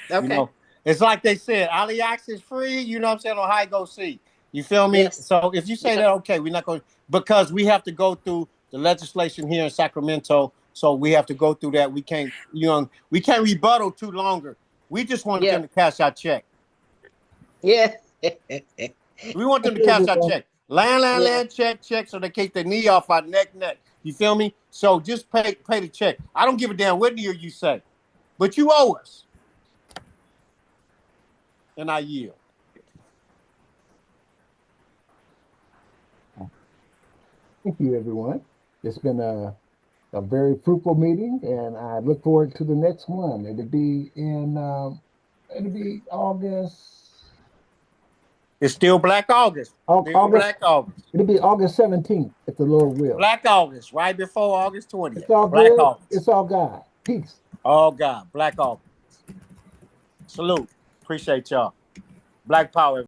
You Okay. know, it's like they said, Aliax is free. You know what I'm saying? On high go see. You feel me? Yes. So if you say Yeah. that, okay, we're not going because we have to go through the legislation here in Sacramento. So we have to go through that. We can't rebuttal too longer. We just want Yeah. them to cash our check. Yeah. We want them to cash our check. Yeah. Land, check, so they take their knee off our neck. You feel me? So just pay the check. I don't give a damn what year you say, but you owe us, and I yield. Thank you, everyone. It's been a very fruitful meeting, and I look forward to the next one. It'll be August, It's still Black August. Still August, Black August. it'll be August 17th, if the Lord will. Black August, right before August It's 20th. all Black good. August. It's all God. Peace. Oh God, Black August. Salute. Appreciate y'all. Black Power.